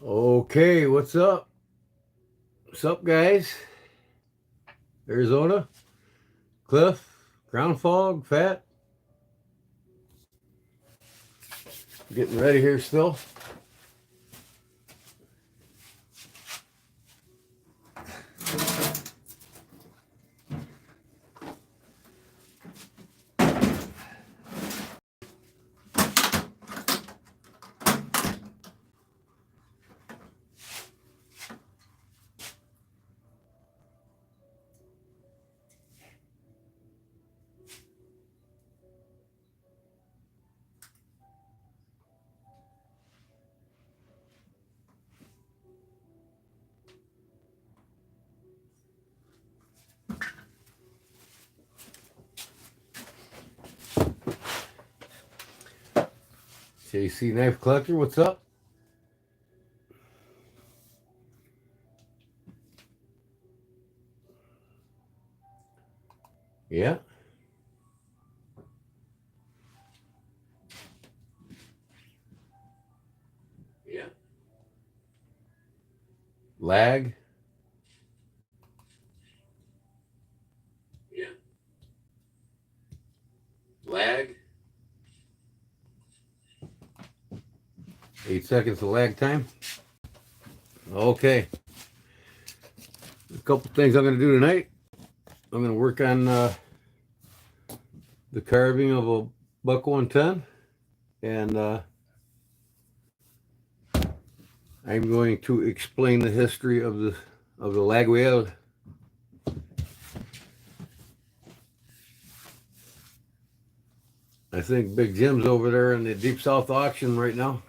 Okay, what's up? What's up, guys? Arizona, Cliff, ground fog, fat. Getting ready here still. JC Knife Collector, what's up? Yeah, yeah. Lag, yeah. Lag. 8 seconds of lag time. Okay, a couple things I'm going to do tonight. I'm going to work on the carving of a buck 110, and I'm going to explain the history of the Laguiole. I think Big Jim's over there in the Deep South auction right now.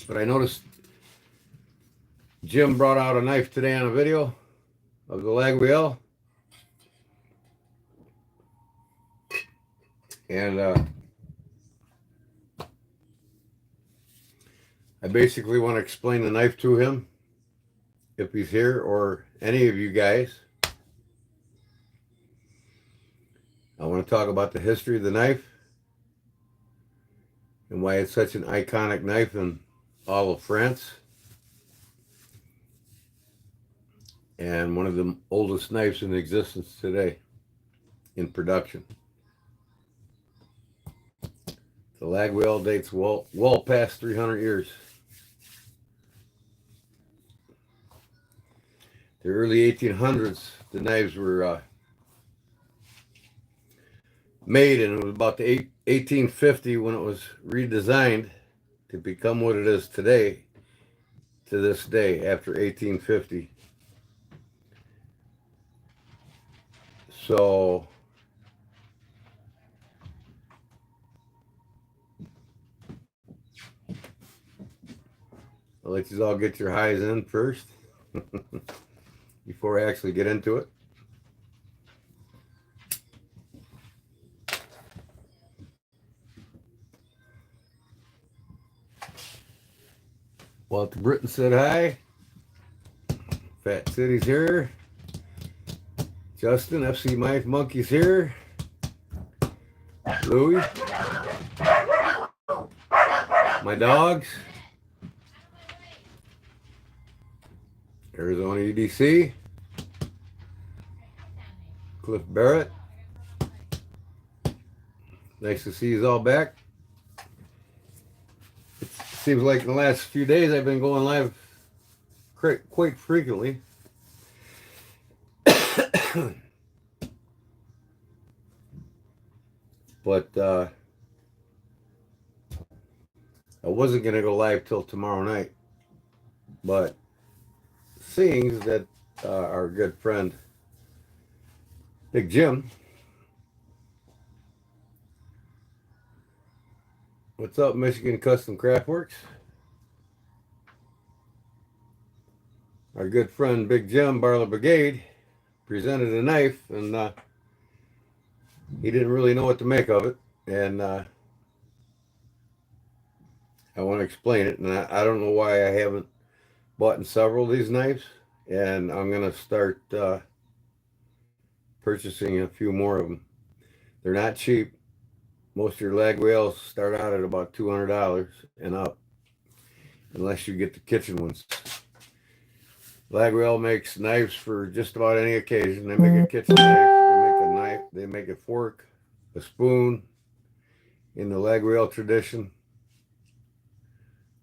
But I noticed Jim brought out a knife today on a video of the Laguiole. And I basically want to explain the knife to him if he's here, or any of you guys. I want to talk about the history of the knife and why it's such an iconic knife in all of France, and one of the oldest knives in existence today in production. The Laguiole dates well past 300 years. The early 1800s, the knives were made, and it was about the 1850 when it was redesigned to become what it is today, to this day, after 1850. So I'll let you all get your highs in first before I actually get into it. Walter Britton said hi. Fat City's here. Justin, FC Mike Monkey's here. Louie. My dogs. Arizona EDC. Cliff Barrett. Nice to see you all back. It seems like in the last few days I've been going live quite frequently. But I wasn't going to go live till tomorrow night. But seeing that our good friend Big Jim, what's up, Michigan Custom Craftworks? Our good friend Big Jim, Barlow Brigade, presented a knife, and he didn't really know what to make of it. And I want to explain it. And I don't know why I haven't bought several of these knives. And I'm going to start purchasing a few more of them. They're not cheap. Most of your Laguiole start out at about $200 and up, unless you get the kitchen ones. Laguiole makes knives for just about any occasion. They make a kitchen knife, they make a fork, a spoon in the Laguiole tradition.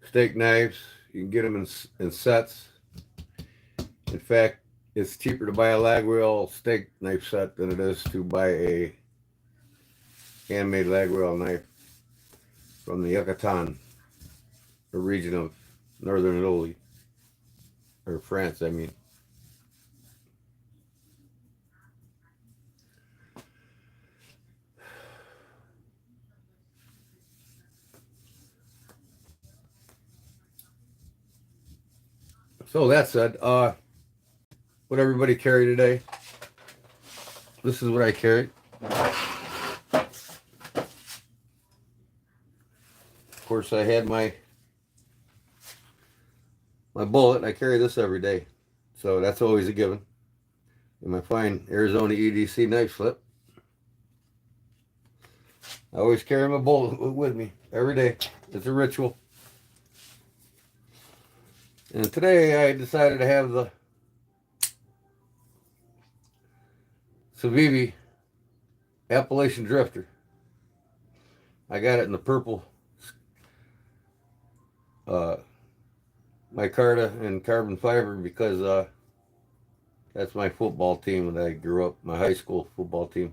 Steak knives, you can get them in sets. In fact, it's cheaper to buy a Laguiole steak knife set than it is to buy a handmade Laguiole knife from the Yatagan, a region of northern Italy, or France, I mean. So that said, what everybody carry today? This is what I carried. Of course, I had my bullet. I carry this every day, so that's always a given. And my fine Arizona EDC knife slip. I always carry my bullet with me every day. It's a ritual. And today I decided to have the Civivi Appalachian Drifter. I got it in the purple micarta and carbon fiber because that's my football team that I grew up, my high school football team.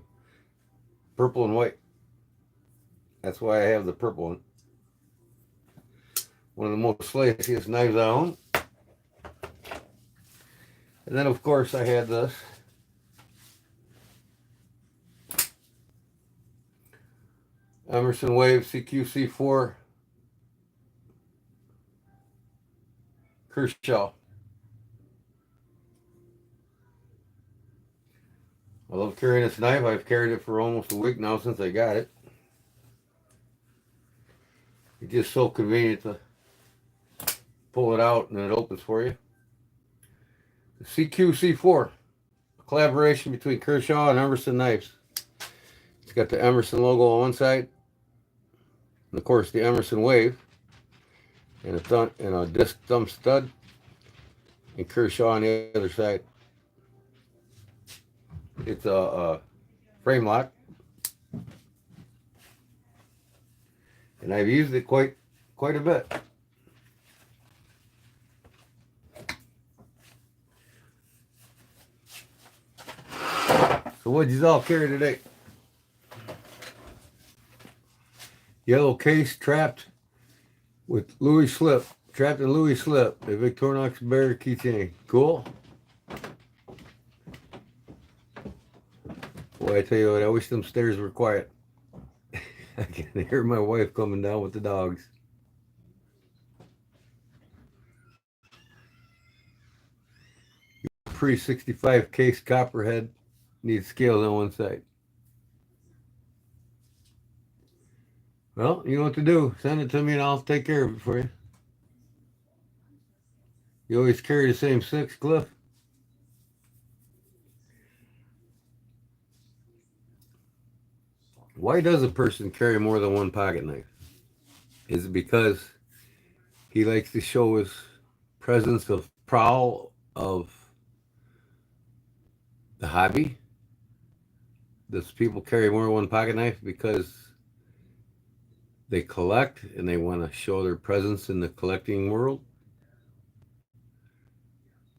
Purple and white. That's why I have the purple one. One of the most flashiest knives I own. And then, of course, I had this. Emerson Wave CQC4 Kershaw. I love carrying this knife. I've carried it for almost a week now since I got it. It's just so convenient to pull it out and it opens for you. The CQC4, a collaboration between Kershaw and Emerson Knives. It's got the Emerson logo on one side, and of course the Emerson Wave, and a disc thumb stud, and Kershaw on the other side. It's a frame lock, and I've used it quite a bit. So what'd you all carry today? Yellow case trapped with Louis slip. Trapped in Louis slip. A Victorinox Bear keychain. Cool? Boy, I tell you what, I wish them stairs were quiet. I can hear my wife coming down with the dogs. Pre-65 case copperhead needs scales on one side. Well, you know what to do. Send it to me and I'll take care of it for you. You always carry the same 6, Cliff? Why does a person carry more than one pocket knife? Is it because he likes to show his presence of prowl of the hobby? Does people carry more than one pocket knife because they collect and they want to show their presence in the collecting world?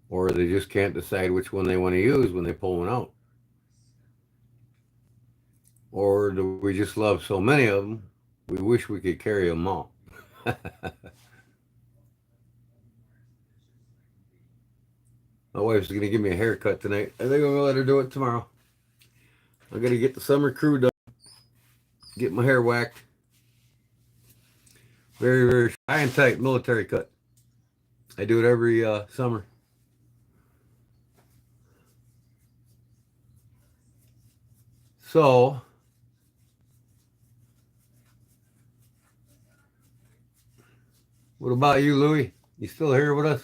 Or they just can't decide which one they want to use when they pull one out? Or do we just love so many of them, we wish we could carry them all? My wife's going to give me a haircut tonight. I think I'm going to let her do it tomorrow. I'm going to get the summer crew done. Get my hair whacked. Very, very high and tight military cut. I do it every summer. So, what about you, Louie? You still here with us?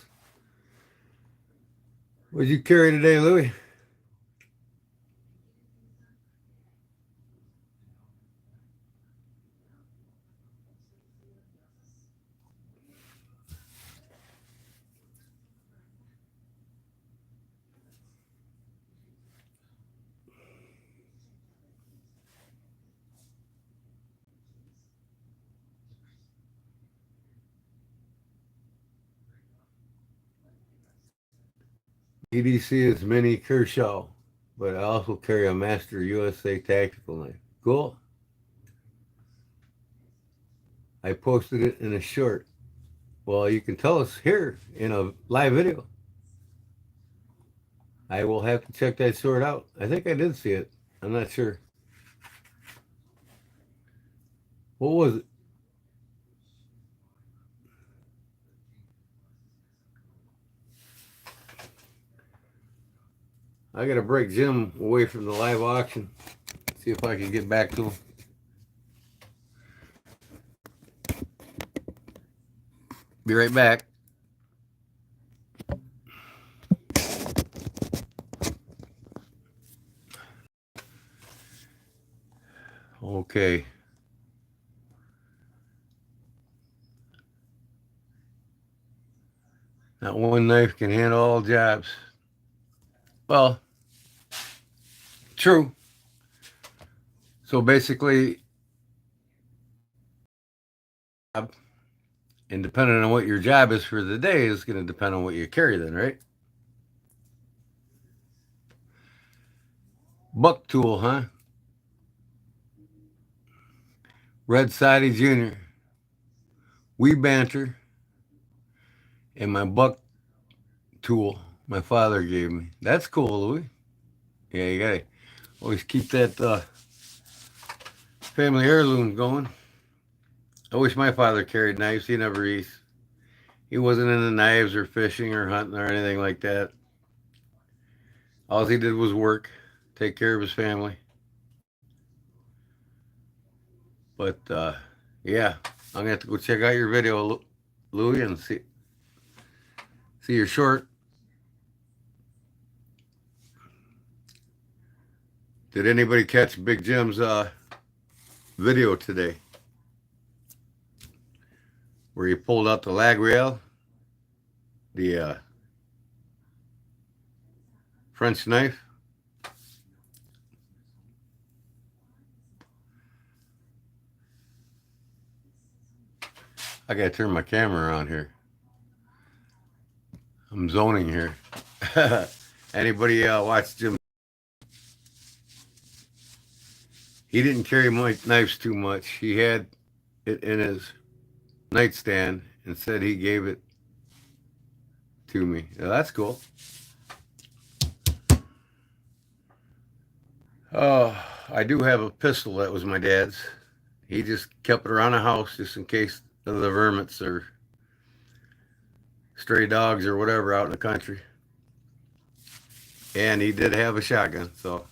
What'd you carry today, Louie? EDC is Mini Kershaw, but I also carry a Master USA tactical knife. Cool. I posted it in a short. Well, you can tell us here in a live video. I will have to check that short out. I think I did see it. I'm not sure. What was it? I got to break Jim away from the live auction. See if I can get back to him. Be right back. Okay. Not one knife can handle all jobs. Well, true. So basically, and depending on what your job is for the day is going to depend on what you carry then, right? Buck tool, huh? Red Sidey Jr. We banter. And my buck tool my father gave me. That's cool, Louis. Yeah, you gotta always keep that family heirloom going. I wish my father carried knives. He wasn't into knives or fishing or hunting or anything like that. All he did was work, take care of his family. But yeah, I'm gonna have to go check out your video, Louis, and see your short. Did anybody catch Big Jim's video today, where he pulled out the Laguiole, the French knife? I gotta turn my camera on here. I'm zoning here. Anybody watch Jim? He didn't carry my knives too much. He had it in his nightstand and said he gave it to me. Now, that's cool. Oh, I do have a pistol that was my dad's. He just kept it around the house just in case of the vermins or stray dogs or whatever out in the country. And he did have a shotgun, so.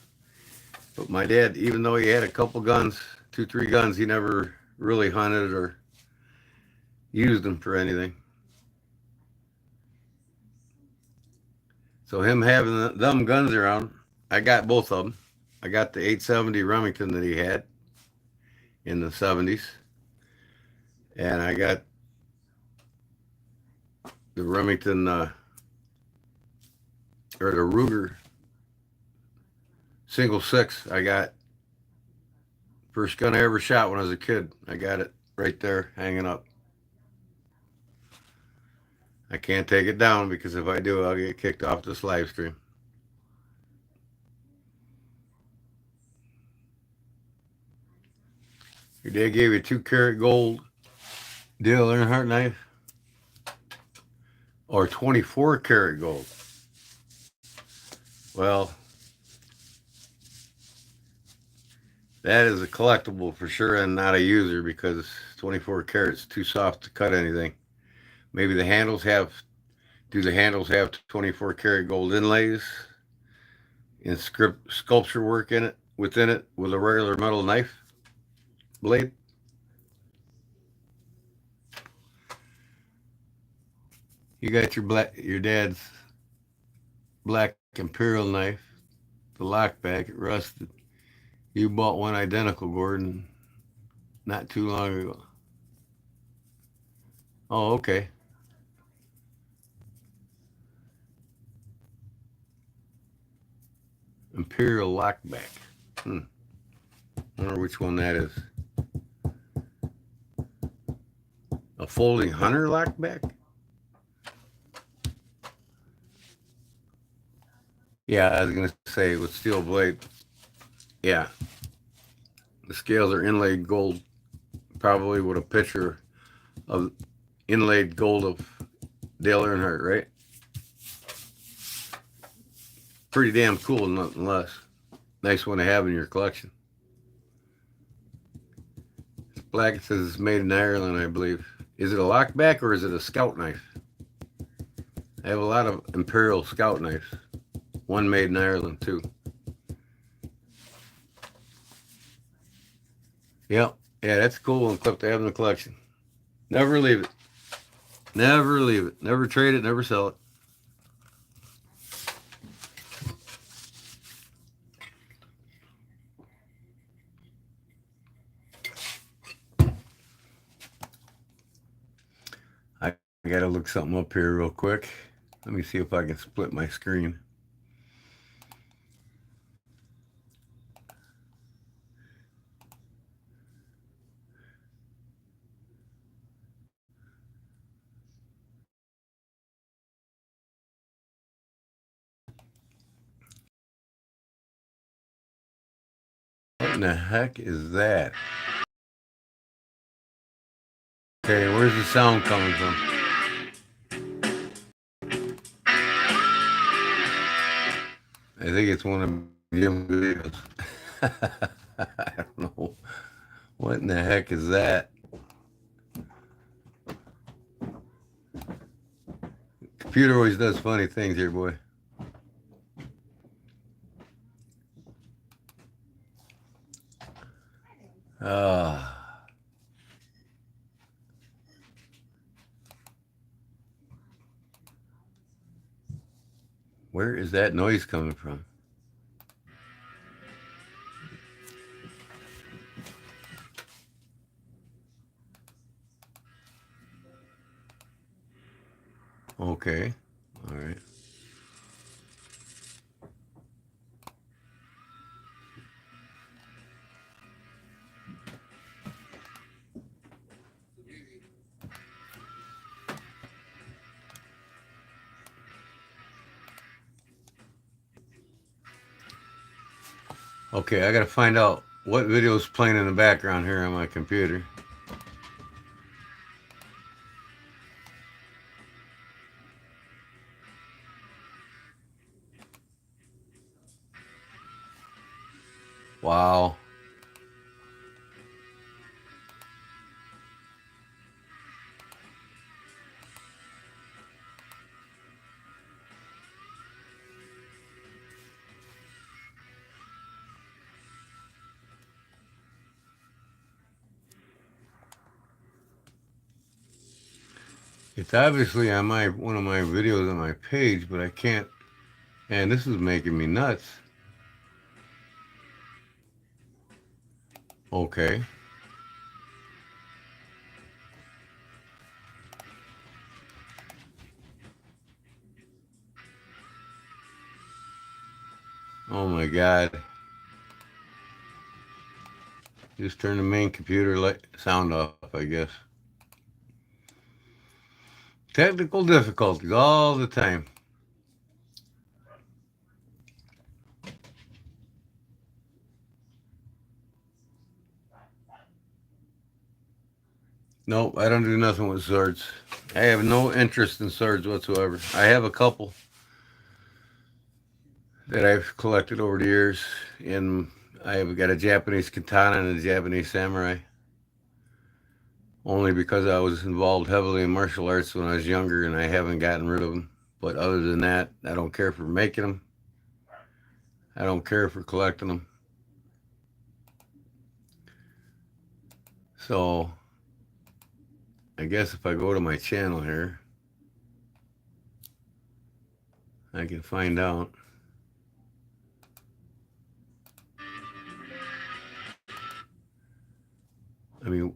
But my dad, even though he had a couple guns, 2, 3 guns, he never really hunted or used them for anything. So him having them guns around, I got both of them. I got the 870 Remington that he had in the 70s. And I got the Remington, or the Ruger single 6. I got first gun I ever shot when I was a kid. I got it right there hanging up. I can't take it down because if I do, I'll get kicked off this live stream. Your dad gave you 2-carat gold Dale Earnhardt knife or 24-carat gold. Well, that is a collectible for sure and not a user because 24 carats too soft to cut anything. Maybe the handles have, do the handles have 24 karat gold inlays and sculpture work in it, within it, with a regular metal knife blade? You got your dad's black imperial knife, the lockback, it rusted. You bought one identical, Gordon, not too long ago. Oh, okay. Imperial lockback. I wonder which one that is. A folding hunter lockback? Yeah, I was gonna say with steel blade. Yeah, the scales are inlaid gold, probably with a picture of inlaid gold of Dale Earnhardt, right? Pretty damn cool, nothing less. Nice one to have in your collection. It's black. It says it's made in Ireland, I believe. Is it a lockback or is it a scout knife? I have a lot of Imperial scout knives. One made in Ireland too. Yep. Yeah, that's a cool one clip to have in the collection. Never leave it. Never leave it. Never trade it. Never sell it. I gotta look something up here real quick. Let me see if I can split my screen. What in the heck is that? Okay, where's the sound coming from? I think it's one of Jim's videos. I don't know. What in the heck is that? Computer always does funny things here, boy. Ah. Where is that noise coming from? Okay. All right. Okay, I gotta find out what video is playing in the background here on my computer. Wow. It's obviously on my one of my videos on my page, but I can't. And this is making me nuts. Okay. Oh my God. Just turn the main computer light sound off, I guess. Technical difficulties all the time. Nope, I don't do nothing with swords. I have no interest in swords whatsoever. I have a couple that I've collected over the years, and I've got a Japanese katana and a Japanese samurai. Only because I was involved heavily in martial arts when I was younger, and I haven't gotten rid of them. But other than that, I don't care for making them. I don't care for collecting them. So I guess if I go to my channel here, I can find out. I mean,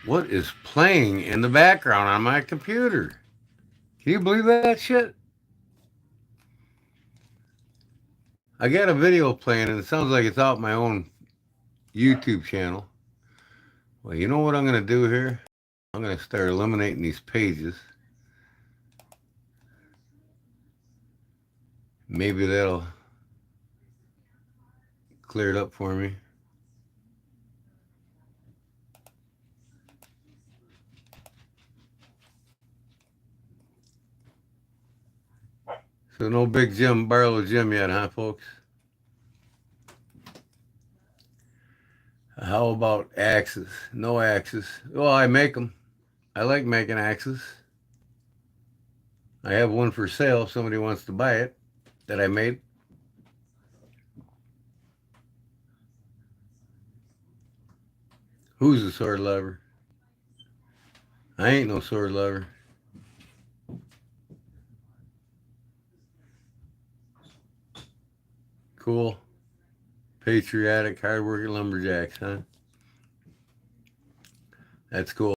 what is playing in the background on my computer? Can you believe that shit? I got a video playing and it sounds like it's out my own YouTube channel. Well, you know what I'm going to do here? I'm going to start eliminating these pages. Maybe that'll clear it up for me. So no big Jim Barlow Jim yet, huh, folks? How about axes? No axes. Well, I make them. I like making axes. I have one for sale if somebody wants to buy it that I made. Who's a sword lover? I ain't no sword lover. Cool. Patriotic, hardworking lumberjacks, huh? That's cool.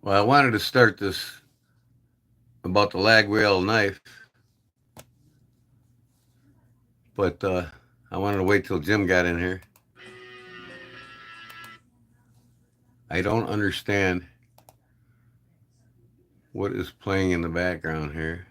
Well, I wanted to start this about the Laguiole knife, but I wanted to wait till Jim got in here. I don't understand what is playing in the background here.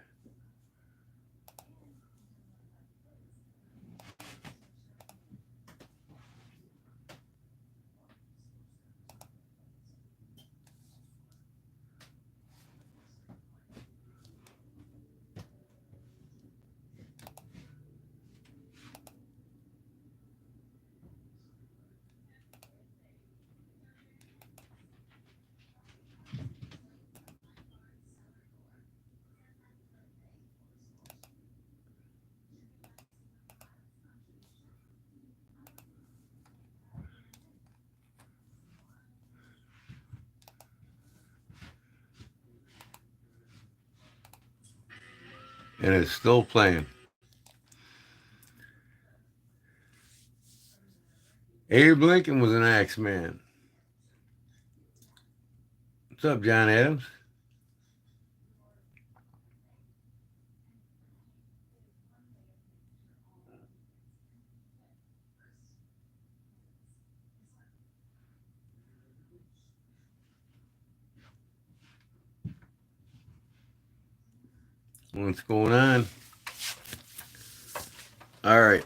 And it's still playing. Abe Lincoln was an axe man. What's up, John Adams? What's going on? All right.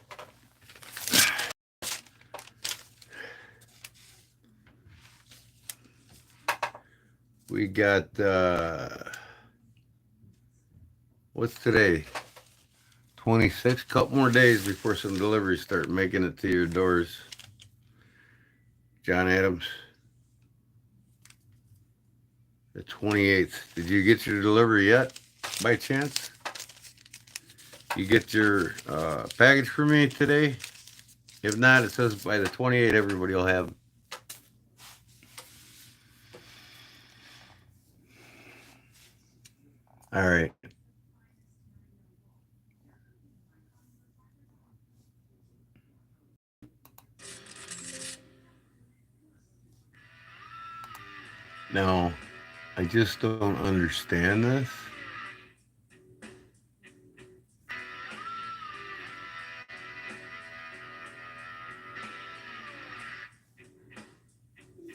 We got, what's today? 26. Couple more days before some deliveries start making it to your doors. John Adams. The 28th. Did you get your delivery yet, by chance? You get your package for me today? If not, it says by the 28th, everybody will have it. All right. Now, I just don't understand this.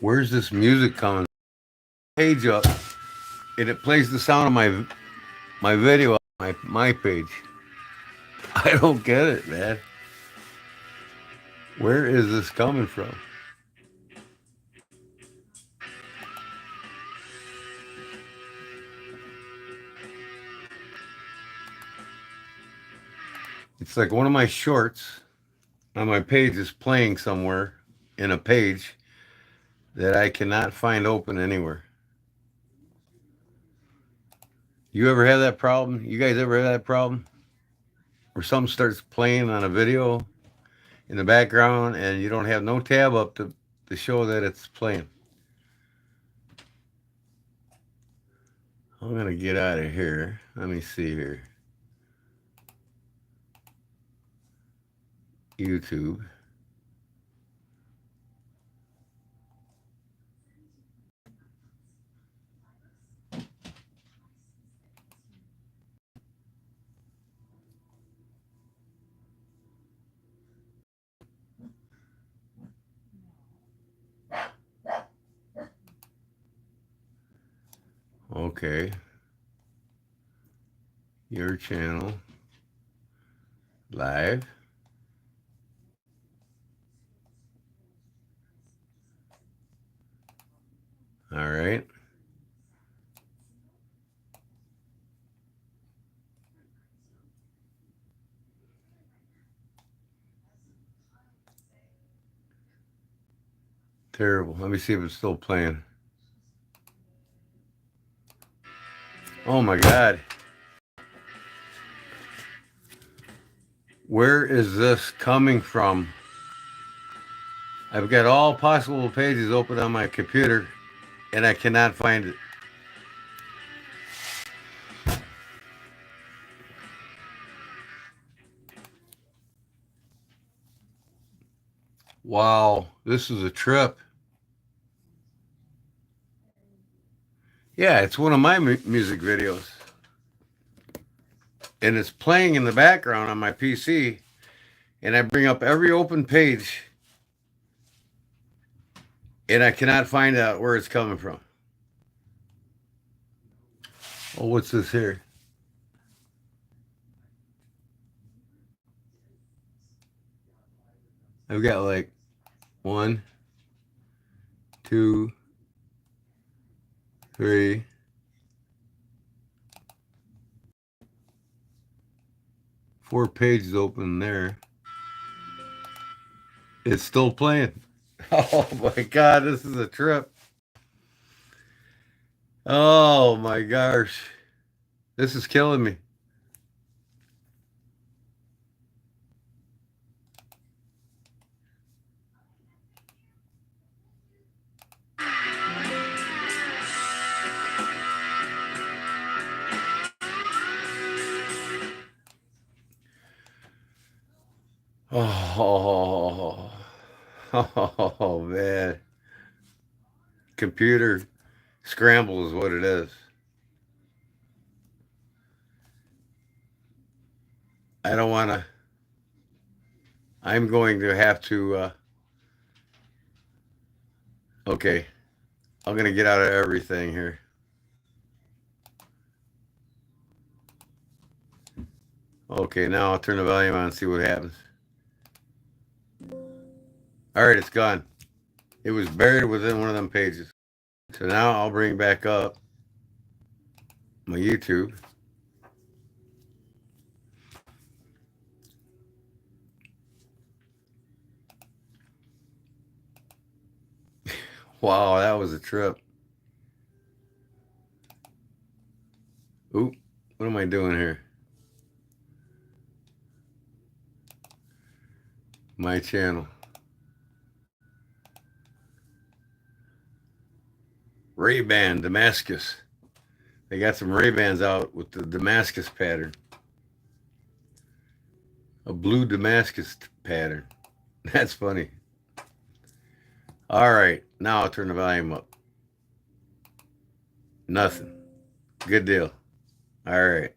Where's this music coming? Page up, and it plays the sound of my video on my page. I don't get it, man. Where is this coming from? It's like one of my shorts on my page is playing somewhere in a page that I cannot find open anywhere. You ever have that problem? You guys ever have that problem? Where something starts playing on a video in the background and you don't have no tab up to show that it's playing. I'm going to get out of here. Let me see here. YouTube. Okay. Your channel. Live. All right. Terrible. Let me see if it's still playing. Oh my God. Where is this coming from? I've got all possible pages open on my computer and I cannot find it. Wow, this is a trip. Yeah, it's one of my music videos. And it's playing in the background on my PC. And I bring up every open page. And I cannot find out where it's coming from. Oh, what's this here? I've got like 1, 2, 3, 4 pages open there. It's still playing. Oh my God, this is a trip. Oh my gosh. This is killing me. Oh, oh man. Computer scramble is what it is. I don't want to. I'm going to have to. Okay. I'm going to get out of everything here. Okay, now I'll turn the volume on and see what happens. All right, it's gone. It was buried within one of them pages. So now I'll bring back up my YouTube. Wow, that was a trip. Oop, what am I doing here? My channel. Ray-Ban Damascus. They got some Ray-Bans out with the Damascus pattern. A blue Damascus pattern. That's funny. All right, now I'll turn the volume up. Nothing. Good deal. All right.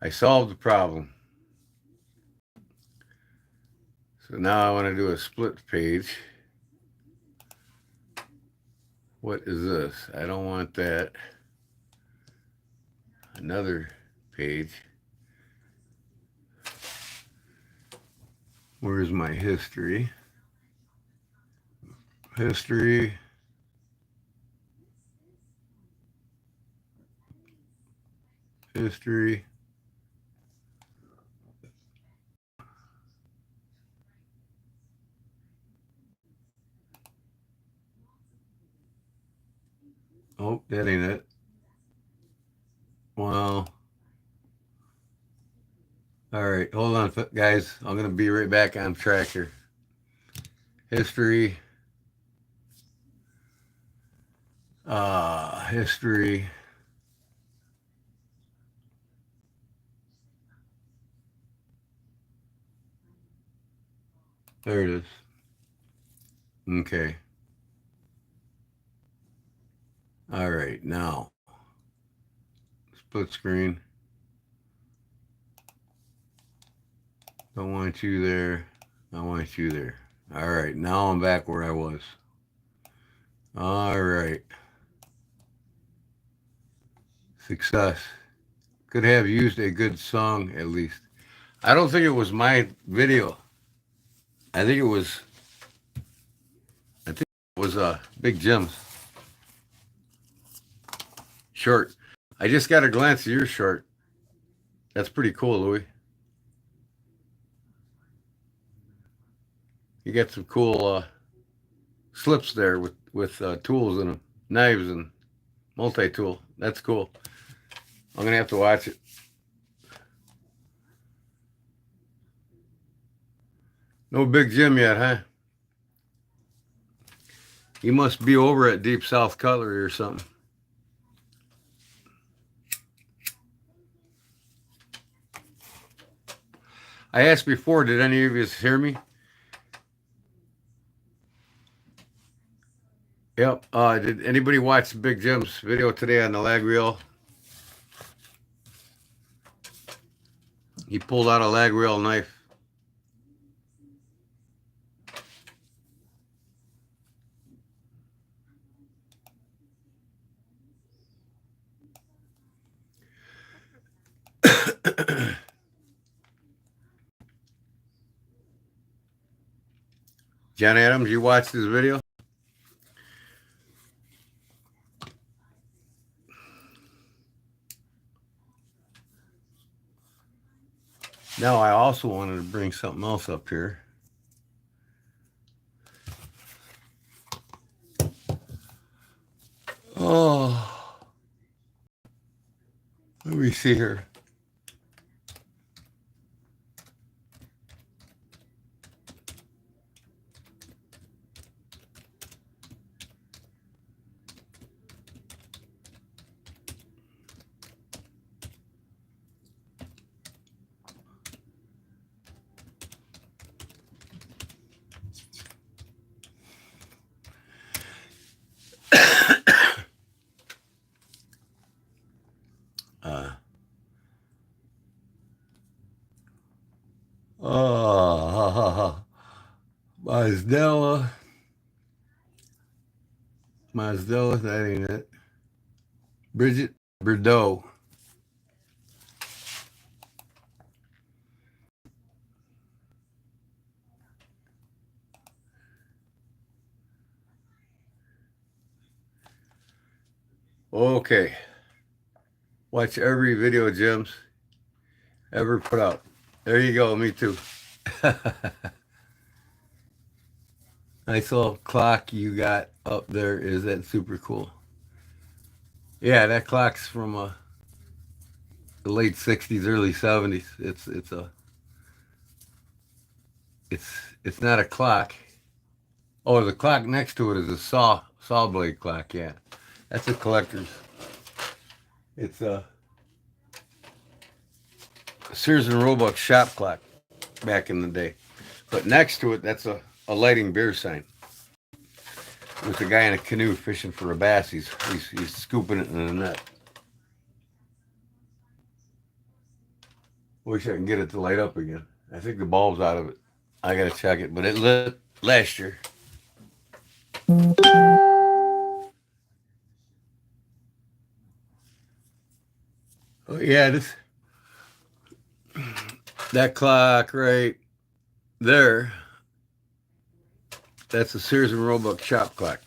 I solved the problem. So now I want to do a split page. What is this? I don't want that. Another page. Where's my history? History. History. Oh, that ain't it. Well, all right. Hold on, guys. I'm going to be right back on track here. History. History. There it is. Okay. All right, now split screen. Don't want you there. I want you there. All right, now I'm back where I was. All right. Success. Could have used a good song at least. I don't think it was my video. I think it was Big Jim's short. I just got a glance at your short. That's pretty cool, Louis. You got some cool slips there with tools in them, knives and multi-tool. That's cool. I'm gonna have to watch it. No Big Jim yet, huh? He must be over at Deep South Cutlery or something. I asked before, did any of you hear me? Yep. Did anybody watch Big Jim's video today on the Laguiole? He pulled out a Laguiole knife. John Adams, you watched this video? Now, I also wanted to bring something else up here. Oh, let me see here. Mazdella, that ain't it. Bridget Bardot. Okay. Watch every video Jim's ever put out. There you go, me too. Nice little clock you got up there. Is that super cool? Yeah, that clock's from the late '60s, early '70s. It's not a clock. Oh, the clock next to it is a saw blade clock. Yeah, that's a collector's. It's a Sears and Roebuck shop clock back in the day. But next to it, that's a lighting beer sign with a guy in a canoe fishing for a bass. He's scooping it in a net. Wish I can get it to light up again. I think the bulb's out of it. I gotta check it, but it lit last year. Oh yeah, that clock right there. That's a Sears and Roebuck shop clock.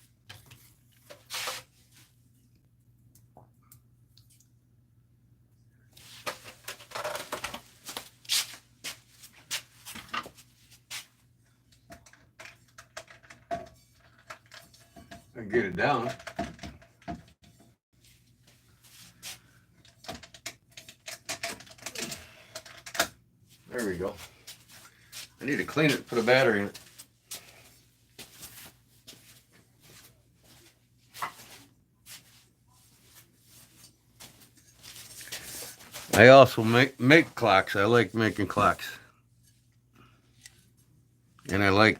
I get it down. There we go. I need to clean it, put a battery in it. I also make clocks. I like making clocks, and I like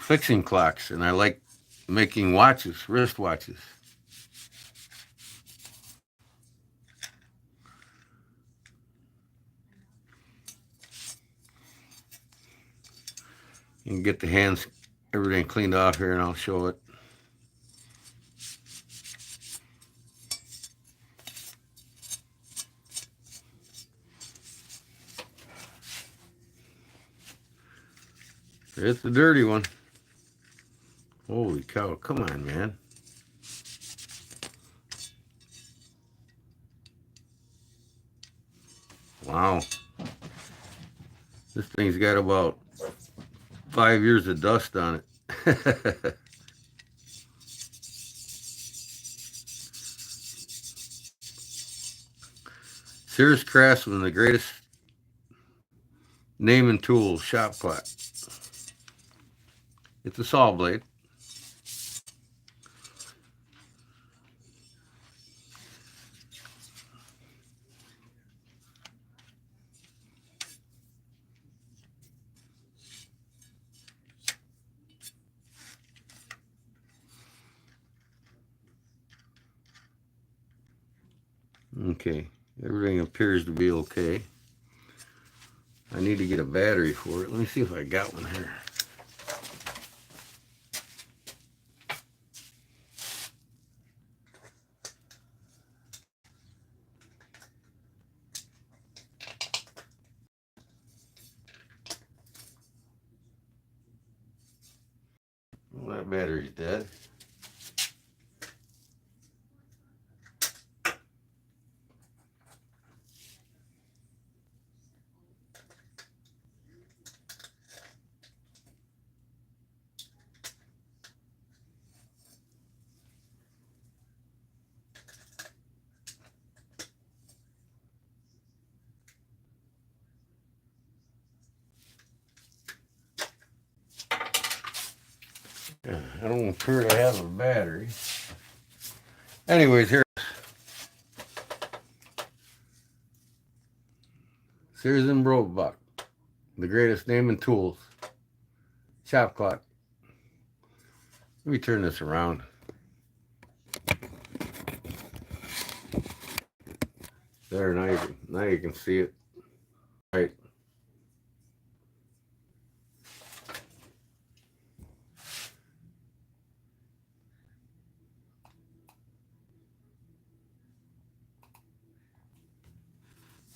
fixing clocks, and I like making watches, wrist watches. You can get the hands, everything cleaned off here, and I'll show it. It's the dirty one. Holy cow! Come on, man. Wow. This thing's got about 5 years of dust on it. Sears Craftsman, the greatest name and tool shop clock. It's a saw blade. Okay, everything appears to be okay. I need to get a battery for it. Let me see if I got one here. Well, that battery's dead. I don't appear to have a battery. Anyways, here. Sears and Roebuck, the greatest name and tools. Shop clock. Let me turn this around. There, now you can see it. Right.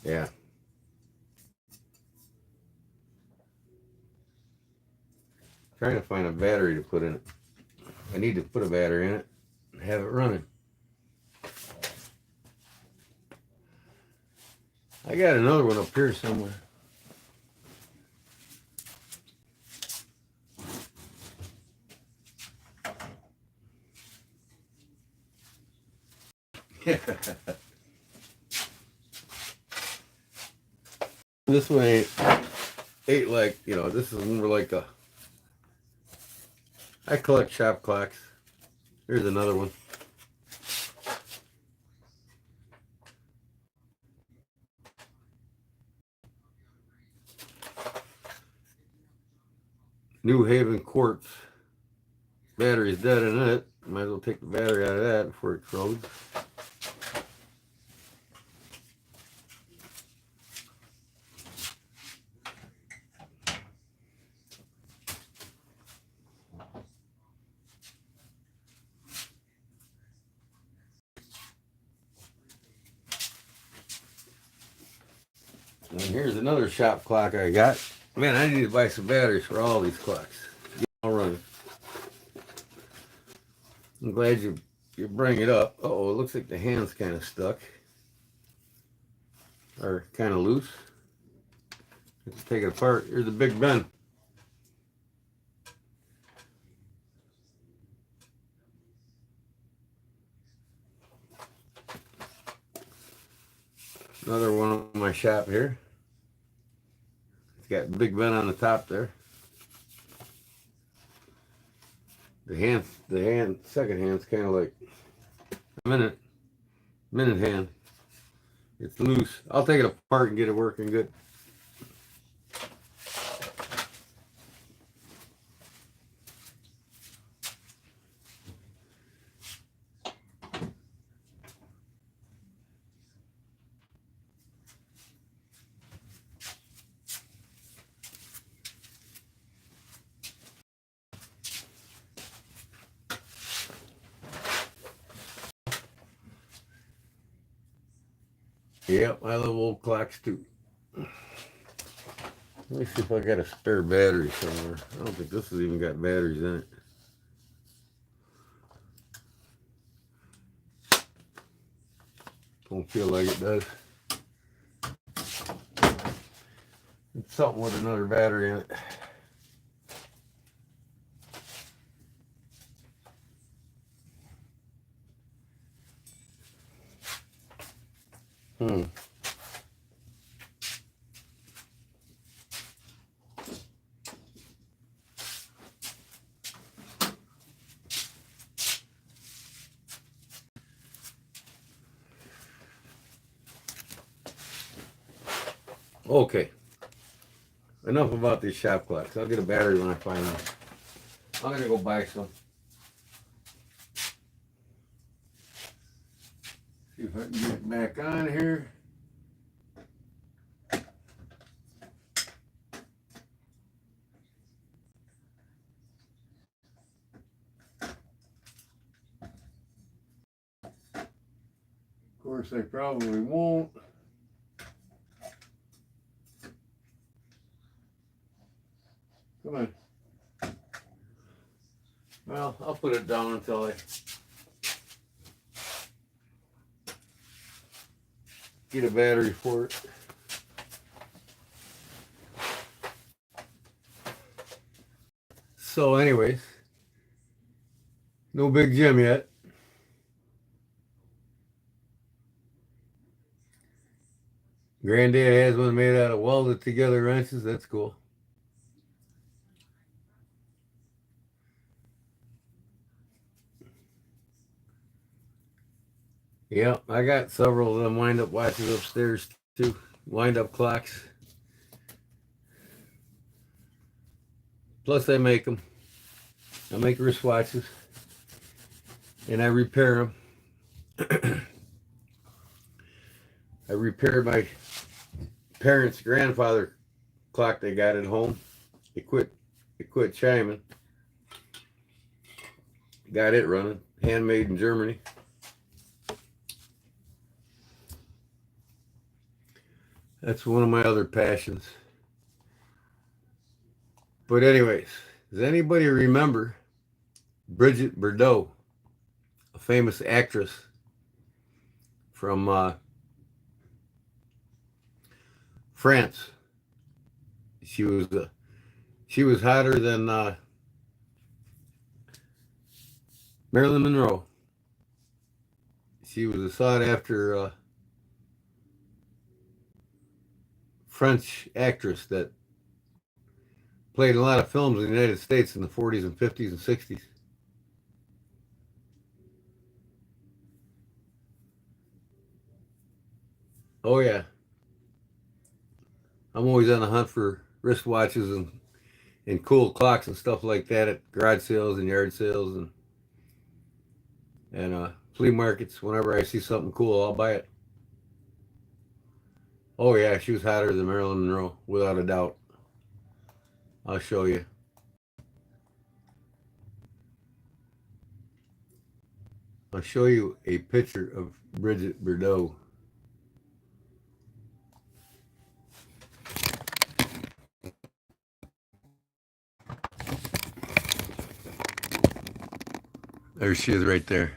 Yeah. Trying to find a battery to put in it. I need to put a battery in it and have it running. I got another one up here somewhere. This one ain't like, this is more like a, I collect shop clocks. Here's another one. New Haven quartz. Battery's dead in it. Might as well take the battery out of that before it corrodes. And here's another shop clock I got. Man, I need to buy some batteries for all these clocks. Get them all running. I'm glad you bring it up. Uh-oh, it looks like the hand's kind of stuck. Or kind of loose. Let's take it apart. Here's the Big Ben. Another one on my shop here. It's got Big Ben on the top there. Second hand's kind of like a minute hand. It's loose. I'll take it apart and get it working good. Yep, I love old clocks too. Let me see if I got a spare battery somewhere. I don't think this has even got batteries in it. Don't feel like it does. It's something with another battery in it. Hmm. Okay. Enough about these shop clocks. I'll get a battery when I find one. I'm gonna go buy some. See if I can get it back on here. Of course, I probably won't. Come on. Well, I'll put it down until I get a battery for it. So anyways, no big gym yet. Granddad has one made out of welded together wrenches. That's cool. Yep, I got several of them wind-up watches upstairs too. Wind-up clocks. Plus I make them. I make wristwatches. And I repair them. I repaired my parents' grandfather clock they got at home. It quit chiming. Got it running. Handmade in Germany. That's one of my other passions. But anyways, does anybody remember Bridget Bardot, a famous actress from France? She was hotter than Marilyn Monroe. She was a sought after French actress that played in a lot of films in the United States in the 40s and 50s and 60s. Oh yeah, I'm always on the hunt for wristwatches and cool clocks and stuff like that at garage sales and yard sales and flea markets. Whenever I see something cool, I'll buy it. Oh yeah, she was hotter than Marilyn Monroe, without a doubt. I'll show you. I'll show you a picture of Bridget Bardot. There she is right there.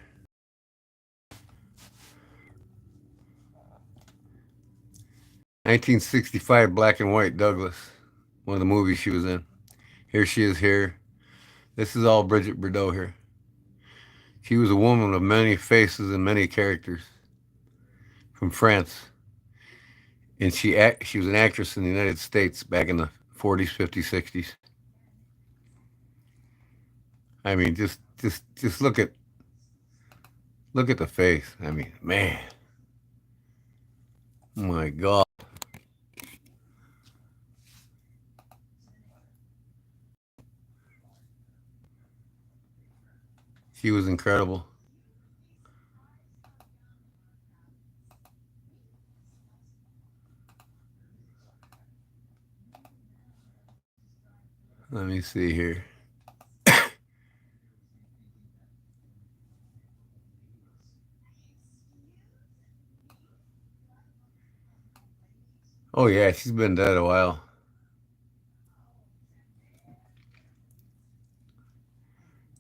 1965 black and white Douglas, one of the movies she was in. Here she is here. This is all Bridget Bardot here. She was a woman of many faces and many characters from France. And she was an actress in the United States back in the 40s, 50s, 60s. I mean, just look at the face. I mean, man. My God. She was incredible. Let me see here. Oh, yeah, she's been dead a while.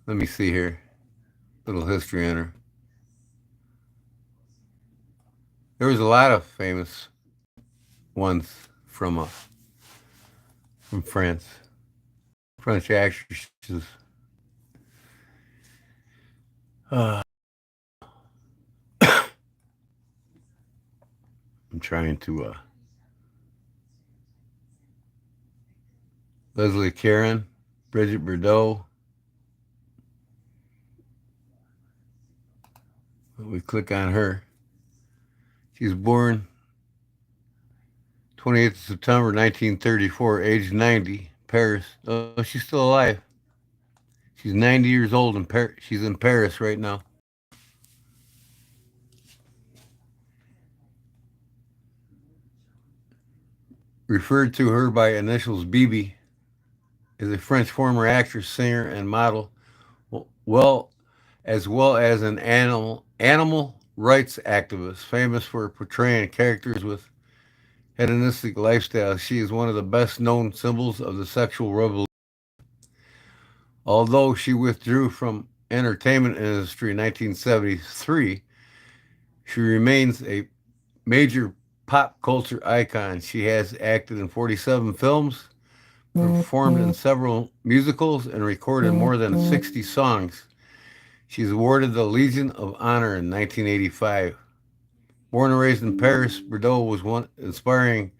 Let me see here. Little history on her. There was a lot of famous ones from France. French actresses. Uh, I'm trying to Leslie Caron, Bridget Bardot. We click on her. She was born 28th of September 1934, age 90, Paris. Oh, she's still alive. She's 90 years old and she's in Paris right now. Referred to her by initials BB, is a French former actress, singer, and model, well well as an animal rights activist, famous for portraying characters with hedonistic lifestyle. She is one of the best known symbols of the sexual revolution. Although she withdrew from entertainment industry in 1973, she remains a major pop culture icon. She has acted in 47 films, performed in several musicals, and recorded more than 60 songs. She's awarded the Legion of Honor in 1985. Born and raised in Paris, Bardot was one inspiring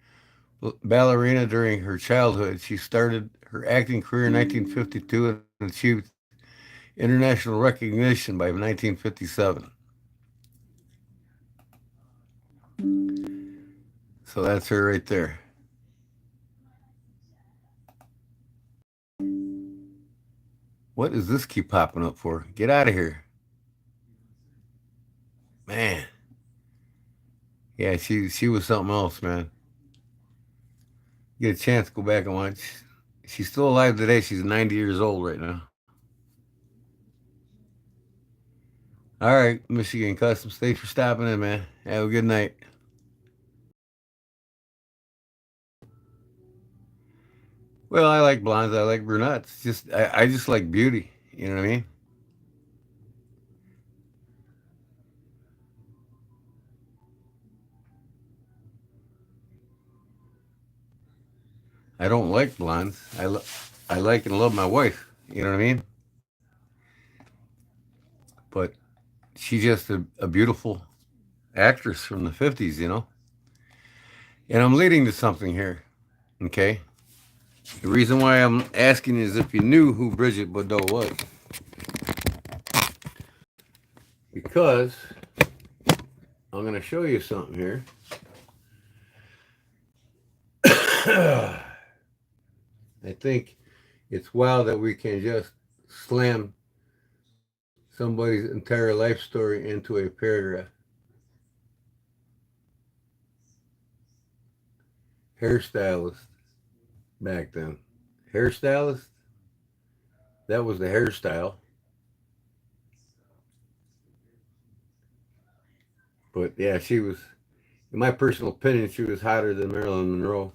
ballerina during her childhood. She started her acting career in 1952 and achieved international recognition by 1957. So that's her right there. What does this keep popping up for? Get out of here. Man. Yeah, she was something else, man. Get a chance to go back and watch. She's still alive today. She's 90 years old right now. All right, Michigan Customs. Thanks for stopping in, man. Have a good night. Well, I like blondes. I like brunettes. I just like beauty. You know what I mean? I don't like blondes. I like and love my wife. You know what I mean? But she's just a beautiful actress from the 50s, you know? And I'm leading to something here, okay? The reason why I'm asking is if you knew who Bridget Bardot was. Because I'm going to show you something here. I think it's wild that we can just slam somebody's entire life story into a paragraph. Hairstylist back then. Hairstylist? That was the hairstyle. But yeah, she was, in my personal opinion, she was hotter than Marilyn Monroe.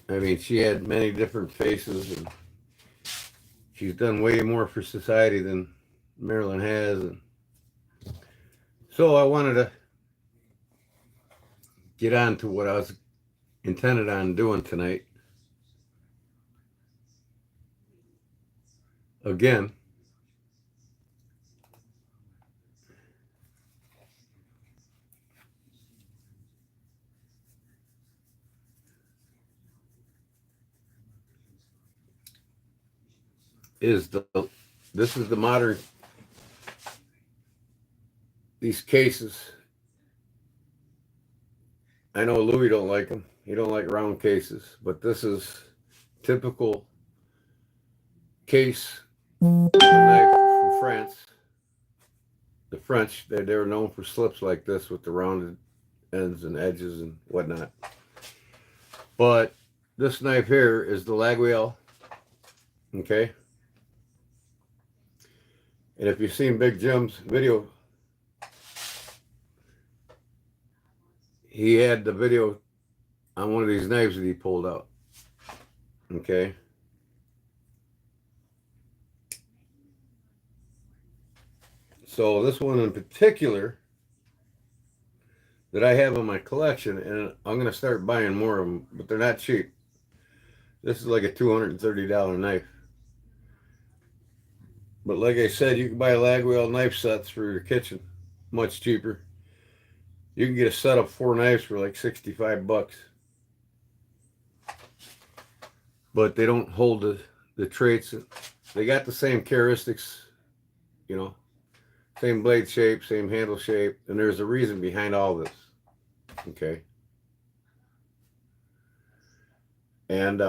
I mean, she had many different faces, and she's done way more for society than Marilyn has. And so I wanted to get on to what I was intended on doing tonight. Again, is the this is the modern these cases. I know Louis don't like them. He don't like round cases, but this is typical case of a knife from France. The French, they were known for slips like this with the rounded ends and edges and whatnot. But this knife here is the Laguiole, okay? And if you've seen Big Jim's video, he had the video on one of these knives that he pulled out, okay? So this one in particular that I have in my collection, and I'm going to start buying more of them, but they're not cheap. This is like a $230 knife. But like I said, you can buy Laguiole knife sets for your kitchen, much cheaper. You can get a set of 4 knives for like 65 bucks. But they don't hold the traits. They got the same characteristics, you know, same blade shape, same handle shape, and there's a reason behind all this, okay? And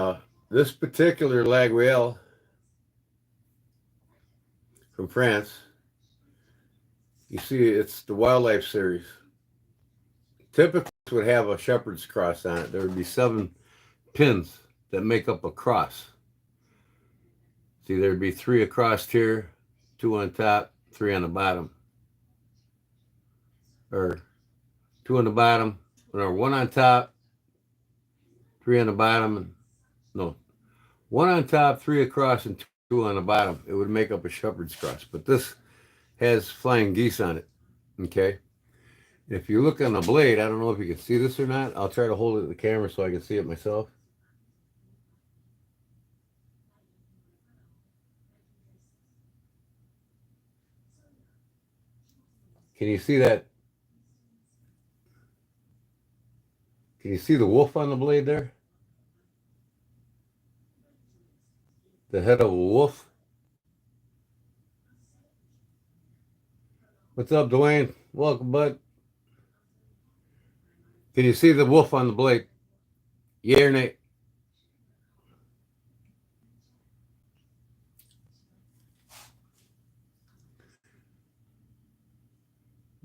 this particular Laguiole from France, you see it's the Wildlife series. Typically it would have a shepherd's cross on it. There would be 7 pins that make up a cross. See, there'd be 3 across here, 2 on top, 3 on the bottom. Or 2 on the bottom, or 1 on top, 3 on the bottom, and no, 1 on top, 3 across, and 2 on the bottom. It would make up a shepherd's cross. But this has flying geese on it, okay? If you look on the blade, I don't know if you can see this or not. I'll try to hold it at the camera so I can see it myself. Can you see that? Can you see the wolf on the blade there? The head of a wolf. What's up, Dwayne? Welcome, bud. Can you see the wolf on the blade? Yeah or nay?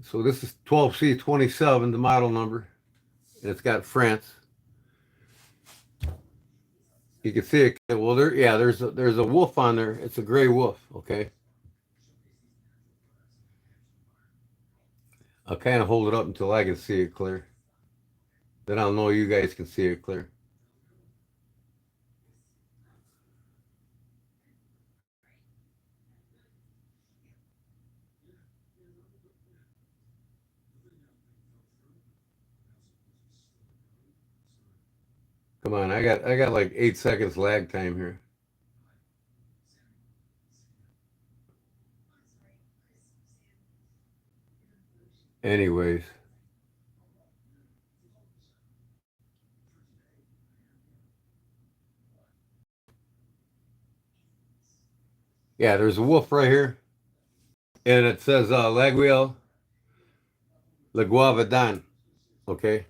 So this is 12C27, the model number, and it's got France. You can see it. Well, there's a wolf on there. It's a gray wolf. Okay. I'll kind of hold it up until I can see it clear. Then I'll know you guys can see it clear. Come on, I got like 8 seconds lag time here. Anyways. Yeah, there's a wolf right here. And it says Laguiole Le Guavadan. Okay.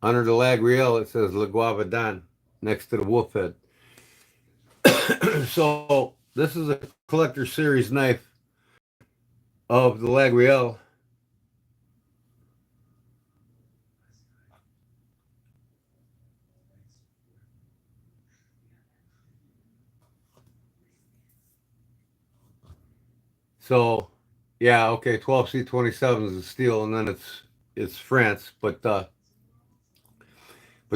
Under the Laguiole, it says Le Guavadan next to the wolf head. So this is a collector series knife of the Laguiole. So yeah, okay, 12C27 is a steel, and then it's France, but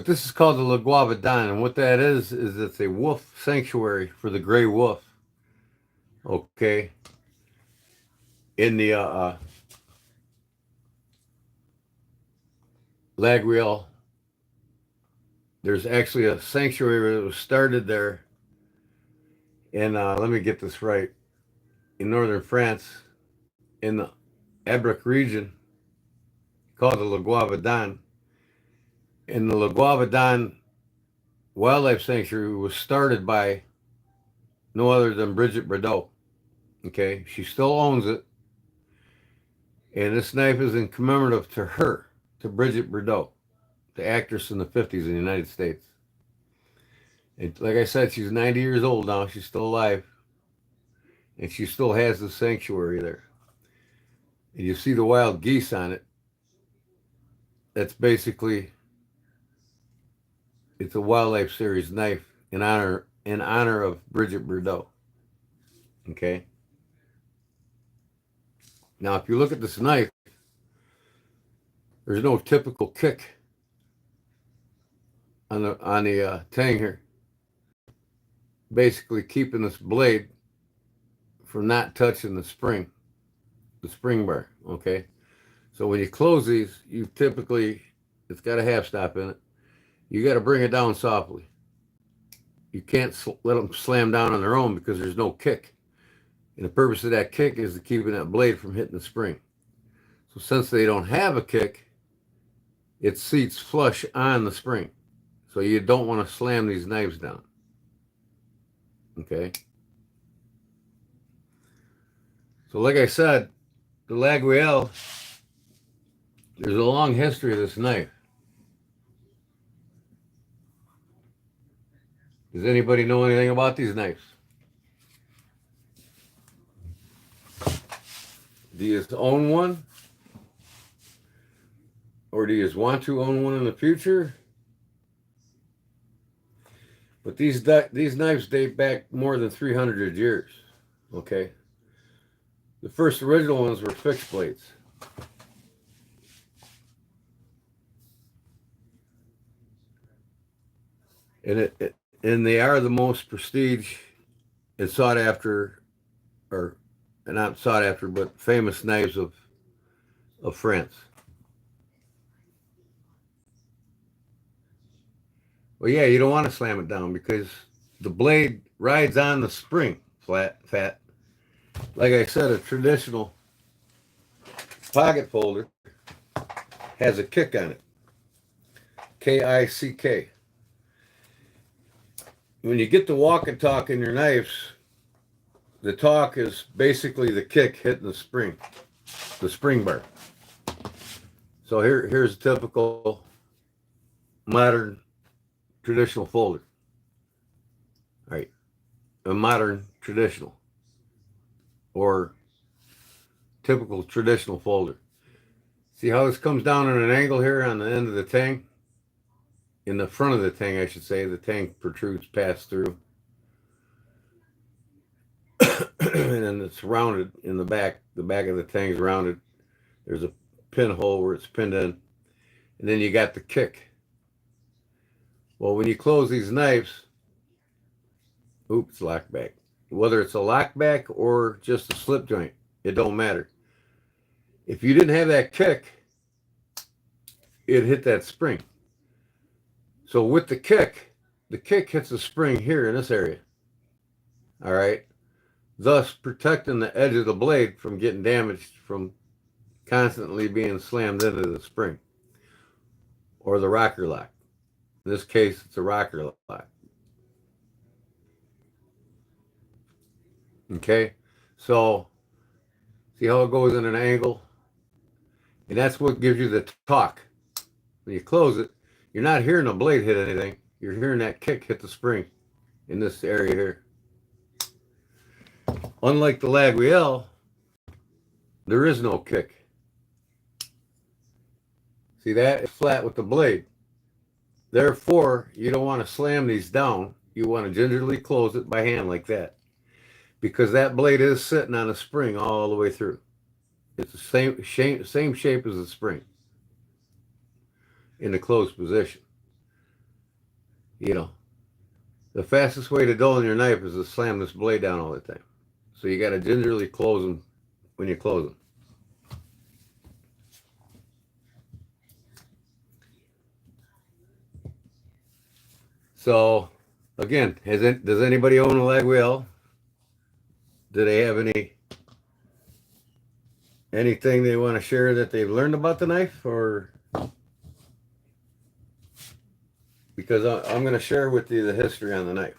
this is called the Le Guavadan, and what that is it's a wolf sanctuary for the gray wolf. Okay. In the Laguiole, there's actually a sanctuary that was started there in let me get this right, in northern France, in the Ebrick region, called the Le Guavadan. And the Le Guavadan Wildlife Sanctuary was started by no other than Bridget Bardot. Okay, she still owns it. And this knife is in commemorative to her, to Bridget Bardot, the actress in the 50s in the United States. And like I said, she's 90 years old now. She's still alive. And she still has the sanctuary there. And you see the wild geese on it. That's basically, it's a Wildlife Series knife in honor of Bridget Bardot. Okay. Now, if you look at this knife, there's no typical kick on the tang here. Basically, keeping this blade from not touching the spring bar. Okay. So when you close these, it's got a half stop in it. You got to bring it down softly. You can't let them slam down on their own because there's no kick. And the purpose of that kick is to keep that blade from hitting the spring. So since they don't have a kick, it seats flush on the spring. So you don't want to slam these knives down. Okay. So like I said, the Laguiole, there's a long history of this knife. Does anybody know anything about these knives? Do you own one? Or do you want to own one in the future? But these knives date back more than 300 years. Okay. The first original ones were fixed blades. And they are the most prestige and sought after, or not sought after, but famous knives of France. Well, yeah, you don't want to slam it down because the blade rides on the spring, fat. Like I said, a traditional pocket folder has a kick on it. K-I-C-K. When you get the walk and talk in your knives, the talk is basically the kick hitting the spring bar. So here's a typical modern traditional folder. All right. A modern traditional or typical traditional folder. See how this comes down at an angle here on the end of the tang? In the front of the tang, I should say. The tang protrudes past through. And then it's rounded in the back. The back of the tang is rounded. There's a pinhole where it's pinned in. And then you got the kick. Well, when you close these knives, oops, lock back. Whether it's a lock back or just a slip joint, it don't matter. If you didn't have that kick, it hit that spring. So with the kick hits the spring here in this area. All right. Thus protecting the edge of the blade from getting damaged from constantly being slammed into the spring or the rocker lock. In this case, it's a rocker lock. Okay. So see how it goes in an angle? And that's what gives you the talk. When you close it, you're not hearing the blade hit anything. You're hearing that kick hit the spring in this area here. Unlike the Laguiole, there is no kick. See that? It's flat with the blade. Therefore, you don't want to slam these down. You want to gingerly close it by hand like that. Because that blade is sitting on a spring all the way through. It's the same shape as the spring in the closed position. You know, the fastest way to dull your knife is to slam this blade down all the time. So you got to gingerly close them when you close them. So, again, does anybody own a Laguiole? Do they have anything they want to share that they've learned about the knife, or because I'm going to share with you the history on the knife.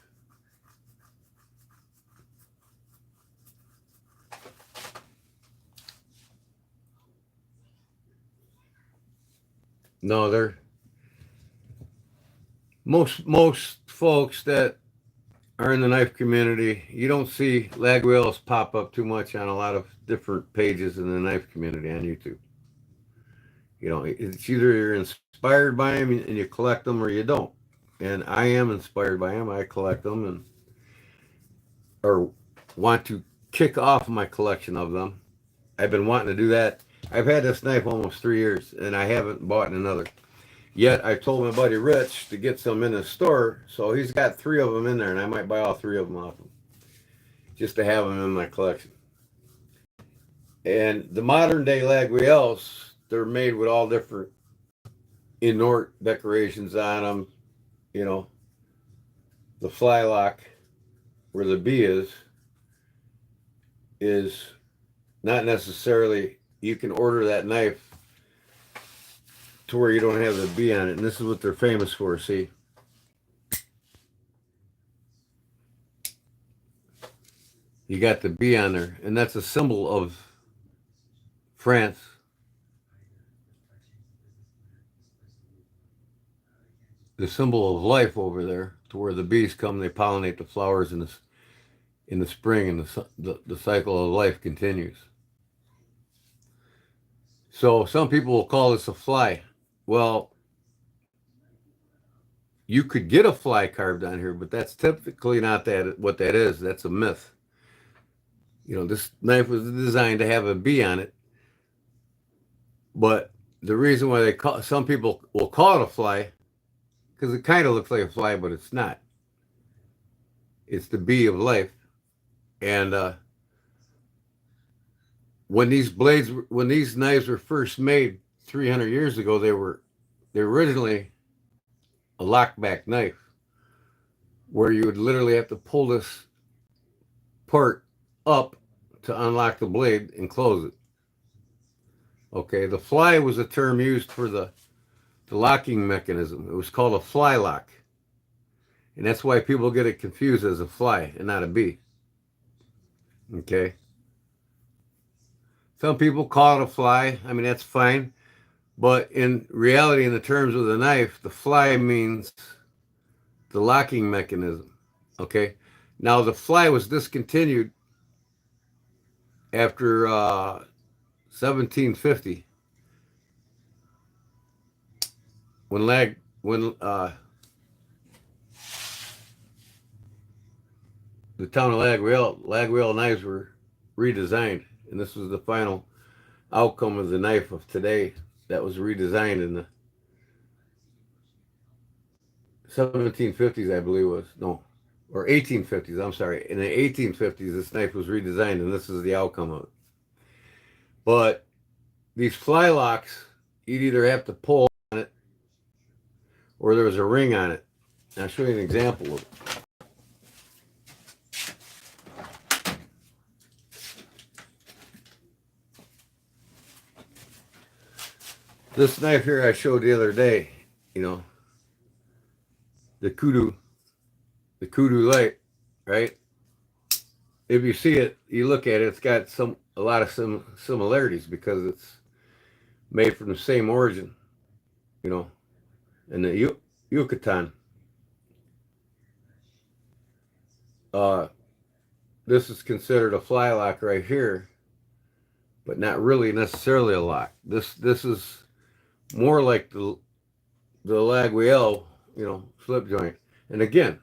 No, they're most folks that are in the knife community. You don't see Laguioles pop up too much on a lot of different pages in the knife community on YouTube. You know, it's either you're inspired by them and you collect them, or you don't. And I am inspired by them. I collect them and or want to kick off my collection of them. I've been wanting to do that. I've had this knife almost 3 years, and I haven't bought another. Yet I told my buddy Rich to get some in the store, so he's got 3 of them in there, and I might buy all 3 of them off him just to have them in my collection. And the modern day Laguioles, they're made with all different inort decorations on them. You know, the fly lock where the bee is not necessarily, you can order that knife to where you don't have the bee on it. And this is what they're famous for, see? You got the bee on there, and that's a symbol of France. The symbol of life over there, to where the bees come, they pollinate the flowers in the spring, and the cycle of life continues. So some people will call this a fly. Well, you could get a fly carved on here, but that's typically not what that is. That's a myth. You know, this knife was designed to have a bee on it, but the reason why some people will call it a fly, because it kind of looks like a fly, but it's not. It's the bee of life. And when these knives were first made 300 years ago, they originally a lockback knife, where you would literally have to pull this part up to unlock the blade and close it. Okay, the fly was a term used for the locking mechanism. It was called a fly lock. And that's why people get it confused as a fly and not a bee. Okay. Some people call it a fly. I mean, that's fine. But in reality, in the terms of the knife, the fly means the locking mechanism. Okay. Now, the fly was discontinued after 1750, when the town of Laguiole knives were redesigned, and this was the final outcome of the knife of today that was redesigned in the 1750s, I believe it was. No, or 1850s, I'm sorry. In the 1850s, this knife was redesigned, and this is the outcome of it. But these fly locks, you'd either have to pull on it, or there was a ring on it. I'll show you an example of it. This knife here I showed the other day, you know, the kudu light, right? If you see it, you look at it, it's got a lot of similarities, because it's made from the same origin, you know, in the Yucatan. This is considered a fly lock right here, but not really necessarily a lock. This is more like the Laguiole, you know, slip joint. And again,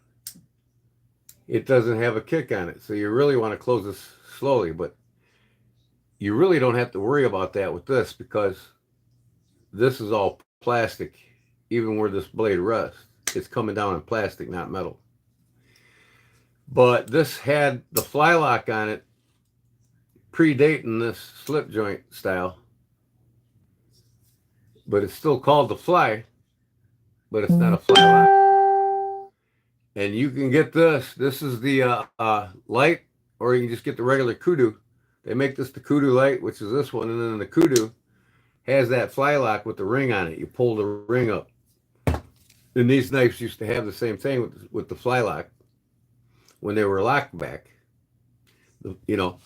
it doesn't have a kick on it, so you really want to close this slowly. But you really don't have to worry about that with this, because this is all plastic. Even where this blade rests, it's coming down in plastic, not metal. But this had the fly lock on it, predating this slip joint style. But it's still called the fly, but it's not a fly lock. And you can get this. This is the light, or you can just get the regular kudu. They make this the kudu light, which is this one, and then the kudu has that fly lock with the ring on it. You pull the ring up. And these knives used to have the same thing with the fly lock when they were locked back. You know,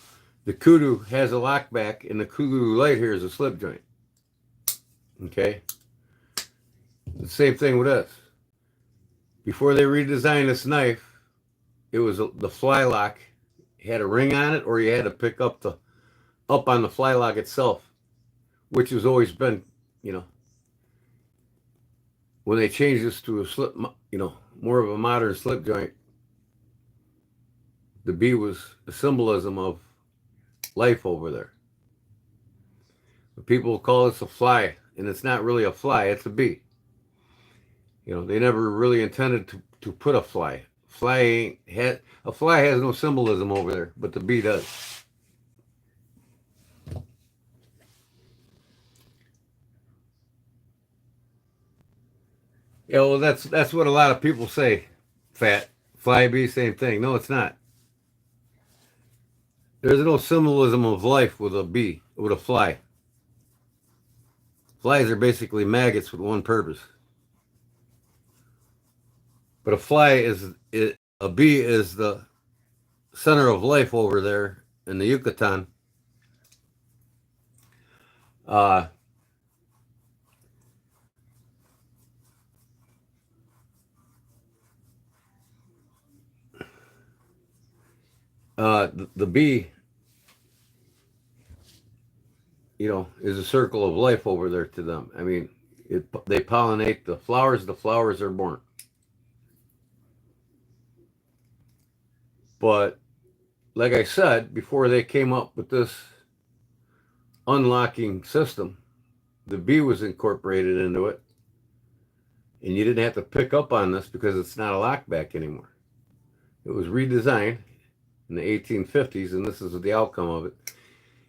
the kudu has a lock back, and the kudu light here is a slip joint. Okay. The same thing with this. Before they redesigned this knife, it was the fly lock had a ring on it, or you had to pick up on the fly lock itself, which has always been, you know, when they changed this to a slip, more of a modern slip joint. The B was a symbolism of life over there. People call this a fly, and it's not really a fly; it's a bee. They never really intended to put a fly. A fly has no symbolism over there, but the bee does. Yeah, well, that's what a lot of people say. Fat fly bee, same thing. No, it's not. There's no symbolism of life with a bee, with a fly. Flies are basically maggots with one purpose. But a bee is the center of life over there in the Yucatan. Uh, the bee, is a circle of life over there to them. I mean, they pollinate the flowers are born. But like I said, before they came up with this unlocking system, the bee was incorporated into it. And you didn't have to pick up on this because it's not a lockback anymore. It was redesigned in the 1850s, and this is the outcome of it.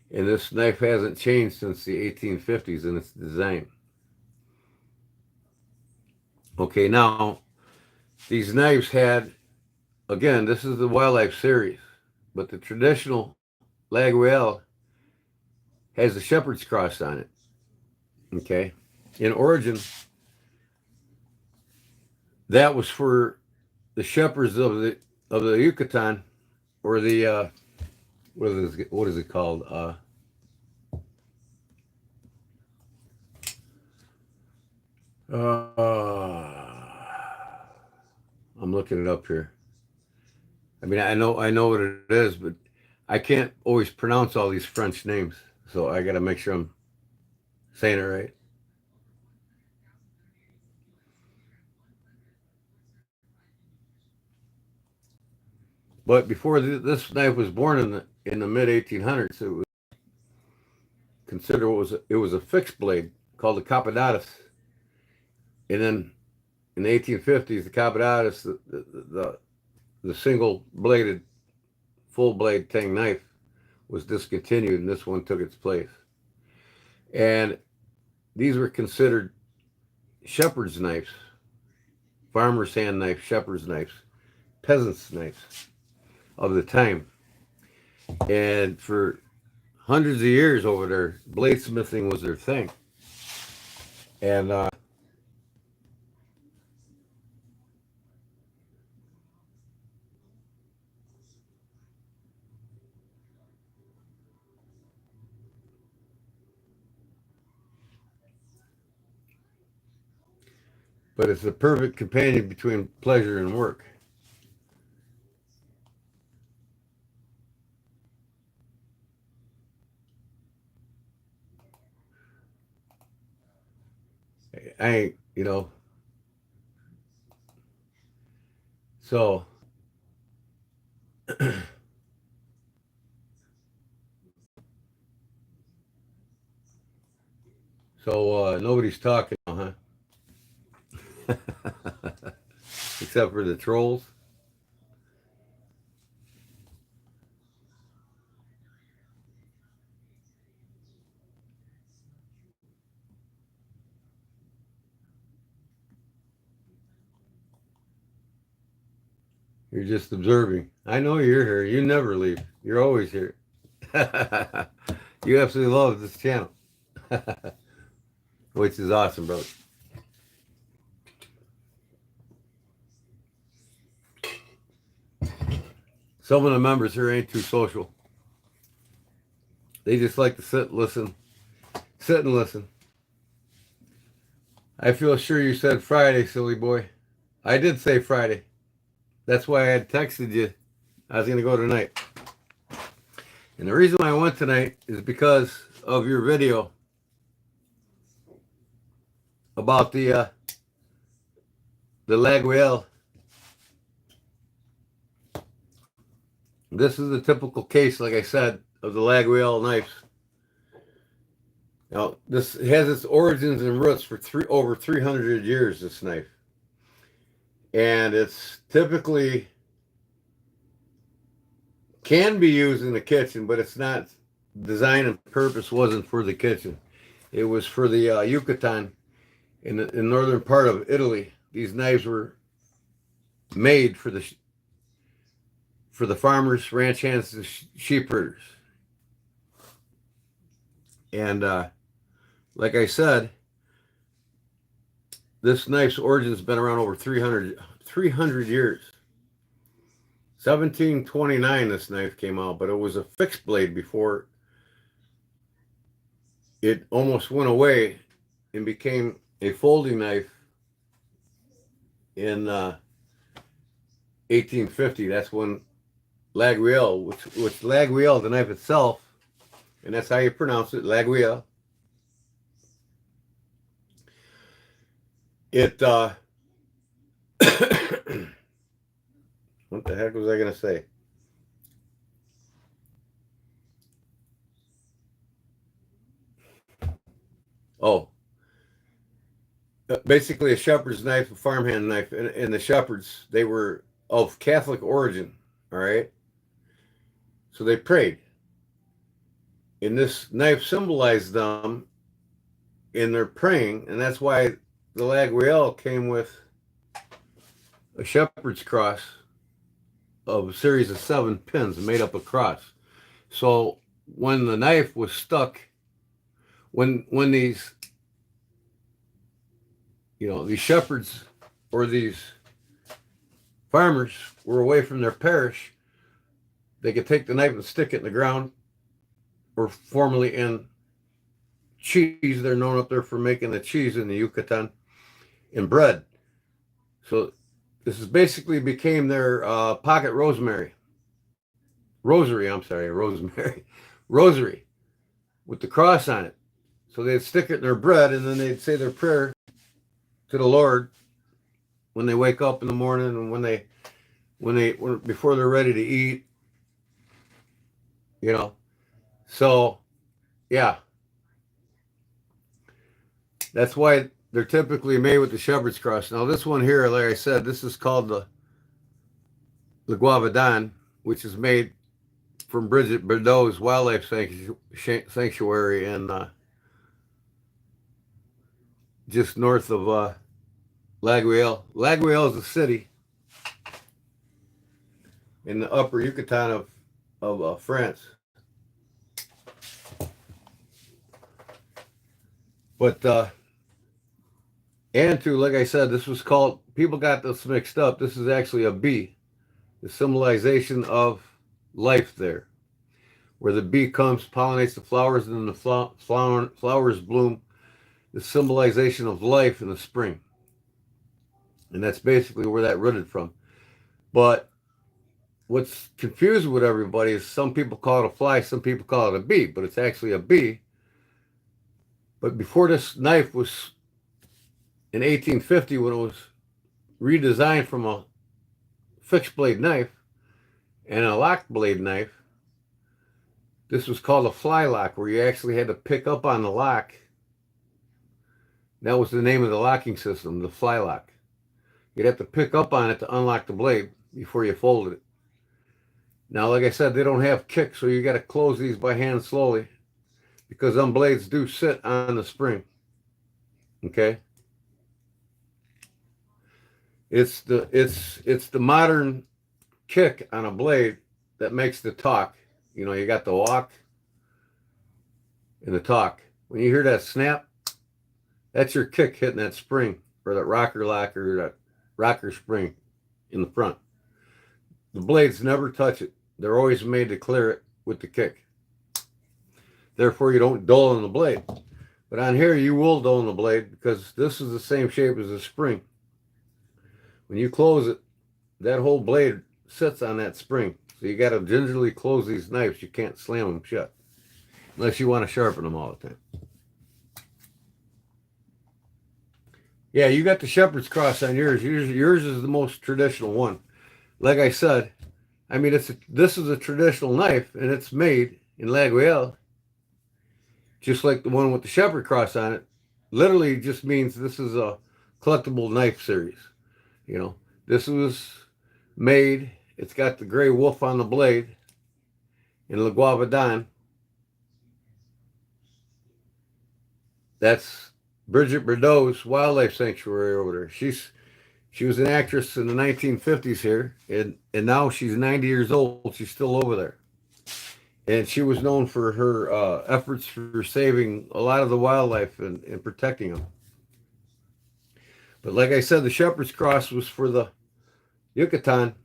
And this knife hasn't changed since the 1850s in its design. Okay, now, these knives had, again, this is the wildlife series, but the traditional Laguiole has the shepherd's cross on it. Okay, in origin, that was for the shepherds of the Yucatan, or the what is it called? I'm looking it up here. I mean, I know what it is, but I can't always pronounce all these French names, so I got to make sure I'm saying it right. But before this knife was born in the mid 1800s, it was considered it was a fixed blade called the capedatus, and then in the 1850s, the capedatus, the single bladed full blade tang knife, was discontinued, and this one took its place. And these were considered shepherd's knives, farmer's hand knife, shepherd's knives, peasants' knives of the time. And for hundreds of years over there, bladesmithing was their thing. And but it's the perfect companion between pleasure and work. I ain't, so nobody's talking now, huh? Except for the trolls. You're just observing. I know you're here. You never leave. You're always here. You absolutely love this channel, which is awesome, brother. Some of the members here ain't too social. They just like to sit and listen. I feel sure you said Friday, silly boy. I did say Friday. That's why I had texted you. I was going to go tonight. And the reason why I went tonight is because of your video about the Laguiole. This is a typical case, like I said, of the Laguiole knives. Now, this has its origins and roots for over 300 years, this knife. And it's typically can be used in the kitchen, but it's not. Design and purpose wasn't for the kitchen. It was for the Yucatan in the northern part of Italy. These knives were made for the farmers, ranch hands, and sheep herders. And like I said, this knife's origin has been around over 300 years. 1729 this knife came out, but it was a fixed blade before it almost went away and became a folding knife in 1850. That's when Laguiole, which Laguiole, the knife itself, and that's how you pronounce it, Laguiole. It what the heck was I going to say? Oh, basically a shepherd's knife, a farmhand knife, and the shepherds, they were of Catholic origin, all right? So they prayed. And this knife symbolized them in their praying, and that's why the Laguiole came with a shepherd's cross of a series of 7 pins made up a cross. So when the knife was stuck, when these, these shepherds or these farmers were away from their parish, they could take the knife and stick it in the ground, or formerly in cheese. They're known up there for making the cheese in the Yucatan, and bread. So this is basically became their pocket rosary, rosary with the cross on it. So they'd stick it in their bread, and then they'd say their prayer to the Lord when they wake up in the morning, and when before they're ready to eat. So yeah, that's why they're typically made with the shepherd's cross. Now this one here, like I said, this is called the Laguiole, which is made from Bridget Bardot's wildlife sanctuary in just north of Laguiole. Laguiole is a city in the upper Yucatan of France. But like I said, this was called, people got this mixed up. This is actually a bee, the symbolization of life there, where the bee comes, pollinates the flowers, and then the flowers bloom, the symbolization of life in the spring. And that's basically where that rooted from. But what's confused with everybody is some people call it a fly, some people call it a bee, but it's actually a bee. But before this knife was in 1850, when it was redesigned from a fixed blade knife and a locked blade knife, this was called a fly lock, where you actually had to pick up on the lock. That was the name of the locking system, the fly lock. You'd have to pick up on it to unlock the blade before you folded it. Now, like I said, they don't have kicks, so you got to close these by hand slowly, because them blades do sit on the spring. Okay? It's the modern kick on a blade that makes the talk. You got the walk and the talk. When you hear that snap, that's your kick hitting that spring, or that rocker lock, or that rocker spring in the front. The blades never touch it. They're always made to clear it with the kick. Therefore, you don't dull on the blade. But on here, you will dull the blade because this is the same shape as a spring. When you close it, that whole blade sits on that spring. So you got to gingerly close these knives. You can't slam them shut unless you want to sharpen them all the time. Yeah, you got the shepherd's cross on yours. Yours is the most traditional one. Like I said, I mean, this is a traditional knife, and it's made in Laguiole, just like the one with the shepherd cross on it. Literally just means this is a collectible knife series. You know, this was made. It's got the gray wolf on the blade in Laguiole. That's Bridget Bardot's wildlife sanctuary over there. She was an actress in the 1950s here, and now she's 90 years old. She's still over there. And she was known for her efforts for saving a lot of the wildlife and protecting them. But like I said, the shepherd's cross was for the Yucatan,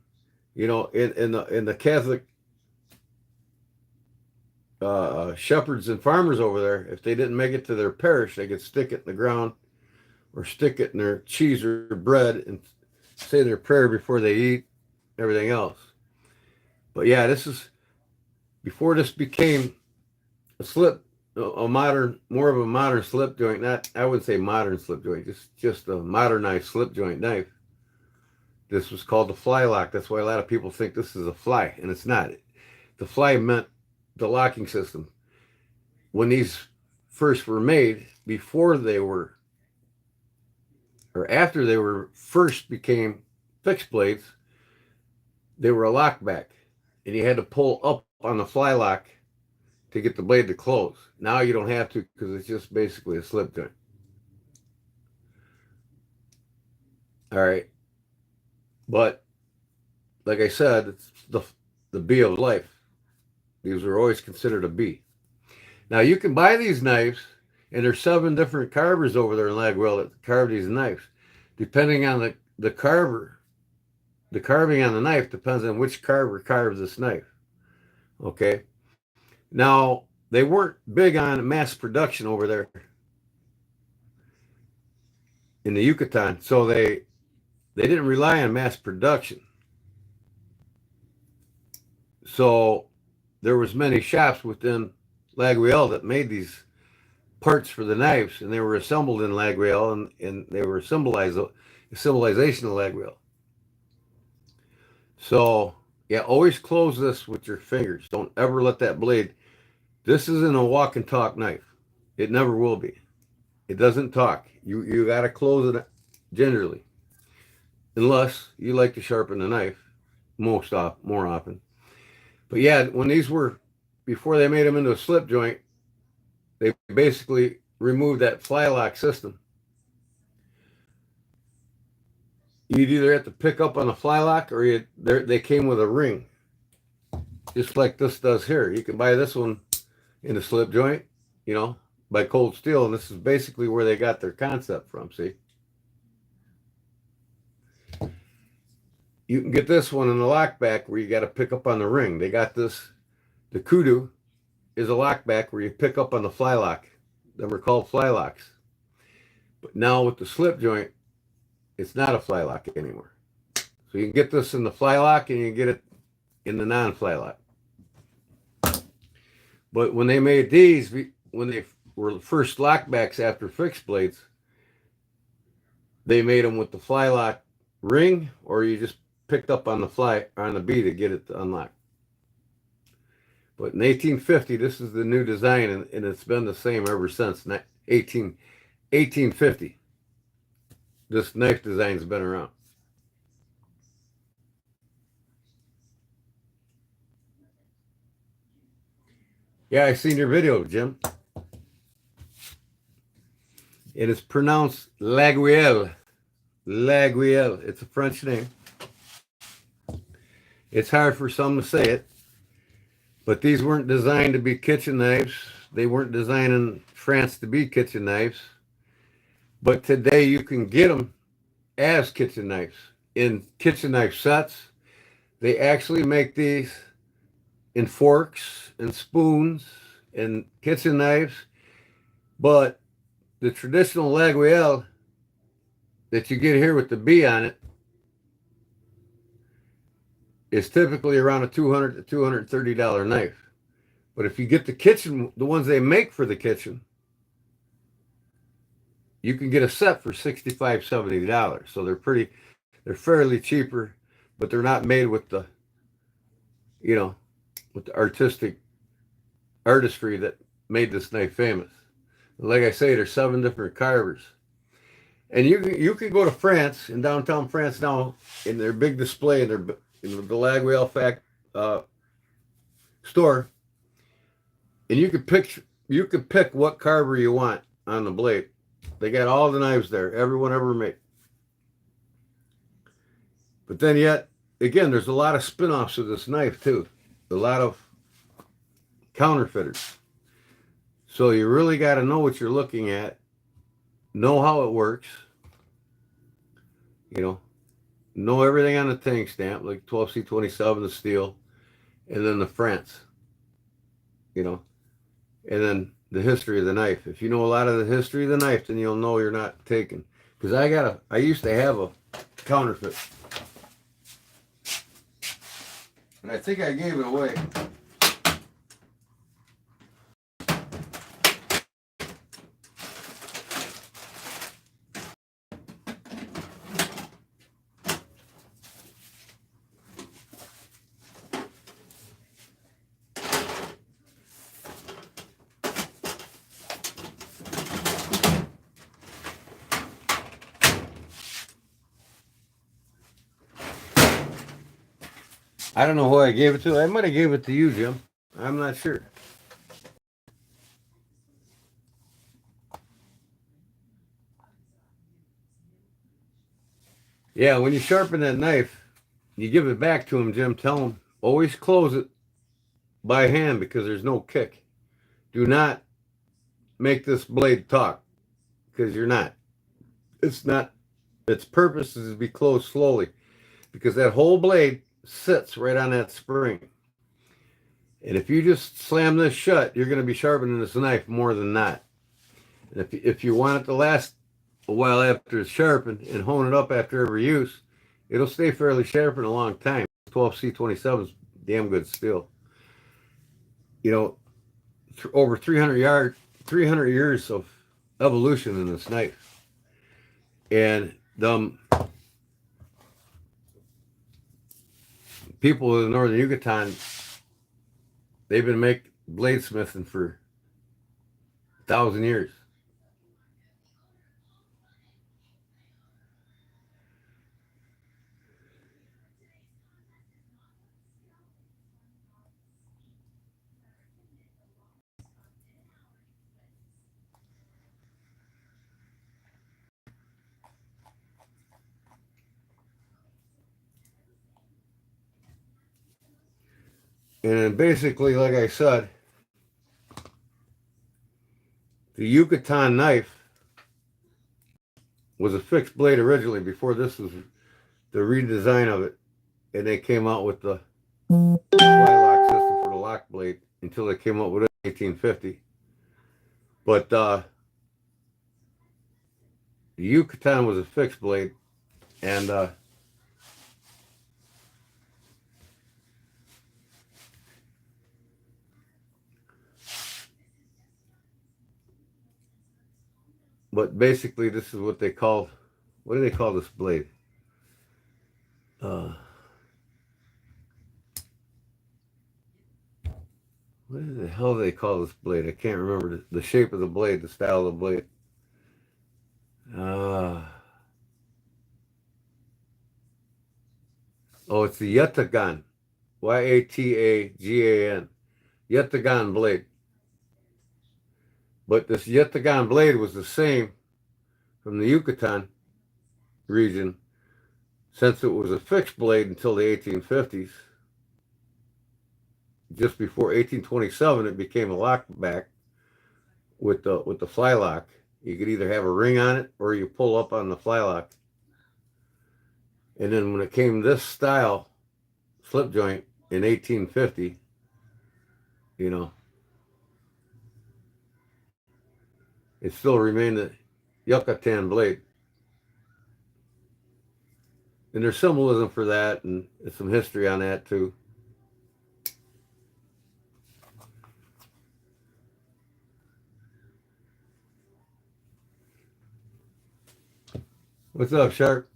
you know, in the Catholic shepherds and farmers over there. If they didn't make it to their parish, they could stick it in the ground or stick it in their cheese or bread and say their prayer before they eat everything else. But yeah, this is before this became a slip, more of a modern slip joint. Not, I wouldn't say modern slip joint, just a modernized slip joint knife. This was called the fly lock. That's why a lot of people think this is a fly, and it's not. The fly meant the locking system. When these first were made, before they were, or after they were first became fixed blades, they were a lockback, and you had to pull up on the fly lock to get the blade to close. Now you don't have to because it's just basically a slip joint. All right. But like I said, it's the bee of life. These were always considered a bee. Now you can buy these knives, and there's 7 different carvers over there in Laguiole that carve these knives. Depending on the carver, the carving on the knife depends on which carver carves this knife. Okay. Now they weren't big on mass production over there in the Yucatan, so they didn't rely on mass production. So there was many shops within Laguiole that made these parts for the knives, and they were assembled in Laguiole, and they were symbolization of Laguiole. So yeah, always close this with your fingers. Don't ever let that blade. This isn't a walk and talk knife. It never will be. It doesn't talk. You got to close it gingerly, unless you like to sharpen the knife more often. But yeah, when these were, before they made them into a slip joint, they basically removed that fly lock system. You'd either have to pick up on the fly lock, or they came with a ring, just like this does here. You can buy this one in a slip joint, you know, by Cold Steel, and this is basically where they got their concept from. See, you can get this one in the lockback where you got to pick up on the ring. They got this. The kudu is a lockback where you pick up on the fly lock. They were called fly locks. But now with the slip joint, it's not a fly lock anymore. So you can get this in the fly lock, and you can get it in the non-fly lock. But when they made these, when they were first lockbacks after fixed blades, they made them with the fly lock ring, or you just picked up on the bee to get it to unlock. But in 1850, this is the new design, and it's been the same ever since 1850. This knife design's been around. Yeah, I seen your video, Jim. It is pronounced Laguiole. Laguiole. It's a French name. It's hard for some to say it, but these weren't designed to be kitchen knives. They weren't designed in France to be kitchen knives. But today you can get them as kitchen knives in kitchen knife sets. They actually make these in forks and spoons and kitchen knives. But the traditional Laguiole that you get here with the B on it is typically around a $200 to $230 knife. But if you get the kitchen, the ones they make for the kitchen, you can get a set for $65, $70. So they're fairly cheaper, but they're not made with the, with the artistry that made this knife famous. Like I say, there's 7 different carvers. And you can go to France, in downtown France now, in their big display in the Laguiole store, and you can pick what carver you want on the blade. They got all the knives there, everyone ever made. But then yet, again, there's a lot of spin-offs of this knife too. A lot of counterfeiters. So you really got to know what you're looking at, know how it works, know everything on the tank stamp, like 12C27, the steel, and then the France, and then the history of the knife. If you know a lot of the history of the knife, then you'll know you're not taking. Because I used to have a counterfeit. And I think I gave it away. I don't know who I gave it to. I might have gave it to you, Jim. I'm not sure. Yeah, when you sharpen that knife, you give it back to him, Jim. Tell him, always close it by hand because there's no kick. Do not make this blade talk because you're not. It's not. Its purpose is to be closed slowly because that whole blade sits right on that spring. And if you just slam this shut, you're going to be sharpening this knife more than not. And if you want it to last a while after it's sharpened and hone it up after every use, it'll stay fairly sharp in a long time. 12C27 is damn good steel. Over 300 years of evolution in this knife. And people in northern Yucatan, they've been making bladesmithing for 1,000 years. And basically, like I said, the Yucatan knife was a fixed blade originally before this was the redesign of it. And they came out with the fly lock system for the lock blade until they came up with it in 1850. But the Yucatan was a fixed blade, and but basically this is what they call, what do they call this blade? What the hell do they call this blade? I can't remember the shape of the blade, the style of the blade. Oh, it's the Yatagan. Yatagan. Yatagan blade. But this Yatagan blade was the same from the Yucatan region since it was a fixed blade until the 1850s. Just before 1827, it became a lockback with the fly lock. You could either have a ring on it or you pull up on the fly lock. And then when it came this style slip joint in 1850, it still remained the Yucatan blade. And there's symbolism for that and some history on that too. What's up, Sharp?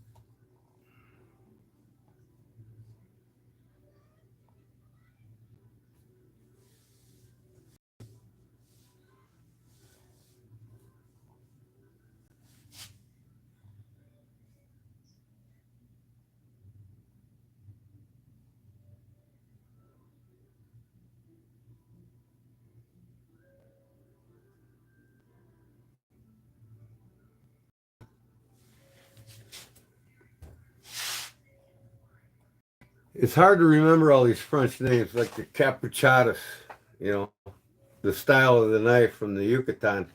It's hard to remember all these French names like the capuchadas, you know, the style of the knife from the Yucatan.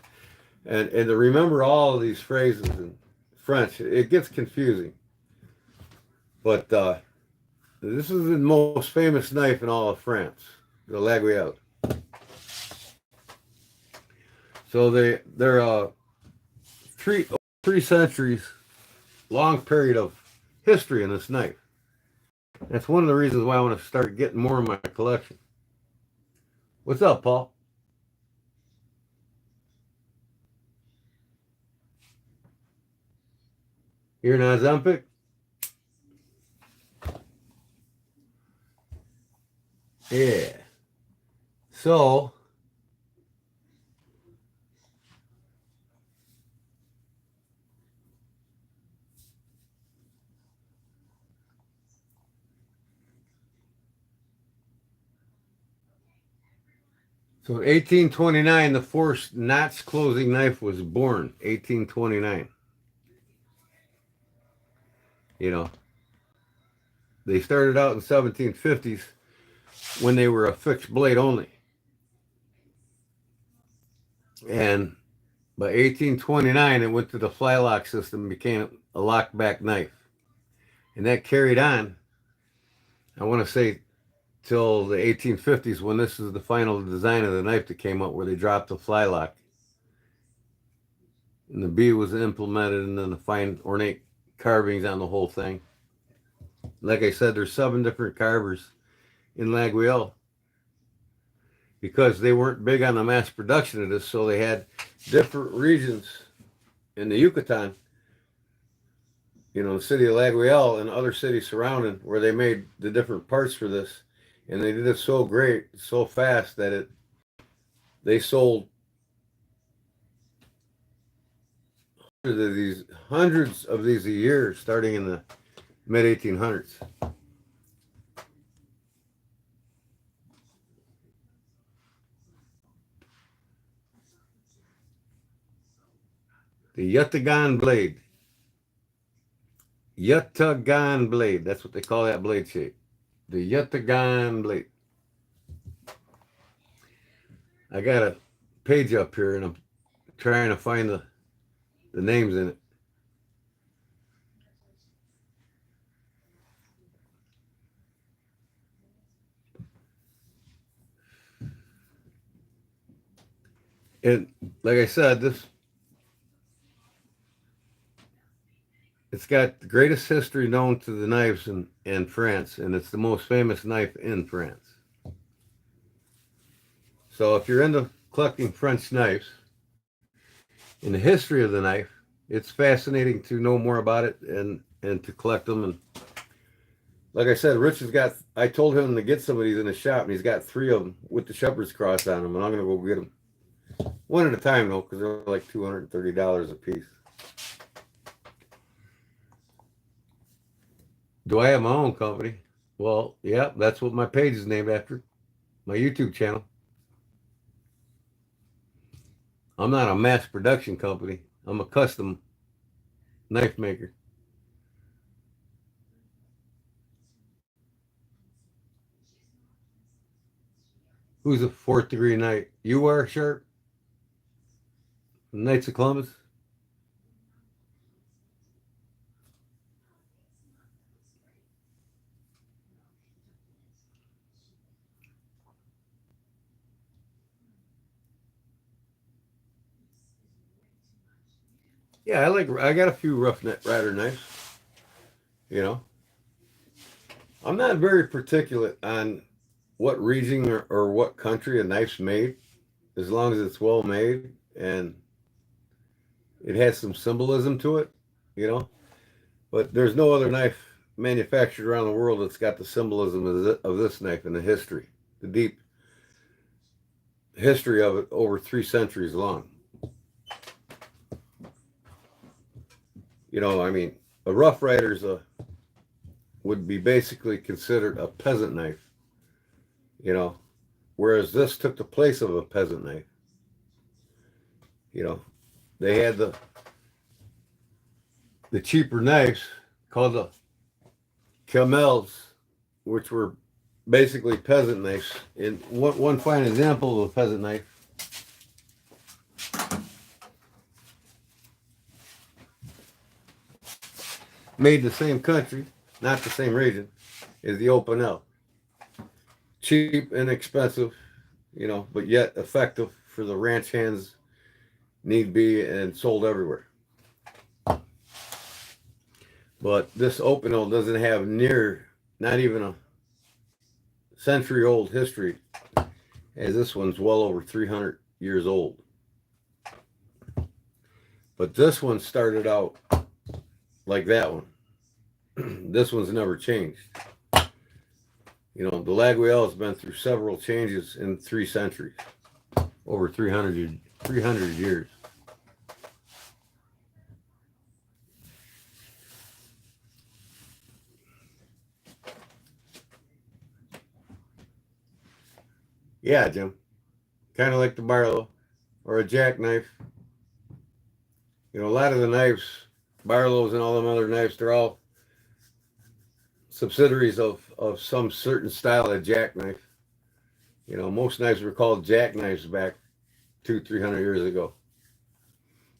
And to remember all of these phrases in French, it gets confusing. But this is the most famous knife in all of France, the Laguiole. So they're three 3 centuries long period of history in this knife. That's one of the reasons why I want to start getting more in my collection. What's up, Paul? You're an Ozempic? Yeah. So, so in 1829, the first notch closing knife was born. 1829. You know, they started out in 1750s when they were a fixed blade only. And by 1829, it went to the fly lock system and became a lockback knife. And that carried on, I want to say, till the 1850s when this is the final design of the knife that came up where they dropped the fly lock. And the B was implemented and then the fine ornate carvings on the whole thing. Like I said, there's 7 different carvers in Laguiole because they weren't big on the mass production of this, so they had different regions in the Yucatan, you know, the city of Laguiole and other cities surrounding where they made the different parts for this. And they did it so great, so fast that they sold hundreds of these a year starting in the mid 1800s. The Yatagan blade. Yatagan blade. That's what they call that blade shape. The Yatagan blade. I got a page up here and I'm trying to find the names in it. And like I said, it's got the greatest history known to the knives in France, and it's the most famous knife in France. So if you're into collecting French knives, in the history of the knife, it's fascinating to know more about it and to collect them. And like I said, Rich has got. I told him to get some of these in the shop, and he's got 3 of them with the shepherd's cross on them. And I'm gonna go get them one at a time though, because they're like $230 a piece. Do I have my own company? Well, yeah, that's what my page is named after. My YouTube channel. I'm not a mass production company. I'm a custom knife maker. Who's a 4th degree knight? You are, Sharp? Knights of Columbus? Yeah, I got a few rough rider knives. You know, I'm not very particular on what region or what country a knife's made, as long as it's well made and it has some symbolism to it. You know, but there's no other knife manufactured around the world that's got the symbolism of this knife and the history, the deep history of it over 3 centuries long. You know, I mean, a Rough Rider's would be basically considered a peasant knife. You know, whereas this took the place of a peasant knife. You know, they had the cheaper knives called the camels, which were basically peasant knives. And one fine example of a peasant knife, made in the same country, not the same region, is the Open L. Cheap, inexpensive, you know, but yet effective for the ranch hands need be, and sold everywhere. But this Open L doesn't have not even a century old history, as this one's well over 300 years old. But this one started out like that one. This one's never changed. You know, the Laguiole has been through several changes in 3 centuries, over 300 years. Yeah, Jim. Kind of like the Barlow or a jackknife. You know, a lot of the knives, Barlows and all them other knives, they're all subsidiaries of some certain style of jackknife. You know, most knives were called jackknives back 300 years ago.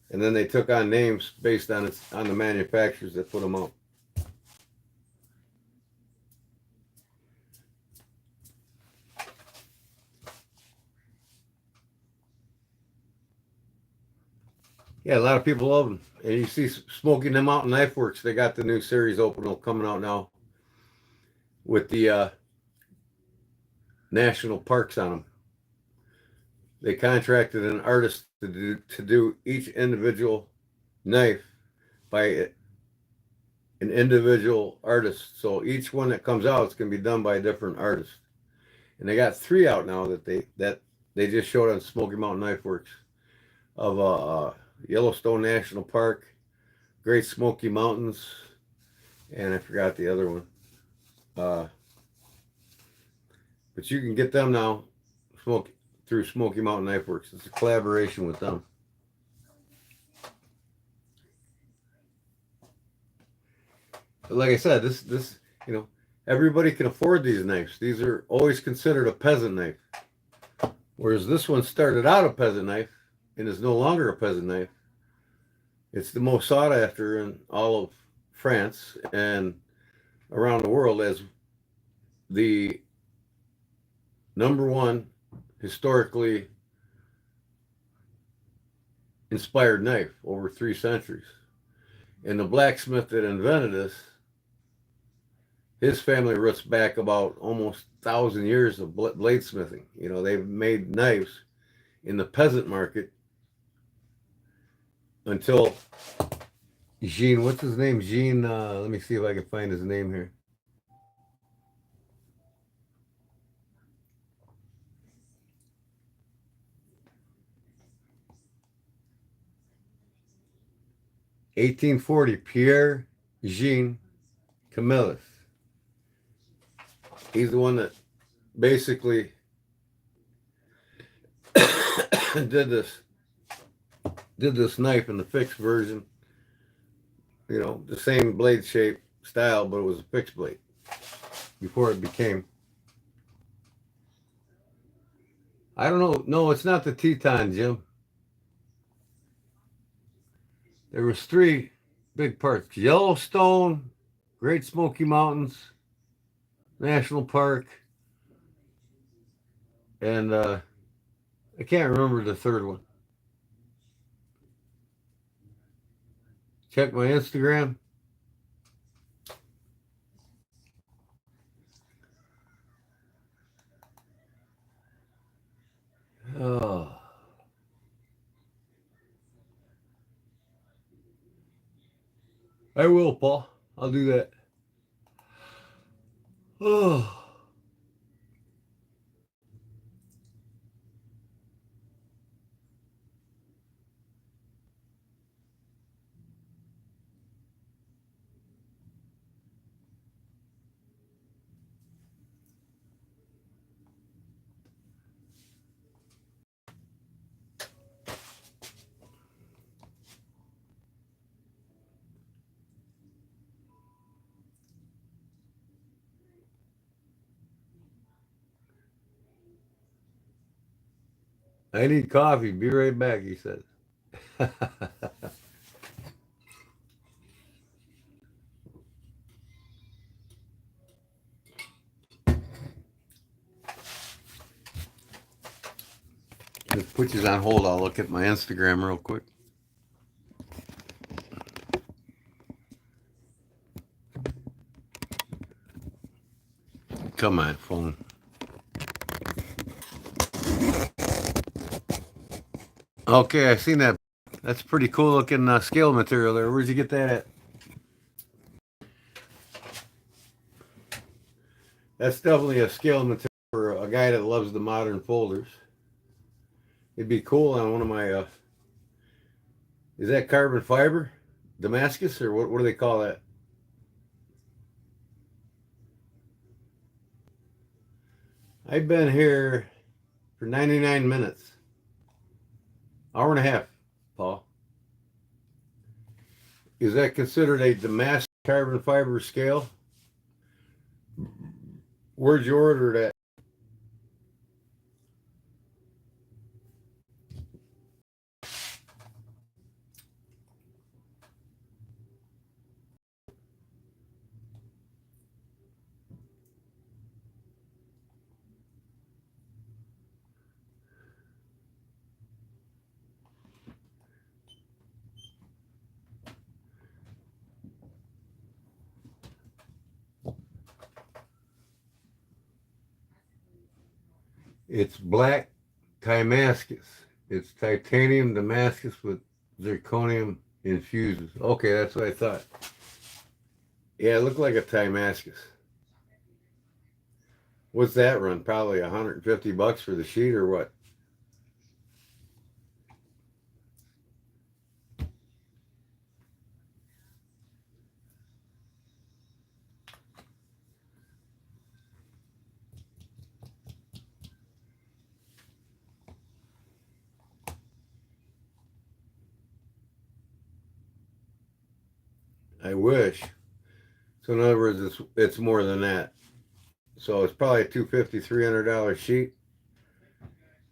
And then they took on names based on the manufacturers that put them out. Yeah, a lot of people love them. And you see Smoky Mountain Knife Works, they got the new series open coming out now with the national parks on them. They contracted an artist to do each individual knife by an individual artist. So each one that comes out is going to be done by a different artist. And they got 3 out now that they just showed on Smoky Mountain Knife Works, of Yellowstone National Park, Great Smoky Mountains, and I forgot the other one. But you can get them now through Smoky Mountain Knife Works. It's a collaboration with them. But like I said, this you know, everybody can afford these knives. These are always considered a peasant knife. Whereas this one started out a peasant knife and is no longer a peasant knife. It's the most sought after in all of France and around the world as the number one historically inspired knife over 3 centuries. And the blacksmith that invented this, his family roots back about almost 1,000 years of bladesmithing. You know, they've made knives in the peasant market until Jean, what's his name? Jean, let me see if I can find his name here. (1840), Pierre Jean Camillus. He's the one that basically did this knife in the fixed version. You know, the same blade shape style, but it was a fixed blade before it became. I don't know. No, it's not the Teton, Jim. There was 3 big parts: Yellowstone, Great Smoky Mountains National Park, and I can't remember the third one. Check my Instagram. Oh. I will, Paul. I'll do that. Oh. I need coffee. Be right back, he said. Just put you on hold. I'll look at my Instagram real quick. Come on, phone. Okay, I seen that. That's pretty cool looking scale material there. Where'd you get that at? That's definitely a scale material for a guy that loves the modern folders. It'd be cool on one of my. Is that carbon fiber, Damascus, or what do they call that? I've been here for 99 minutes, hour and a half, Paul. Is that considered a Damascus carbon fiber scale? Where'd you order that? It's black Damascus. It's titanium Damascus with zirconium infuses. Okay, that's what I thought. Yeah, it looked like a Damascus. What's that run? Probably $150 for the sheet or what? I wish. So in other words, it's more than that. So it's probably a $250, $300 sheet.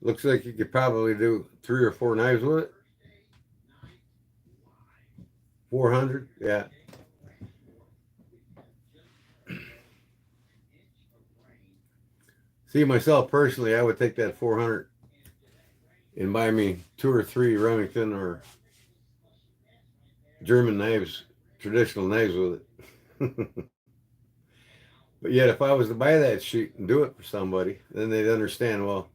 Looks like you could probably do 3 or 4 knives with it. 400, yeah. See, myself personally, I would take that 400 and buy me 2 or 3 Remington or German knives, traditional knives with it. But yet, if I was to buy that sheet and do it for somebody, then they'd understand, well,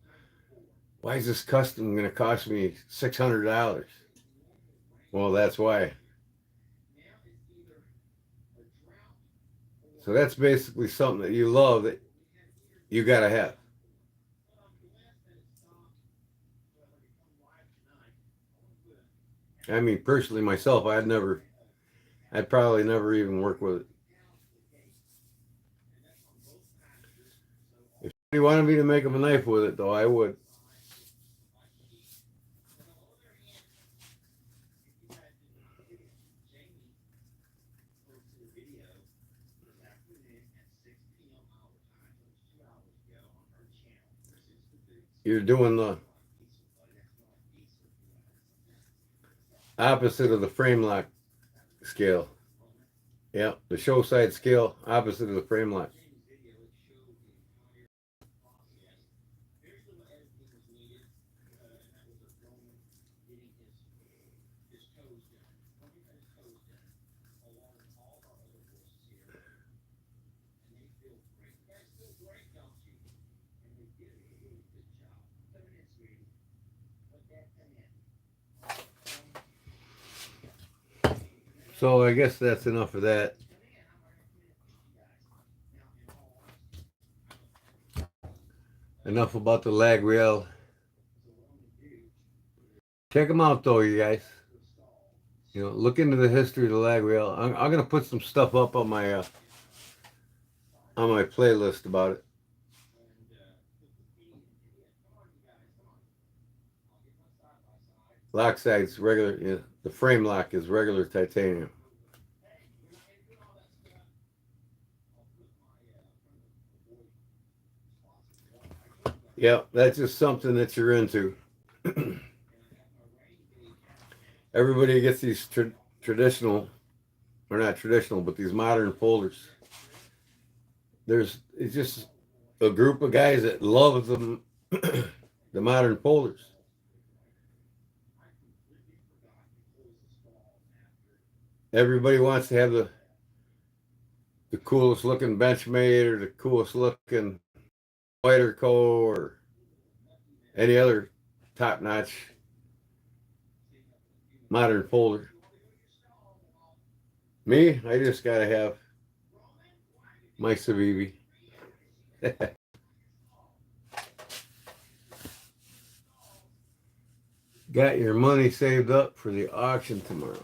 why is this custom going to cost me $600? Well, that's why. So that's basically something that you love that you got to have. I mean, personally, myself, I'd probably never even work with it. If you wanted me to make them a knife with it, though, I would. You're doing the opposite of the frame lock scale. Yeah, the show side scale, opposite of the frame lock. So I guess that's enough of that. Enough about the Laguiole. Check them out, though, you guys. You know, look into the history of the Laguiole. I'm gonna put some stuff up on my playlist about it. Lock side's regular. Yeah, the frame lock is regular titanium. Yeah, that's just something that you're into. Everybody gets these traditional, or not traditional, but these modern folders. It's just a group of guys that love them, the modern folders. Everybody wants to have the coolest looking Benchmade or the coolest looking Whiter Co or any other top notch modern folder. Me, I just gotta have my Civivi. Got your money saved up for the auction tomorrow.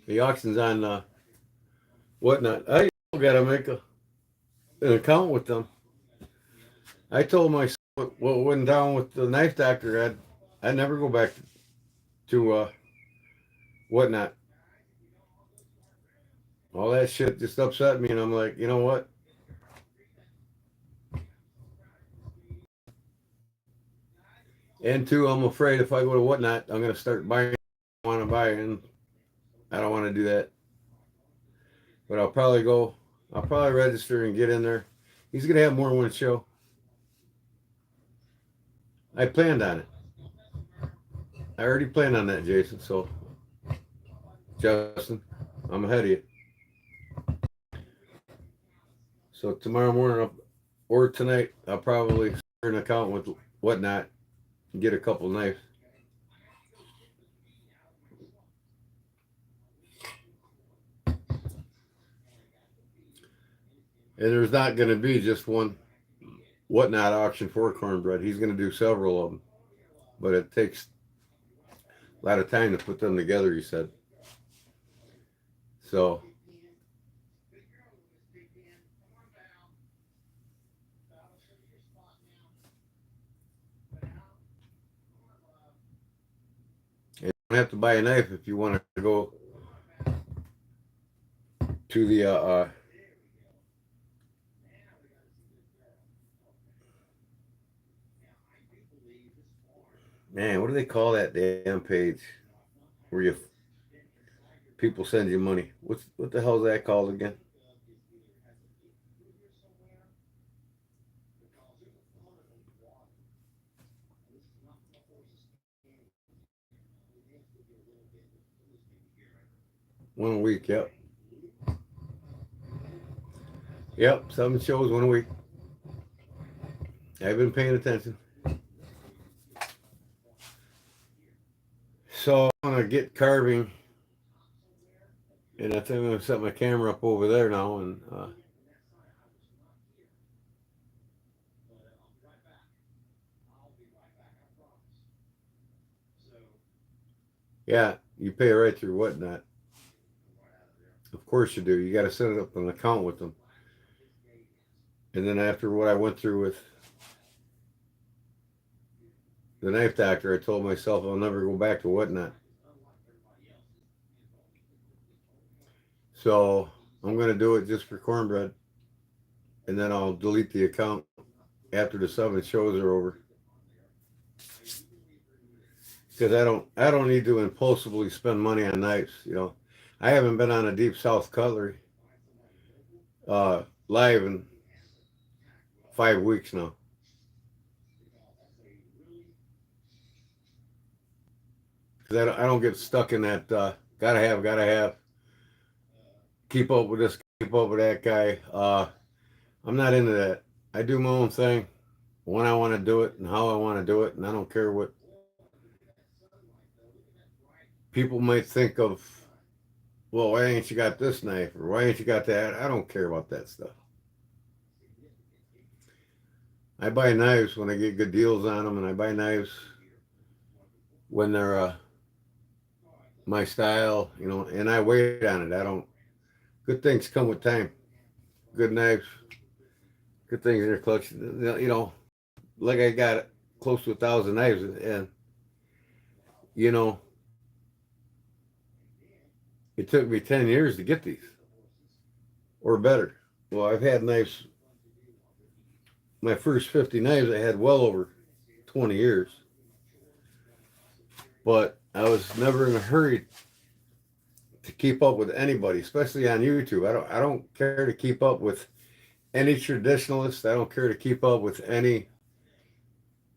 The auction's on whatnot. I gotta make an account with them. I told my son what went down with the knife doctor. I'd never go back to whatnot. All that shit just upset me, and I'm like, you know what? And two, I'm afraid if I go to whatnot, I'm gonna start buying what I want to buy, and I don't want to do that. But I'll probably go. I'll probably register and get in there. He's gonna have more than one show. I planned on it. I already planned on that, Jason. So, Justin, I'm ahead of you. So tomorrow morning or tonight, I'll probably start an account with whatnot and get a couple knives. And there's not going to be just one whatnot auction for cornbread. He's going to do several of them, but it takes a lot of time to put them together. He said. So you don't have to buy a knife if you want to go to the man. What do they call that damn page where you people send you money? What the hell is that called again? One a week. Yep. Yep. 7 shows 1 week. I've been paying attention. So I'm gonna get carving, and I think I'm gonna set my camera up over there now, and yeah, you pay right through whatnot. Of course you do. You got to set it up an account with them. And then after what I went through with the knife doctor, I told myself I'll never go back to whatnot. So I'm gonna do it just for cornbread, and then I'll delete the account after the 7 shows are over. Because I don't need to impulsively spend money on knives. You know, I haven't been on a Deep South Cutlery live in 5 weeks now. Because I don't get stuck in that gotta have, keep up with this, keep up with that guy. I'm not into that. I do my own thing when I want to do it and how I want to do it, and I don't care what people might think of. Well, why ain't you got this knife or why ain't you got that? I don't care about that stuff. I buy knives when I get good deals on them, and I buy knives when they're my style, you know, and I wait on it. I don't. Good things come with time. Good knives, good things in your collection. You know, like I got close to 1,000 knives, and you know, it took me 10 years to get these, or better. Well, I've had knives. My first 50 knives, I had well over 20 years, but I was never in a hurry to keep up with anybody, especially on YouTube. I don't care to keep up with any traditionalist. I don't care to keep up with any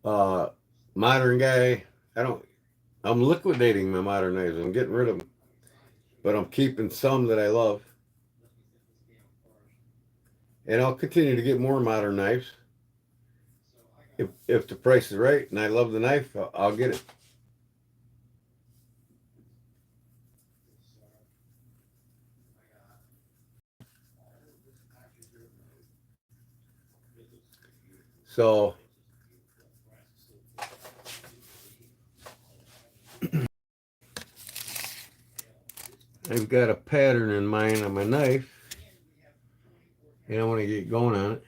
uh, modern guy. I don't. I'm liquidating my modern knives. I'm getting rid of them, but I'm keeping some that I love, and I'll continue to get more modern knives. If the price is right and I love the knife, I'll get it. So I've got a pattern in mind on my knife, and I want to get going on it.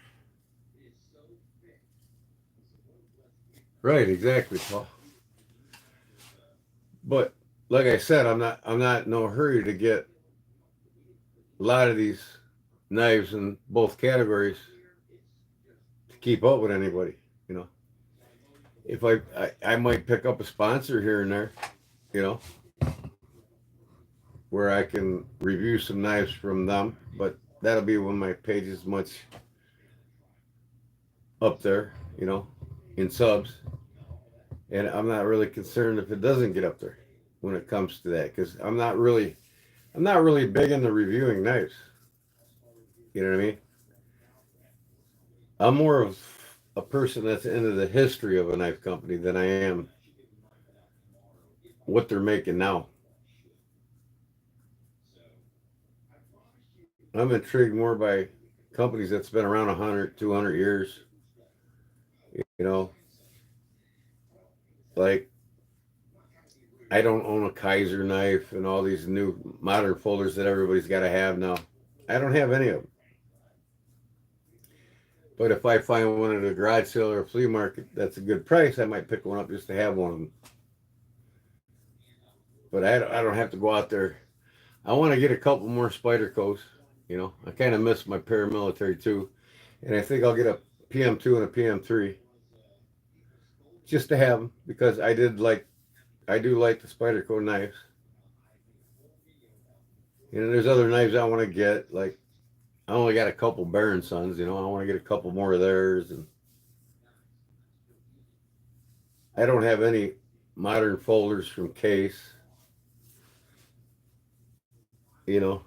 Right, exactly, Paul. But like I said, I'm not in no hurry to get a lot of these knives in both categories to keep up with anybody. You know, if I might pick up a sponsor here and there, you know, where I can review some knives from them, but that'll be when my page is much up there, you know, in subs, and I'm not really concerned if it doesn't get up there when it comes to that because I'm not really big into reviewing knives. You know what I mean? I'm more of a person that's into the history of a knife company than I am what they're making now. I'm intrigued more by companies that's been around 100, 200 years. You know, like I don't own a Kaiser knife and all these new modern folders that everybody's got to have now. I don't have any of them. But if I find one at a garage sale or a flea market that's a good price, I might pick one up just to have one of them. But I don't have to go out there. I want to get a couple more Spydercos. You know, I kind of miss my paramilitary too. And I think I'll get a PM2 and a PM3 just to have them because I do like the Spyderco knives. You know, there's other knives I want to get. Like I only got a couple Baron Sons. You know, I want to get a couple more of theirs, and I don't have any modern folders from Case. You know,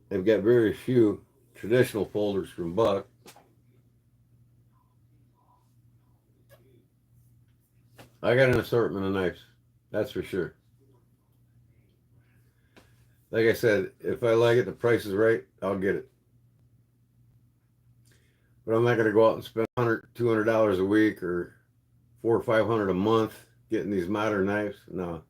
they've got very few traditional folders from Buck. I got an assortment of knives, that's for sure. Like I said, if I like it, the price is right, I'll get it. But I'm not going to go out and spend $100, $200 a week or 400 or 500 a month getting these modern knives. No.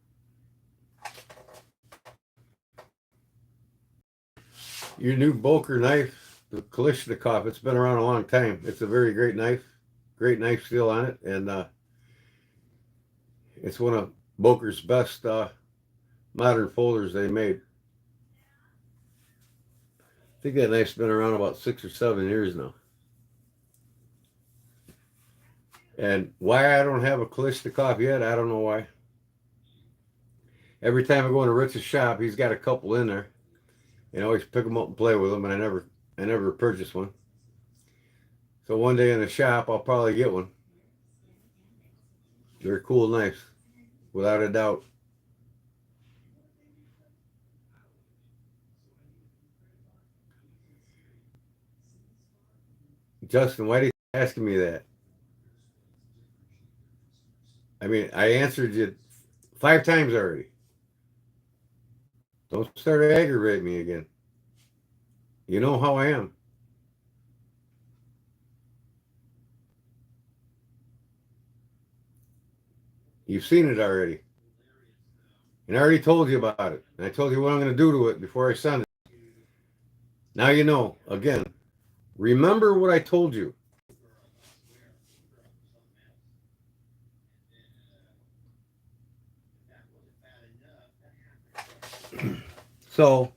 Your new Boker knife, the Kalishnikov, it's been around a long time. It's a very great knife steel on it, and it's one of Boker's best modern folders they made. I think that knife's been around about 6 or 7 years now. And why I don't have a Kalishnikov yet, I don't know why. Every time I go into Rich's shop, he's got a couple in there. And I always pick them up and play with them, and I never purchase one. So one day in the shop, I'll probably get one. They're cool knives. without a doubt. Justin, why are you asking me that? I mean, I answered you 5 times already. Don't start aggravating me again. You know how I am. You've seen it already. And I already told you about it. And I told you what I'm going to do to it before I send it. Now you know. Again, remember what I told you. So,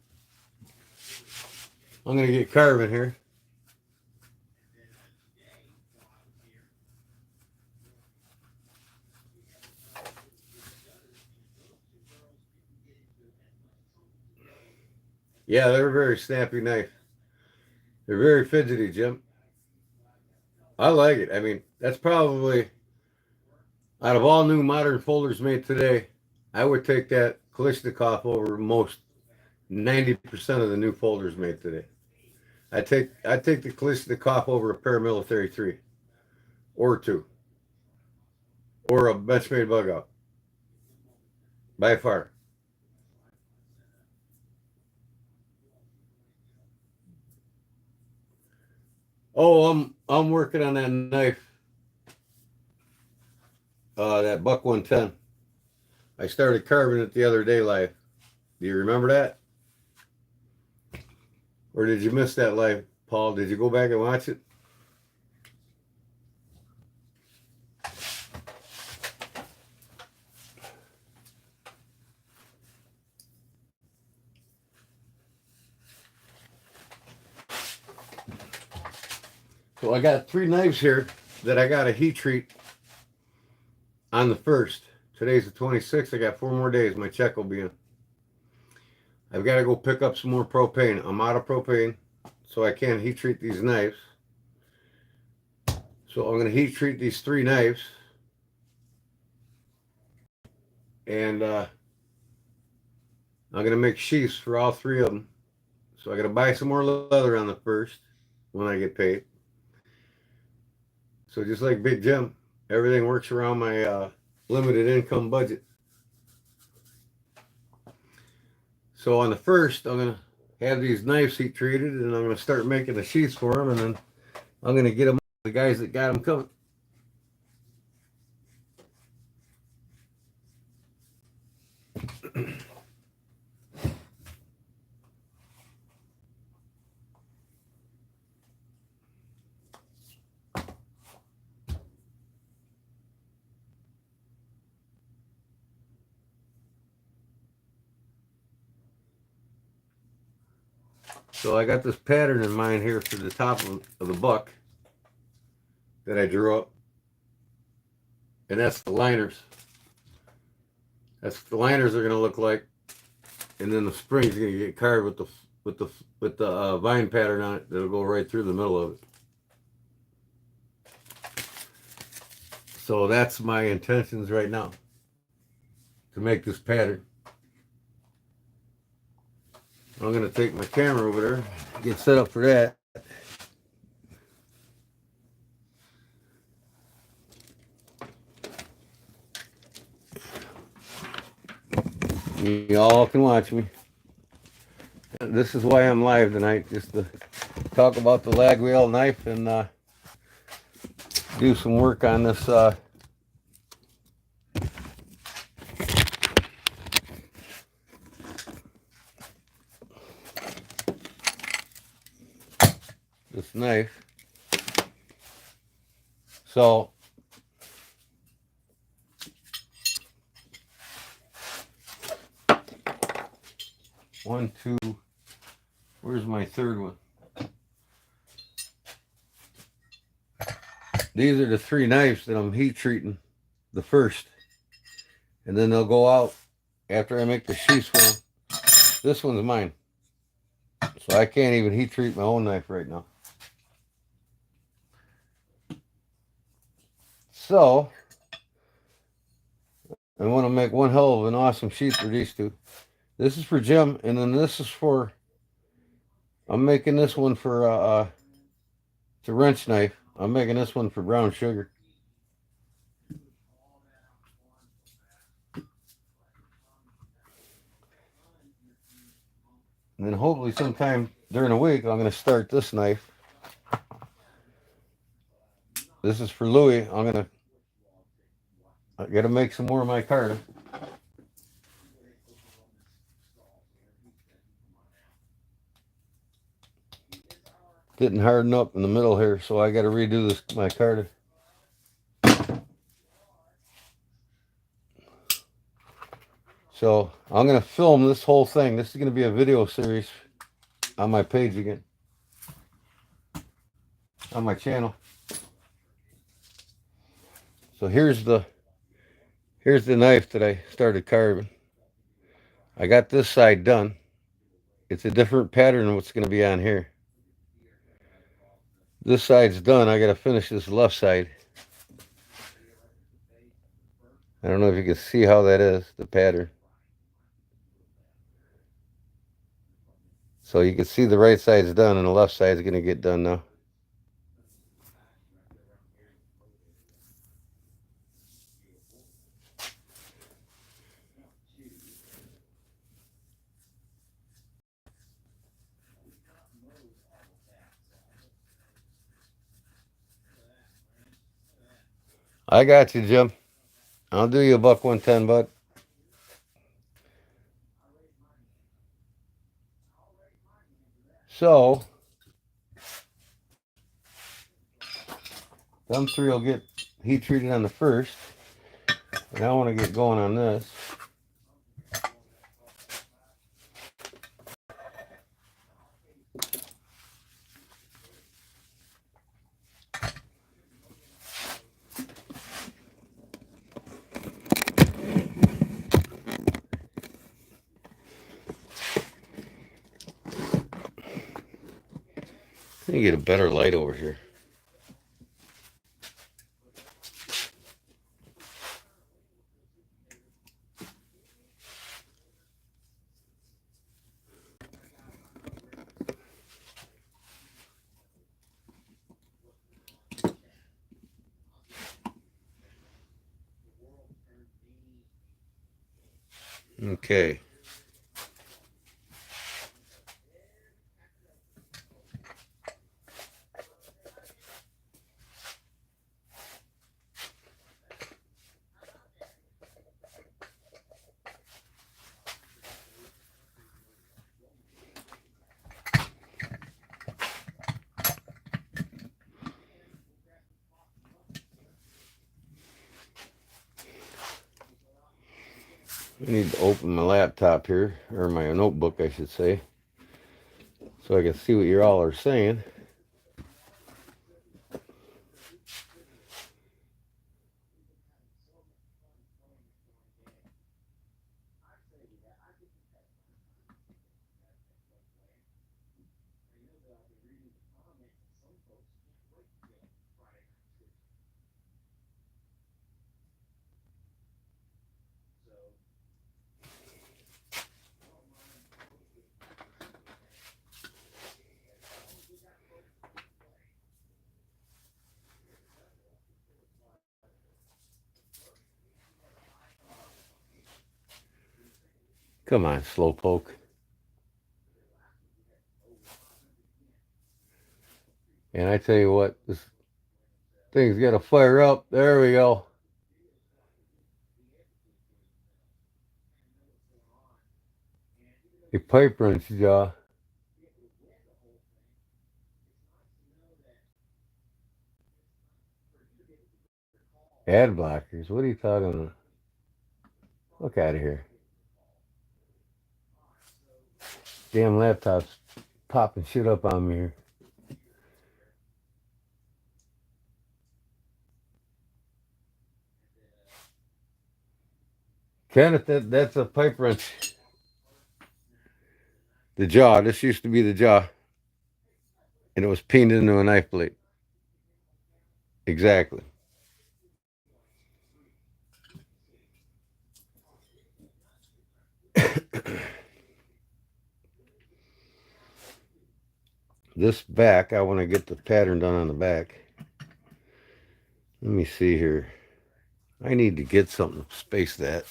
I'm going to get carving here. Yeah, they're a very snappy knife. They're very fidgety, Jim. I like it. I mean, that's probably, out of all new modern folders made today, I would take that Kalishnikov over most 90% of the new folders made today. I take the Kalishnikov over a paramilitary 3 or 2 or a Benchmade bug out by far. Oh, I'm working on that knife, that Buck 110. I started carving it the other day live. Do you remember that? Or did you miss that live, Paul? Did you go back and watch it? So I got 3 knives here that I got a heat treat on the 1st. Today's the 26th. I got 4 more days. My check will be in. I've got to go pick up some more propane. I'm out of propane, so I can't heat treat these knives. So I'm going to heat treat these 3 knives. And I'm going to make sheaths for all 3 of them. So I got to buy some more leather on the 1st when I get paid. So just like Big Jim, everything works around my limited income budget. So on the 1st, I'm going to have these knives heat treated, and I'm going to start making the sheaths for them, and then I'm going to get them the guys that got them coming. So I got this pattern in mind here for the top of the buck that I drew up, and that's the liners. That's what the liners are going to look like, and then the spring's going to get carved with the vine pattern on it that'll go right through the middle of it. So that's my intentions right now, to make this pattern. I'm going to take my camera over there, get set up for that. You all can watch me. This is why I'm live tonight, just to talk about the Laguiole knife and do some work on this this knife. So one, two, where's my 3rd one? These are the 3 knives that I'm heat treating the 1st, and then they'll go out after I make the sheaths for them. This one's mine, so I can't even heat treat my own knife right now. So I want to make one hell of an awesome sheet for these two. This is for Jim, and then this is for, I'm making this one for, it's a wrench knife. I'm making this one for brown sugar. And then hopefully sometime during the week, I'm going to start this knife. This is for Louis. I got to make some more of my card. Didn't harden up in the middle here, so I got to redo this my card. So I'm going to film this whole thing. This is going to be a video series on my page again, on my channel. So here's the knife that I started carving. I got this side done. It's a different pattern than what's going to be on here. This side's done. I got to finish this left side. I don't know if you can see how that is, the pattern. So you can see the right side's done and the left side's going to get done now. I got you, Jim. I'll do you $110, bud. So, them three will get heat treated on the first. And I want to get going on this. Let me get a better light over here. Okay. I need to open my laptop here, or my notebook, I should say, so I can see what you all are saying. Come on, slowpoke. And I tell you what, this thing's got to fire up. There we go. A pipe wrench jaw. Ad blockers. What are you talking about? Look out of here. Damn laptop's popping shit up on me here. Kenneth, that's a pipe wrench. The jaw. This used to be the jaw. And it was pinned into a knife blade. Exactly. this back. I want to get the pattern done on the back. Let me see here. I need to get something to space that.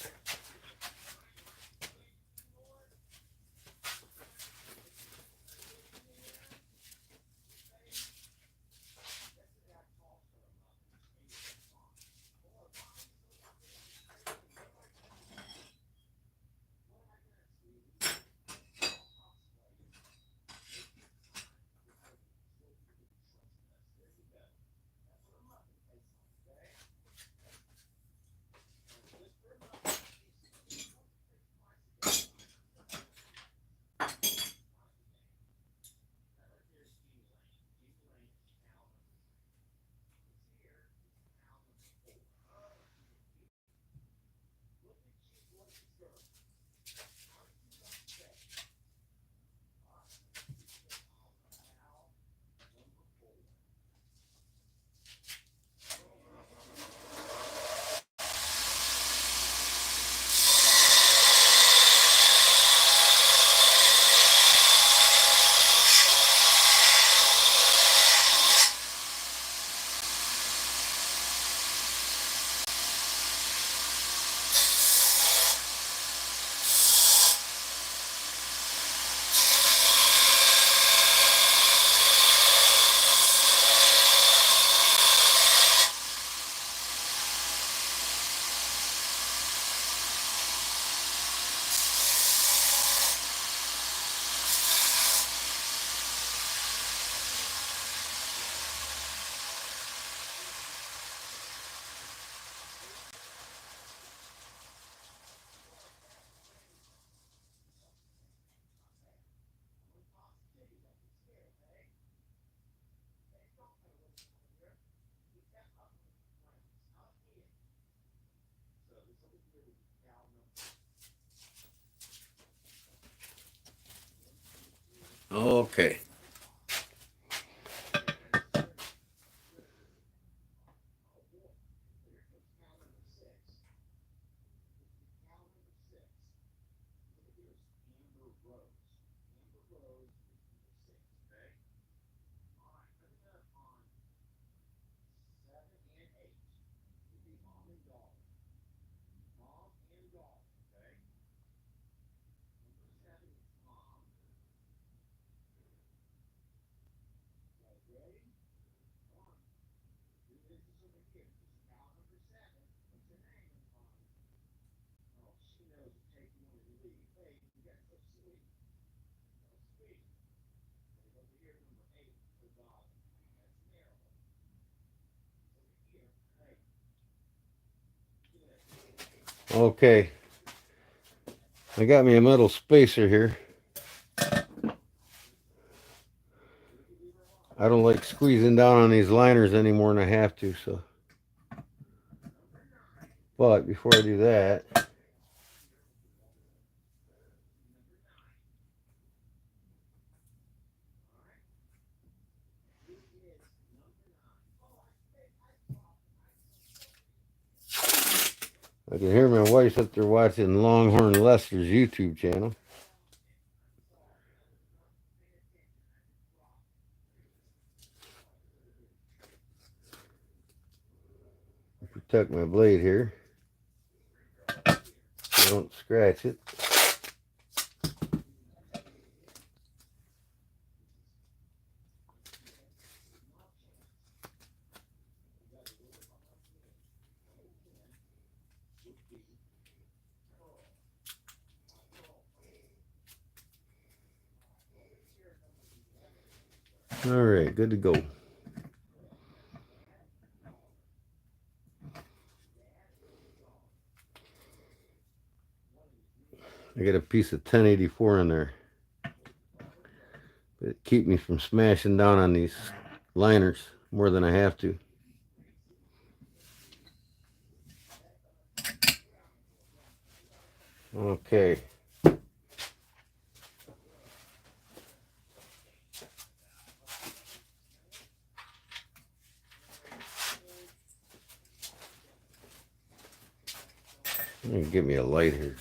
Okay. Okay. I got me a metal spacer here. I don't like squeezing down on these liners any more than I have to, so. But before I do that, I can hear my wife up there watching Longhorn Lester's YouTube channel. Protect my blade here. I don't scratch it. All right, good to go. I got a piece of 1084 in there. It keeps me from smashing down on these liners more than I have to. Okay. Give me a light here.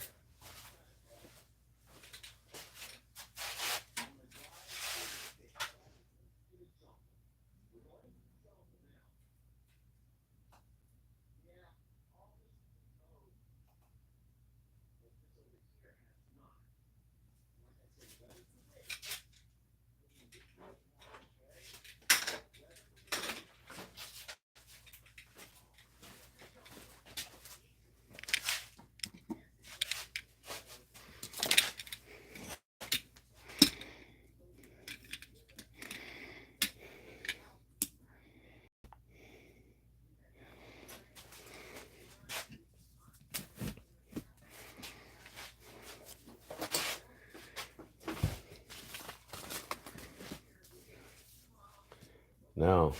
Now,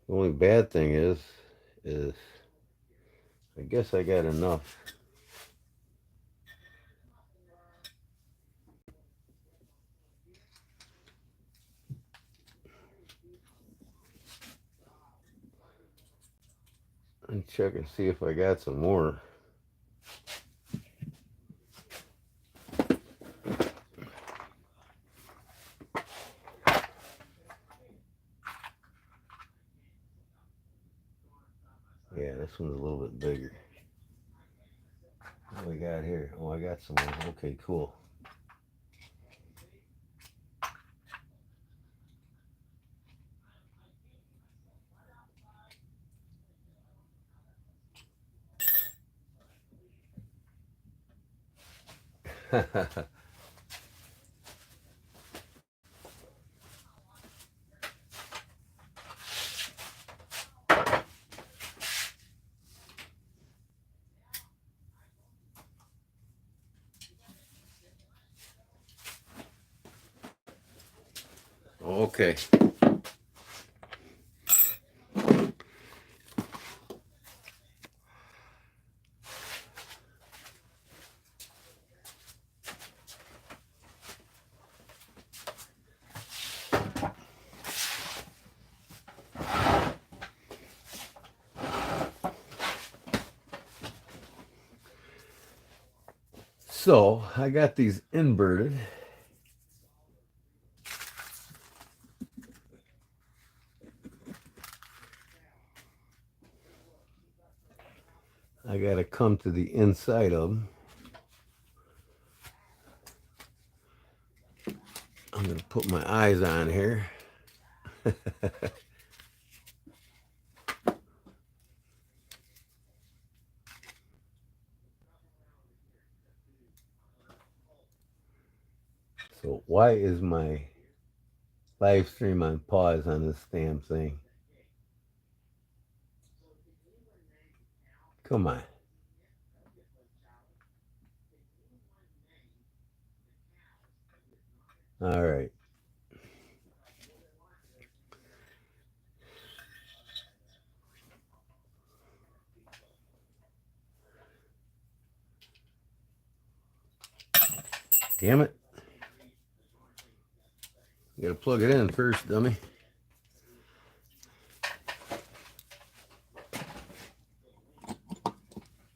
the only bad thing is I guess I got enough. And check and see if I got some more. Yeah, this one's a little bit bigger. What do we got here? Oh, I got some more. Okay, cool. Okay. So I got these inverted. I got to come to the inside of them. I'm going to put my eyes on here. So why is my live stream on pause on this damn thing? Come on. All right. Damn it. You gotta plug it in first, dummy.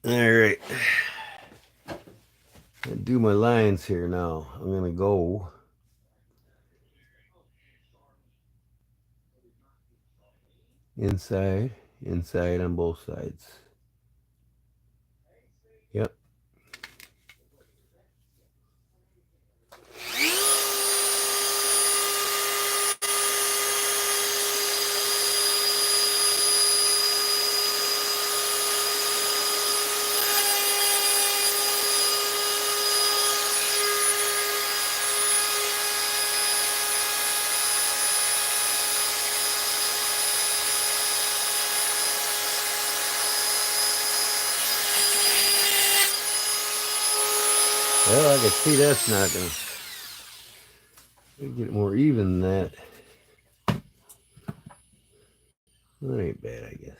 All right. I do my lines here now. I'm gonna go inside on both sides. Yep. Well, I can see that's not gonna get it more even than that. That ain't bad, I guess.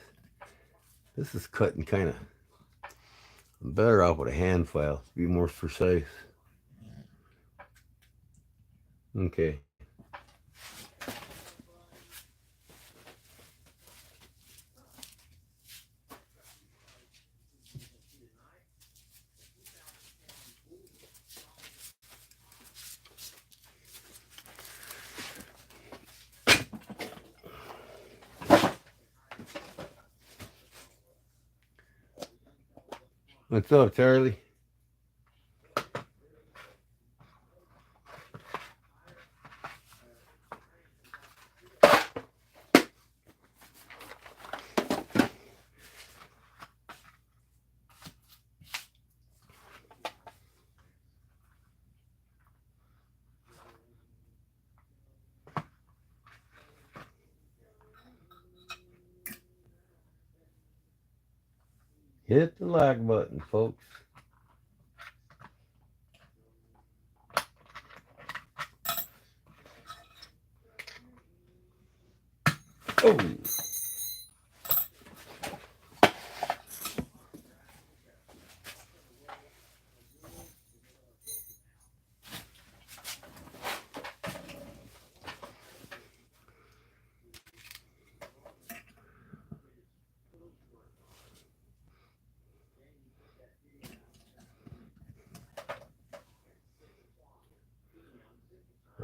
This is cutting kind of. I'm better off with a hand file to be more precise. Okay. What's up, Charlie? Hit the like button, folks.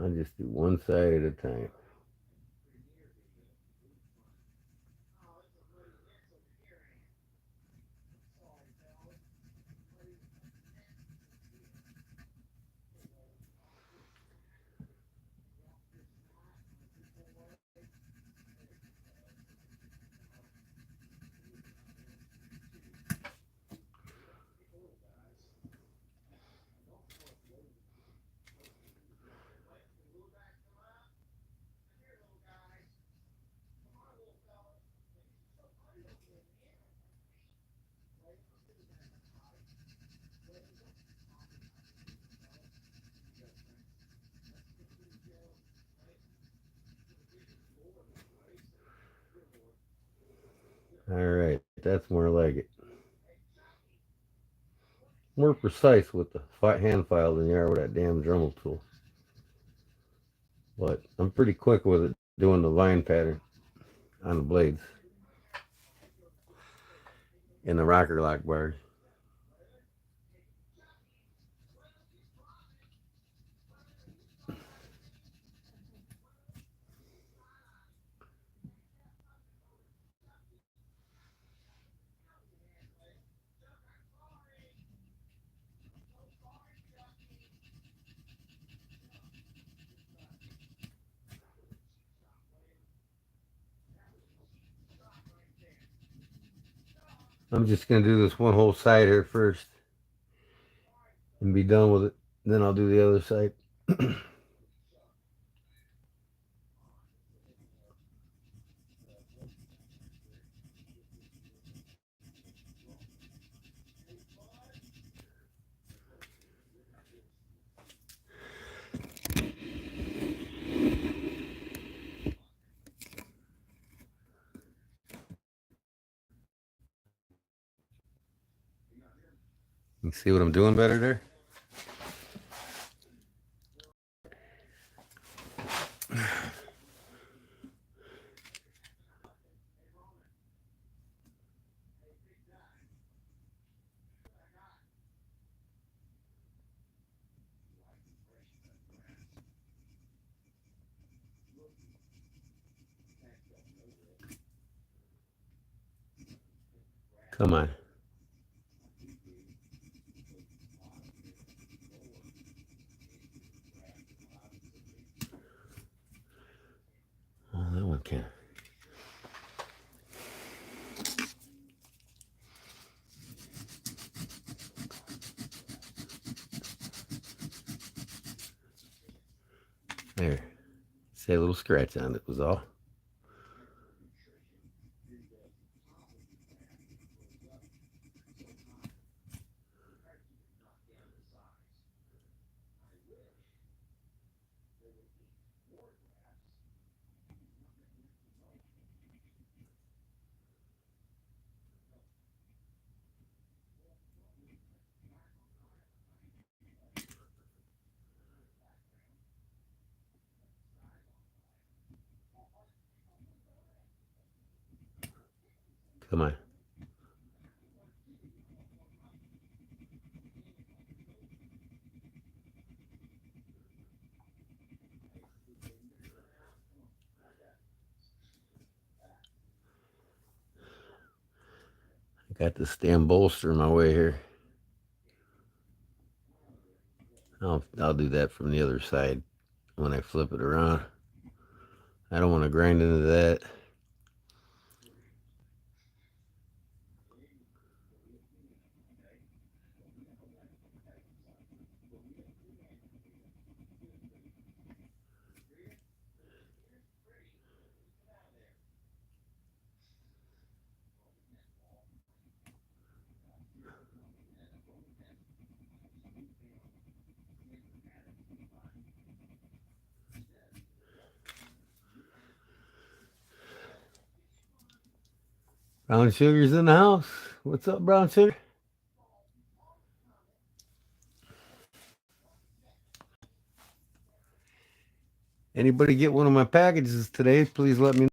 I just do one side at a time. All right, that's more like it. More precise with the hand file than you are with that damn Dremel tool. But I'm pretty quick with it doing the line pattern on the blades in the rocker lock bars. I'm just going to do this one whole side here first and be done with it. Then I'll do the other side. You see what I'm doing better there? Come on. Oh, that one can't. There. See a little scratch on it was all. Come on. I got this damn bolster in my way here. I'll do that from the other side when I flip it around. I don't want to grind into that. Brown Sugar's in the house. What's up, Brown Sugar? Anybody get one of my packages today, please let me know.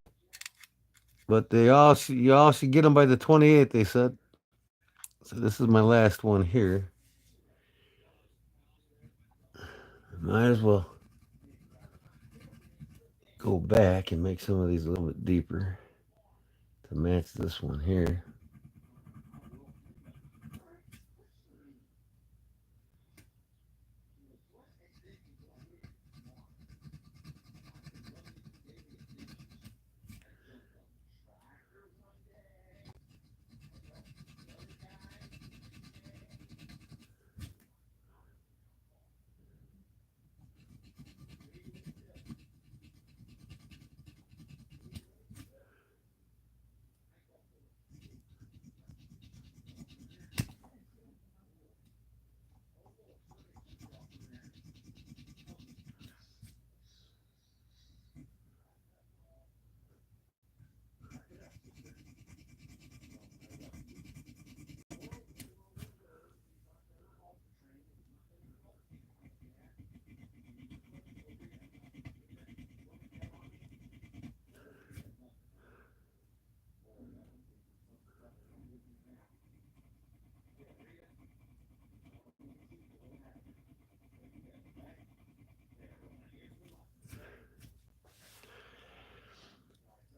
But you all should get them by the 28th, they said. So this is my last one here. Might as well. go back and make some of these a little bit deeper to match this one here.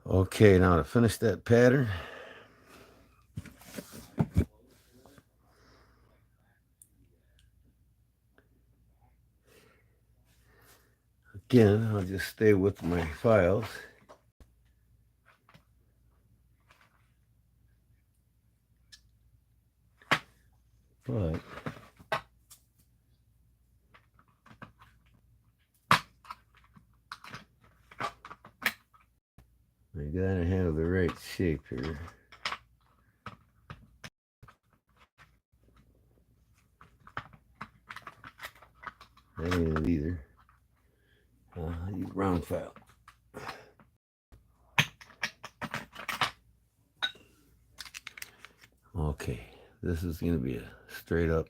Okay, now to finish that pattern, again, I'll just stay with my files. But I gotta have the right shape here. That ain't it either. I use round file. Okay, this is gonna be a straight up.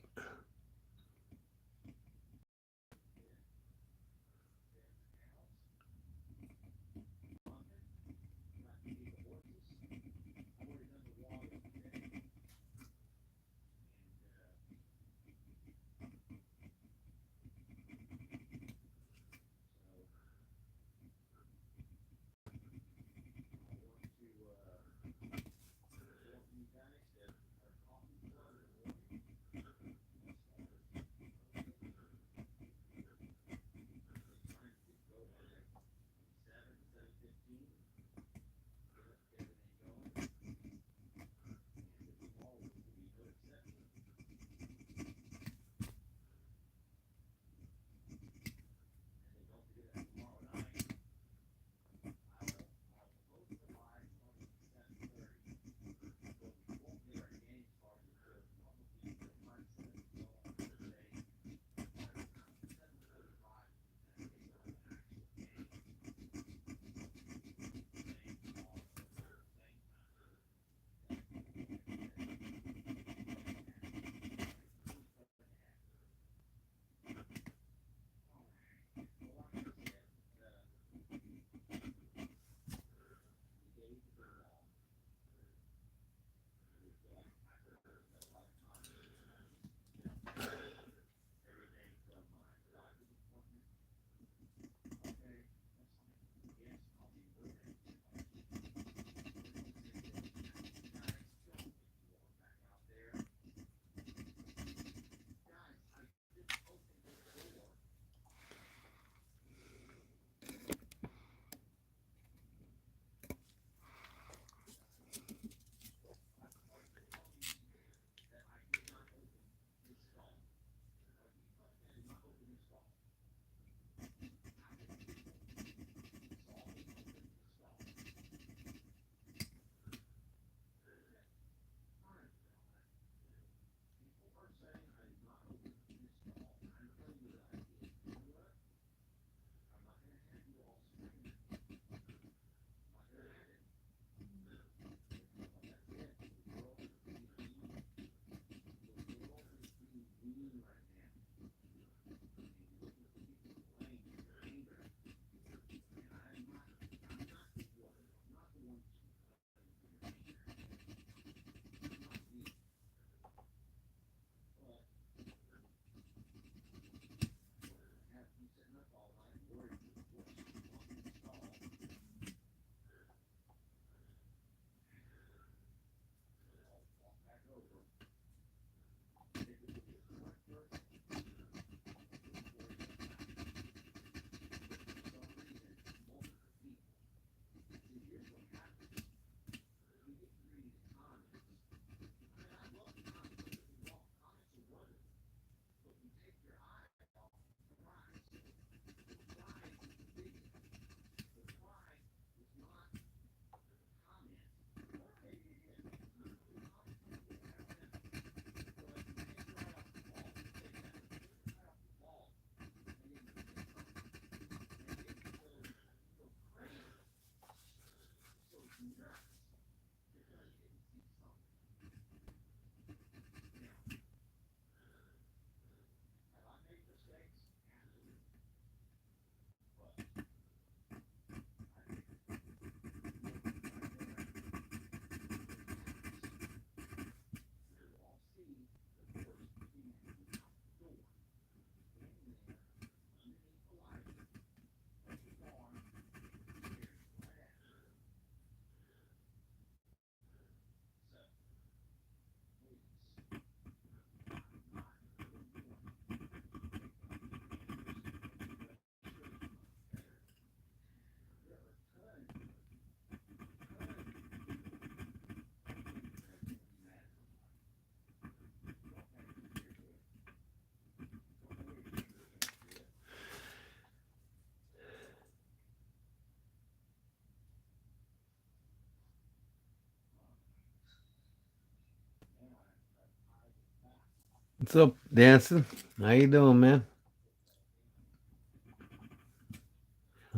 What's up, Dancing? How you doing, man?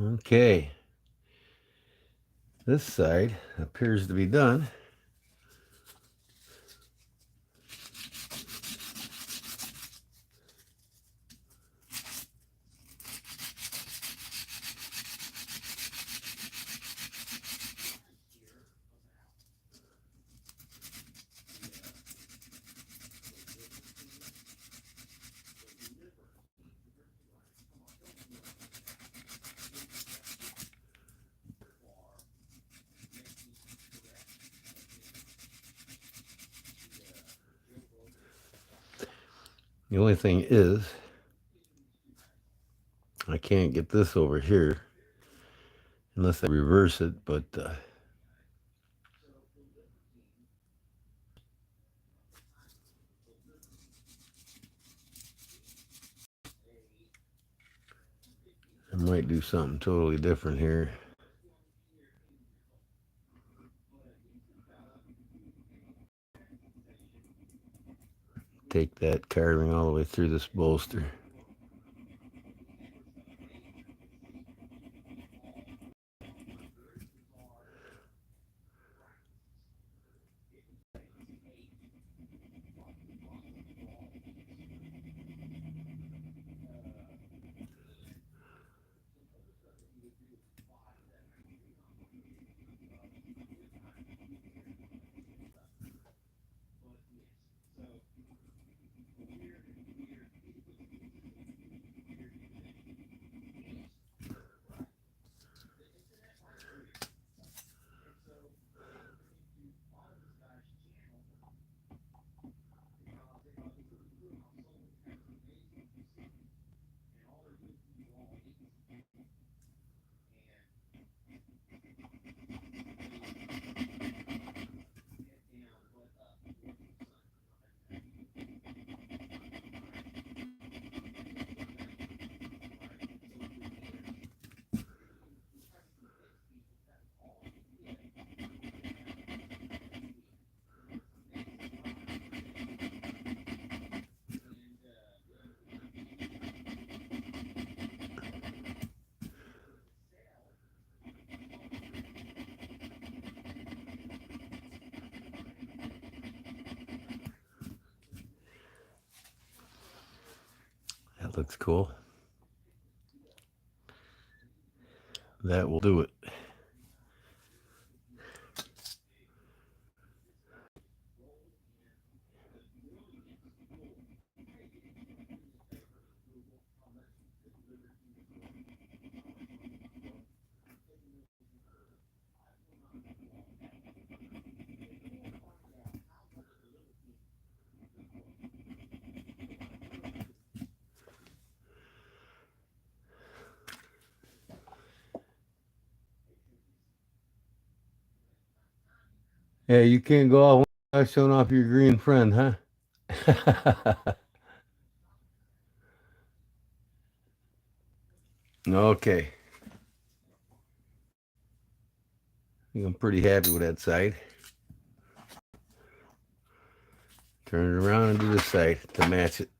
Okay. This side appears to be done. The only thing is, I can't get this over here unless I reverse it, but I might do something totally different here. Take that carving all the way through this bolster. That looks cool. That will do it. Yeah, you can't go out without showing off your green friend, huh? Okay. I think I'm pretty happy with that side. Turn it around and do this side to match it.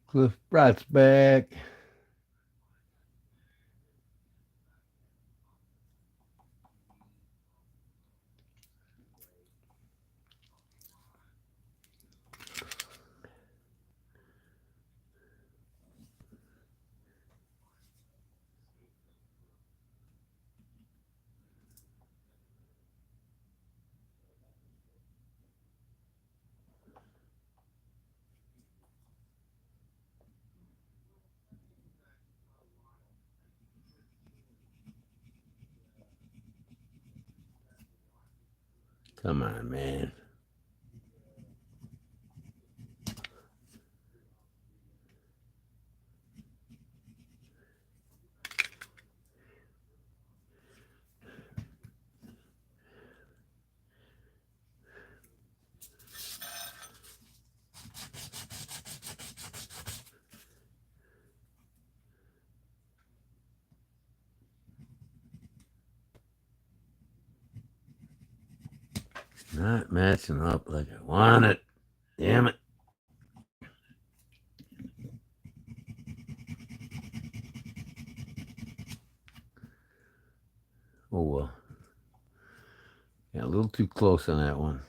Cliff Bright's back. Come on, man. Not matching up like I want it. Damn it. Oh well. Yeah, a little too close on that one.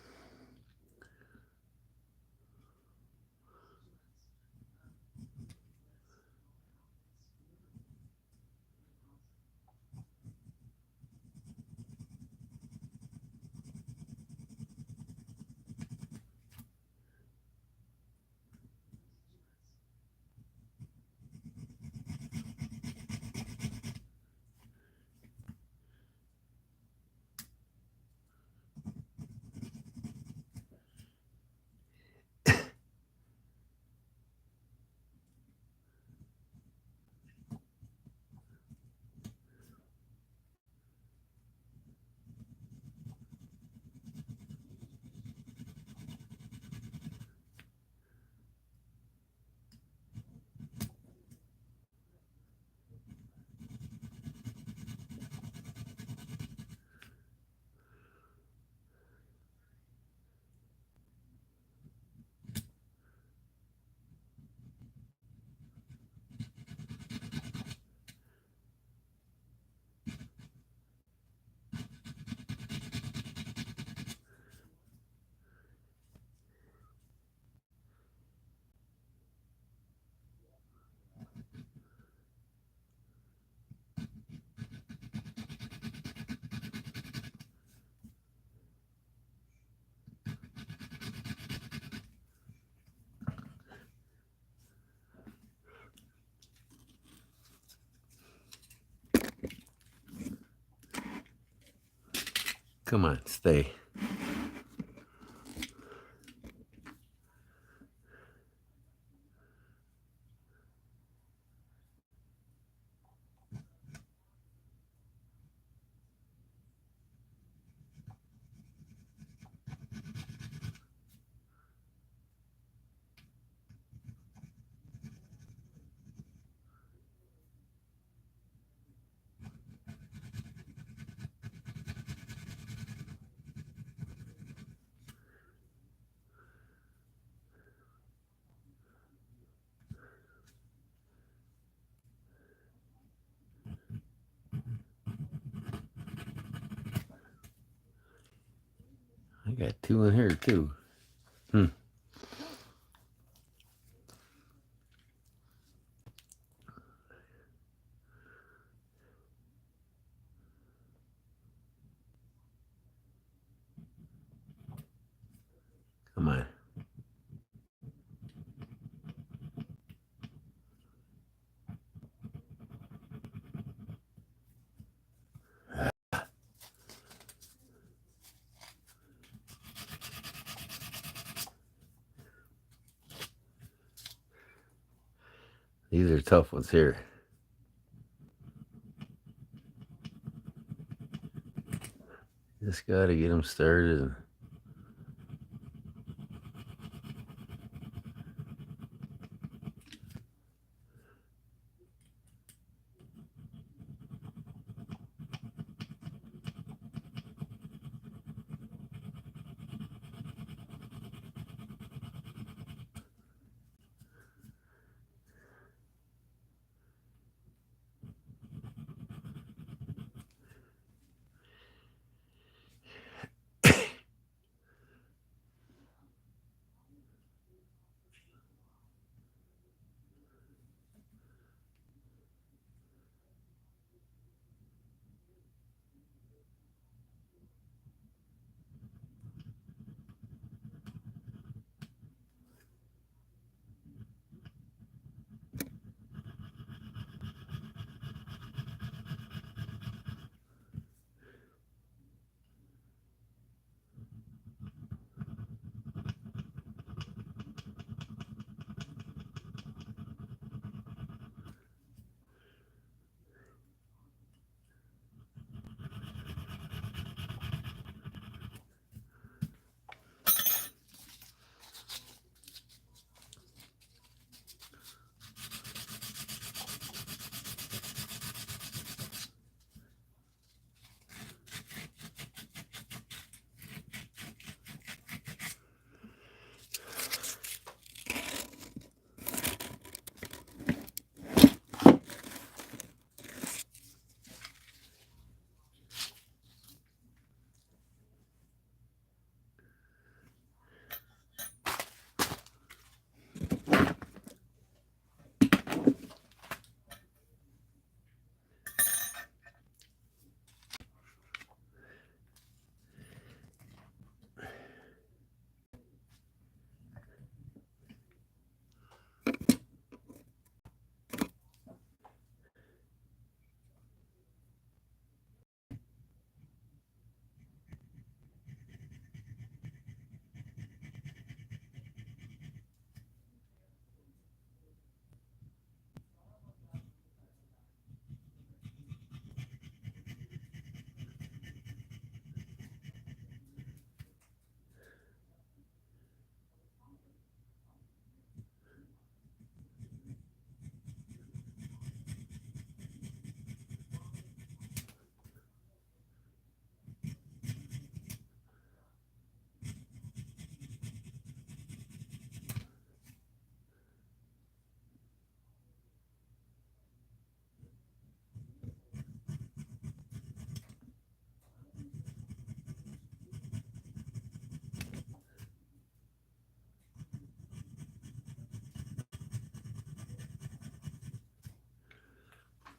Come on, stay. I got two in here too. Come on. These are tough ones here. Just got to get them started.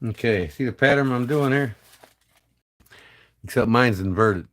Okay, see the pattern I'm doing here? Except mine's inverted.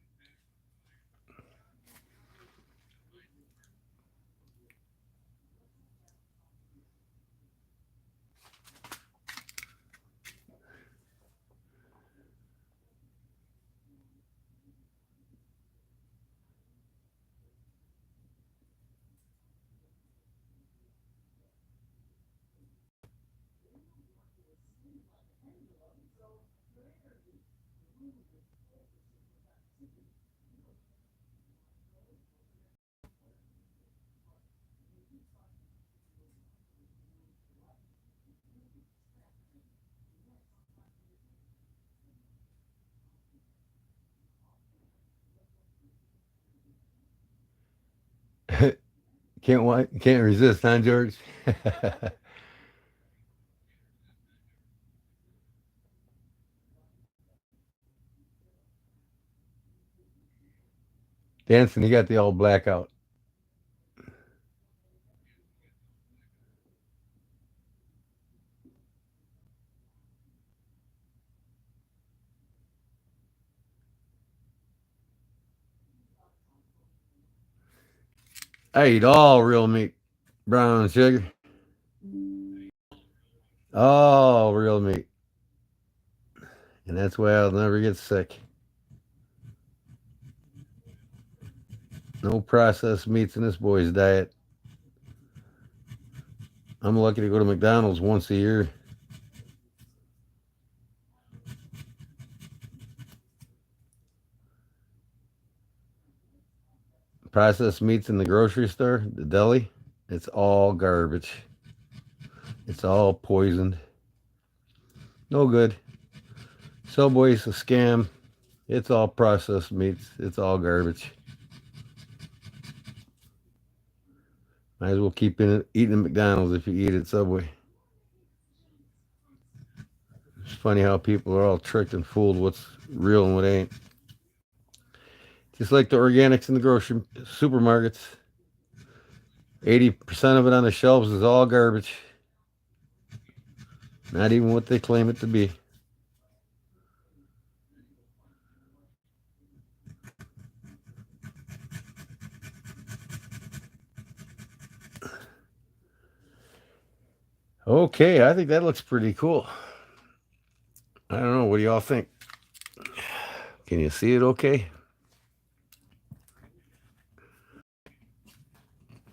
Can't resist, huh, George? Dancing, you got the all black out. I eat all real meat, brown sugar, all real meat, and that's why I'll never get sick. No processed meats in this boy's diet. I'm lucky to go to McDonald's once a year. Processed meats in the grocery store, the deli, it's all garbage. It's all poisoned. No good. Subway's a scam. It's all processed meats. It's all garbage. Might as well keep eating at McDonald's if you eat at Subway. It's funny how people are all tricked and fooled what's real and what ain't. Just like the organics in the grocery supermarkets. 80% of it on the shelves is all garbage. Not even what they claim it to be. Okay, I think that looks pretty cool. I don't know. What do y'all think? Can you see it okay?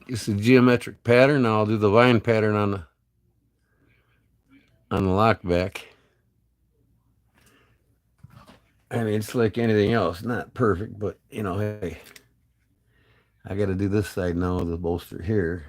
It's a geometric pattern. Now I'll do the vine pattern on the lockback. I mean, it's like anything else. Not perfect, but, hey, I got to do this side now with the bolster here.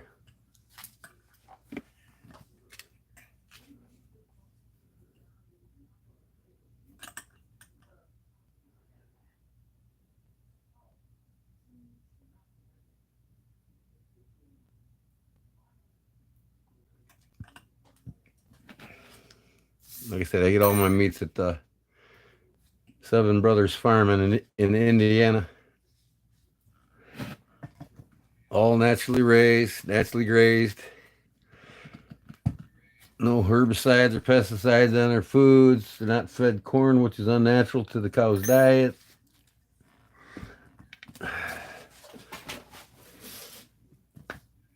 Like I said, I get all my meats at the Seven Brothers Farm in Indiana. All naturally raised, naturally grazed. No herbicides or pesticides on their foods. They're not fed corn, which is unnatural to the cow's diet.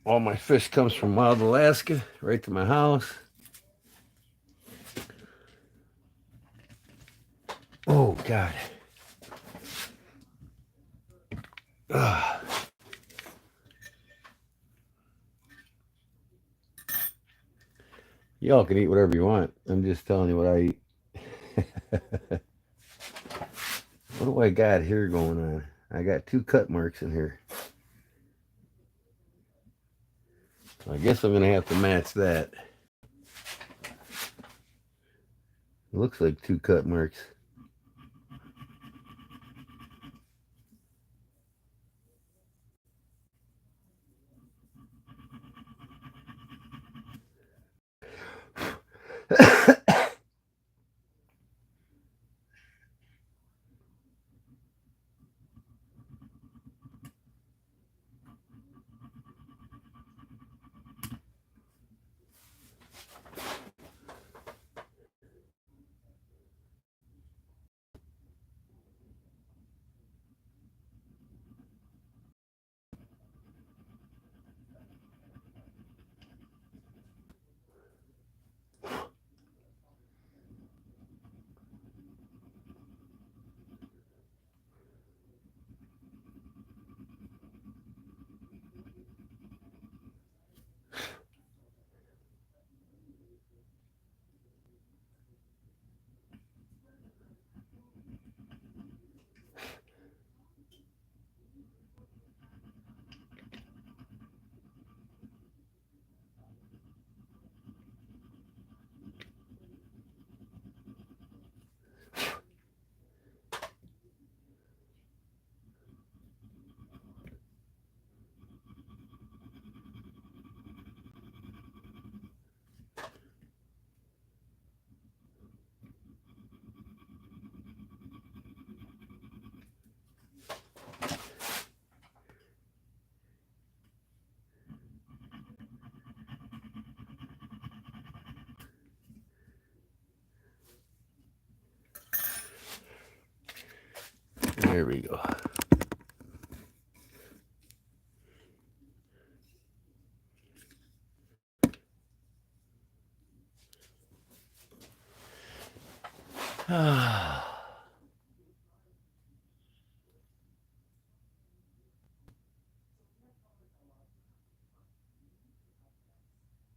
All my fish comes from wild Alaska, right to my house. Oh, God. Ugh. Y'all can eat whatever you want. I'm just telling you what I eat. What do I got here going on? I got 2 cut marks in here. I guess I'm going to have to match that. It looks like 2 cut marks. There we go.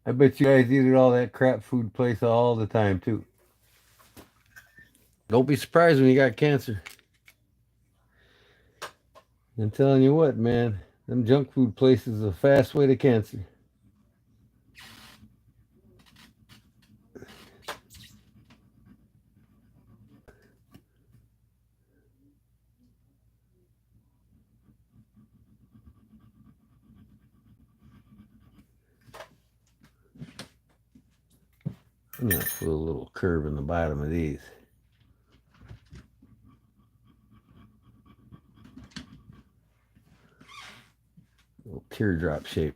I bet you guys eat at all that crap food place all the time too. Don't be surprised when you got cancer. I'm telling you what, man, them junk food places are a fast way to cancer. I'm gonna put a little curve in the bottom of these. A little teardrop shape.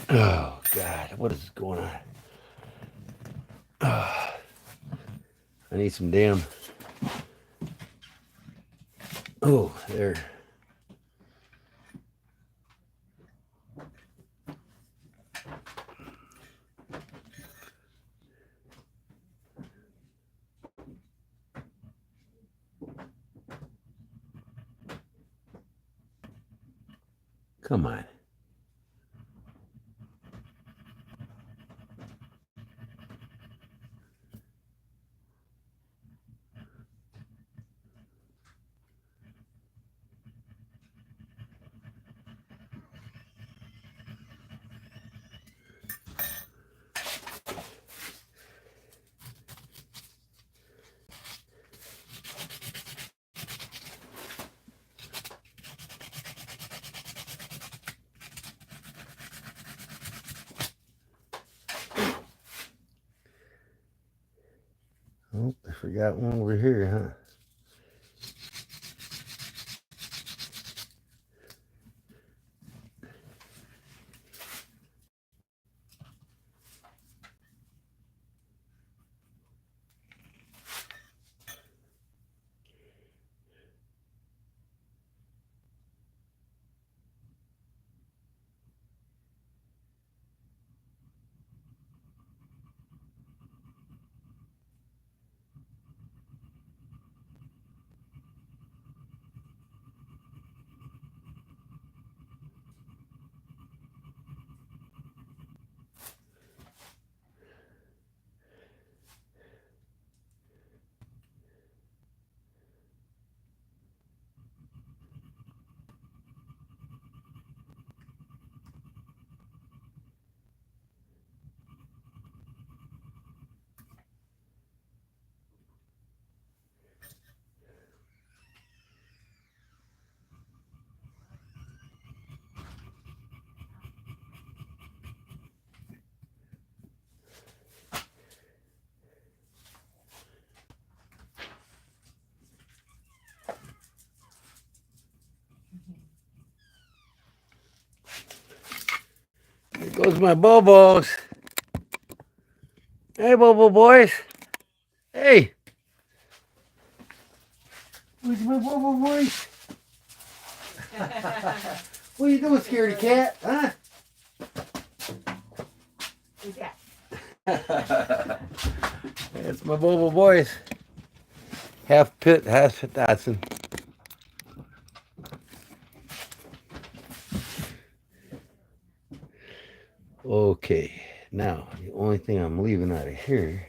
Oh God, what is going on? Oh, I need some damn. Oh, there. Come on. Oh, I forgot one over here, huh? There goes my Bobos. Hey, Bobo boys. Hey. Where's my Bobo boys? What are you doing, scaredy cat? Huh? Who's that? It's my Bobo boys. Half pit, half Dotson. Okay, now the only thing I'm leaving out of here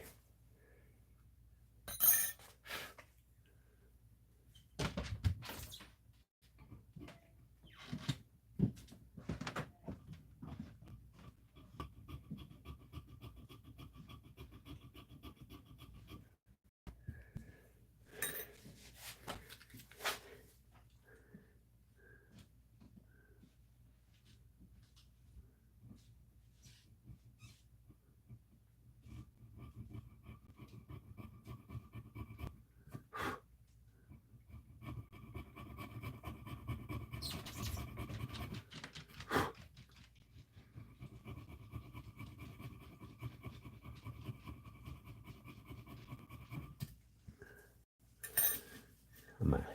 Come on.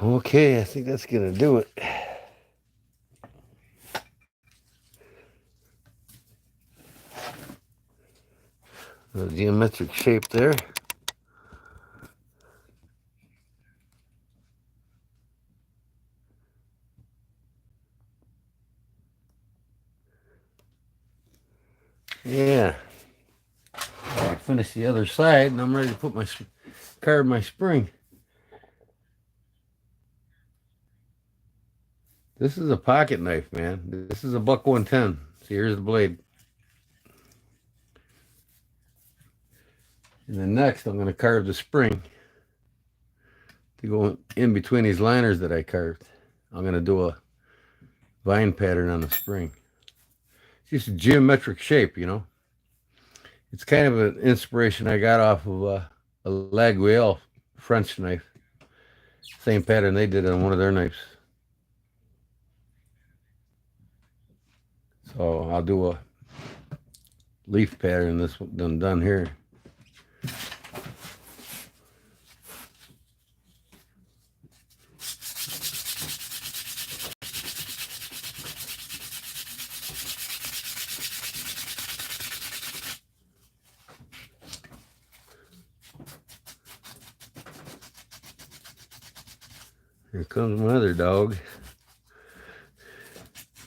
Okay, I think that's gonna do it. The geometric shape there. Yeah. I finish the other side, and I'm ready to put my carve my spring. This is a pocket knife, man. This is a buck 110. See, here's the blade. And then next, I'm going to carve the spring to go in between these liners that I carved. I'm going to do a vine pattern on the spring. It's just a geometric shape, you know. It's kind of an inspiration I got off of a Laguiole French knife. Same pattern they did on one of their knives. So I'll do a leaf pattern this one done here. Here comes my other dog.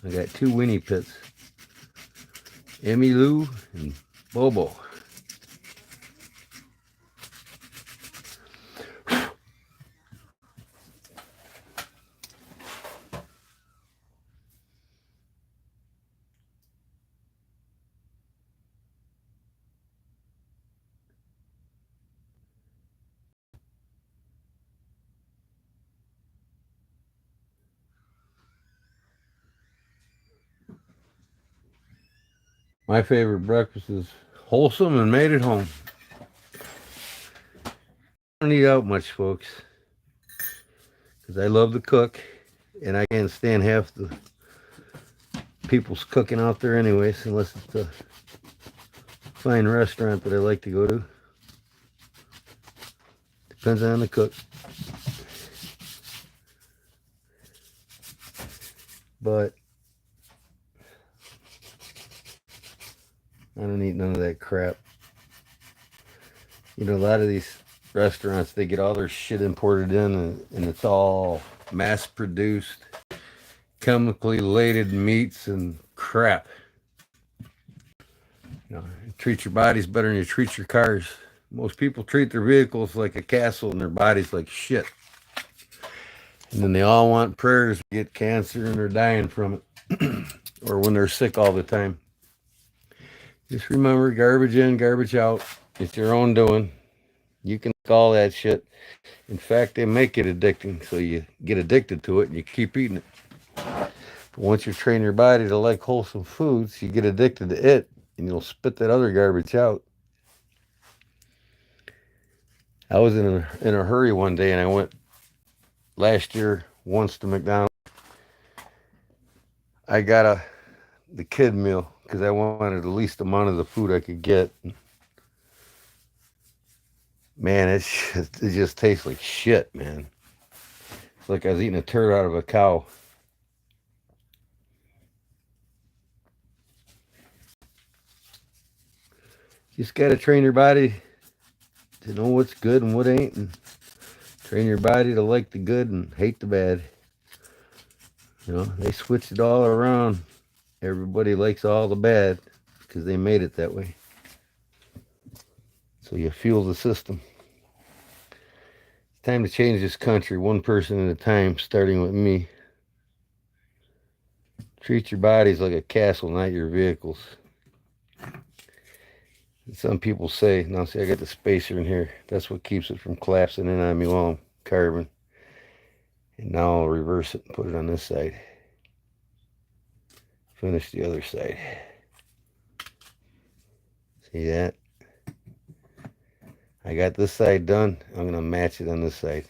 I got two Winnie pits, Emmy Lou and Bobo. My favorite breakfast is wholesome and made at home. I don't eat out much, folks, because I love to cook, and I can't stand half the people's cooking out there anyways, unless it's a fine restaurant that I like to go to. Depends on the cook. But I don't eat none of that crap. You know, a lot of these restaurants, they get all their shit imported in, and it's all mass-produced, chemically laden meats and crap. You know, you treat your bodies better than you treat your cars. Most people treat their vehicles like a castle and their bodies like shit. And then they all want prayers to get cancer and they're dying from it. Or when they're sick all the time. Just remember, garbage in, garbage out. It's your own doing. You can all that shit. In fact, they make it addicting, so you get addicted to it and you keep eating it. But once you train your body to like wholesome foods, you get addicted to it and you'll spit that other garbage out. I was in a hurry one day, and I went last year once to McDonald's. I got the kid meal because I wanted the least amount of the food I could get. Man, it just tastes like shit, man. It's like I was eating a turd out of a cow. You just gotta train your body to know what's good and what ain't, and train your body to like the good and hate the bad. You know, they switched it all around. Everybody likes all the bad because they made it that way. So you fuel the system. It's time to change this country one person at a time, starting with me. Treat your bodies like a castle, not your vehicles. And some people say, now see, I got the spacer in here. That's what keeps it from collapsing in on me while I'm carving. And now I'll reverse it and put it on this side. Finish the other side. See that? I got this side done. I'm going to match it on this side.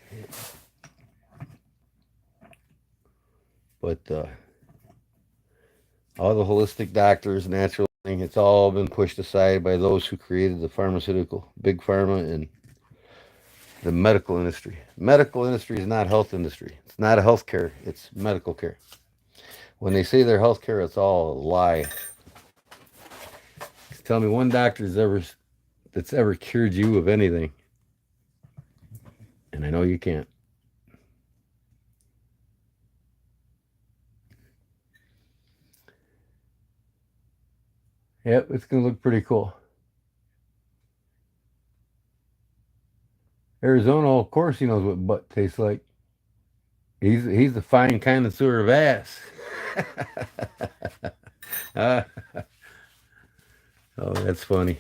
But all the holistic doctors, natural thing, it's all been pushed aside by those who created the pharmaceutical, big pharma, and the medical industry. Medical industry is not health industry. It's not a health care. It's medical care. When they say they're health care, it's all a lie. Tell me one doctor that's ever cured you of anything. And I know you can't. Yep, it's going to look pretty cool. Arizona, of course, he knows what butt tastes like. He's the fine connoisseur of ass. uh, oh, that's funny.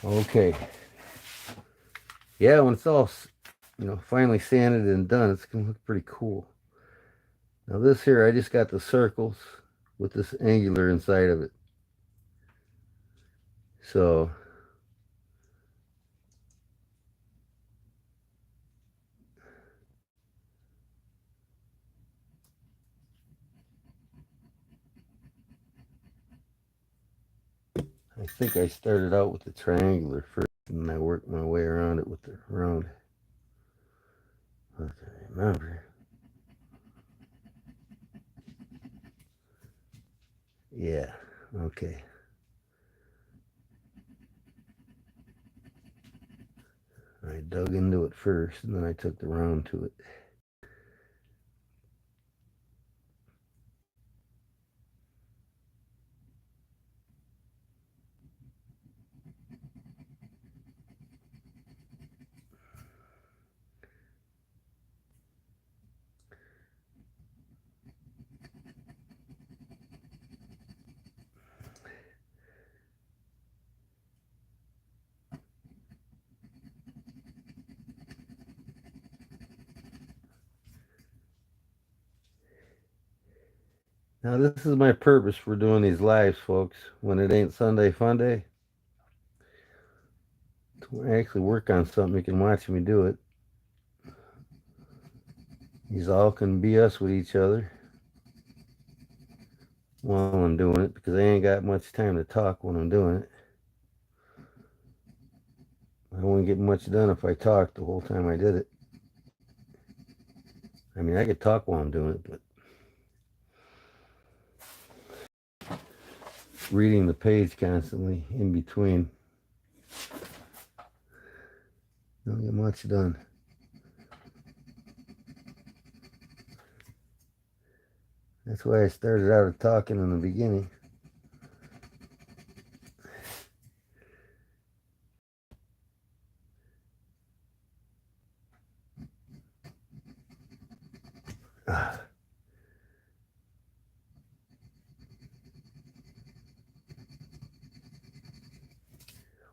Okay. Yeah, when it's all, finally sanded and done, it's going to look pretty cool. Now this here, I just got the circles with this angular inside of it. So I think I started out with the triangular first, and I worked my way around it with the round. Okay, remember. Yeah, okay. I dug into it first, and then I took the round to it. Now, this is my purpose for doing these lives, folks. When it ain't Sunday Fun Day, to actually work on something, you can watch me do it. These all can BS with each other while I'm doing it because I ain't got much time to talk when I'm doing it. I wouldn't get much done if I talked the whole time I did it. I mean, I could talk while I'm doing it, but reading the page constantly in between, don't get much done. That's why I started out talking in the beginning.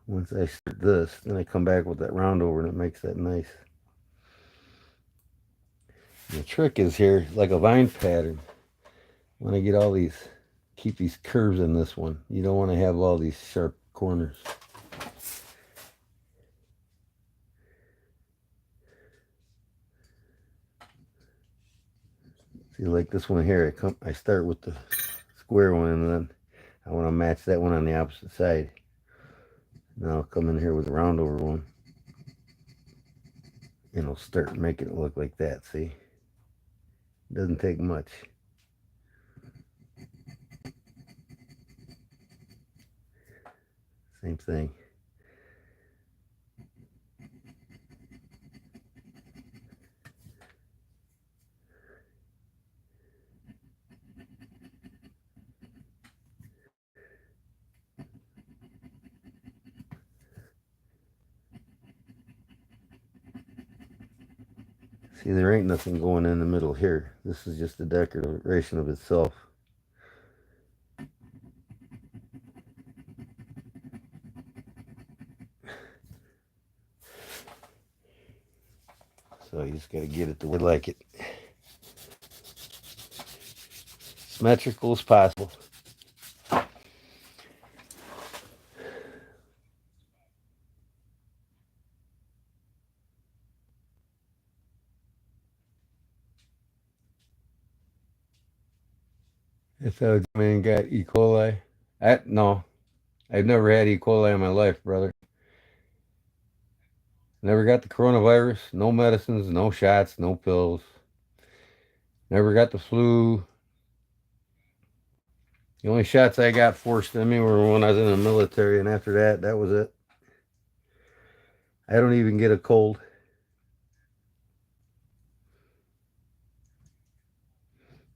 Once I start this, then I come back with that round over and it makes that nice. And the trick is here, like a vine pattern. When I get all these keep these curves in this one. You don't want to have all these sharp corners. See, like this one here, I start with the square one, and then I want to match that one on the opposite side. Now I'll come in here with a round over one, and I'll start making it look like that, see? It doesn't take much. Same thing. See, there ain't nothing going in the middle here. This is just a decoration of itself. So you just got to get it the way you like it. Symmetrical as possible. If that man got E. coli, no, I've never had E. coli in my life, brother. Never got the coronavirus, no medicines, no shots, no pills. Never got the flu. The only shots I got forced in me were when I was in the military, and after that, that was it. I don't even get a cold.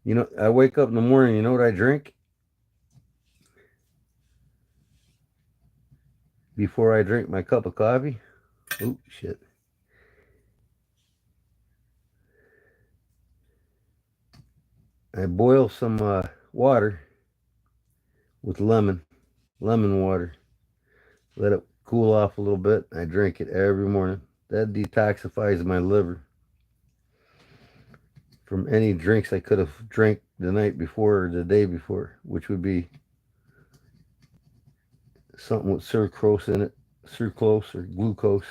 You know, I wake up in the morning, you know what I drink? Before I drink my cup of coffee? Oop, shit. I boil some water with lemon water. Let it cool off a little bit. I drink it every morning. That detoxifies my liver from any drinks I could have drank the night before or the day before, which would be something with sucrose in it, sucrose or glucose.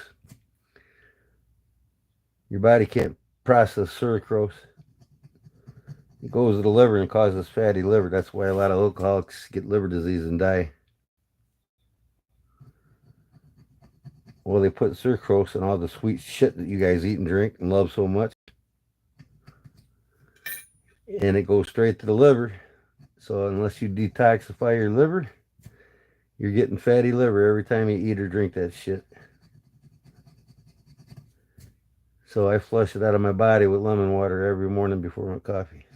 Your body can't process sucrose. It goes to the liver and causes fatty liver. That's why a lot of alcoholics get liver disease and die. Well, they put sucrose in all the sweet shit that you guys eat and drink and love so much. And it goes straight to the liver. So unless you detoxify your liver, you're getting fatty liver every time you eat or drink that shit. So I flush it out of my body with lemon water every morning before my coffee.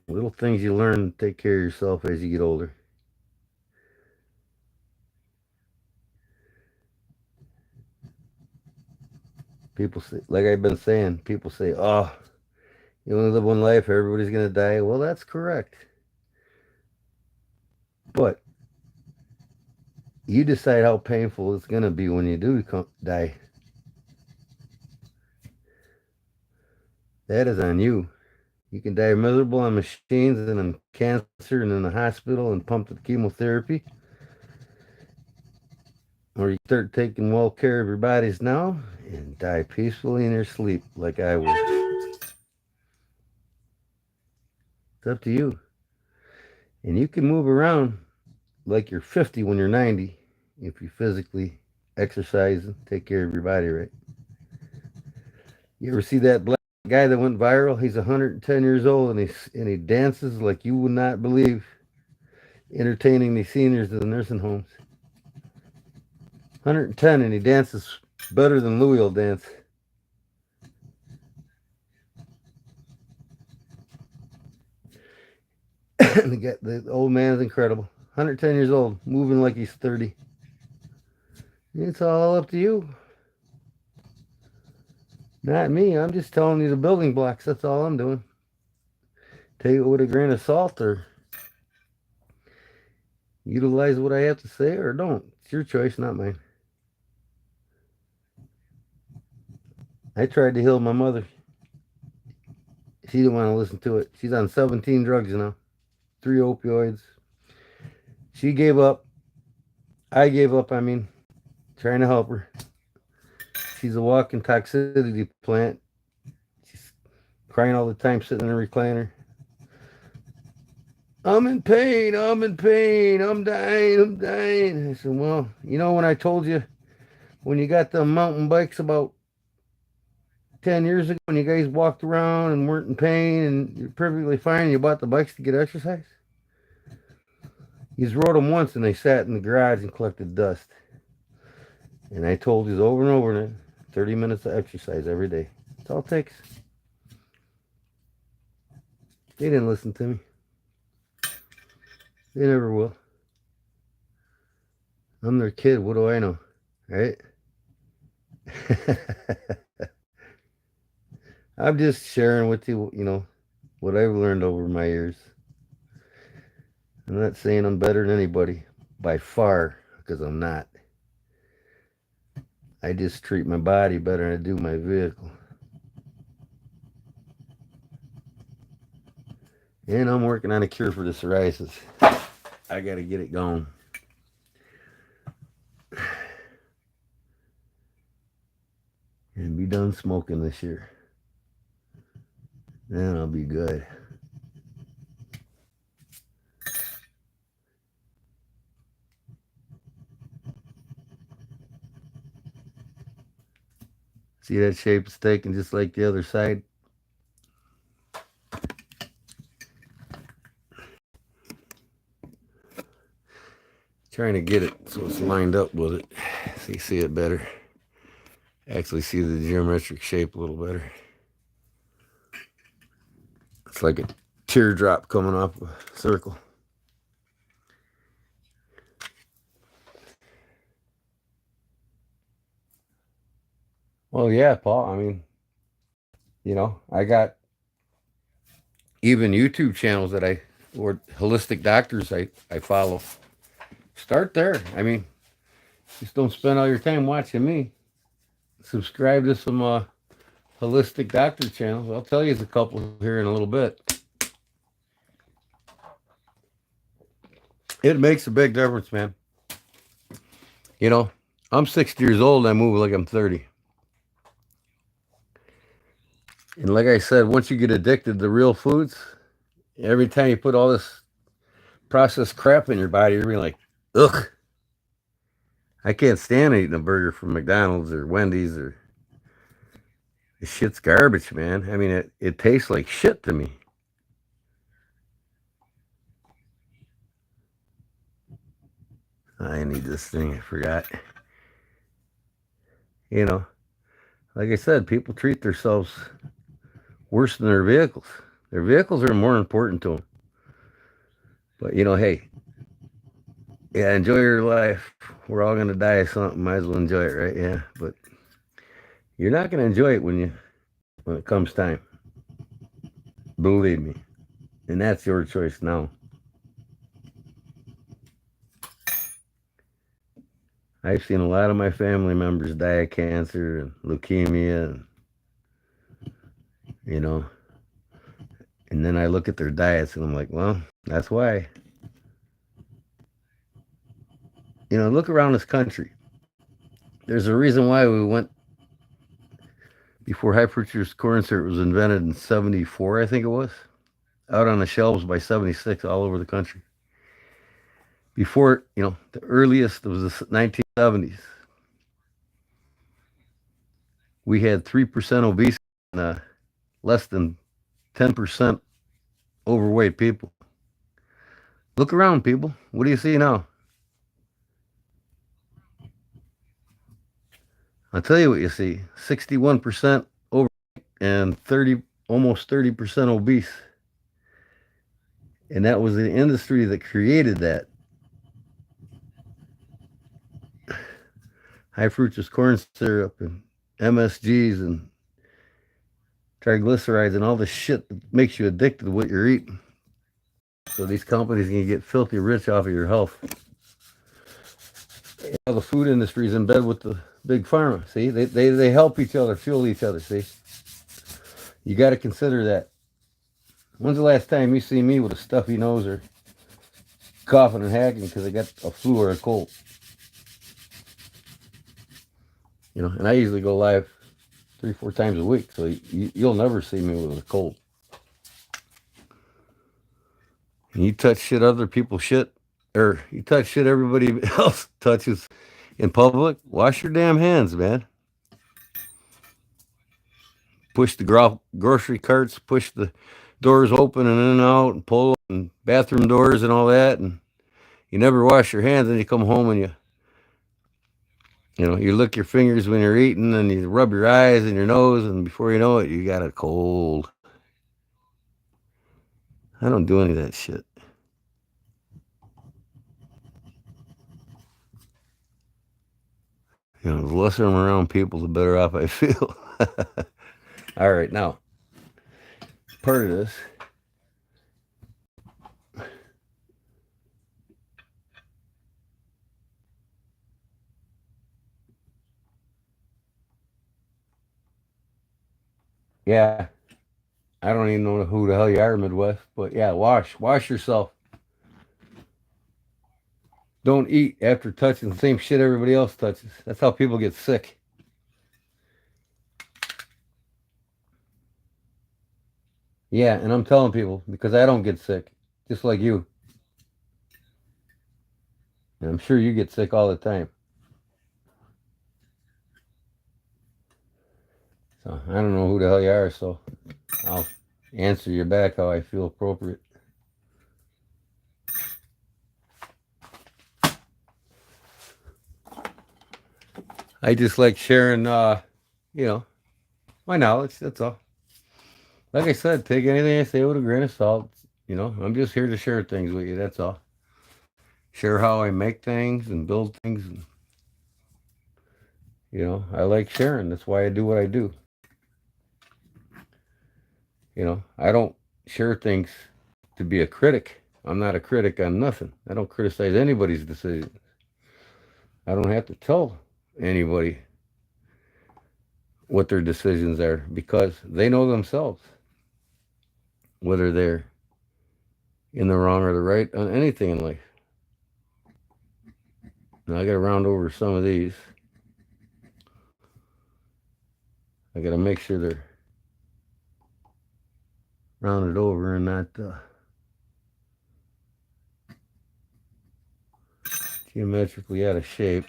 Little things you learn to take care of yourself as you get older. People say, like I've been saying, people say, oh, you only live one life, everybody's going to die. Well, that's correct. But you decide how painful it's going to be when you do die. That is on you. You can die miserable on machines and in cancer and in the hospital and pumped with chemotherapy. Or you start taking well care of your bodies now and die peacefully in your sleep like I would. It's up to you. And you can move around like you're 50 when you're 90 if you physically exercise and take care of your body right. You ever see that black guy that went viral? He's 110 years old and he dances like you would not believe, entertaining these seniors in the nursing homes. 110 and he dances better than Laguiole dance. The old man is incredible. 110 years old, moving like he's 30. It's all up to you. Not me. I'm just telling you the building blocks. That's all I'm doing. Take it with a grain of salt or utilize what I have to say or don't. It's your choice, not mine. I tried to heal my mother. She didn't want to listen to it. She's on 17 drugs now, 3 opioids. She gave up. I gave up, trying to help her. She's a walking toxicity plant. She's crying all the time, sitting in a recliner. I'm in pain, I'm dying. I said, well, when I told you, when you got the mountain bikes about 10 years ago, when you guys walked around and weren't in pain and you're perfectly fine, and you bought the bikes to get exercise? You rode them once and they sat in the garage and collected dust. And I told you over and over again, 30 minutes of exercise every day. That's all it takes. They didn't listen to me. They never will. I'm their kid. What do I know? Right? I'm just sharing with you, what I've learned over my years. I'm not saying I'm better than anybody by far, because I'm not. I just treat my body better than I do my vehicle. And I'm working on a cure for the psoriasis. I got to get it going. And be done smoking this year. Then I'll be good. See that shape it's taking just like the other side? Trying to get it so it's lined up with it so you see it better. Actually see the geometric shape a little better. It's like a teardrop coming off a circle. Well, yeah, Paul. I got even YouTube channels or holistic doctors I follow. Start there. Just don't spend all your time watching me. Subscribe to some holistic doctor channels. I'll tell you a couple here in a little bit. It makes a big difference, man. I'm 60 years old and I move like I'm 30. And like I said, once you get addicted to real foods, every time you put all this processed crap in your body, you're being like, ugh. I can't stand eating a burger from McDonald's or Wendy's or this shit's garbage, man. It tastes like shit to me. I need this thing. I forgot. Like I said, people treat themselves worse than their vehicles. Their vehicles are more important to them. But, hey, yeah, enjoy your life. We're all going to die of something. Might as well enjoy it, right? Yeah, but you're not going to enjoy it when it comes time. Believe me. And that's your choice now. I've seen a lot of my family members die of cancer and leukemia and then I look at their diets and I'm like, well, that's why. Look around this country. There's a reason why we went before high fructose corn syrup was invented in 74, I think it was, out on the shelves by 76 all over the country. Before, the earliest was the 1970s. We had 3% obesity and less than 10% overweight people. Look around, people. What do you see now? I'll tell you what you see. 61% overweight and almost 30% obese. And that was the industry that created that. High fructose corn syrup and MSGs and triglycerides and all the shit that makes you addicted to what you're eating. So these companies can get filthy rich off of your health. The food industry is in bed with the big pharma. See, they help each other, fuel each other. See, you got to consider that. When's the last time you see me with a stuffy nose or coughing and hacking because I got a flu or a cold? You know, and I usually go live 3-4 times a week, so you'll never see me with a cold. And you touch shit other people shit, or you touch shit everybody else touches in public, wash your damn hands, man. Push the grocery carts, push the doors open and in and out, and pull and bathroom doors and all that, and you never wash your hands, and you come home and you lick your fingers when you're eating, and you rub your eyes and your nose, and before you know it, you got a cold. I don't do any of that shit. The less I'm around people, the better off I feel. All right, now, part of this. Yeah, I don't even know who the hell you are, Midwest, but yeah, wash yourself. Don't eat after touching the same shit everybody else touches. That's how people get sick. Yeah, and I'm telling people because I don't get sick, just like you. And I'm sure you get sick all the time. So I don't know who the hell you are, so I'll answer you back how I feel appropriate. I just like sharing, my knowledge. That's all. Like I said, take anything I say with a grain of salt. I'm just here to share things with you. That's all. Share how I make things and build things. And, I like sharing. That's why I do what I do. I don't share things to be a critic. I'm not a critic on nothing. I don't criticize anybody's decisions. I don't have to tell anybody what their decisions are because they know themselves whether they're in the wrong or the right on anything in life. Now I got to round over some of these. I got to make sure they're rounded over and not geometrically out of shape.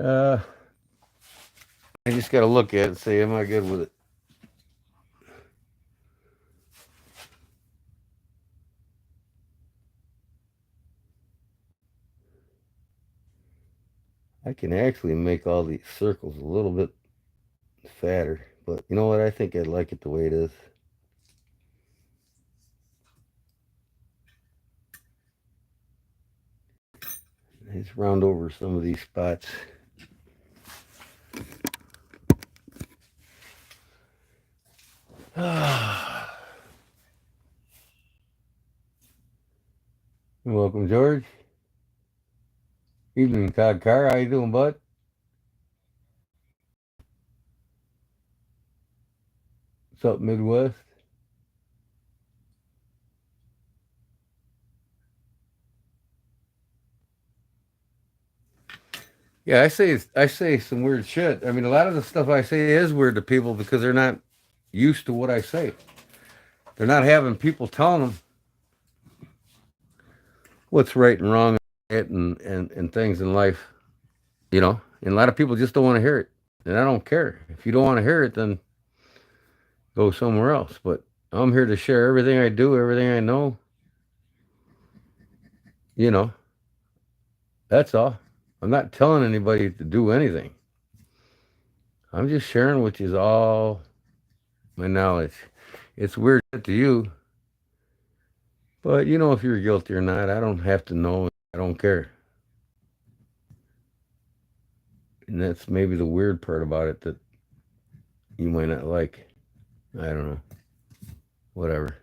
I just got to look at it and say, am I good with it? I can actually make all these circles a little bit fatter, but you know what? I think I'd like it the way it is. Let's round over some of these spots. Welcome, George. Evening, Todd Carr. How you doing, bud? What's up, Midwest? Yeah, I say some weird shit. I mean, a lot of the stuff I say is weird to people because they're not used to what I say. They're not having people telling them what's right and wrong and things in life, And a lot of people just don't want to hear it. And I don't care. If you don't want to hear it, then go somewhere else. But I'm here to share everything I do, everything I know. You know, that's all. I'm not telling anybody to do anything. I'm just sharing with you all my knowledge. It's weird to you, but if you're guilty or not, I don't have to know. I don't care. And that's maybe the weird part about it that you might not like. I don't know. whatever.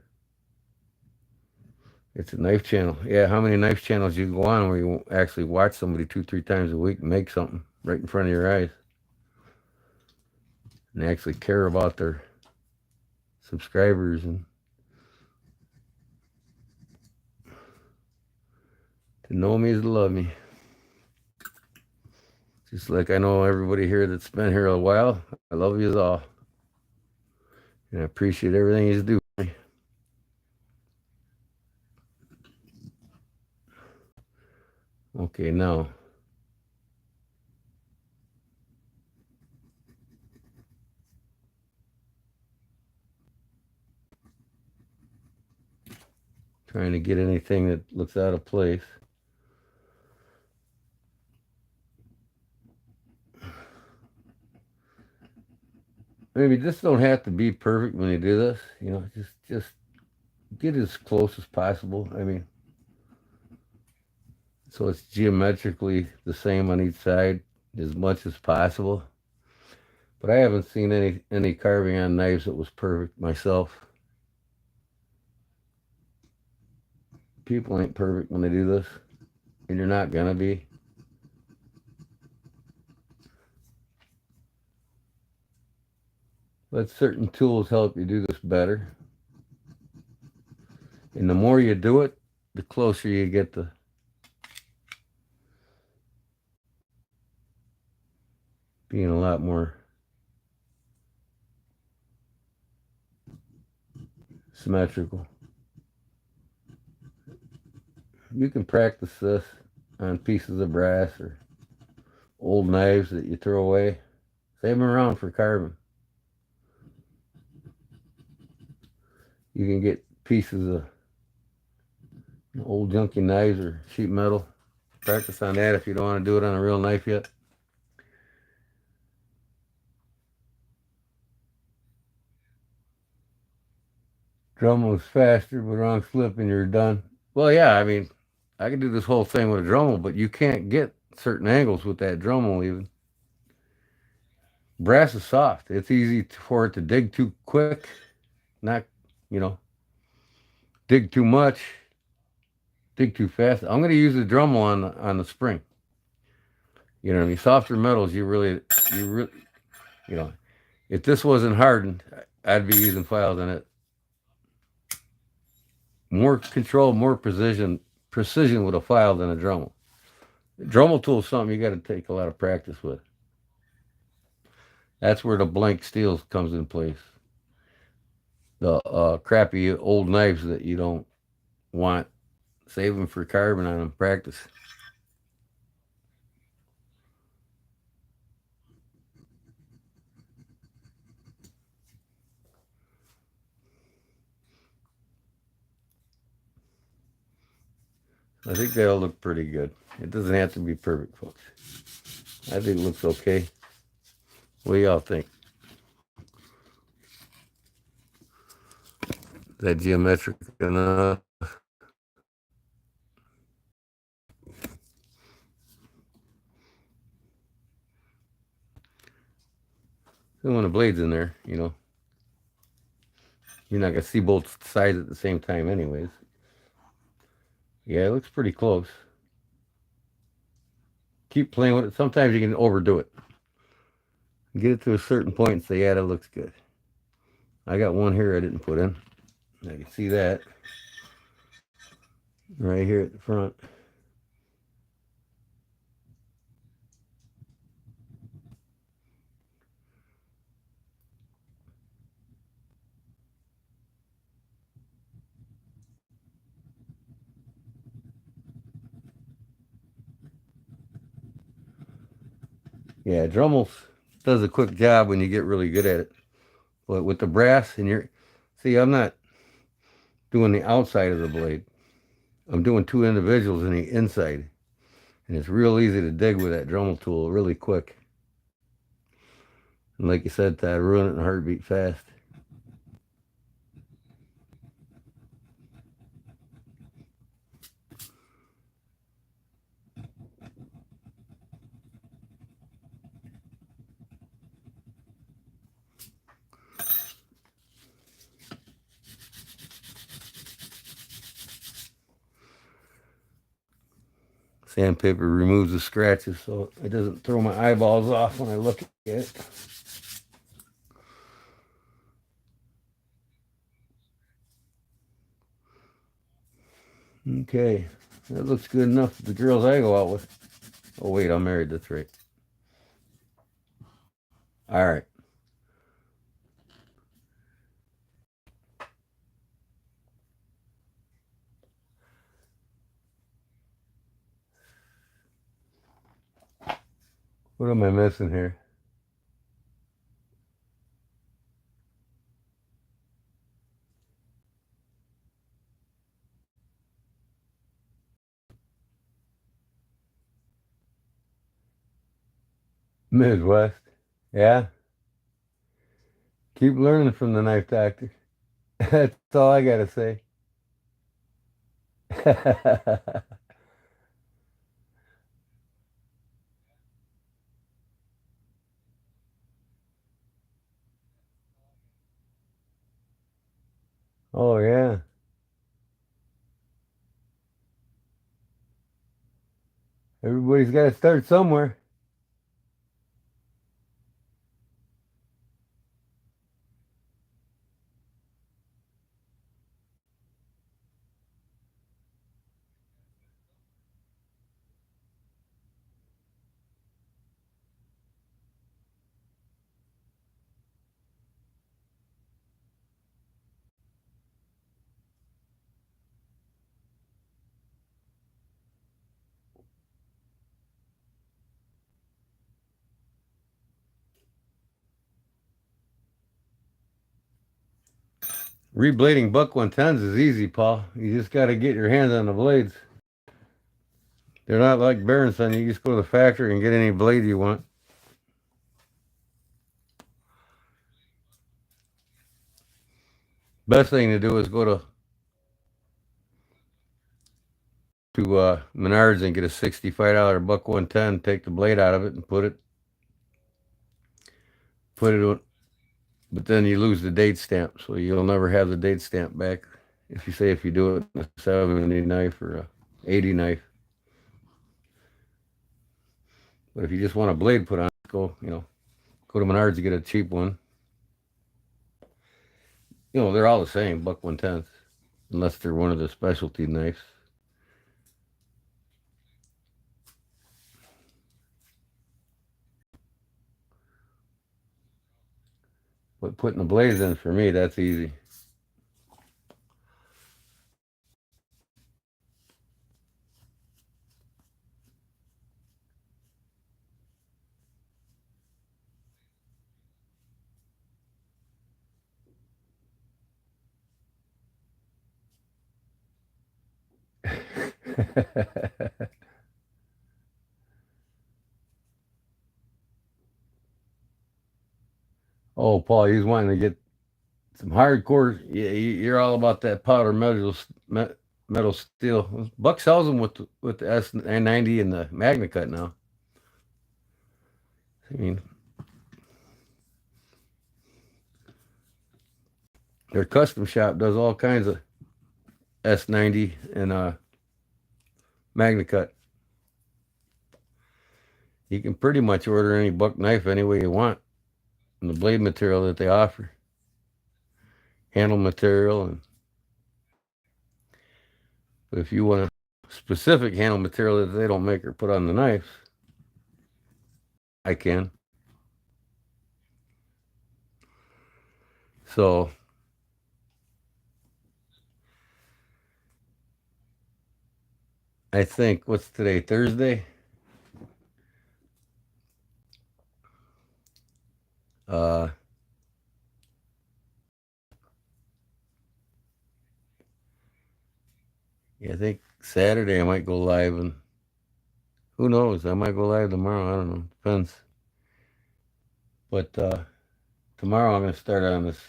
It's a knife channel. Yeah, how many knife channels you go on where you actually watch somebody 2-3 times a week make something right in front of your eyes and they actually care about their subscribers and to know me is to love me. Just like I know everybody here that's been here a while, I love you all. And I appreciate everything you do. Okay, now. Trying to get anything that looks out of place. Maybe this don't have to be perfect when you do this. You know, just get as close as possible. I mean, so it's geometrically the same on each side as much as possible. But I haven't seen any carving on knives that was perfect myself. People ain't perfect when they do this, and you're not gonna be. Let certain tools help you do this better. And the more you do it, the closer you get to being a lot more symmetrical. You can practice this on pieces of brass or old knives that you throw away. Save them around for carving. You can get pieces of old junky knives or sheet metal. Practice on that if you don't want to do it on a real knife yet. Dremel is faster, but wrong slip and you're done. Well, yeah, I mean, I can do this whole thing with a Dremel, but you can't get certain angles with that Dremel even. Brass is soft. It's easy for it to dig too quick, not, you know, dig too much, dig too fast. I'm going to use the Dremel on the spring. You know what I mean? Softer metals, you know, if this wasn't hardened, I'd be using files on it. More control, more precision with a file than a Dremel. Dremel tool is something you got to take a lot of practice with. That's where the blank steel comes in place. The crappy old knives that you don't want, save them for carving on them. Practice. I think that'll look pretty good. It doesn't have to be perfect, folks. I think it looks okay. What do y'all think? Is that geometric enough? And when the blade's in there, you know, you're not going to see both sides at the same time anyways. Yeah, it looks pretty close. Keep playing with it. Sometimes you can overdo it. Get it to a certain point and say, yeah, that looks good. I got one here I didn't put in. I can see that. Right here at the front. Yeah, Dremel does a quick job when you get really good at it. But with the brass and see, I'm not doing the outside of the blade. I'm doing two individuals in the inside. And it's real easy to dig with that Dremel tool really quick. And like you said, Todd, ruin it in a heartbeat fast. Sandpaper removes the scratches so it doesn't throw my eyeballs off when I look at it. Okay, that looks good enough for the girls I go out with. Oh wait, I'm married, that's right. All right. What am I missing here? Midwest. Yeah. Keep learning from the knife doctor. That's all I gotta say. Oh yeah. Everybody's got to start somewhere. Reblading buck 110s is easy, Paul. You just got to get your hands on the blades. They're not like Berenson. You just go to the factory and get any blade you want. Best thing to do is go to Menards and get a $65 buck 110. Take the blade out of it and put it on. But then you lose the date stamp, so you'll never have the date stamp back. If you do it with a 70 knife or a 80 knife. But if you just want a blade put on, go to Menards to get a cheap one. They're all the same, buck 110s, unless they're one of the specialty knives. But putting the blades in, for me, that's easy. Oh, Paul, he's wanting to get some hardcore. Yeah, you're all about that powder metal steel. Buck sells them with the S90 and the Magna Cut now. I mean, their custom shop does all kinds of S90 and Magna Cut. You can pretty much order any buck knife any way you want, and the blade material that they offer, handle material, and but if you want a specific handle material that they don't make or put on the knife, I can. So I think what's today, Thursday? Uh, yeah, I think Saturday I might go live, and who knows? I might go live tomorrow. I don't know. Depends. But tomorrow I'm gonna start on this.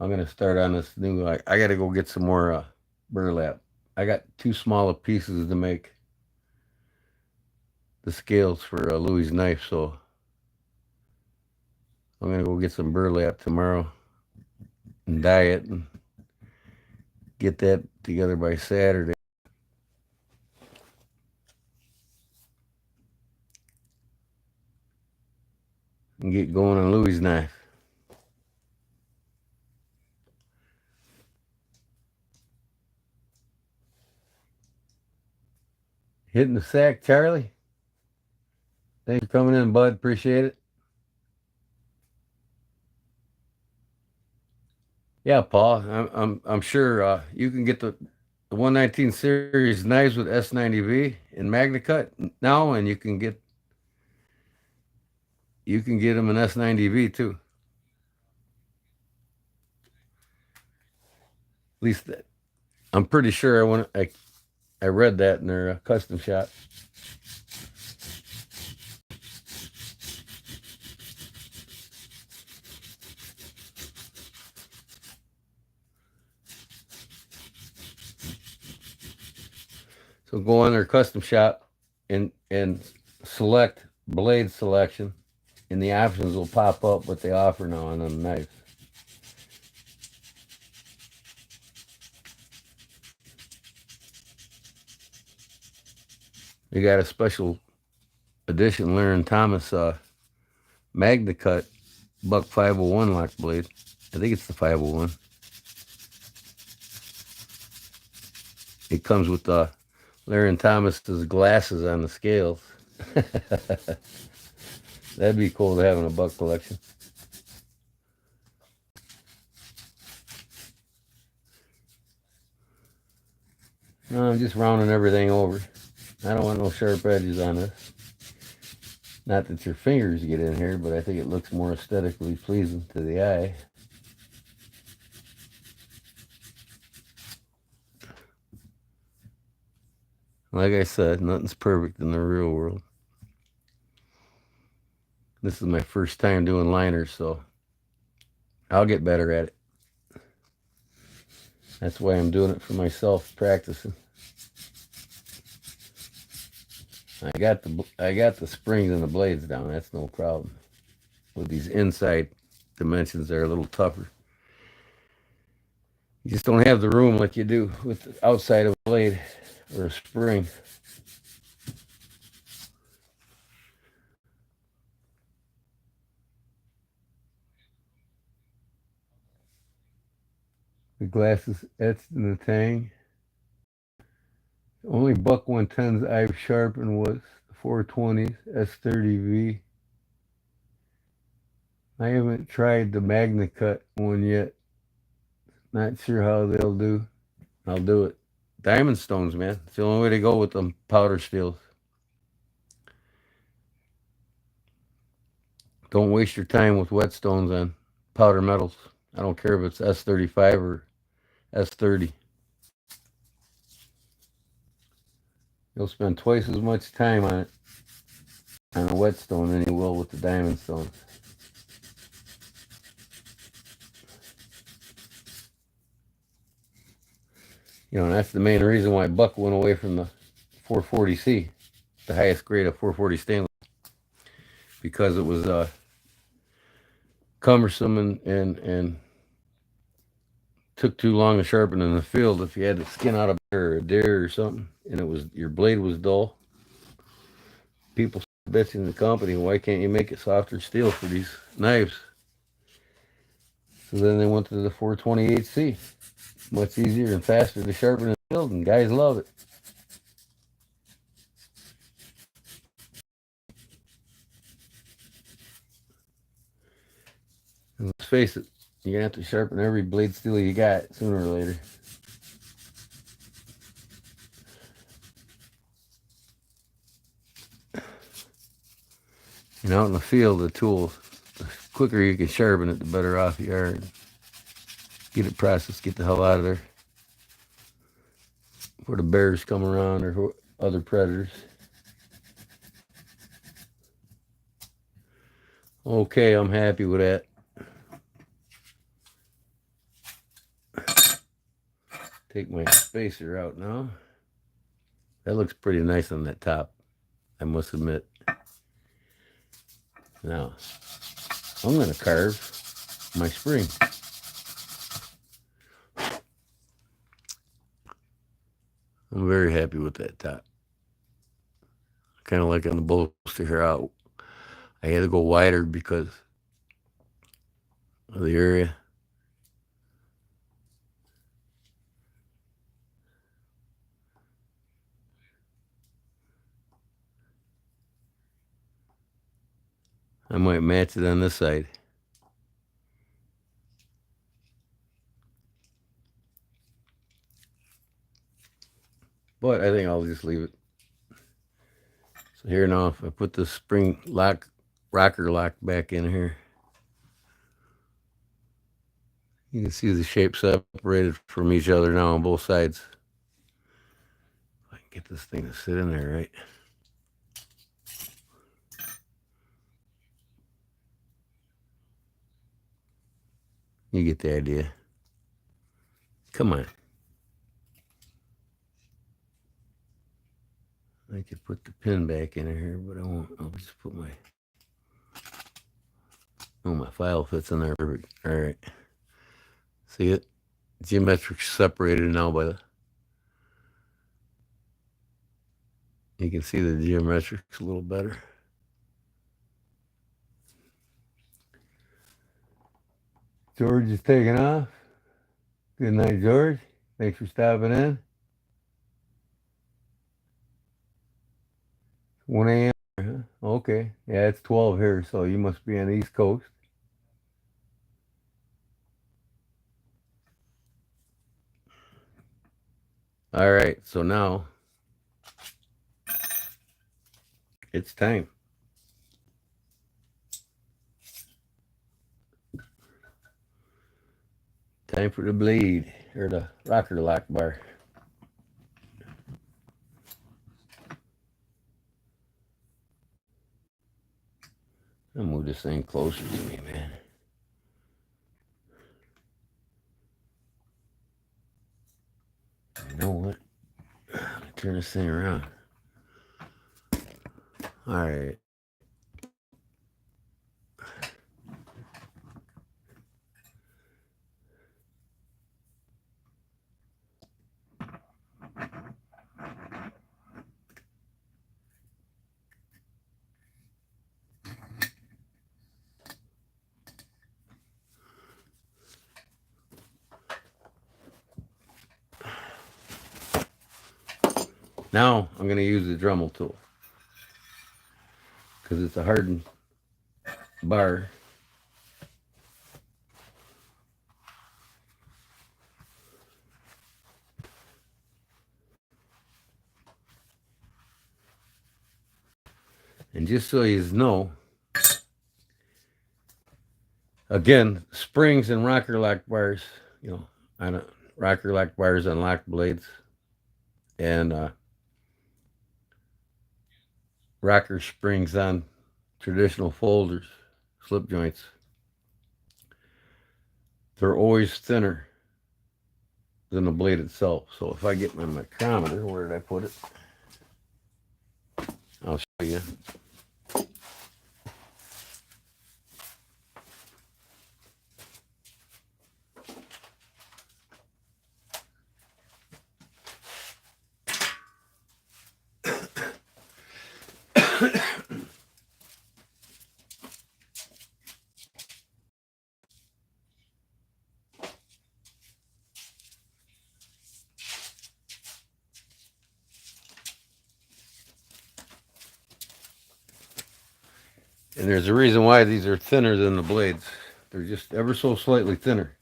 I'm gonna start on this new. I got to go get some more burlap. I got too small of pieces to make the scales for Louis' knife, so I'm gonna go get some burlap tomorrow and dye it and get that together by Saturday. and get going on Louis' knife. Hitting the sack, Charlie. Thanks for coming in, bud. Appreciate it. Yeah, Paul. I'm sure you can get the 119 series knives with S90V in Magna Cut now, and you can get them in S90V too. At least I'm pretty sure I read that in their custom shop. So go on their custom shop and select blade selection, and the options will pop up what they offer now on them knives. They got a special edition Larry Thomas Magna Cut Buck 501 lock blade. I think it's the 501. It comes with Larry Thomas's glasses on the scales. That'd be cool to have in a buck collection. No, I'm just rounding everything over. I don't want no sharp edges on this. Not that your fingers get in here, but I think it looks more aesthetically pleasing to the eye. Like I said, nothing's perfect in the real world. This is my first time doing liners, so I'll get better at it. That's why I'm doing it for myself, practicing. I got the springs and the blades down. That's no problem. With these inside dimensions, they're a little tougher. You just don't have the room like you do with the outside of a blade or a spring. The glass is etched in the tang. The only buck 110s I've sharpened was the 420s S30V. I haven't tried the Magna Cut one yet. Not sure how they'll do. I'll do it. Diamond stones, man. It's the only way to go with them powder steels. Don't waste your time with whetstones on powder metals. I don't care if it's S35 or S30. You'll spend twice as much time on it on a whetstone than you will with the diamond stones. And that's the main reason why Buck went away from the 440C, the highest grade of 440 stainless, because it was cumbersome and took too long to sharpen in the field. If you had to skin out a bear or a deer or something, and your blade was dull, people bitching the company, why can't you make it softer steel for these knives? So then they went to the 428C. Much easier and faster to sharpen in the field, and guys love it. And let's face it, you're gonna have to sharpen every blade steel you got sooner or later. And out in the field, the tool, the quicker you can sharpen it, the better off you are. Get it processed, get the hell out of there before the bears come around or other predators. Okay, I'm happy with that. Take my spacer out now. That looks pretty nice on that top, I must admit. Now, I'm going to carve my spring. I'm very happy with that top. Kind of like on the bolster here out. I had to go wider because of the area. I might match it on this side. But I think I'll just leave it. So here now, if I put the spring lock, rocker lock back in here, you can see the shape separated from each other now on both sides. If I can get this thing to sit in there right. You get the idea. Come on. I could put the pin back in here, but I won't. I'll just put my... Oh, my file fits in there. Perfect. All right. See it? Geometric separated now by the... You can see the geometrics a little better. George is taking off. Good night, George. Thanks for stopping in. 1 a.m. Huh? Okay. Yeah, it's 12 here, so you must be on the East Coast. All right, so now it's time. Time for the blade, or the rocker lock bar. I'll move this thing closer to me, man. You know what? Let me turn this thing around. All right. Now I'm going to use the Dremel tool because it's a hardened bar. And just so you know, again, springs and rocker lock bars, on rocker lock bars on lock blades, and rocker springs on traditional folders, slip joints. They're always thinner than the blade itself. So if I get my micrometer, where did I put it? I'll show you. And there's a reason why these are thinner than the blades. They're just ever so slightly thinner.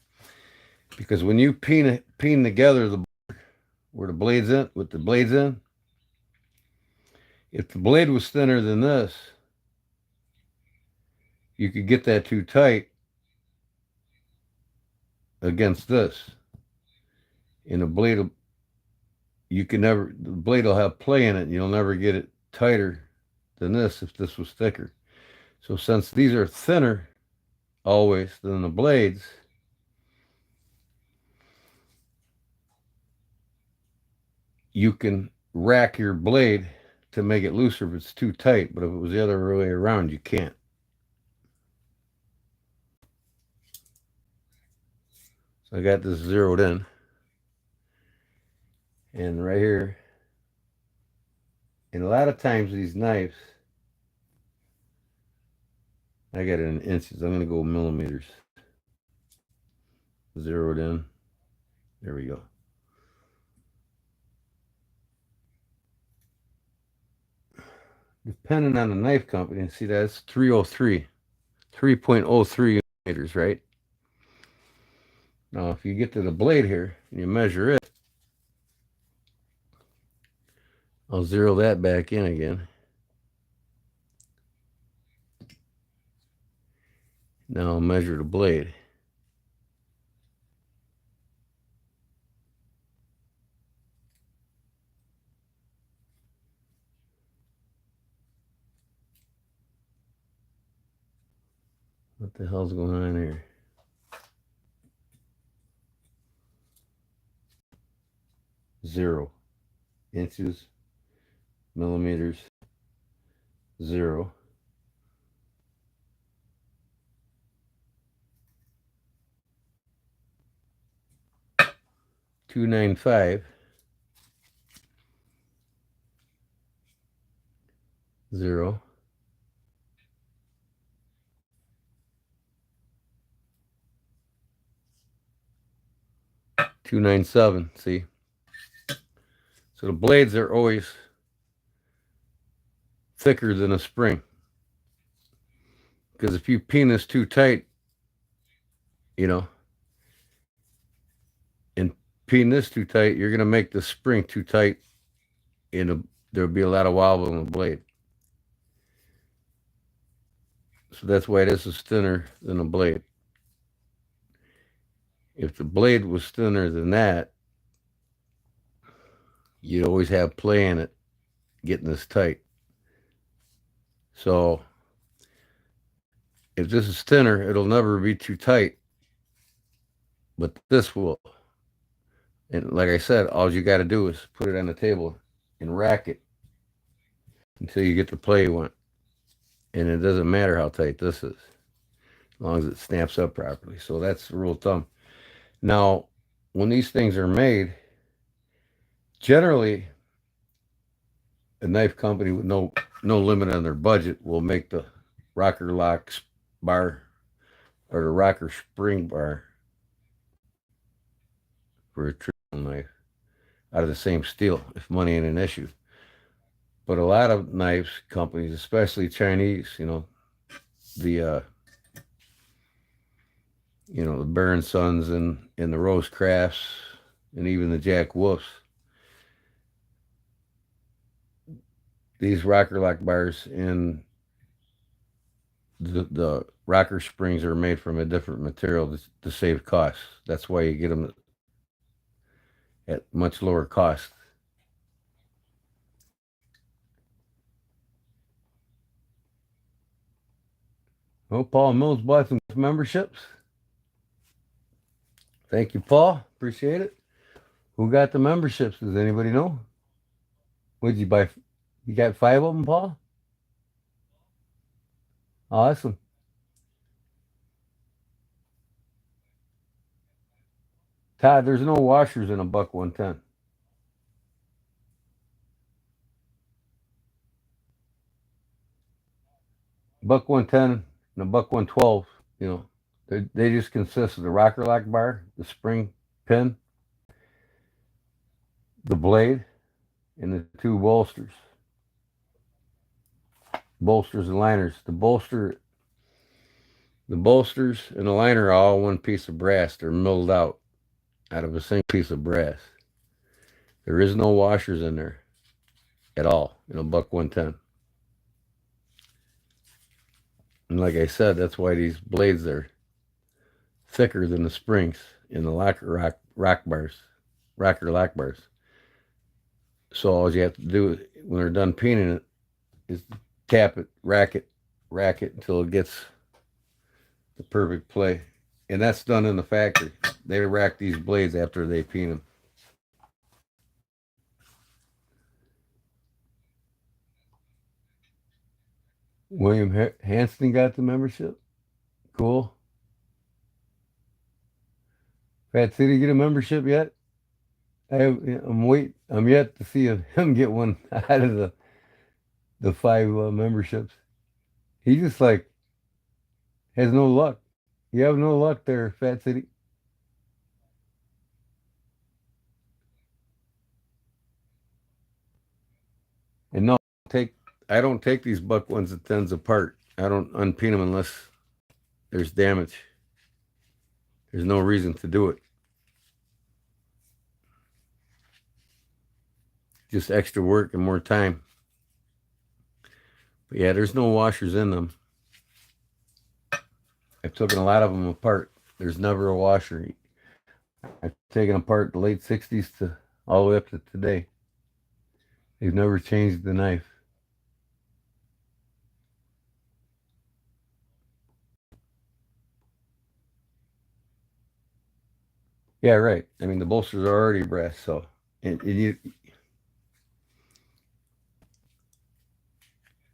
Because when you peen together where the blades in, with the blades in, if the blade was thinner than this, you could get that too tight against this. And the blade, the blade will have play in it, and you'll never get it tighter than this if this was thicker. So since these are thinner always than the blades, you can rack your blade to make it looser if it's too tight, but if it was the other way around, you can't. So I got this zeroed in. And right here, and a lot of times these knives, I got it in inches. I'm going to go millimeters. Zeroed in. There we go. Depending on the knife company, see that's 303, 3.03 millimeters, right? Now, if you get to the blade here and you measure it, I'll zero that back in again. Now I'll measure the blade. What the hell's going on here? Zero. Inches, millimeters, zero. .295, zero. .297, see? So the blades are always thicker than a spring. Because if you pin this too tight, you know, and pin this too tight, you're going to make the spring too tight, and there'll be a lot of wobble in the blade. So that's why this is thinner than the blade. If the blade was thinner than that, you'd always have play in it getting this tight. So if this is thinner, it'll never be too tight, but this will. And like I said, all you got to do is put it on the table and rack it until you get the play you want. And it doesn't matter how tight this is, as long as it snaps up properly. So that's the rule of thumb. Now, when these things are made, generally, a knife company with no limit on their budget will make the rocker lock bar or the rocker spring bar for a traditional knife out of the same steel if money ain't an issue. But a lot of knives companies, especially Chinese, the the Baron Sons and the Rose Crafts and even the Jack Wolfs, these rocker lock bars and the rocker springs are made from a different material to save costs. That's why you get them at much lower cost. Well, Paul Mills bought some memberships. Thank you, Paul. Appreciate it. Who got the memberships? Does anybody know? What did you buy? You got 5 of them, Paul? Awesome. Todd, there's no washers in a buck 110. Buck 110 and a buck 112, they just consist of the rocker lock bar, the spring pin, the blade, and the 2 bolsters. Bolsters and liners. The bolsters and the liner are all one piece of brass. They're milled out of a single piece of brass. There is no washers in there at all in a buck 110. And like I said, that's why these blades are thicker than the springs in the rocker lock bars. So all you have to do when they're done peening it is tap it, rack it until it gets the perfect play. And that's done in the factory. They rack these blades after they peen them. William Hanston got the membership. Cool. Fat City get a membership yet? I'm yet to see him get one out of the 5 memberships. He just like Has no luck. You have no luck there, Fat City. And no, take I don't take these buck ones and tens apart. I don't unpin them unless there's damage. There's no reason to do it. Just extra work and more time. But yeah, there's no washers in them. I've taken a lot of them apart. There's never a washer. I've taken apart the late 60s to all the way up to today. They've never changed the knife. Yeah, right. I mean, the bolsters are already brass, so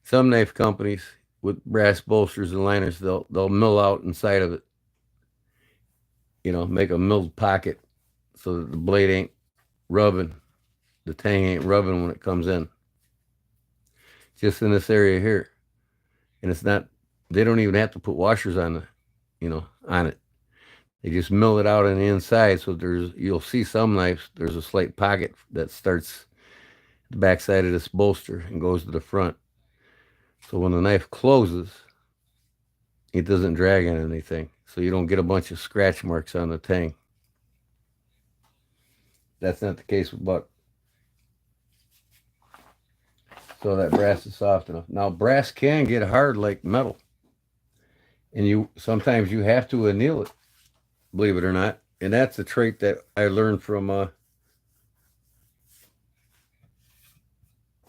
some knife companies with brass bolsters and liners, they'll mill out inside of it. Make a milled pocket so that the blade ain't rubbing, the tang ain't rubbing when it comes in. Just in this area here, and it's not. They don't even have to put washers on it. They just mill it out on the inside, so you'll see some knives. There's a slight pocket that starts the backside of this bolster and goes to the front. So when the knife closes, it doesn't drag on anything. So you don't get a bunch of scratch marks on the tang. That's not the case with buck. So that brass is soft enough. Now brass can get hard like metal, and you sometimes you have to anneal it, believe it or not. And that's a trait that I learned from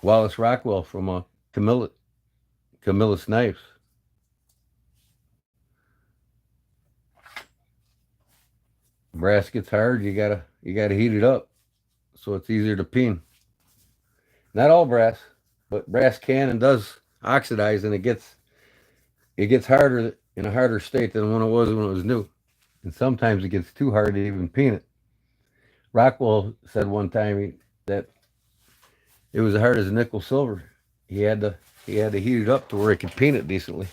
Wallace Rockwell from Camillus Knives. Brass gets hard, you gotta heat it up so it's easier to peen. Not all brass, but brass can and does oxidize, and it gets harder in a harder state than when it was new. And sometimes it gets too hard to even peen it. Rockwell said one time that it was as hard as nickel silver. He had to heat it up to where he could peen it decently.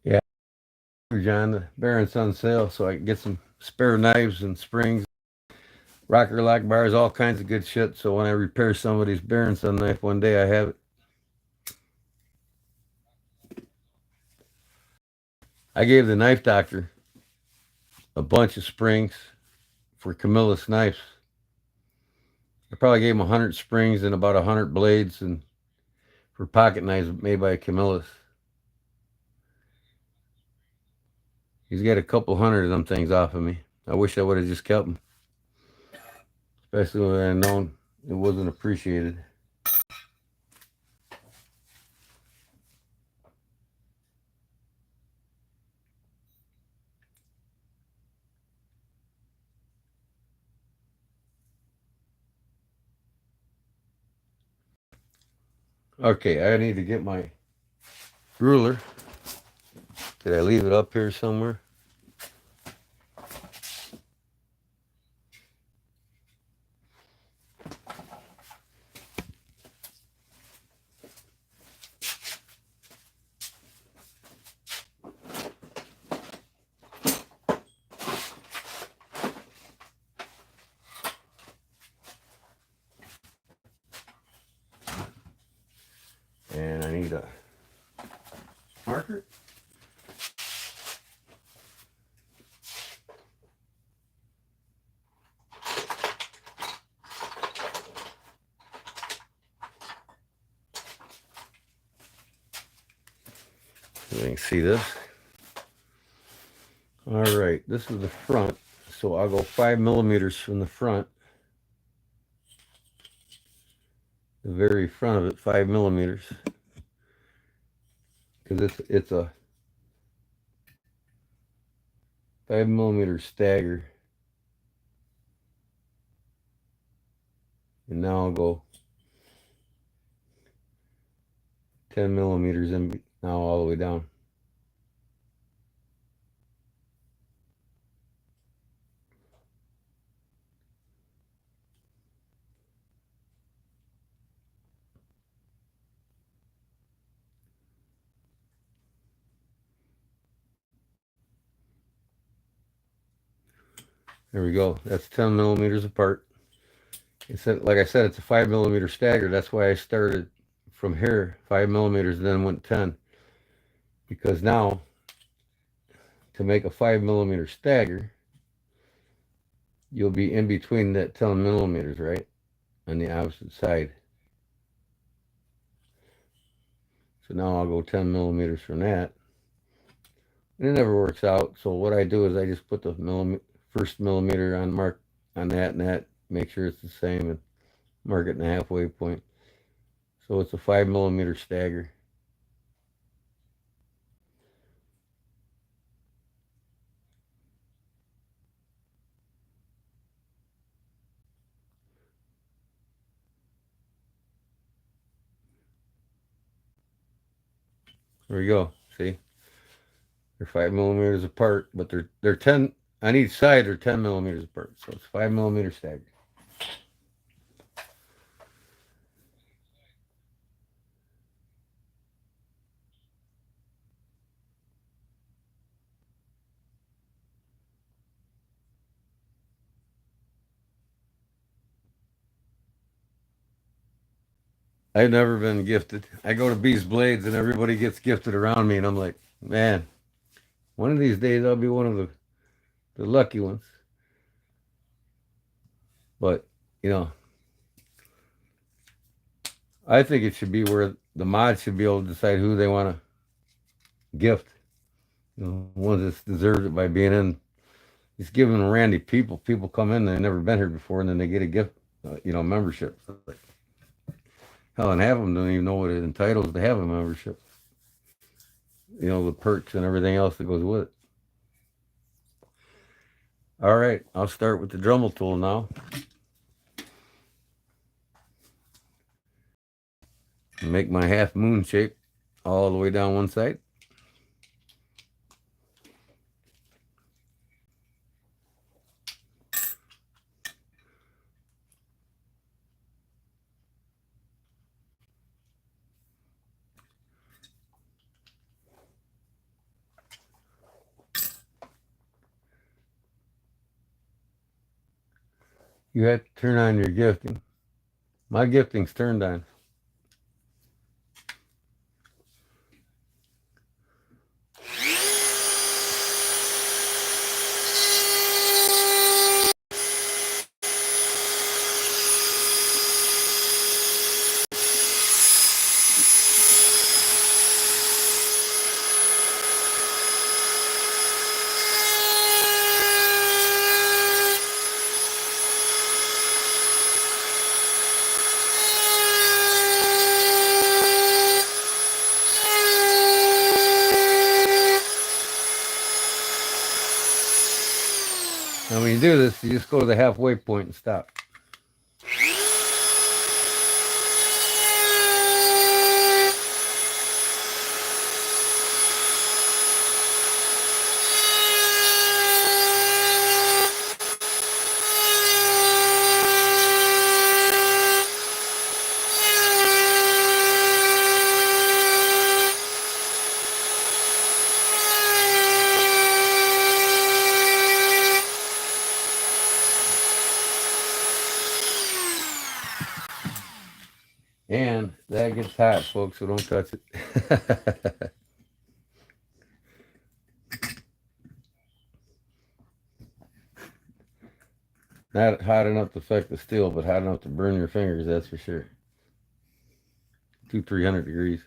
Yeah, John, the Baron's on sale, so I can get some spare knives and springs, rocker lock bars, all kinds of good shit. So when I repair somebody's Baron's knife one day, I have it. I gave the knife doctor a bunch of springs for Camillus knives. I probably gave him 100 springs and about 100 blades, and for pocket knives made by Camillus. He's got a couple hundred of them things off of me. I wish I would have just kept them, especially when I known it wasn't appreciated. Okay, I need to get my ruler. Did I leave it up here somewhere? And I need a marker. You can see this. All right, this is the front. So I'll go 5 millimeters from the front. The very front of it, 5 millimeters. Because it's a 5 millimeter stagger. And now I'll go 10 millimeters in now all the way down. There we go. That's 10 millimeters apart. It's like I said, it's a 5 millimeter stagger. That's why I started from here, 5 millimeters, and then went 10. Because now, to make a 5 millimeter stagger, you'll be in between that 10 millimeters, right? On the opposite side. So now I'll go 10 millimeters from that. And it never works out. So what I do is I just put the first millimeter on mark on that and that, make sure it's the same, and mark it in the halfway point. So it's a 5 millimeter stagger. There we go. See? They're 5 millimeters apart, but they're 10 on each side. They're 10 millimeters apart, so it's 5 millimeter stagger. I've never been gifted. I go to Beast Blades, and everybody gets gifted around me, and I'm like, man, one of these days I'll be one of the lucky ones. But I think it should be where the mods should be able to decide who they want to gift. Ones that's deserved it by being in. Just giving them randy people. People come in, they've never been here before, and then they get a gift, membership. Hell, and half of them don't even know what it entitles to have a membership. The perks and everything else that goes with it. All right, I'll start with the Dremel tool now. Make my half moon shape all the way down one side. You have to turn on your gifting. My gifting's turned on. Now when you do this, you just go to the halfway point and stop. And that gets hot, folks, so don't touch it. Not hot enough to affect the steel, but hot enough to burn your fingers, that's for sure. 200-300 degrees.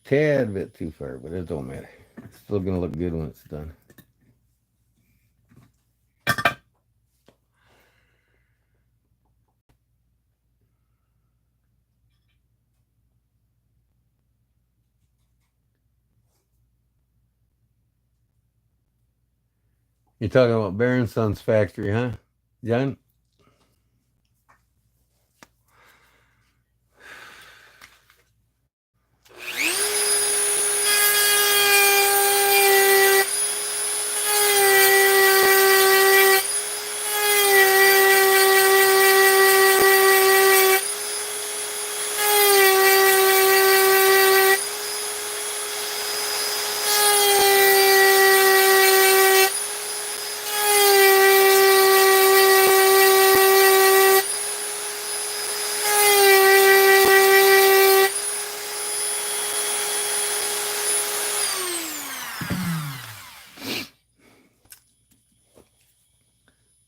tad bit too far, but it don't matter. It's still going to look good when it's done. You're talking about Bear & Sons factory, huh, John?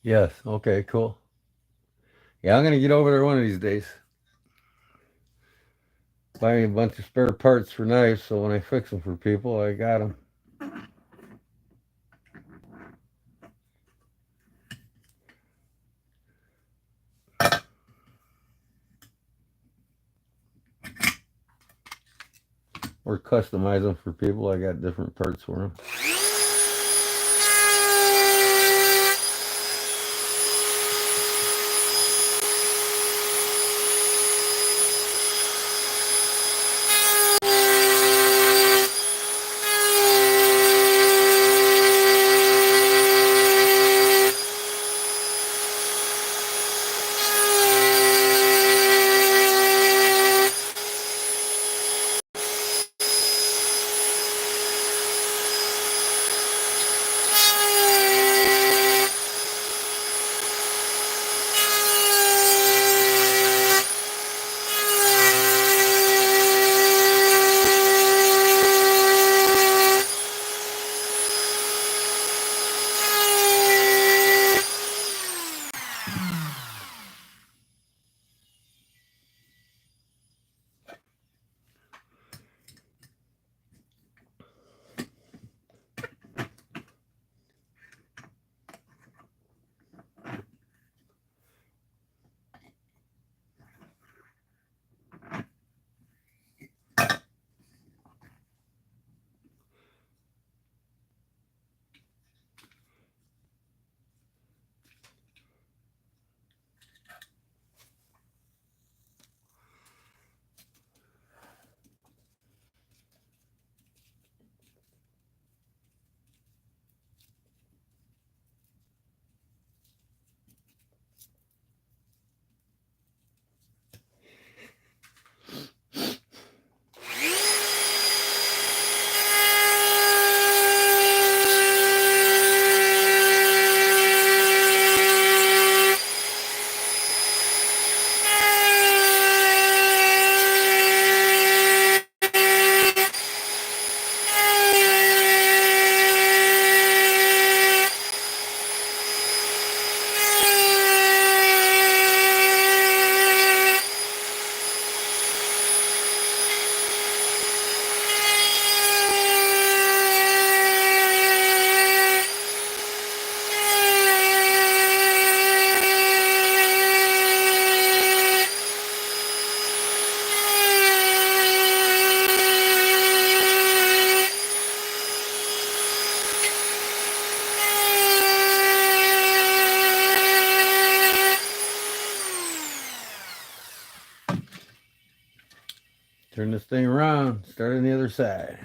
Yes. Okay, cool. Yeah, I'm going to get over there one of these days. Buy me a bunch of spare parts for knives, so when I fix them for people, I got them. Or customize them for people. I got different parts for them. Turn this thing around. Start on the other side.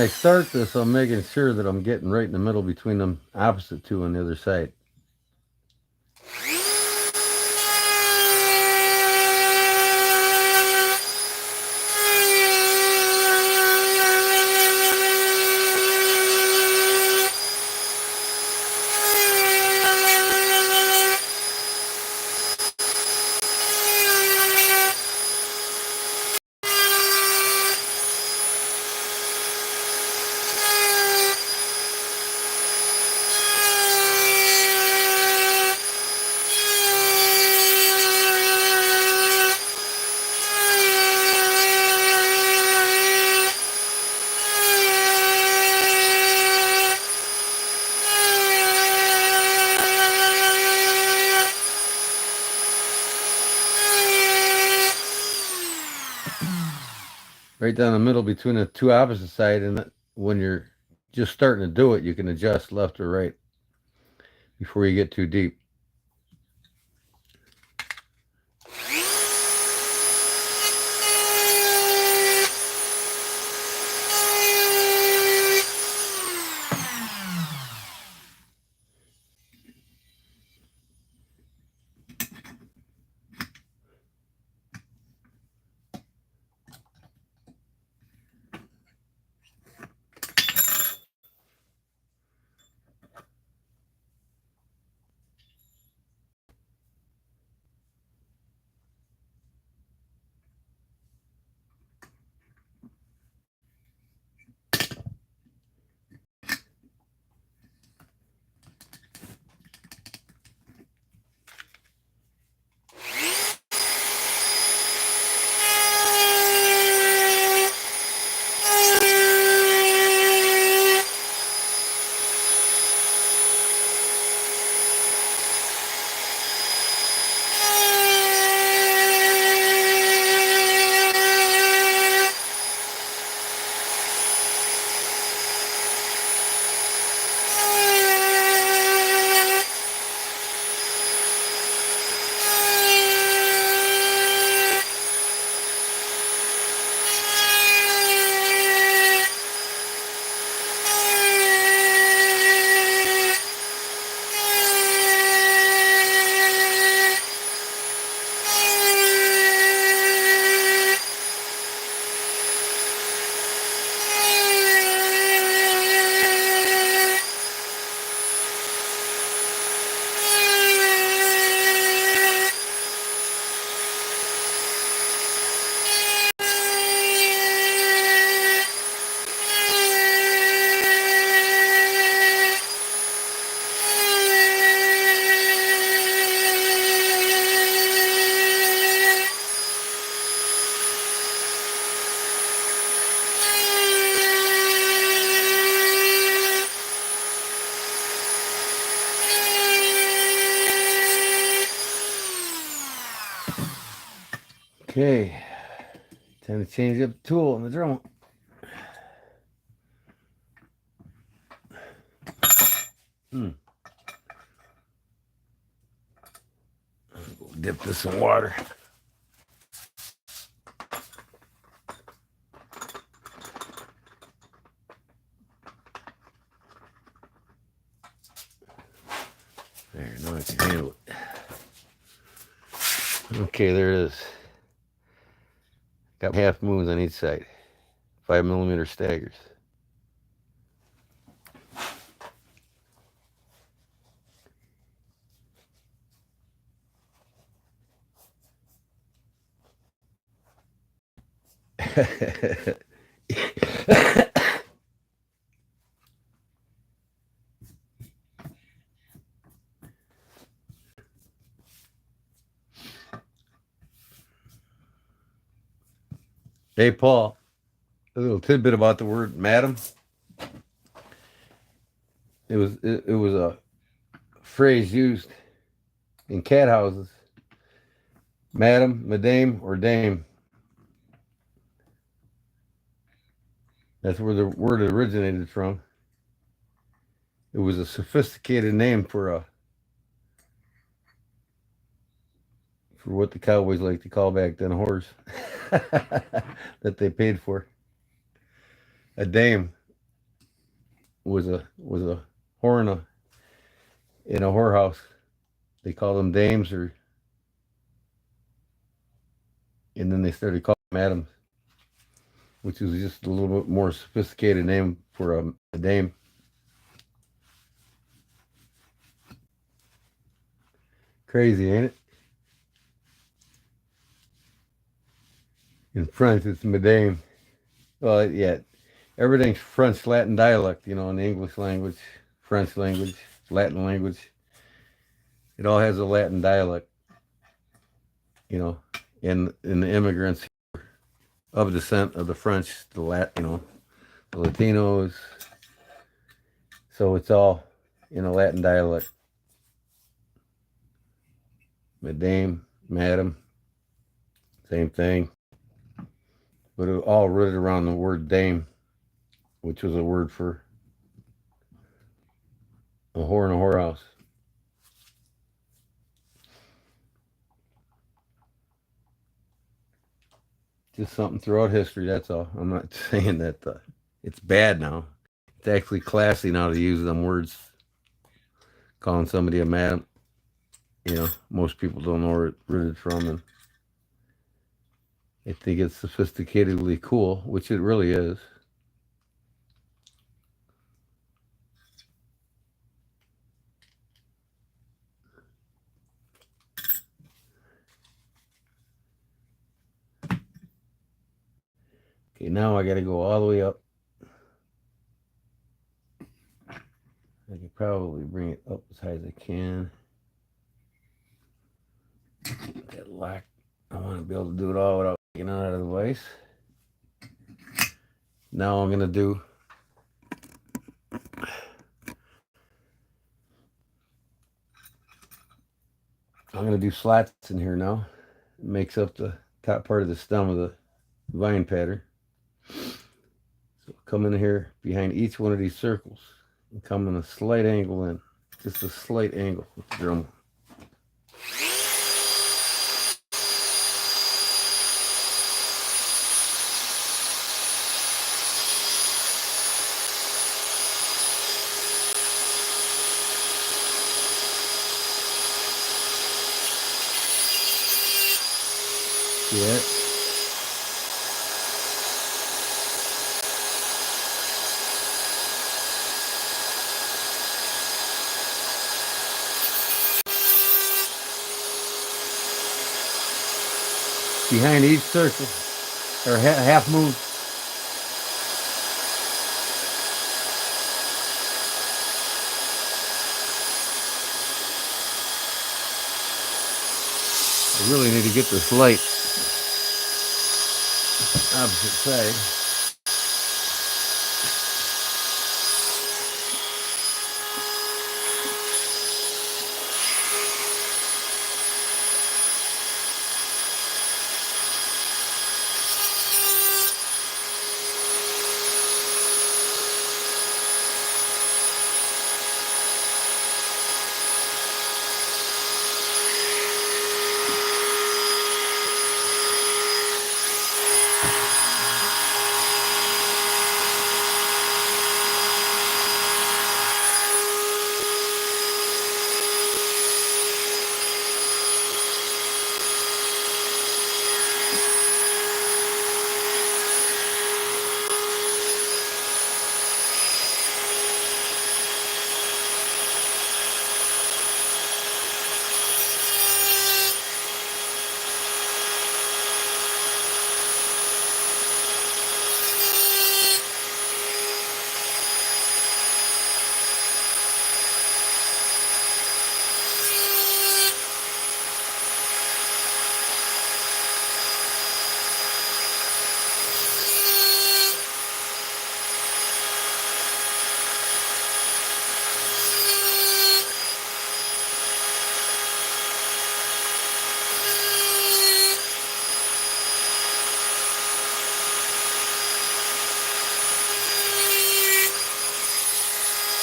I start this, I'm making sure that I'm getting right in the middle between them opposite two on the other side. Right down the middle between the two opposite sides, and when you're just starting to do it, you can adjust left or right before you get too deep. Okay, time to change up the tool on the drum. Dip this in water. There, now I can handle it. Okay, there it is. Got half moons on each side. 5mm staggers. Hey, Paul, a little tidbit about the word madam. It was a phrase used in cat houses. Madam, madame, or dame. That's where the word originated from. It was a sophisticated name for what the cowboys like to call back then a horse that they paid for. A dame. was a whore in a whorehouse. They called them dames, and then they started calling them madams, which is just a little bit more sophisticated name for a dame. Crazy, ain't it? In French, it's madame. Well, yeah, everything's French Latin dialect, in the English language, French language, Latin language. It all has a Latin dialect, you know, and the immigrants of descent of the French, the Latinos. So it's all in a Latin dialect. Madame, madam, same thing. But it all rooted around the word dame, which was a word for a whore in a whorehouse. Just something throughout history, that's all. I'm not saying that it's bad now. It's actually classy now to use them words. Calling somebody a madam, most people don't know where it's rooted from, and I think it's sophisticatedly cool, which it really is. Okay, now I got to go all the way up. I can probably bring it up as high as I can. That lock, I want to be able to do it all without taking it out of the vise. Now I'm going to do slats in here now. It makes up the top part of the stem of the vine pattern. So come in here behind each one of these circles and come in a slight angle in. Just a slight angle with the drum. See that? Behind each circle, or half move. I really need to get this light opposite side.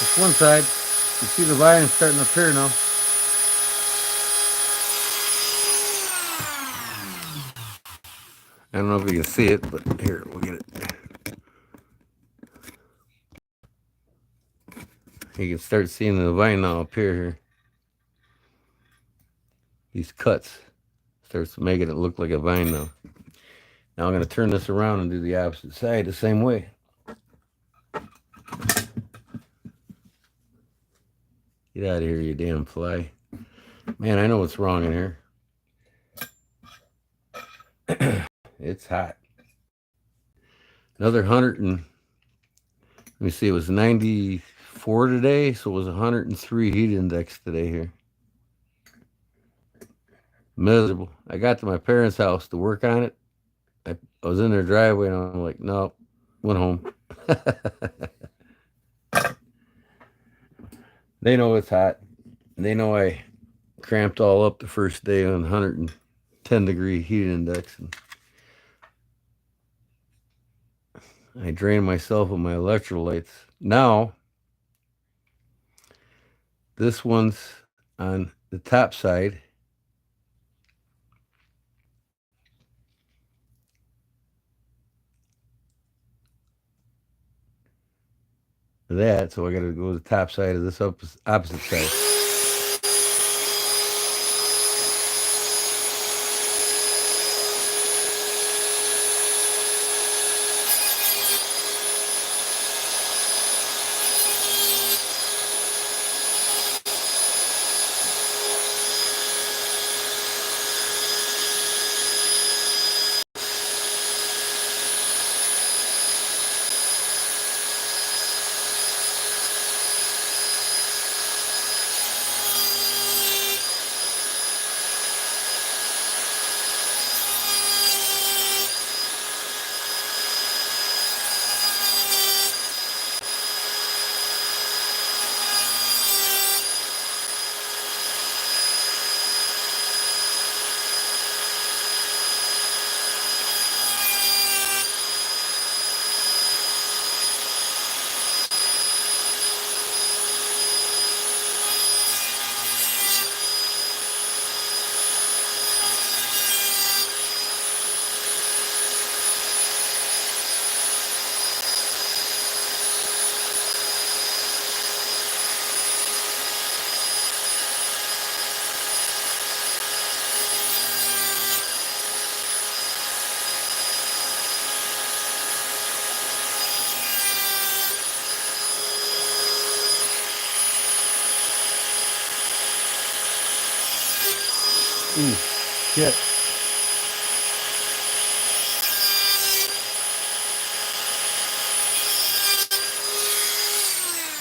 That's one side. You see the vine starting to appear now. I don't know if you can see it, but here, we'll get it. You can start seeing the vine now appear here. These cuts starts making it look like a vine now. Now I'm going to turn this around and do the opposite side the same way. Get out of here, you damn fly. Man, I know what's wrong in here. It's hot. Another 100 and, let me see, it was 94 today, so it was 103 heat index today here. Miserable. I got to my parents' house to work on it. I was in their driveway and I'm like, no, went home. They know it's hot. They know I cramped all up the first day on 110-degree heat index. And I drained myself of my electrolytes. Now, this one's on the top side. Of that, so I got to go to the top side of this opposite side. Ooh, shit.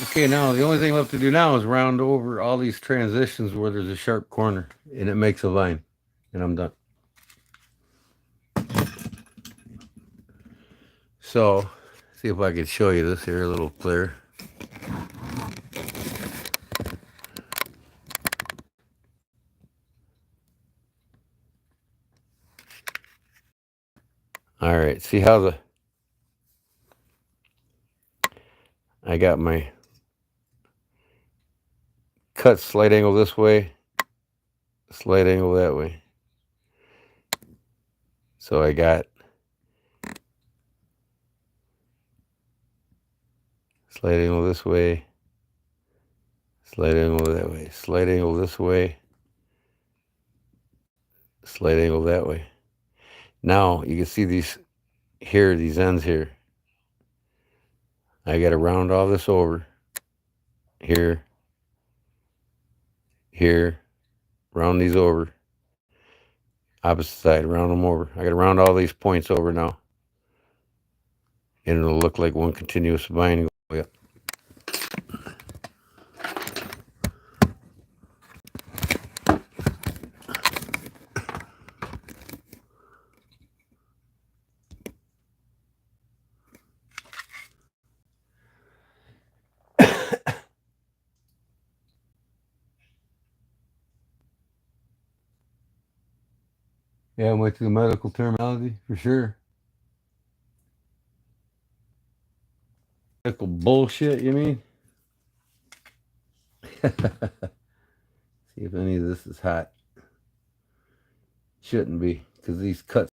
Okay, now the only thing left to do now is round over all these transitions where there's a sharp corner, and it makes a line, and I'm done. So, see if I can show you this here a little clearer. All right, see how I got my cut slight angle this way, slight angle that way. So I got slight angle this way, slight angle that way, slight angle this way, slight angle that way. Now you can see these here, these ends here. I got to round all this over. Here, here, round these over. Opposite side, round them over. I got to round all these points over now. And it'll look like one continuous vine. Yep. Yeah, I went to the medical terminology for sure. Medical bullshit, you mean? See if any of this is hot. Shouldn't be, because these cuts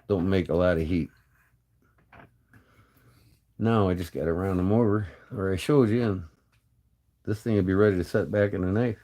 don't make a lot of heat. Now I just got to round them over, or I showed you. And this thing will be ready to set back in the knife.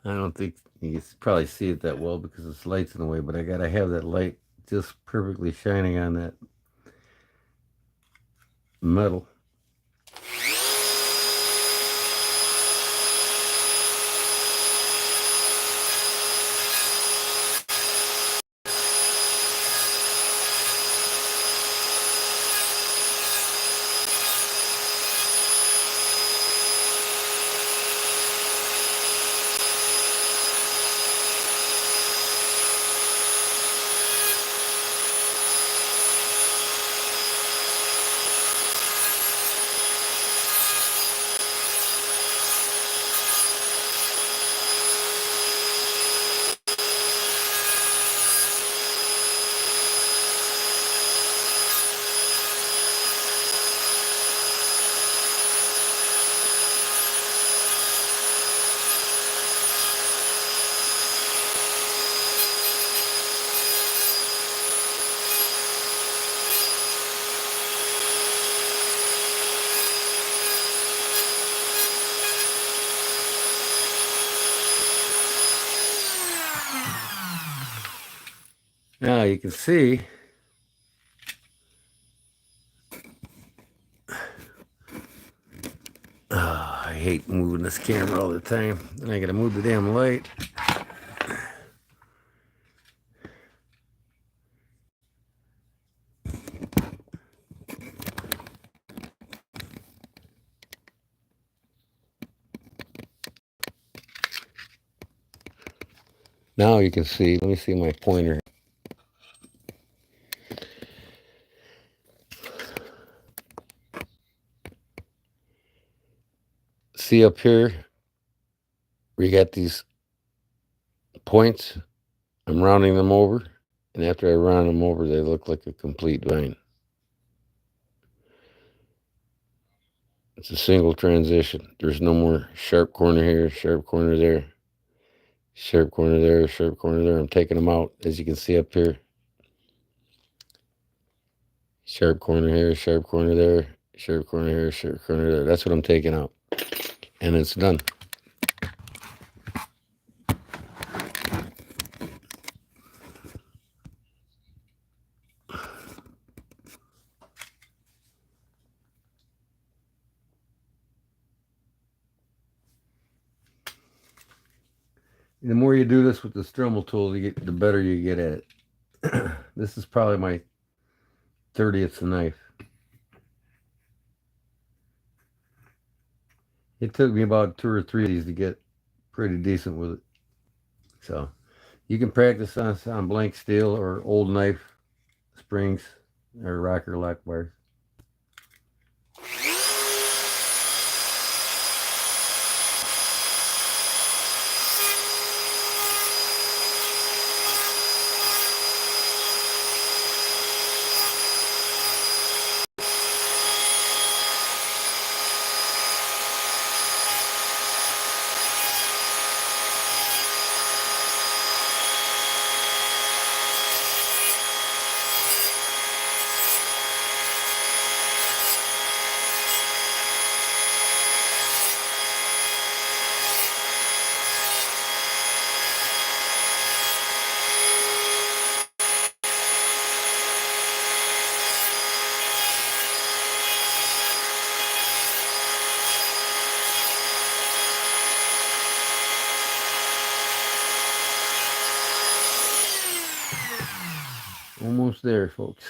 I don't think you can probably see it that well because this light's in the way, but I gotta have that light just perfectly shining on that metal. Now you can see I hate moving this camera all the time. And I gotta move the damn light. Now you can see, let me see my pointer. See up here, where you got these points? I'm rounding them over, and after I round them over, they look like a complete vine. It's a single transition. There's no more sharp corner here, sharp corner there, sharp corner there, sharp corner there. I'm taking them out, as you can see up here. Sharp corner here, sharp corner there, sharp corner here, sharp corner there. That's what I'm taking out. And it's done. The more you do this with the Stremel tool, the better you get at it. This is probably my 30th knife. It took me about 2 or 3 of these to get pretty decent with it. So you can practice on blank steel or old knife springs or rocker lock bars. Almost there, folks.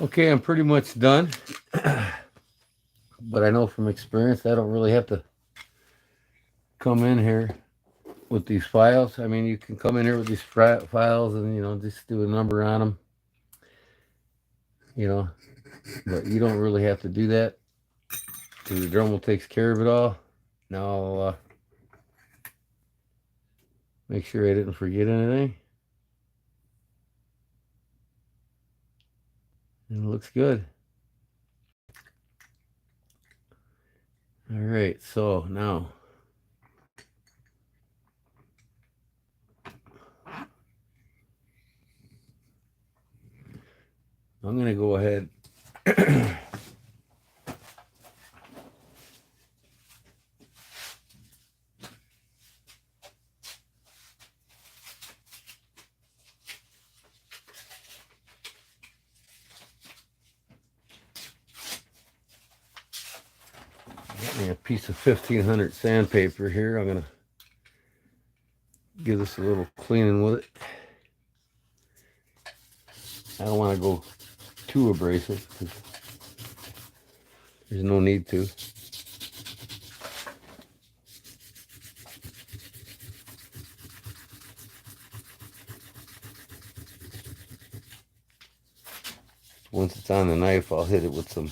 Okay, I'm pretty much done. But I know from experience I don't really have to come in here with these files. I mean, you can come in here with these files and, you know, just do a number on them, you know, but you don't really have to do that because the Dremel takes care of it all. Now I'll make sure I didn't forget anything. And it looks good. All right, so now I'm going to go ahead get me a piece of 1500 sandpaper here. I'm going to give this a little cleaning with it. I don't want to go too abrasive because there's no need to. Once it's on the knife, I'll hit it with some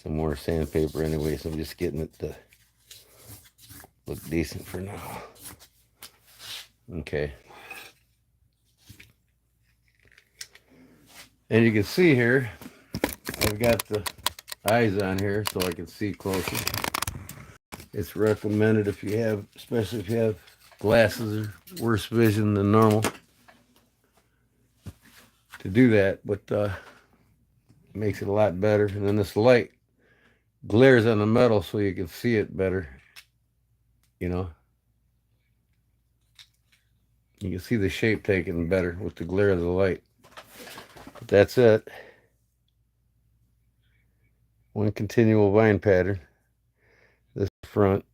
more sandpaper anyway, so I'm just getting it to look decent for now. Okay. And you can see here, I've got the eyes on here so I can see closer. It's recommended if you have, especially if you have glasses or worse vision than normal, to do that, but it makes it a lot better. And then this light glares on the metal so you can see it better, you know. You can see the shape taken better with the glare of the light. But that's it. One continual vine pattern. This front.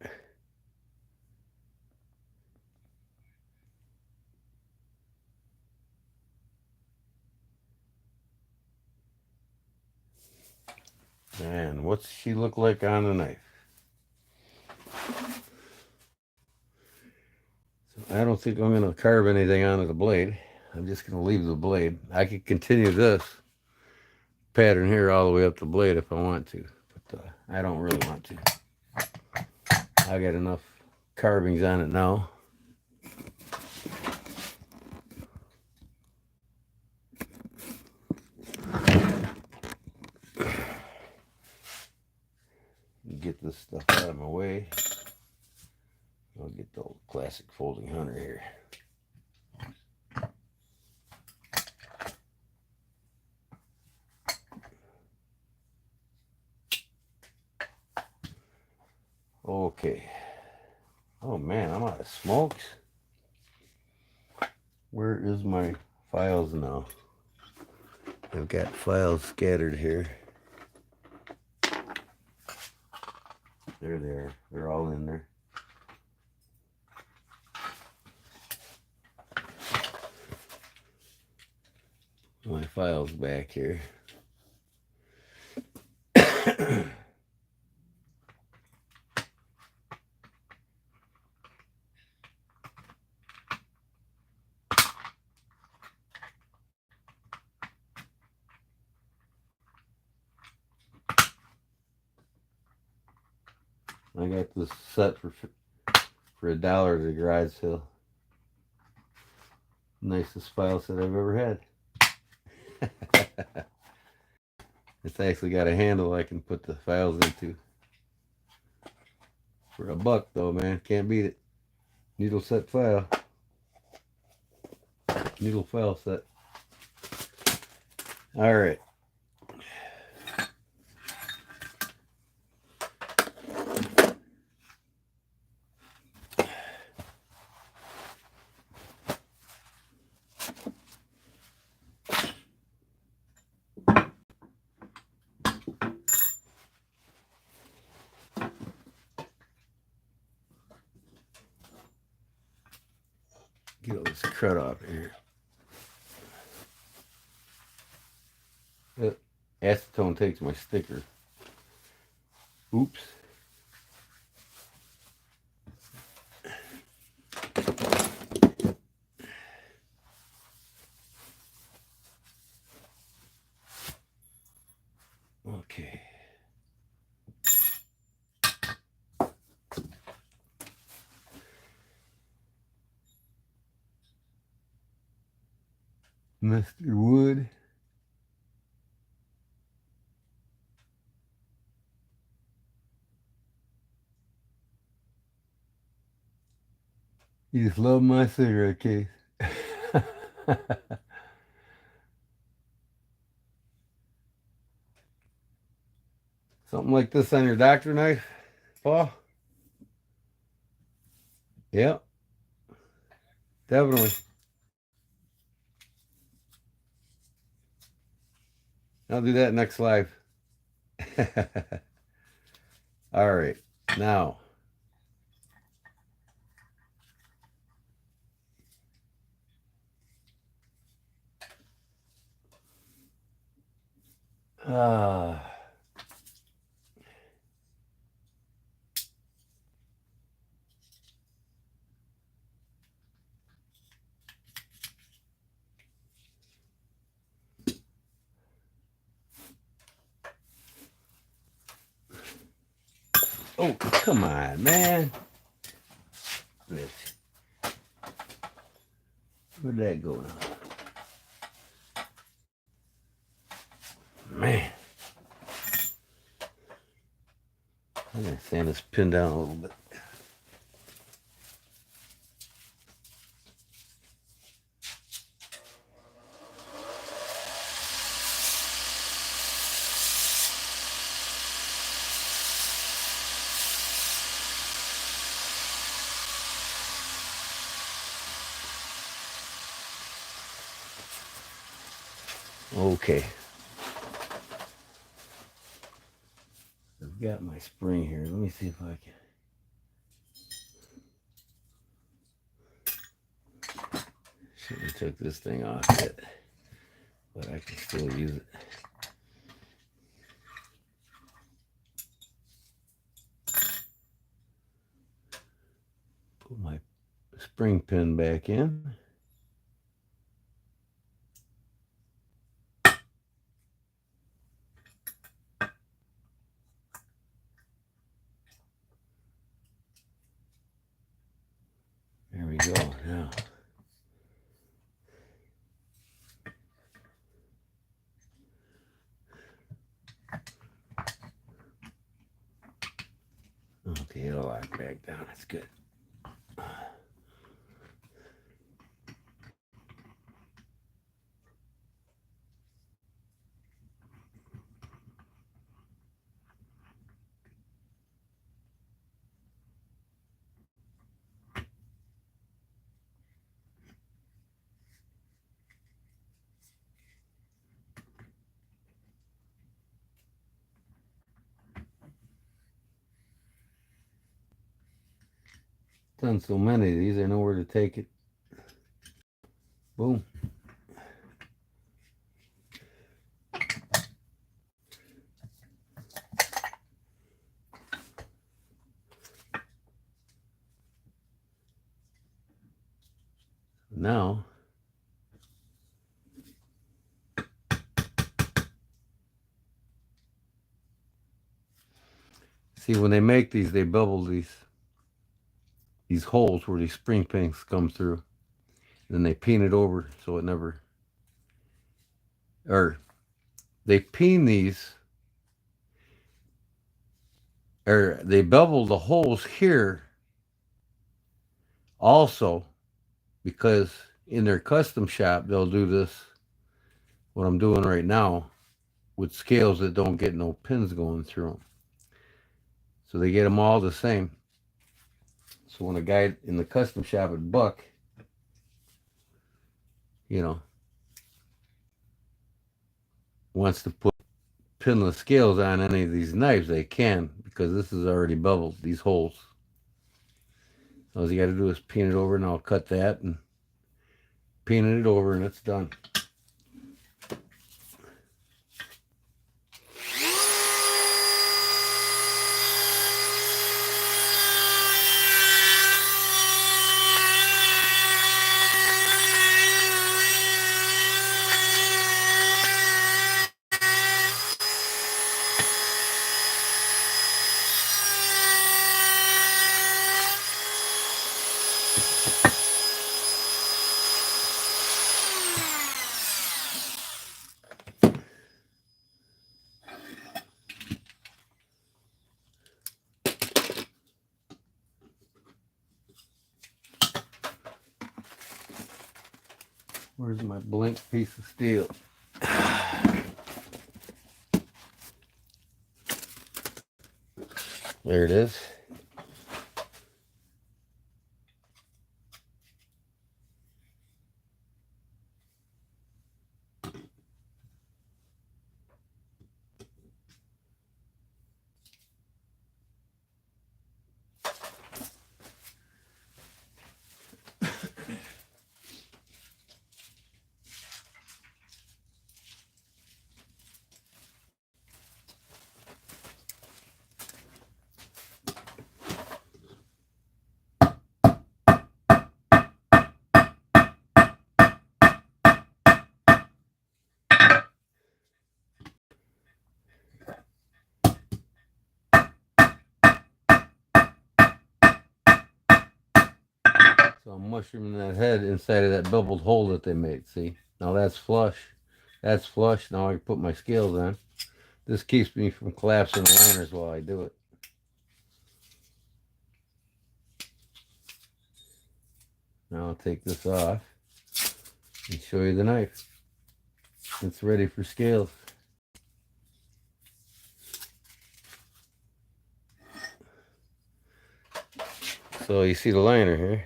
And what's she look like on the knife? So I don't think I'm going to carve anything onto the blade. I'm just going to leave the blade. I could continue this pattern here all the way up the blade if I want to, but I don't really want to. I got enough carvings on it now. Get this stuff out of my way. I'll get the old classic folding hunter here. Okay. Oh man, I'm out of smokes. Where is my files now? I've got files scattered here. They're there. They're all in there. My files back here. I got this set for $1 at the garage sale. Nicest file set I've ever had. It's actually got a handle I can put the files into. For $1 though, man, can't beat it. Needle set file. Needle file set. All right. Get all this crud off here. Acetone takes my sticker. Oops. Okay. Mr. Wood. You just love my cigarette case. Something like this on your doctor knife, Paul? Yep, definitely. I'll do that next live. All right, now. Oh, come on, man. Where'd that go now? Man. I'm going to sand this pin down a little bit. Okay. I've got my spring here. Let me see if I can. Shouldn't have took this thing off yet, but I can still use it. Put my spring pin back in. There we go. Now. Okay, it'll lock back down. That's good. Done so many of these, I know where to take it. Boom. Now, see, when they make these, they bubble these holes where these spring pins come through. Then they peen it over so it never, or they peen these, or they bevel the holes here also, because in their custom shop, they'll do this, what I'm doing right now, with scales that don't get no pins going through them. So they get them all the same. So when a guy in the custom shop at Buck, wants to put pinless scales on any of these knives, they can, because this is already beveled, these holes. All you got to do is peen it over, and I'll cut that and peen it over, and it's done. Where's my blank piece of steel? There it is. So I'm mushrooming that head inside of that beveled hole that they made. See? Now that's flush. That's flush. Now I can put my scales on. This keeps me from collapsing the liners while I do it. Now I'll take this off and show you the knife. It's ready for scales. So you see the liner here.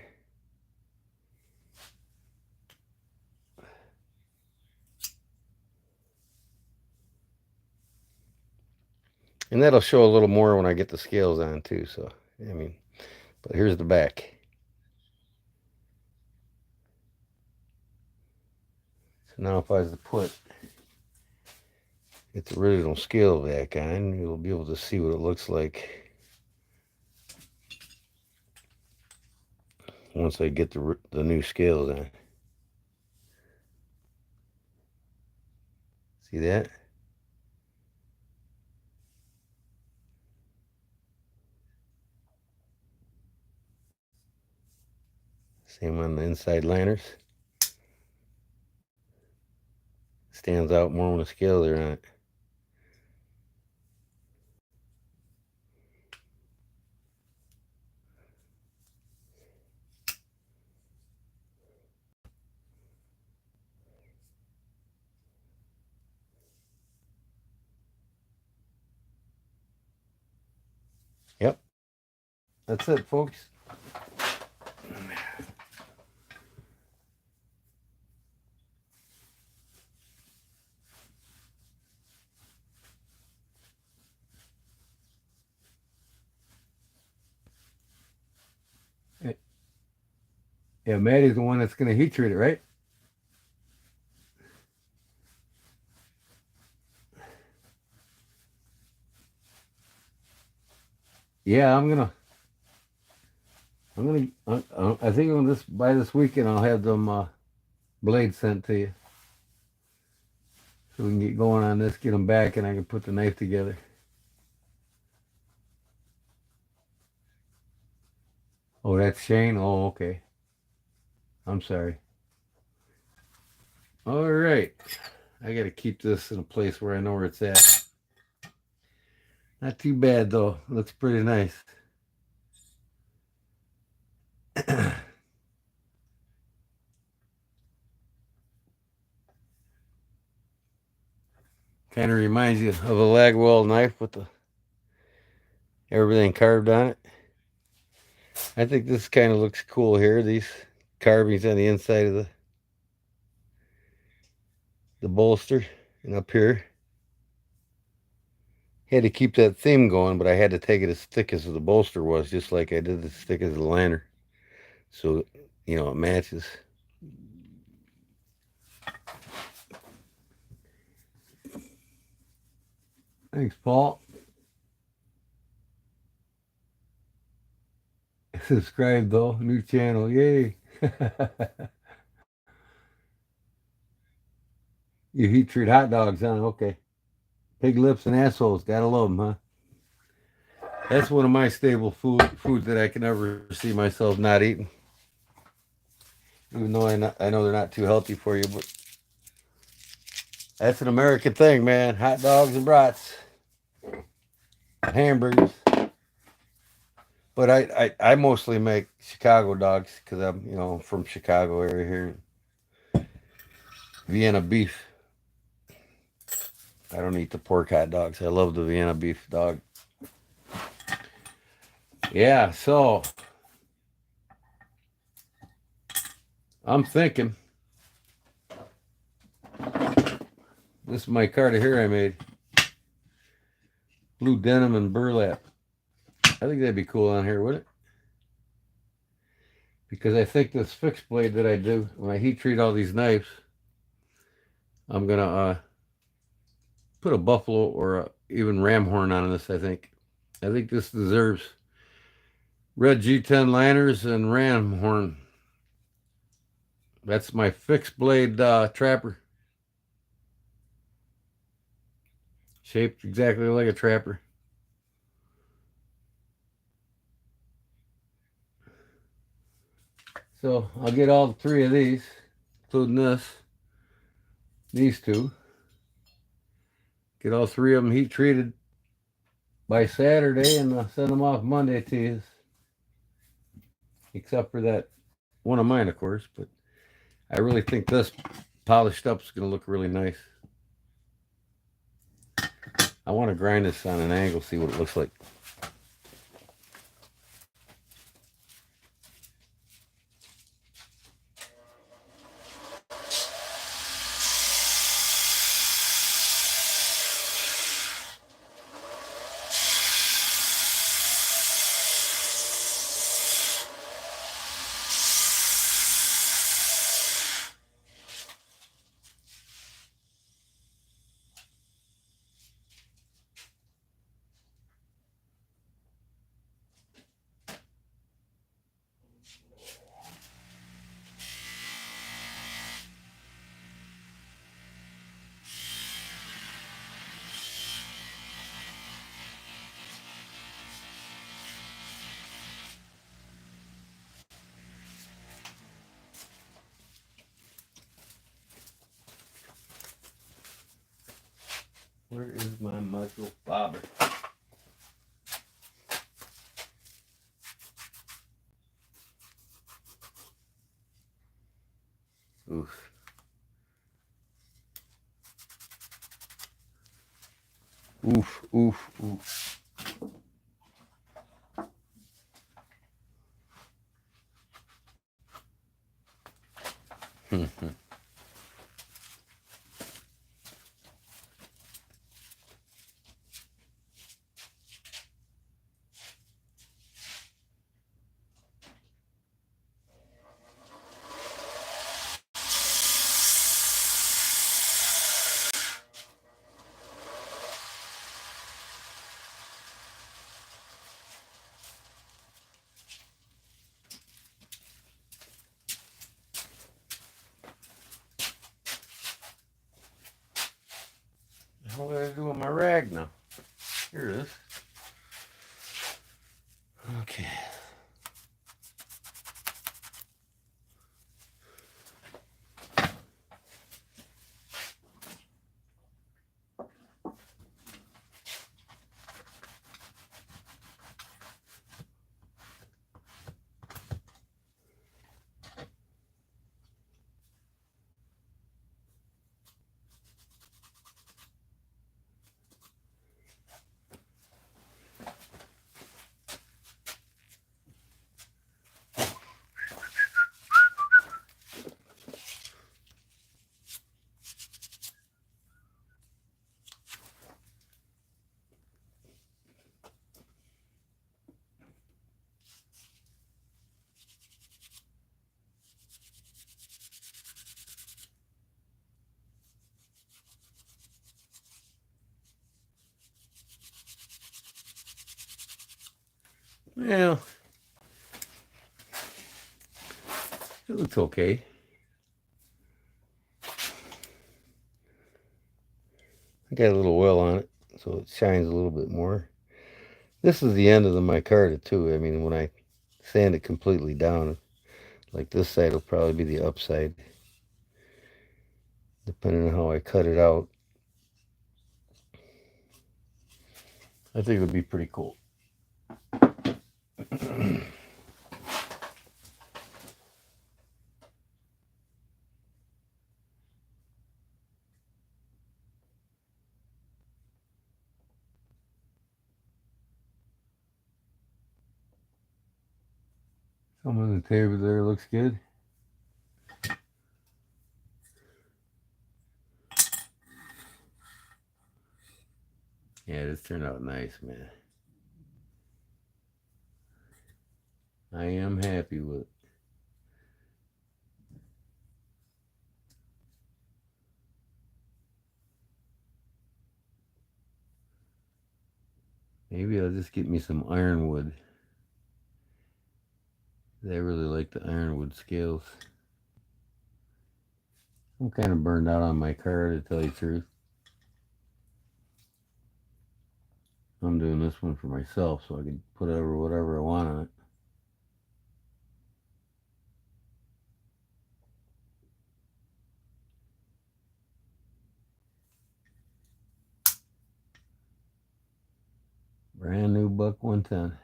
And that'll show a little more when I get the scales on too. So, I mean, but here's the back. So now if I was to put its original scale back on, you'll be able to see what it looks like once I get the new scales on. See that? Same on the inside liners. Stands out more when the scales are on it. Yep. That's it, folks. Yeah, Maddie's the one that's going to heat treat it, right? Yeah, I think by this weekend I'll have them blades sent to you. So we can get going on this, get them back, and I can put the knife together. Oh, that's Shane? Oh, okay. I'm sorry. All right. I got to keep this in a place where I know where it's at. Not too bad, though. Looks pretty nice. Kind of reminds you of a Laguiole knife with everything carved on it. I think this kind of looks cool here. These carvings on the inside of the bolster and up here. Had to keep that theme going, but I had to take it as thick as the bolster was, just like I did as thick as the liner. So, it matches. Thanks, Paul. Subscribe, though. New channel. Yay. You heat treat hot dogs, huh? Okay. Pig lips and assholes. Gotta love them, huh? That's one of my staple foods that I can never see myself not eating. Even though I know they're not too healthy for you, but that's an American thing, man. Hot dogs and brats, hamburgers. But I mostly make Chicago dogs because I'm from Chicago area here. Vienna beef. I don't eat the pork hot dogs. I love the Vienna beef dog. Yeah, so I'm thinking this is my card here I made. Blue denim and burlap. I think that'd be cool on here, wouldn't it? Because I think this fixed blade that I do when I heat treat all these knives, I'm gonna put a buffalo or even ram horn on this. I think this deserves red G10 liners and ram horn. That's my fixed blade trapper, shaped exactly like a trapper. So I'll get all three of these, including these two. Get all three of them heat treated by Saturday and send them off Monday to you. Except for that one of mine, of course. But I really think this polished up is going to look really nice. I want to grind this on an angle, see what it looks like. Where is my muzzle bobber? Oof. Oof, oof, oof. What did I do with my rag now? Here it is. Okay. Well, it looks okay. I got a little oil on it, so it shines a little bit more. This is the end of the micarta too. I mean, when I sand it completely down, Like this side will probably be the upside, depending on how I cut it out. I think it would be pretty cool. Some of the table there looks good. Yeah, this turned out nice, man. I am happy with it. Maybe I'll just get me some ironwood. I really like the ironwood scales. I'm kind of burned out on my car, to tell you the truth. I'm doing this one for myself so I can put over whatever I want on it. Brand new buck 110.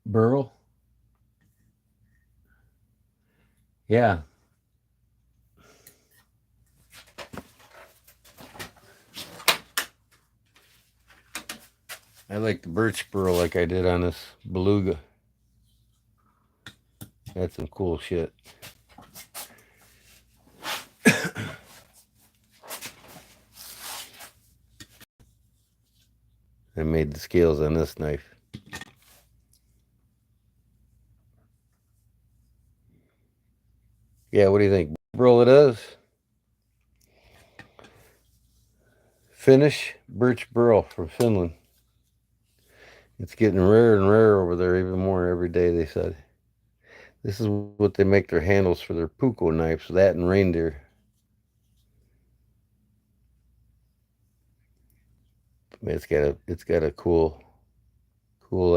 Burl? Yeah. I like the birch burl like I did on this beluga. That's some cool shit. I made the scales on this knife. Yeah, what do you think? Burl it is. Finnish birch burl from Finland. It's getting rarer and rarer over there, even more every day, they said. This is what they make their handles for their puukko knives, that and reindeer. I mean, it's got a cool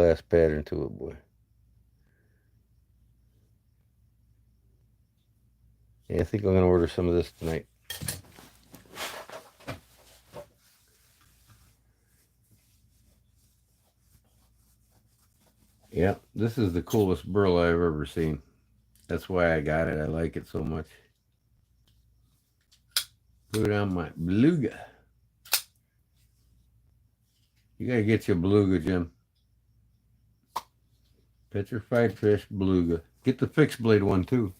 ass pattern to it, boy. Yeah, I think I'm gonna order some of this tonight. Yeah, this is the coolest burl I've ever seen. That's why I got it. I like it so much. Put it on my beluga. You gotta get you a beluga, Jim. Petrified fish, beluga. Get the fixed blade one too.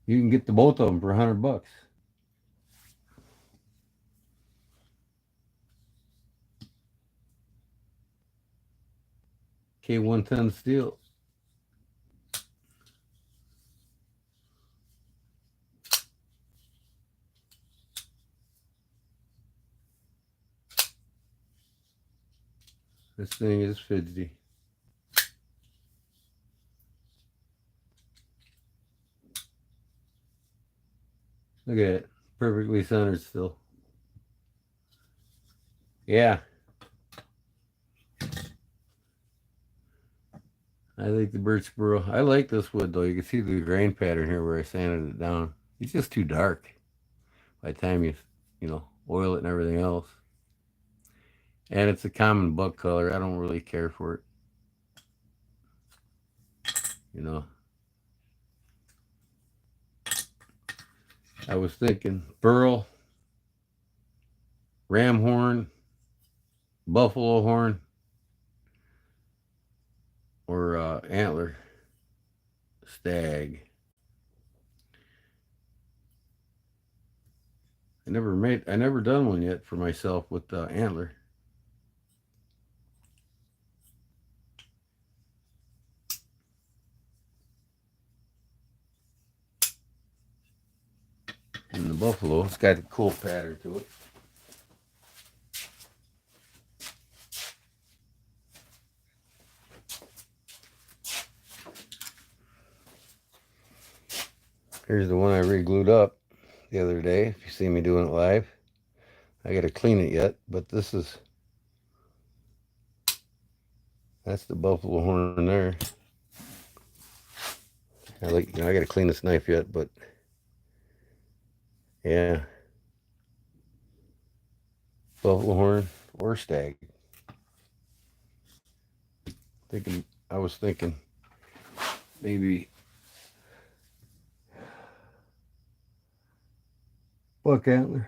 You can get the both of them for $100. K110 steel. This thing is fidgety. Look at it. Perfectly centered still. Yeah. I like the birch burl. I like this wood though. You can see the grain pattern here where I sanded it down. It's just too dark by the time you oil it and everything else. And it's a common buck color. I don't really care for it. I was thinking burl, ram horn, buffalo horn, or antler, stag. I never done one yet for myself with antler. And the buffalo, it's got a cool pattern to it. Here's the one I re-glued up the other day. If you see me doing it live, I got to clean it yet, but that's the buffalo horn there. I got to clean this knife yet, but yeah, buffalo horn or stag. I was thinking maybe buck antler.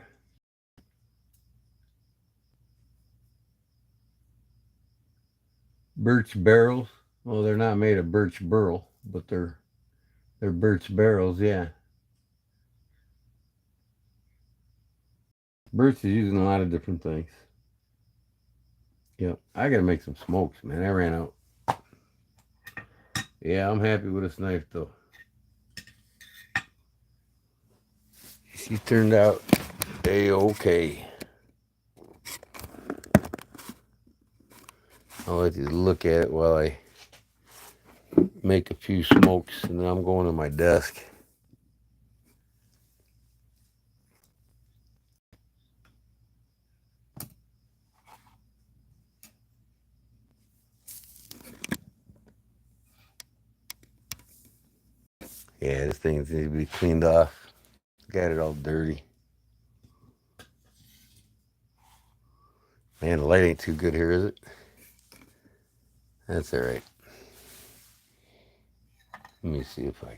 Birch barrels. Well, they're not made of birch burl, but they're birch barrels, yeah. Birch is using a lot of different things. Yep. I gotta make some smokes, man. I ran out. Yeah, I'm happy with this knife though. She turned out A-okay. I'll let you look at it while I make a few smokes, and then I'm going to my desk. Yeah, this thing needs to be cleaned off. Got it all dirty. Man, the light ain't too good here, is it? That's all right. Let me see if I can.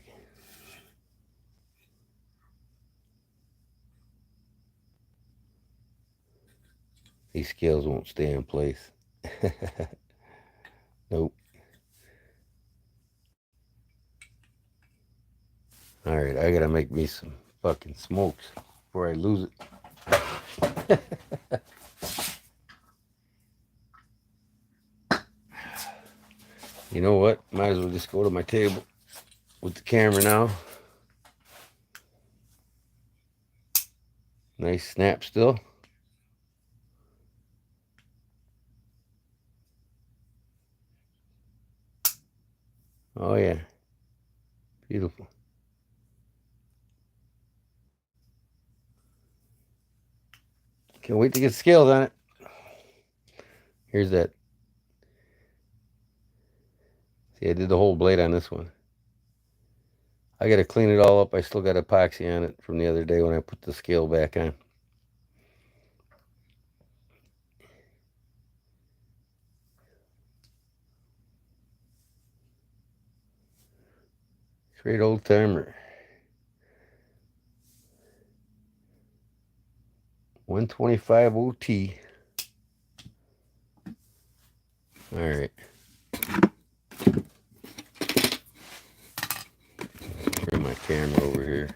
These scales won't stay in place. Nope. All right, I gotta make me some fucking smokes before I lose it. You know what? Might as well just go to my table with the camera now. Nice snap still. Oh yeah, beautiful. Can't wait to get scales on it. Here's that. See, I did the whole blade on this one. I got to clean it all up. I still got epoxy on it from the other day when I put the scale back on. Great old timer. 125 OT. All right. Bring my camera over here.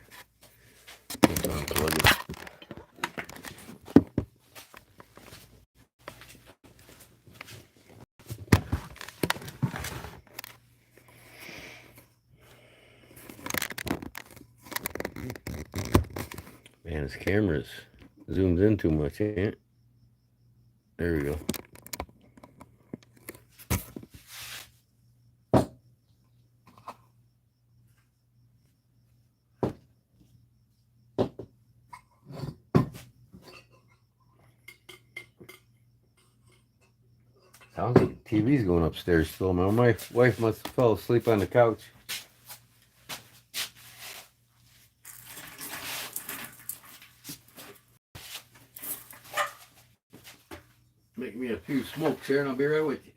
Let's unplug it. Man, this camera's zooms in too much, ain't it? There we go. Sounds like the TV's going upstairs still. My wife must have fell asleep on the couch. Make me a few smokes here and I'll be right with you.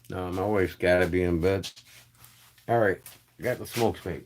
No, my wife's got to be in bed. All right, got the smoke spade.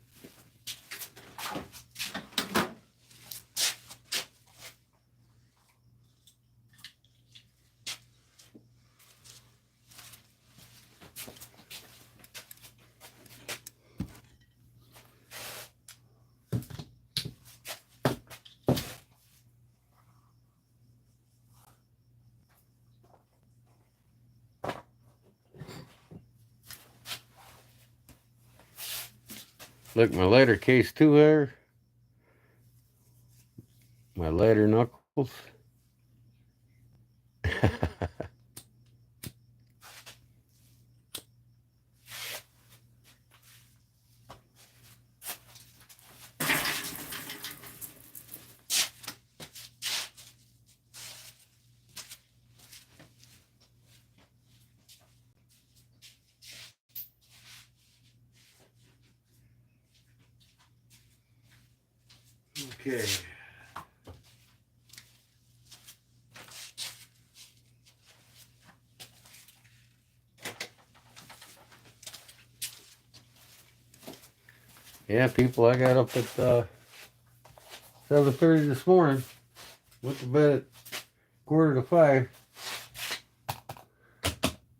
Look, my lighter case too there. My lighter knuckles. Okay. Yeah, people, I got up at 7:30 this morning. Went to bed at 4:45.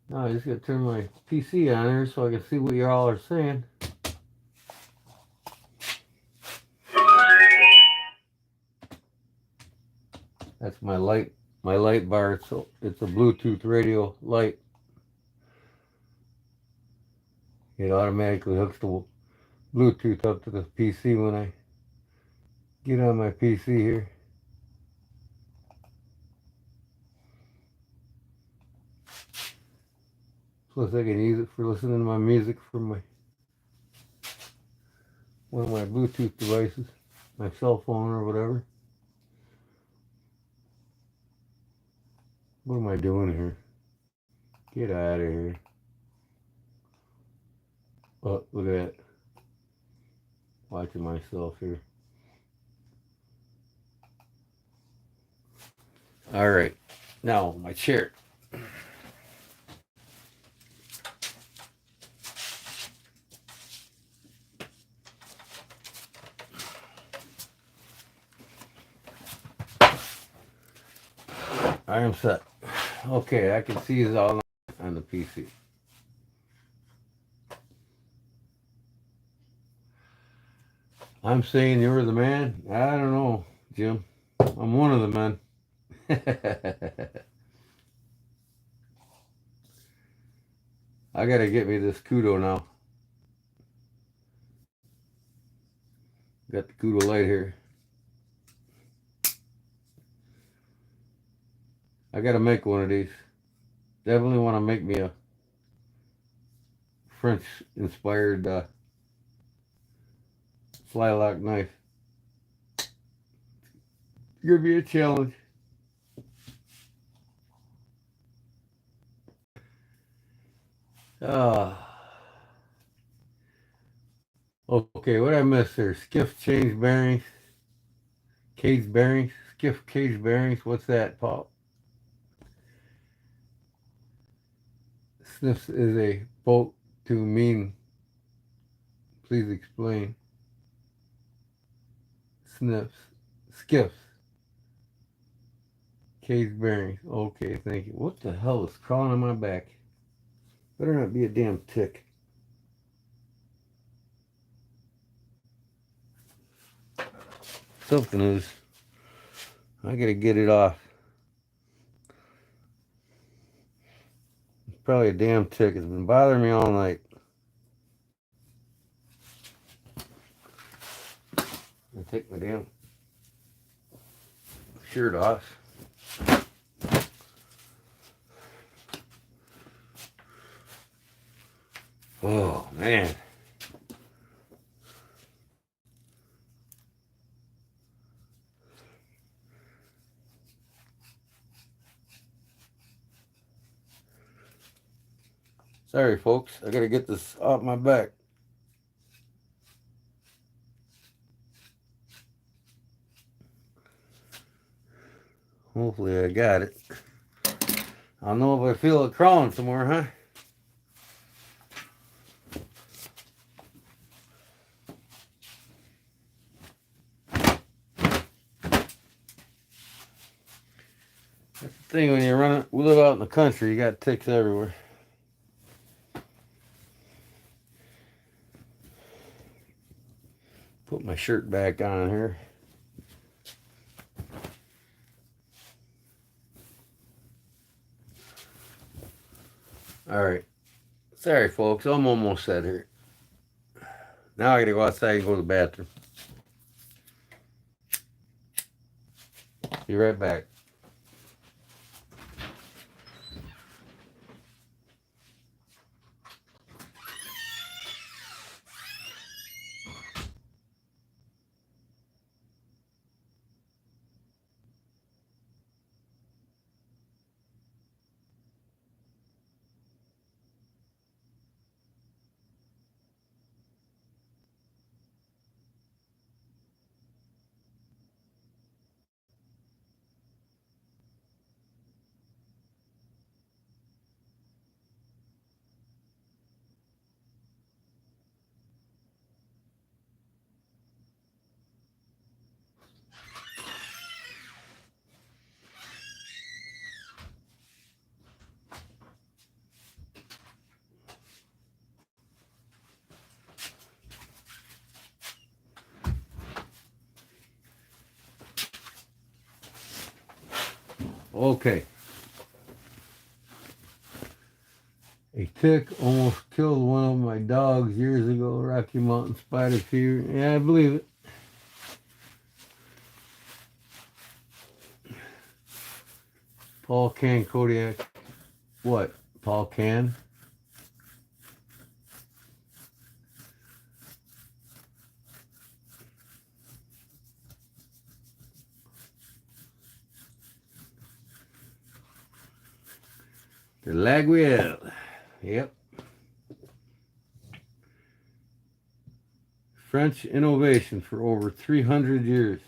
Now I just got to turn my PC on here so I can see what you all are saying. That's my light bar. So it's a Bluetooth radio light. It automatically hooks the Bluetooth up to the PC when I get on my PC here. Plus I can use it for listening to my music from one of my Bluetooth devices, my cell phone or whatever. What am I doing here? Get out of here. Oh, look at that. Watching myself here. All right. Now, my chair. I am set. Okay, I can see it all on the PC. I'm saying you're the man. I don't know, Jim. I'm one of the men. I gotta get me this Kudo now. Got the Kudo light here. I gotta make one of these. Definitely want to make me a French-inspired fly lock knife. It's gonna be a challenge. Okay, what I missed there? Skiff change bearings, cage bearings, skiff cage bearings. What's that, Paul? Sniffs is a boat to mean. Please explain. Sniffs, skiffs, cage bearings. Okay, thank you. What the hell is crawling on my back? Better not be a damn tick. Something is. I gotta get it off. It's probably a damn tick. It's been bothering me all night. I take my damn shirt off. Oh, man. Sorry, folks. I gotta get this off my back. Hopefully I got it. I'll know if I feel it crawling somewhere, huh? That's the thing when you we live out in the country, you got ticks everywhere. Put my shirt back on here. All right. Sorry, folks. I'm almost set here. Now I gotta go outside and go to the bathroom. Be right back. Okay. A tick almost killed one of my dogs years ago. Rocky Mountain spider fever. Yeah, I believe it. Paul Can Kodiak. What? Paul Can? The Laguiole. Yep. French innovation for over 300 years.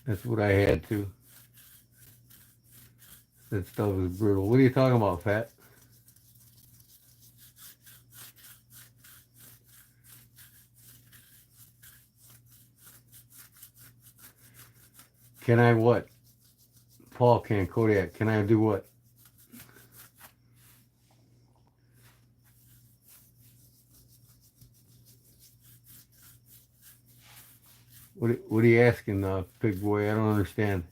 That's what I had to. That stuff is brutal. What are you talking about, Pat? Can I what? Paul Can Kodiak. Can I do what? What are you asking, Pig Boy? I don't understand.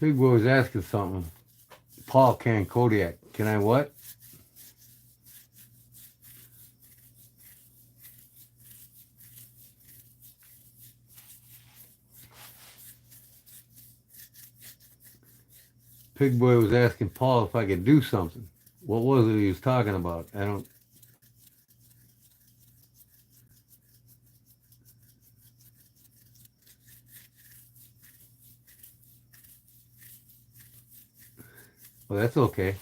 Pig Boy was asking something. Paul Can Kodiak. Can I what? Pig Boy was asking Paul if I could do something. What was it he was talking about? I don't. Well, that's okay.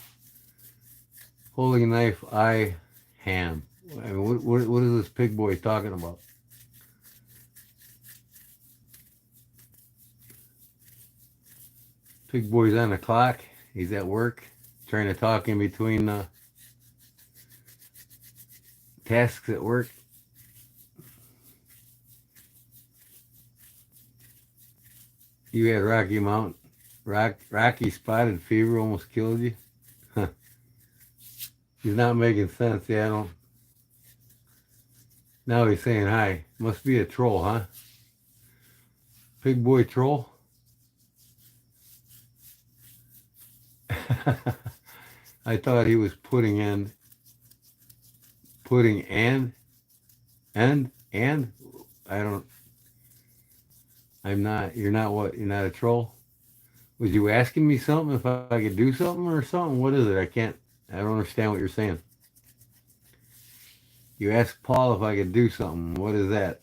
Holding a knife, eye, ham. I mean, what is this Pig Boy talking about? Pig Boy's on the clock. He's at work, trying to talk in between tasks at work. You had Rocky Mountain, Rocky spotted fever almost killed you. Huh. He's not making sense. Yeah, I don't. Now he's saying hi. Must be a troll, huh? Pig Boy troll. I thought he was putting and I don't. I'm not. You're not what? You're not a troll. Was you asking me something if I could do something or something? What is it? I can't. I don't understand what you're saying. You asked Paul if I could do something. What is that?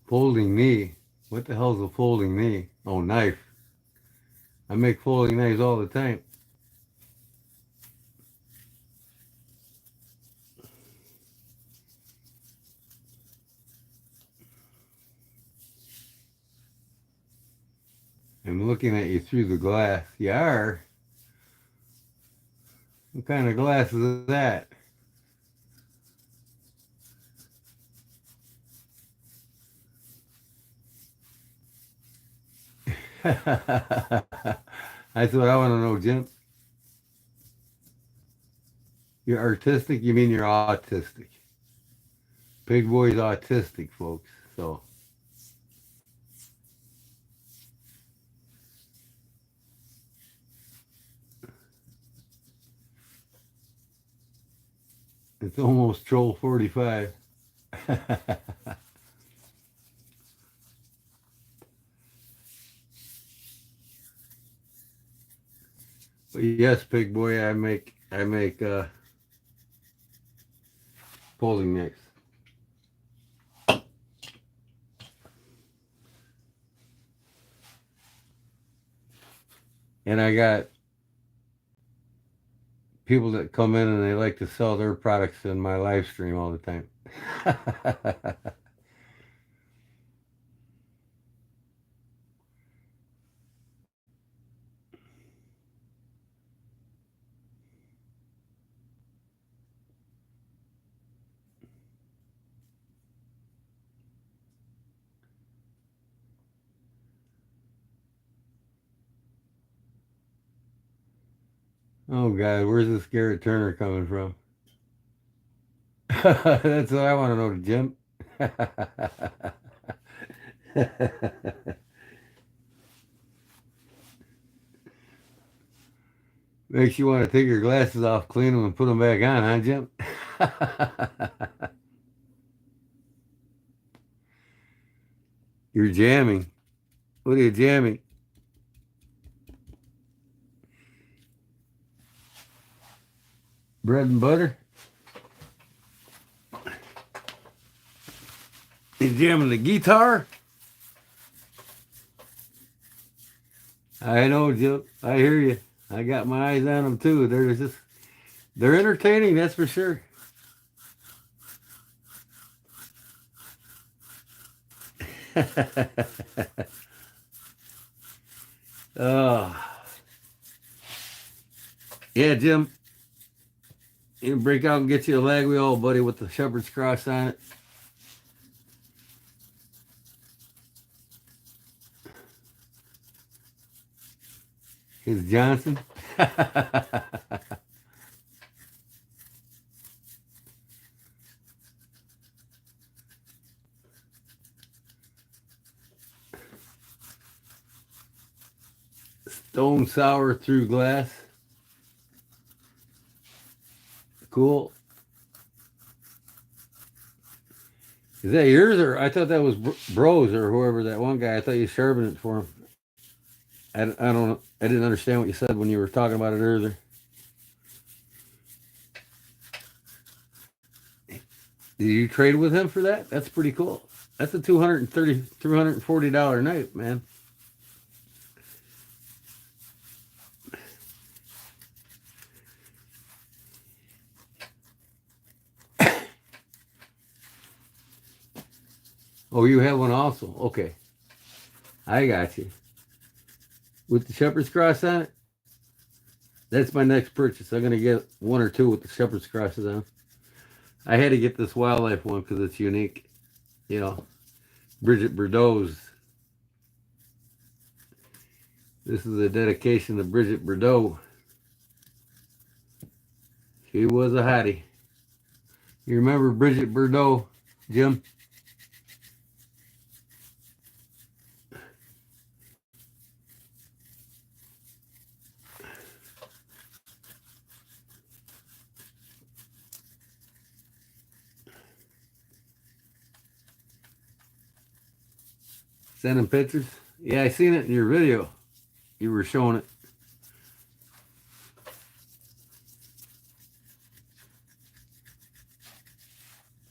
Holding me. What the hell's a folding knee? Oh, knife. I make folding knives all the time. I'm looking at you through the glass. You are? What kind of glass is that? That's what I want to know, Jim. You're artistic? You mean you're autistic? Big boy's autistic, folks. So it's almost Troll 45. But yes, big boy, I make folding knives. And I got people that come in and they like to sell their products in my live stream all the time. Oh God, where's this Garrett Turner coming from? That's what I want to know, Jim. Makes you want to take your glasses off, clean them, and put them back on, huh, Jim? You're jamming. What are you jamming? Bread and butter? You jamming the guitar? I know, Jim. I hear you. I got my eyes on them too. They're entertaining, that's for sure. Oh, yeah, Jim. You can break out and get you a Laguiole, buddy, with the shepherd's cross on it. His Johnson. Stone sour through glass. Cool. Is that yours, or I thought that was Bros or whoever that one guy? I thought you sharpened it for him. I don't know. I didn't understand what you said when you were talking about it earlier. Did you trade with him for that? That's pretty cool. That's a $230, $340 knife, man. Oh, you have one also. Okay. I got you. With the shepherd's cross on it? That's my next purchase. I'm going to get one or two with the shepherd's crosses on. I had to get this wildlife one because it's unique. You know, Bridget Bardot's. This is a dedication to Bridget Bardot. She was a hottie. You remember Bridget Bardot, Jim? Sending pictures? Yeah, I seen it in your video. You were showing it.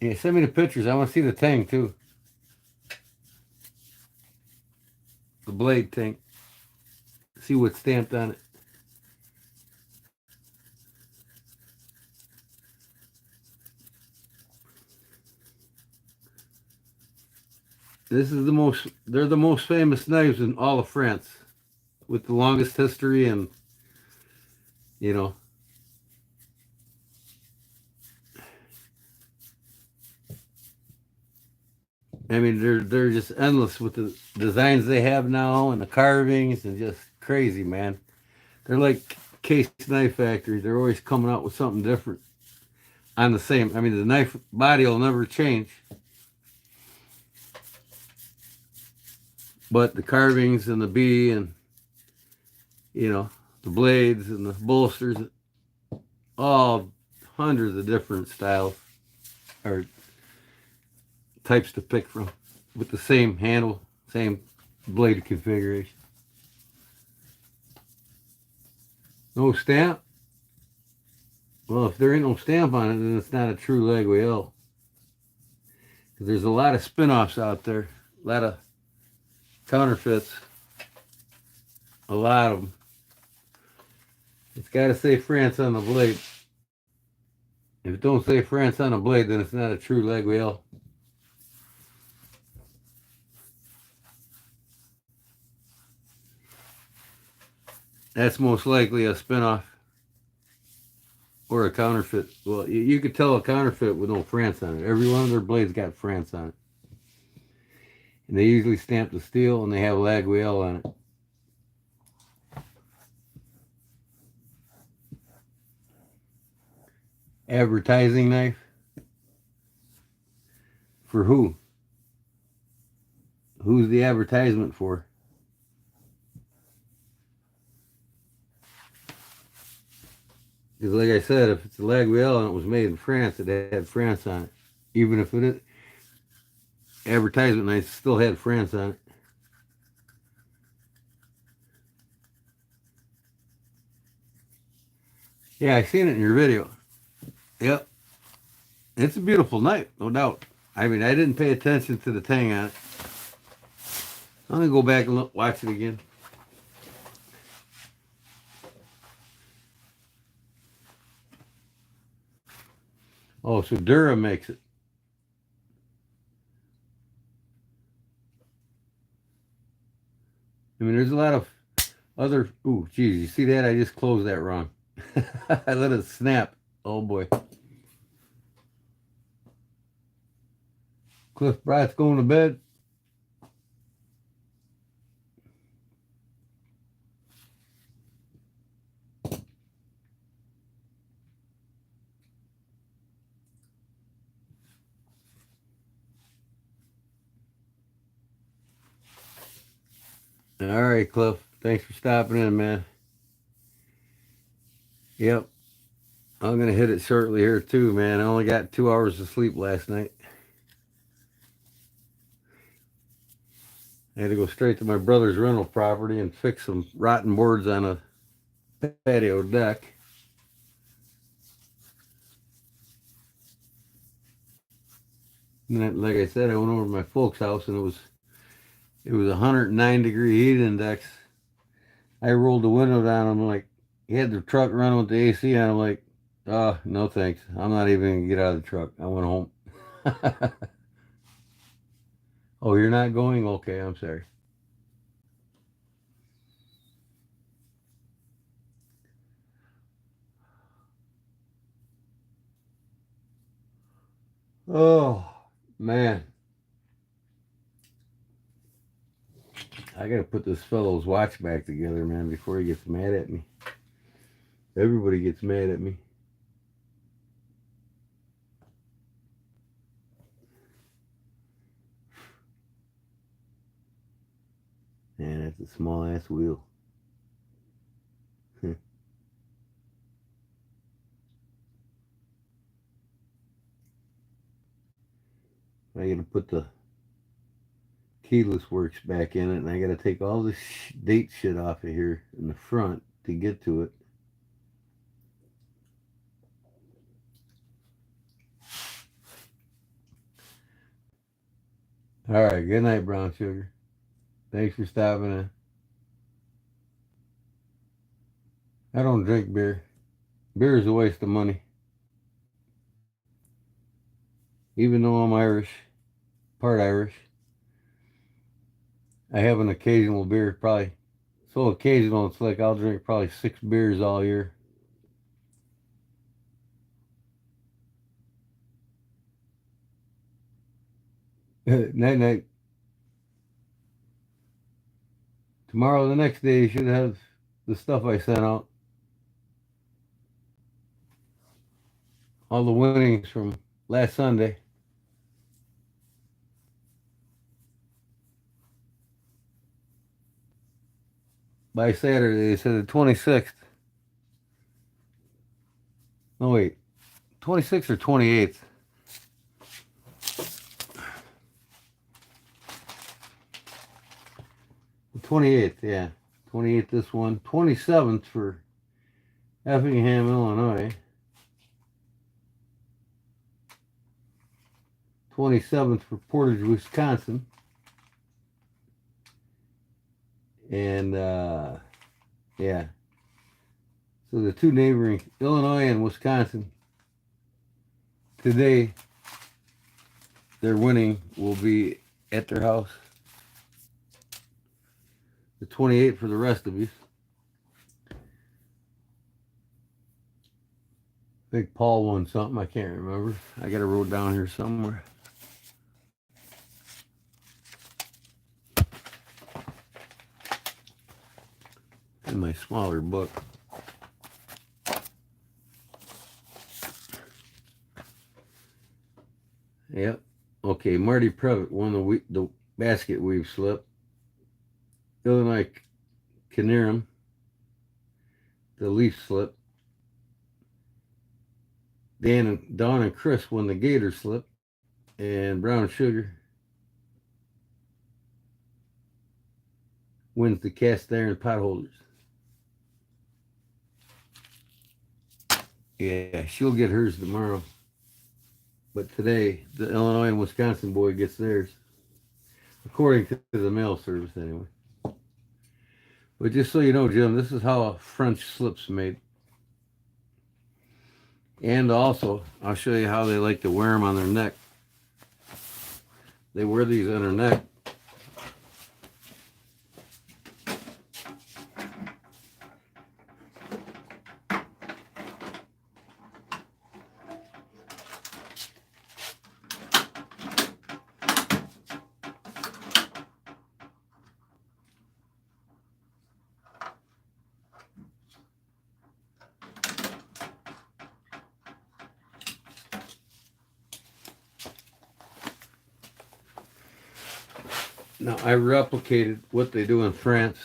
Yeah, send me the pictures. I want to see the thing too. the blade tank. See what's stamped on it. This is they're the most famous knives in all of France with the longest history and, you know, I mean, they're just endless with the designs they have now and the carvings and just crazy, man. They're like case knife factories. They're always coming out with something different on the same. I mean, the knife body will never change, but the carvings and the B and, you know, the blades and the bolsters, all hundreds of different styles or types to pick from with the same handle, same blade configuration. No stamp? Well, if there ain't no stamp on it, then it's not a true Laguiole. There's a lot of spin-offs out there, a lot of counterfeits, a lot of them. It's got to say France on the blade. If it don't say France on the blade, then it's not a true Laguiole. That's most likely a spin-off or a counterfeit. Well, you could tell a counterfeit with no France on it. Every one of their blades got France on it. And they usually stamp the steel and they have Laguiole on it. Advertising knife? For who? Who's the advertisement for? Because like I said, if it's a Laguiole and it was made in France, it had France on it. Even if it is advertisement knife, still had France on it. Yeah, I seen it in your video. Yep. It's a beautiful knife, no doubt. I mean, I didn't pay attention to the tang on it. I'm going to go back and watch it again. Oh, so Dura makes it. I mean, there's a lot of other... Ooh, geez, you see that? I just closed that wrong. I let it snap. Oh, boy. Cliff Bright's going to bed. All right, Cliff. Thanks for stopping in, man. Yep. I'm going to hit it shortly here, too, man. I only got 2 hours of sleep last night. I had to go straight to my brother's rental property and fix some rotten boards on a patio deck. And then, like I said, I went over to my folks' house and it was 109-degree heat index. I rolled the window down. I'm like, he had the truck running with the AC on. I'm like, oh, no thanks. I'm not even going to get out of the truck. I went home. Oh, you're not going? Okay, I'm sorry. Oh, man. I got to put this fellow's watch back together, man, before he gets mad at me. Everybody gets mad at me. Man, that's a small ass wheel. I got to put the keyless works back in it, and I got to take all this date shit off of here in the front to get to it. All right, good night, brown sugar. Thanks for stopping in. I don't drink beer. Beer is a waste of money. Even though I'm Irish, part Irish, I have an occasional beer, probably so occasional it's like I'll drink probably 6 beers all year. Night night. Tomorrow, the next day, you should have the stuff I sent out. All the winnings from last Sunday. By Saturday, they said the 26th. No, wait. 26th or 28th? The 28th, yeah. 28th this one. 27th for Effingham, Illinois. 27th for Portage, Wisconsin. And, yeah. So the two neighboring, Illinois and Wisconsin, today, their winning will be at their house. The 28th for the rest of you. I think Paul won something. I can't remember. I got it wrote down here somewhere. In my smaller book. Yep. Okay, Marty Previtt won the basket weave slip. Illinois Canarum, the leaf slip. Dawn and Chris won the gator slip. And Brown Sugar wins the cast iron pot holders. Yeah, she'll get hers tomorrow. But today, the Illinois and Wisconsin boy gets theirs. According to the mail service, anyway. But just so you know, Jim, this is how a French slip's made. And also, I'll show you how they like to wear them on their neck. They wear these on their neck. Now, I replicated what they do in France.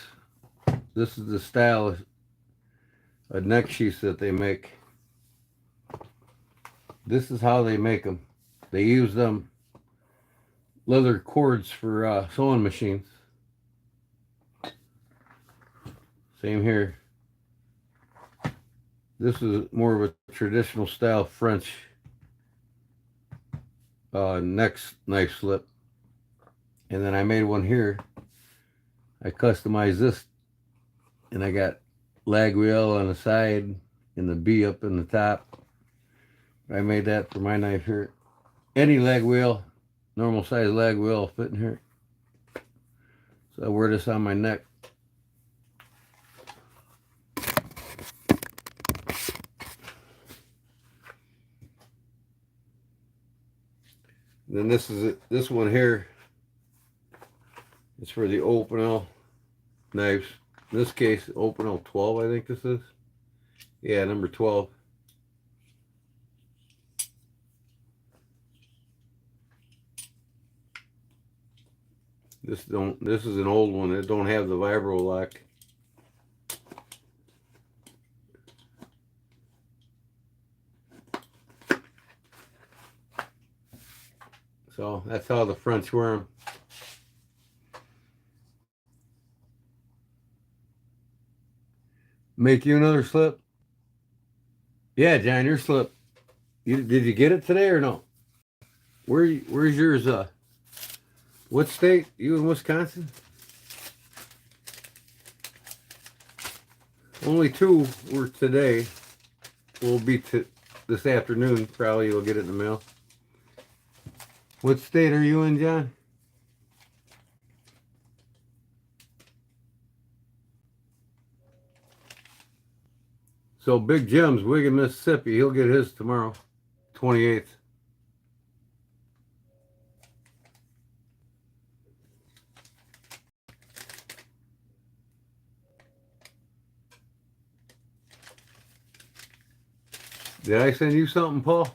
This is the style of neck sheaths that they make. This is how they make them. They use them leather cords for sewing machines. Same here. This is more of a traditional style French knife slip. And then I made one here. I customized this, and I got Laguiole on the side and the B up in the top. I made that for my knife here. Any Laguiole, normal size Laguiole, fit in here. So I wear this on my neck. Then this is it. This one here. It's for the Opinel knives. In this case, Opinel 12, I think this is. Yeah, number 12. This is an old one. It don't have the vibro lock. So that's how the French wear them. Make you another slip? Yeah, John, your slip. Did you get it today or no? Where's yours? What state? You in Wisconsin? Only 2 were today. Will be this afternoon. Probably you'll get it in the mail. What state are you in, John? So Big Jim's Wigan, Mississippi. He'll get his tomorrow, 28th. Did I send you something, Paul?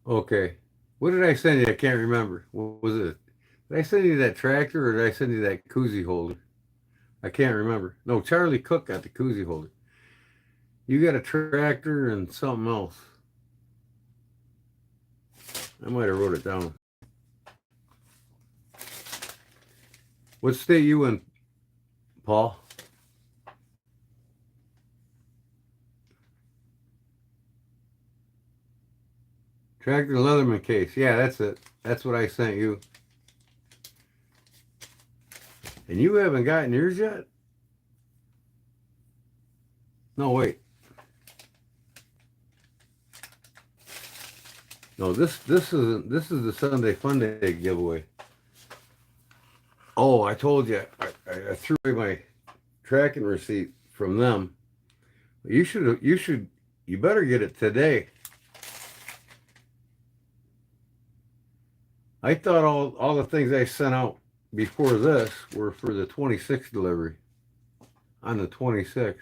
Okay. What did I send you? I can't remember. What was it? Did I send you that tractor or did I send you that koozie holder? I can't remember. No, Charlie Cook got the koozie holder. You got a tractor and something else. I might have wrote it down. What state you in, Paul? Tractor Leatherman case. Yeah, that's it. That's what I sent you. And you haven't gotten yours yet? No, wait. No, this isn't. This is the Sunday Fun Day giveaway. Oh, I told you. I threw away my tracking receipt from them. You better get it today. I thought all the things I sent out before this were for the 26th delivery. On the 26th.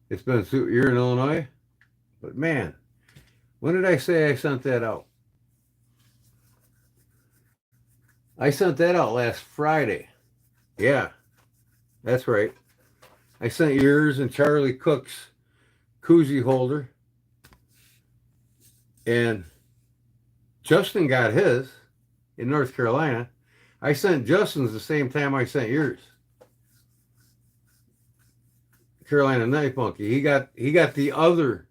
It's been, you're in Illinois? But man, when did I say I sent that out? I sent that out last Friday. Yeah, that's right. I sent yours and Charlie Cook's koozie holder. And Justin got his in North Carolina. I sent Justin's the same time I sent yours. Carolina Knife Monkey. He got the other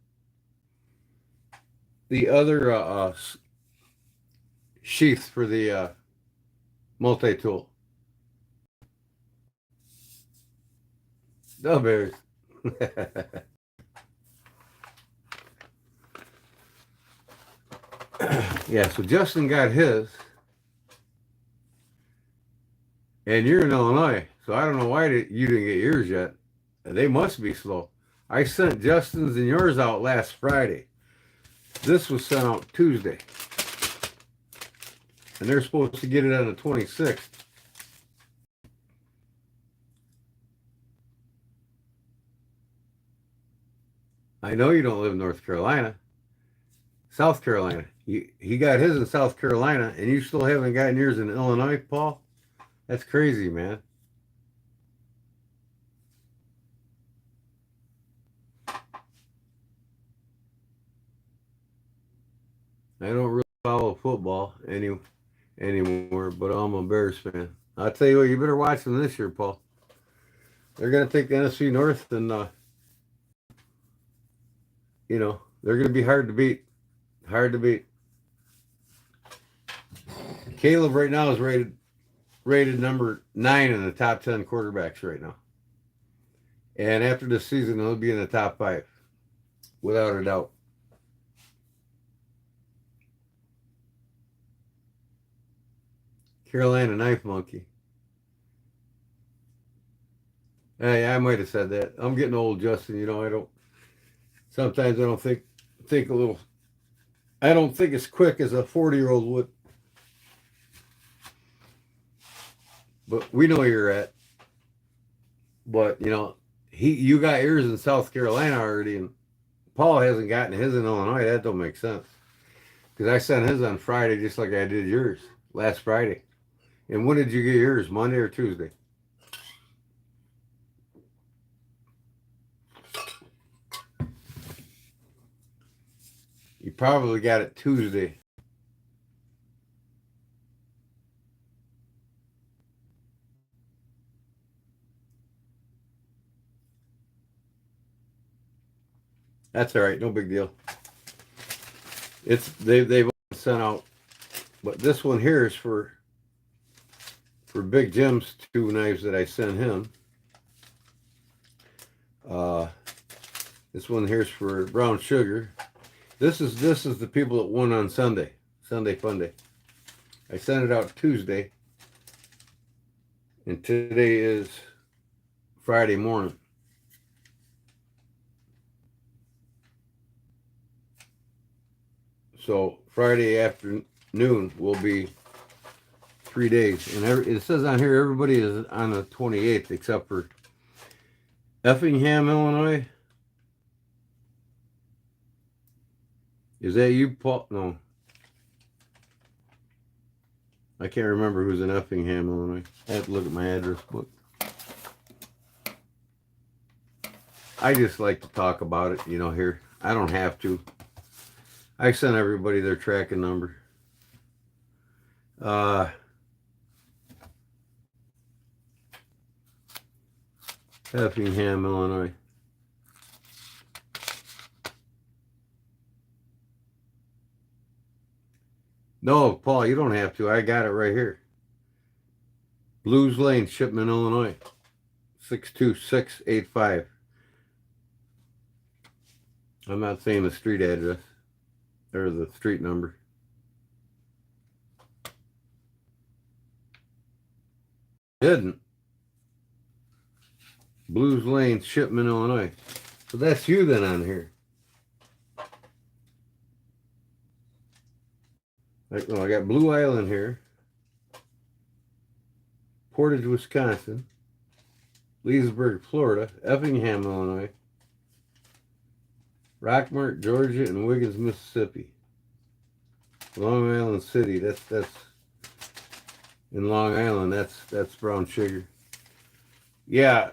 sheath for the multi-tool. No bears. Yeah, so Justin got his. And you're in Illinois, so I don't know why you didn't get yours yet. They must be slow. I sent Justin's and yours out last Friday. This was sent out Tuesday. And they're supposed to get it on the 26th. I know you don't live in North Carolina. South Carolina. He got his in South Carolina, and you still haven't gotten yours in Illinois, Paul? That's crazy, man. I don't really follow football anymore, but I'm a Bears fan. I'll tell you what, you better watch them this year, Paul. They're going to take the NFC North, and they're going to be hard to beat. Hard to beat. Caleb right now is rated number 9 in the top 10 quarterbacks right now. And after this season, he'll be in the top 5, without a doubt. Carolina Knife Monkey. Hey, I might have said that. I'm getting old, Justin. Sometimes I don't think a little. I don't think as quick as a 40-year-old would. But we know where you're at. But, you got yours in South Carolina already, and Paul hasn't gotten his in Illinois. That don't make sense. Because I sent his on Friday just like I did yours last Friday. And when did you get yours? Monday or Tuesday? You probably got it Tuesday. That's all right. No big deal. They've sent out, but this one here is for Big Jim's 2 knives that I sent him. This one here's for Brown Sugar. This is the people that won on Sunday Fun Day. I sent it out Tuesday, and today is Friday morning. So Friday afternoon will be 3 days, and it says on here everybody is on the 28th except for Effingham, Illinois. Is that you, Paul? No. I can't remember who's in Effingham, Illinois. I have to look at my address book. I just like to talk about it, here. I don't have to. I sent everybody their tracking number. Effingham, Illinois. No, Paul, you don't have to. I got it right here. Blues Lane, Shipman, Illinois. 62685. I'm not saying the street address or the street number. Didn't. Blues Lane, Shipman, Illinois. So that's you then on here. I got Blue Island here. Portage, Wisconsin. Leesburg, Florida. Effingham, Illinois. Rockmart, Georgia, and Wiggins, Mississippi. Long Island City. That's in Long Island. That's Brown Sugar. Yeah.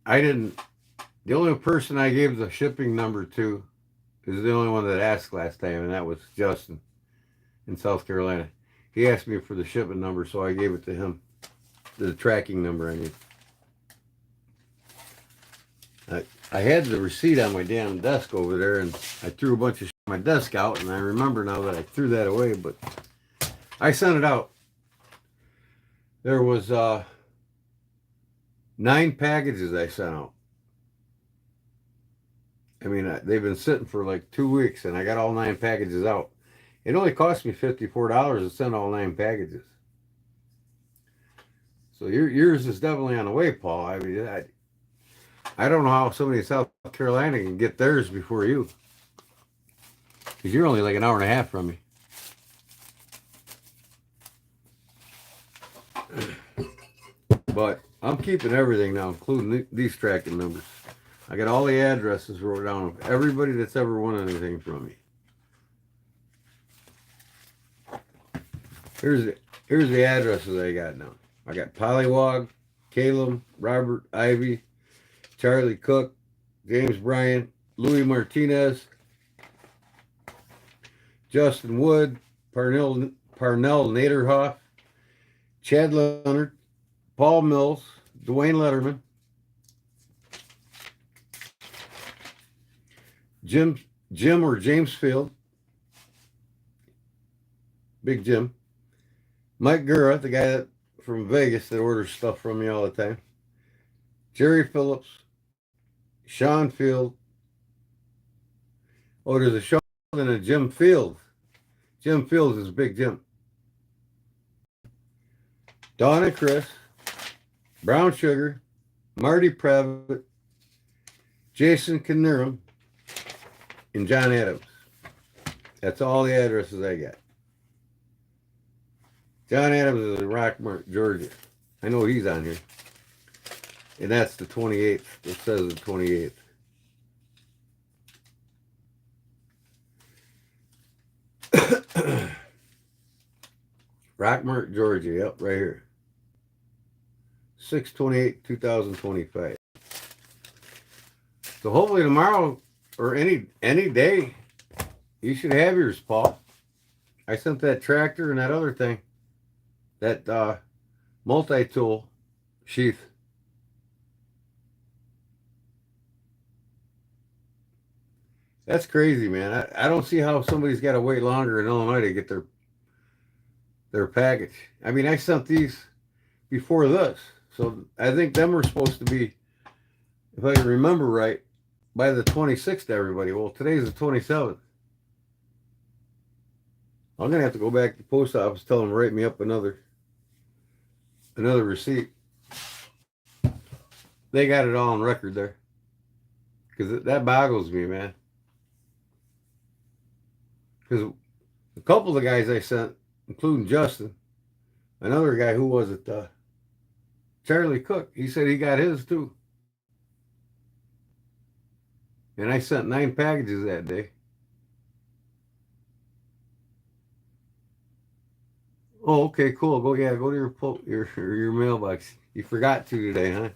I didn't. The only person I gave the shipping number to is the only one that asked last time, and that was Justin in South Carolina. He asked me for the shipment number, so I gave it to him. The tracking number, I mean. I had the receipt on my damn desk over there, and I threw a bunch of shit on my desk out, and I remember now that I threw that away, but I sent it out. There was 9 packages I sent out. I mean, they've been sitting for like 2 weeks, and I got all 9 packages out. It only cost me $54 to send all 9 packages. So yours is definitely on the way, Paul. I mean, I don't know how somebody in South Carolina can get theirs before you. Because you're only like an hour and a half from me. But I'm keeping everything now, including these tracking numbers. I got all the addresses wrote down of everybody that's ever won anything from me. Here's the addresses I got now. I got Pollywog, Caleb, Robert, Ivy, Charlie Cook, James Bryant, Louis Martinez, Justin Wood, Parnell Naderhoff, Chad Leonard, Paul Mills, Dwayne Letterman, Jim or James Field, Big Jim, Mike Gura, the guy from Vegas that orders stuff from me all the time, Jerry Phillips, Sean Field. Oh, there's a Sean and a Jim Field. Jim Fields is Big Jim. Donna Chris, Brown Sugar, Marty Previtt, Jason Knierim, and John Adams. That's all the addresses I got. John Adams is in Rockmart, Georgia. I know he's on here. And that's the 28th. It says the 28th. Rockmart, Georgia. Yep, right here. 6/28/2025. So hopefully tomorrow or any day, you should have yours, Paul. I sent that tractor and that other thing, that multi-tool sheath. That's crazy, man. I don't see how somebody's got to wait longer in Illinois to get their package. I mean, I sent these before this, so I think them were supposed to be, if I remember right, by the 26th to everybody. Well, today's the 27th. I'm gonna have to go back to the post office, tell them to write me up another receipt. They got it all on record there, because that boggles me, man. Because a couple of the guys I sent, including Justin, another guy, who was it? Charlie Cook. He said he got his too. And I sent 9 packages that day. Oh, okay, cool. Go to your mailbox. You forgot to today, huh?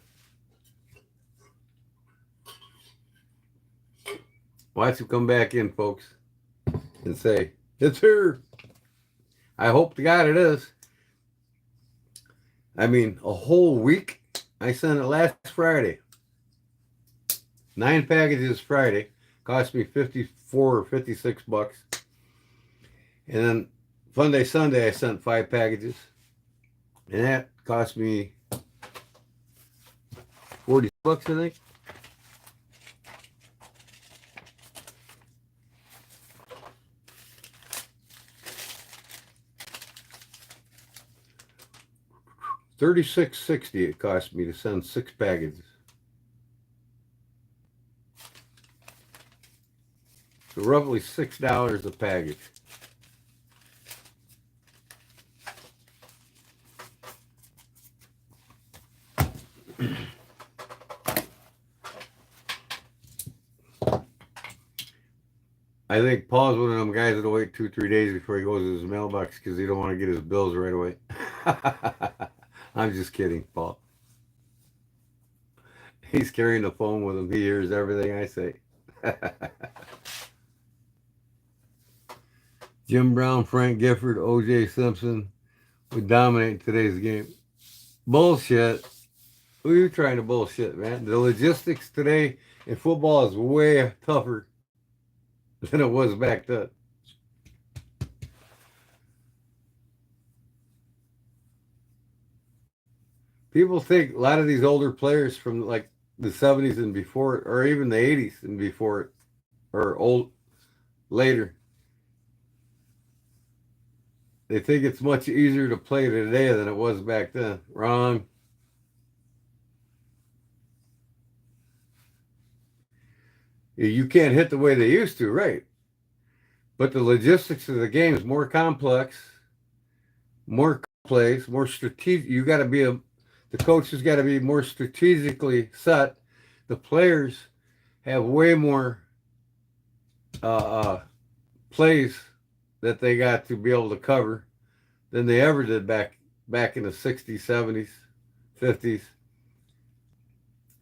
Watch him come back in, folks, and say, "It's here." I hope to God it is. I mean, a whole week. I sent it last Friday. 9 packages Friday. Cost me 54 or 56 bucks. And then Sunday, I sent 5 packages. And that cost me 40 bucks, I think. $36.60 it cost me to send 6 packages. So roughly $6 a package. I think Paul's one of them guys that'll wait 2-3 days before he goes to his mailbox because he don't want to get his bills right away. I'm just kidding, Paul. He's carrying the phone with him. He hears everything I say. Jim Brown, Frank Gifford, O.J. Simpson would dominate today's game. Bullshit. Who are you trying to bullshit, man? The logistics today in football is way tougher than it was back then. People think a lot of these older players from like the 70s and before, or even the 80s and before, or later, they think it's much easier to play today than it was back then. Wrong. You can't hit the way they used to, right? But the logistics of the game is more complex, more plays, more strategic. You got to be the coach has got to be more strategically set. The players have way more plays that they got to be able to cover than they ever did back in the 60s, 70s, 50s.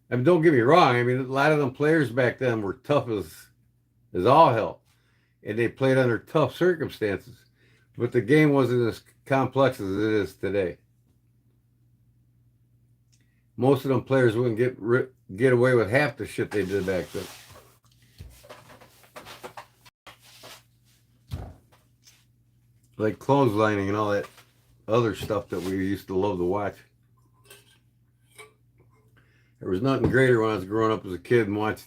I mean, don't get me wrong. I mean, a lot of them players back then were tough as all hell, and they played under tough circumstances. But the game wasn't as complex as it is today. Most of them players wouldn't get away with half the shit they did back then. Like clotheslining and all that other stuff that we used to love to watch. There was nothing greater when I was growing up as a kid and watched,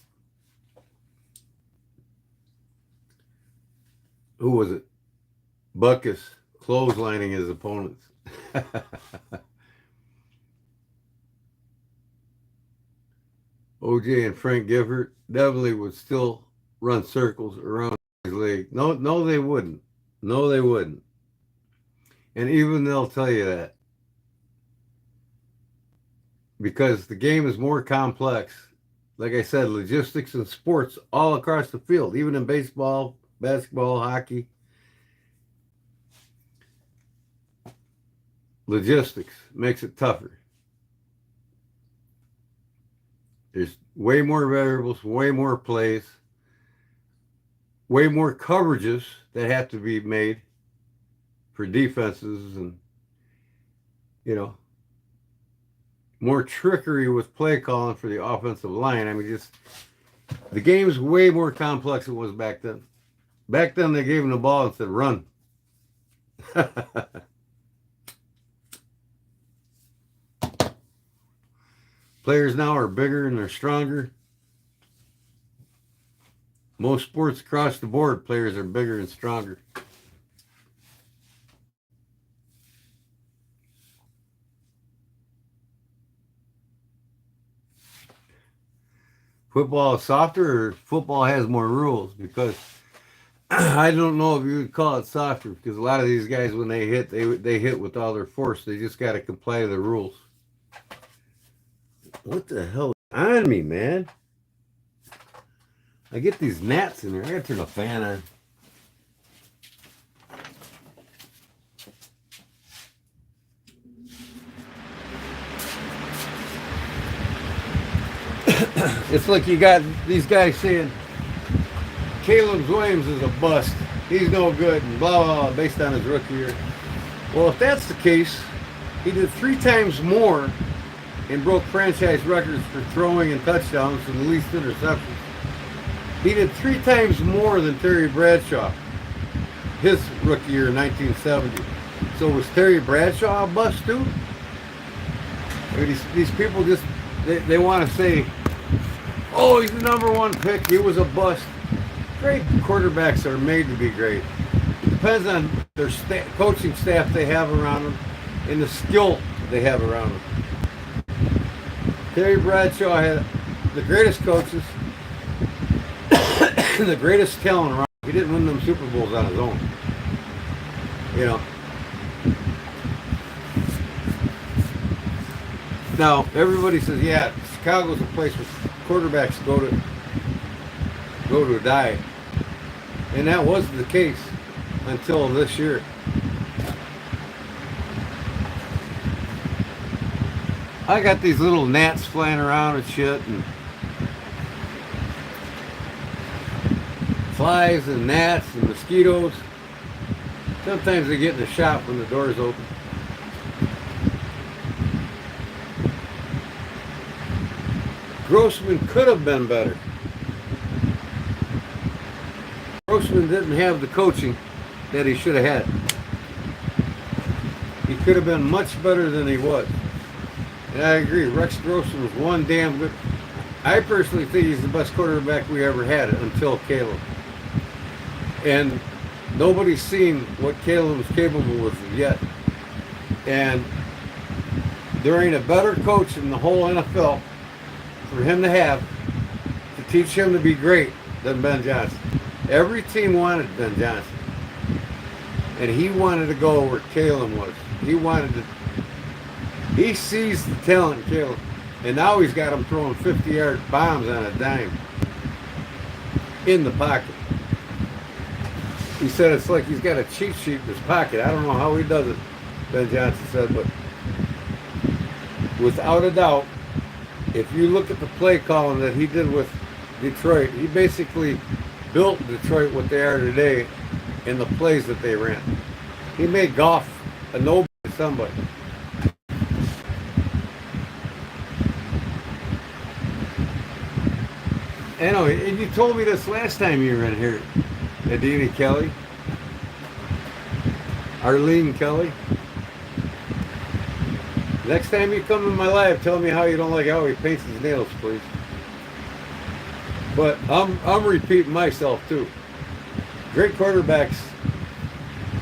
who was it? Buckus clotheslining his opponents. OJ and Frank Gifford definitely would still run circles around his leg. No, they wouldn't. No, they wouldn't. And even they'll tell you that. Because the game is more complex. Like I said, logistics in sports all across the field, even in baseball, basketball, hockey. Logistics makes it tougher. There's way more variables, way more plays, way more coverages that have to be made for defenses, and more trickery with play calling for the offensive line. I mean, just The game's way more complex than it was back then. Back then, they gave him the ball and said, run. Players now are bigger and they're stronger. Most sports across the board, players are bigger and stronger. Football is softer, or football has more rules? Because I don't know if you would call it softer, because a lot of these guys, when they hit, they hit with all their force. They just got to comply to the rules. What the hell is on me, man? I get these gnats in there. I got to turn the fan on. It's like you got these guys saying Caleb Williams is a bust. He's no good and blah, blah, blah, based on his rookie year. Well, if that's the case, he did 3 times more and broke franchise records for throwing and touchdowns and the least interceptions. He did 3 times more than Terry Bradshaw, his rookie year in 1970. So was Terry Bradshaw a bust too? I mean, these people just, they want to say, oh, he's the #1 pick. He was a bust. Great quarterbacks are made to be great. It depends on their coaching staff they have around them and the skill they have around them. Terry Bradshaw had the greatest coaches, the greatest talent around. He didn't win them Super Bowls on his own. You know. Now, everybody says, yeah, Chicago's a place where quarterbacks go to die. And that was the case until this year. I got these little gnats flying around and shit, and flies and gnats and mosquitoes. Sometimes they get in the shop when the door's open. Grossman could have been better. Grossman didn't have the coaching that he should have had. He could have been much better than he was. And I agree, Rex Grossman was one damn good. I personally think he's the best quarterback we ever had until Caleb. And nobody's seen what Caleb was capable of yet. And there ain't a better coach in the whole NFL for him to have to teach him to be great than Ben Johnson. Every team wanted Ben Johnson. And he wanted to go where Caleb was. He sees the talent in Caleb. And now he's got him throwing 50-yard bombs on a dime in the pocket. He said it's like he's got a cheat sheet in his pocket. I don't know how he does it, Ben Johnson said, but without a doubt, if you look at the play calling that he did with Detroit, he basically built Detroit what they are today in the plays that they ran. He made Goff a nobody somebody. I know, and you told me this last time you were in here, Adina Kelly, Arlene Kelly. Next time you come in my live, tell me how you don't like how he paints his nails, please. But I'm repeating myself too. Great quarterbacks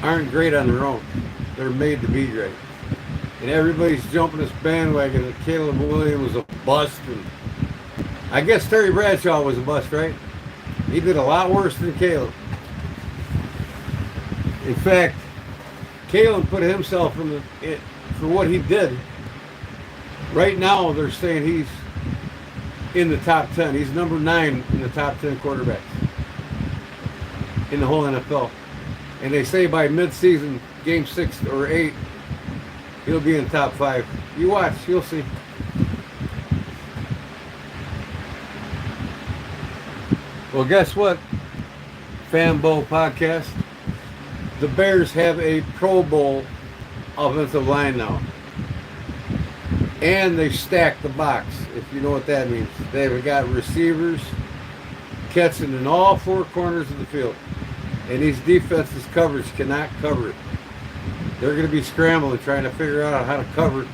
aren't great on their own. They're made to be great. And everybody's jumping this bandwagon that Caleb Williams was a bust. And I guess Terry Bradshaw was a bust, right? He did a lot worse than Caleb. In fact, Caleb put himself in for what he did. Right now, they're saying he's in the top 10. He's number 9 in the top 10 quarterbacks in the whole NFL. And they say by mid-season, game 6 or 8, he'll be in the top 5. You watch, you'll see. Well, guess what, Fanbo Podcast? The Bears have a Pro Bowl offensive line now. And they stacked the box, if you know what that means. They've got receivers catching in all four corners of the field. And these defenses' coverage cannot cover it. They're going to be scrambling, trying to figure out how to cover it.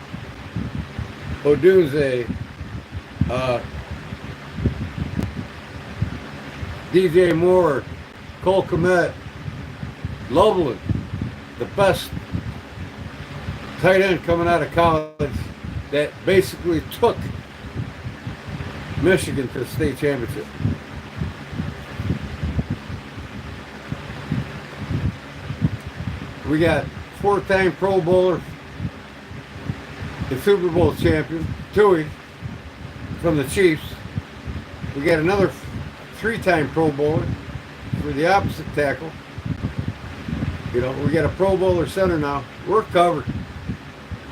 Odunze, DJ Moore, Cole Kmet, Loveland, the best tight end coming out of college that basically took Michigan to the state championship. We got four-time Pro Bowler and Super Bowl champion, Tui, from the Chiefs. We got another three-time Pro Bowler for the opposite tackle. You know, we got a Pro Bowler center now. We're covered.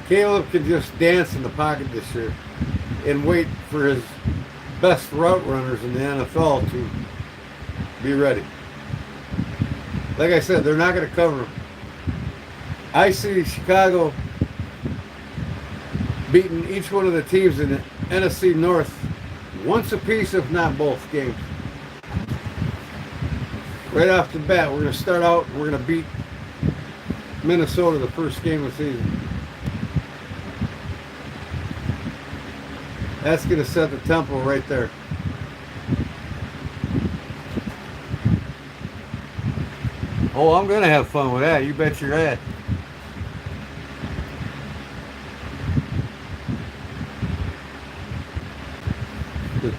Caleb can just dance in the pocket this year and wait for his best route runners in the NFL to be ready. Like I said, they're not going to cover him. I see Chicago beating each one of the teams in the NFC North once apiece, if not both games. Right off the bat, we're going to start out, we're going to beat Minnesota the first game of the season. That's going to set the tempo right there. Oh, I'm going to have fun with that. You bet your ass. The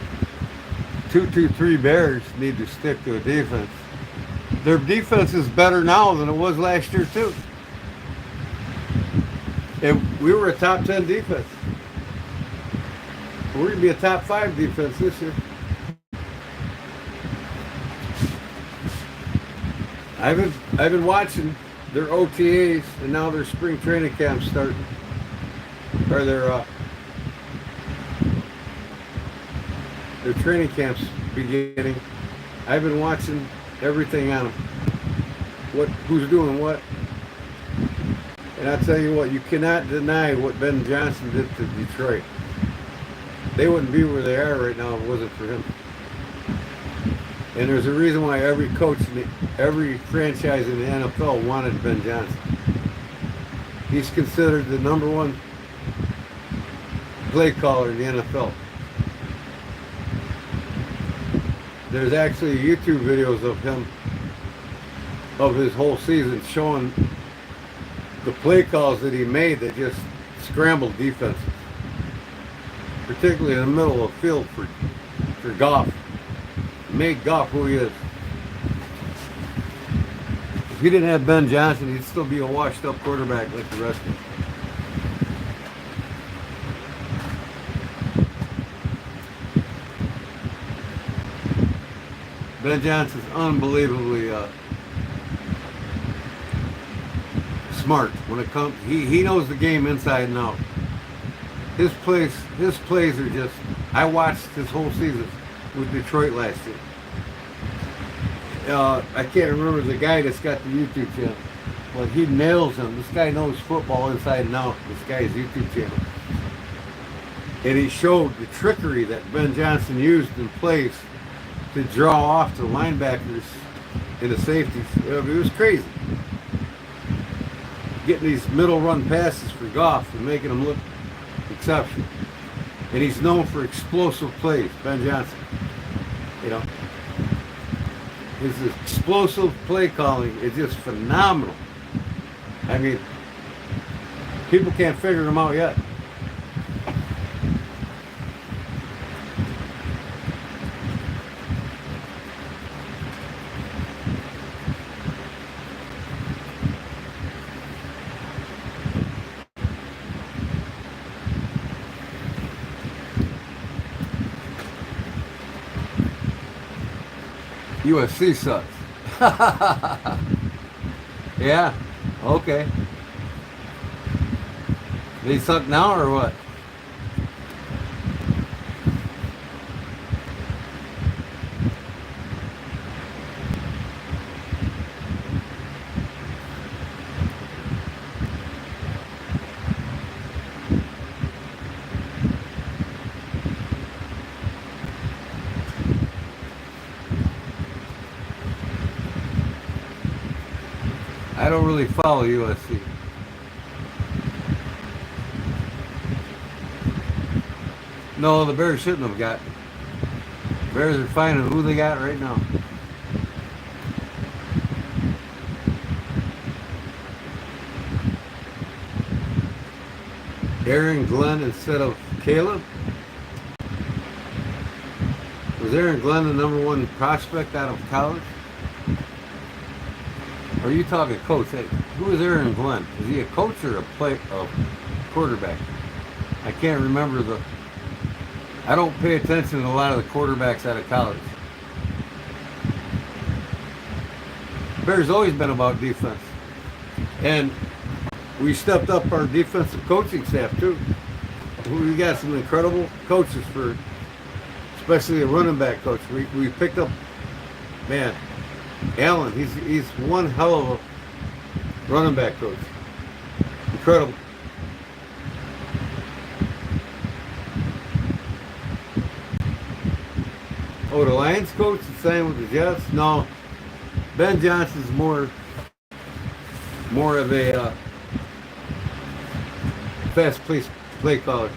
2-2-3 Bears need to stick to a defense. Their defense is better now than it was last year, too. And we were a top 10 defense. We're going to be a top 5 defense this year. I've been watching their OTAs and now their spring training camps starting, or their training camps beginning. I've been watching everything on them. Who's doing what? And I tell you what, you cannot deny what Ben Johnson did to Detroit. They wouldn't be where they are right now if it wasn't for him. And there's a reason why every coach, every franchise in the NFL wanted Ben Johnson. He's considered the #1 play caller in the NFL. There's actually YouTube videos of him, of his whole season, showing the play calls that he made that just scrambled defenses, particularly in the middle of the field for Goff. Made Goff who he is. If he didn't have Ben Johnson, he'd still be a washed-up quarterback like the rest of them. Ben Johnson's unbelievably smart when it comes. He knows the game inside and out. His plays are just. I watched his whole season with Detroit last year. I can't remember the guy that's got the YouTube channel, but he nails him. This guy knows football inside and out. This guy's YouTube channel, and he showed the trickery that Ben Johnson used in plays to draw off the linebackers and the safeties. It was crazy. Getting these middle run passes for Goff and making them look exceptional. And he's known for explosive plays, Ben Johnson. You know, his explosive play calling is just phenomenal. I mean, people can't figure him out yet. USC sucks. Yeah, okay. They suck now or what? I don't really follow USC. No, the Bears shouldn't have got. Bears are finding who they got right now. Aaron Glenn instead of Caleb? Was Aaron Glenn the number one prospect out of college? Or are you talking coach? Hey, who is Aaron Glenn? Is he a coach or a quarterback? I can't remember the... I don't pay attention to a lot of the quarterbacks out of college. Bears always been about defense. And we stepped up our defensive coaching staff too. We got some incredible coaches for, especially a running back coach. We picked up, man, Allen. He's one hell of a running back coach. Incredible. Oh, the Lions coach the same with the Jets? No, Ben Johnson's more of a fast play caller.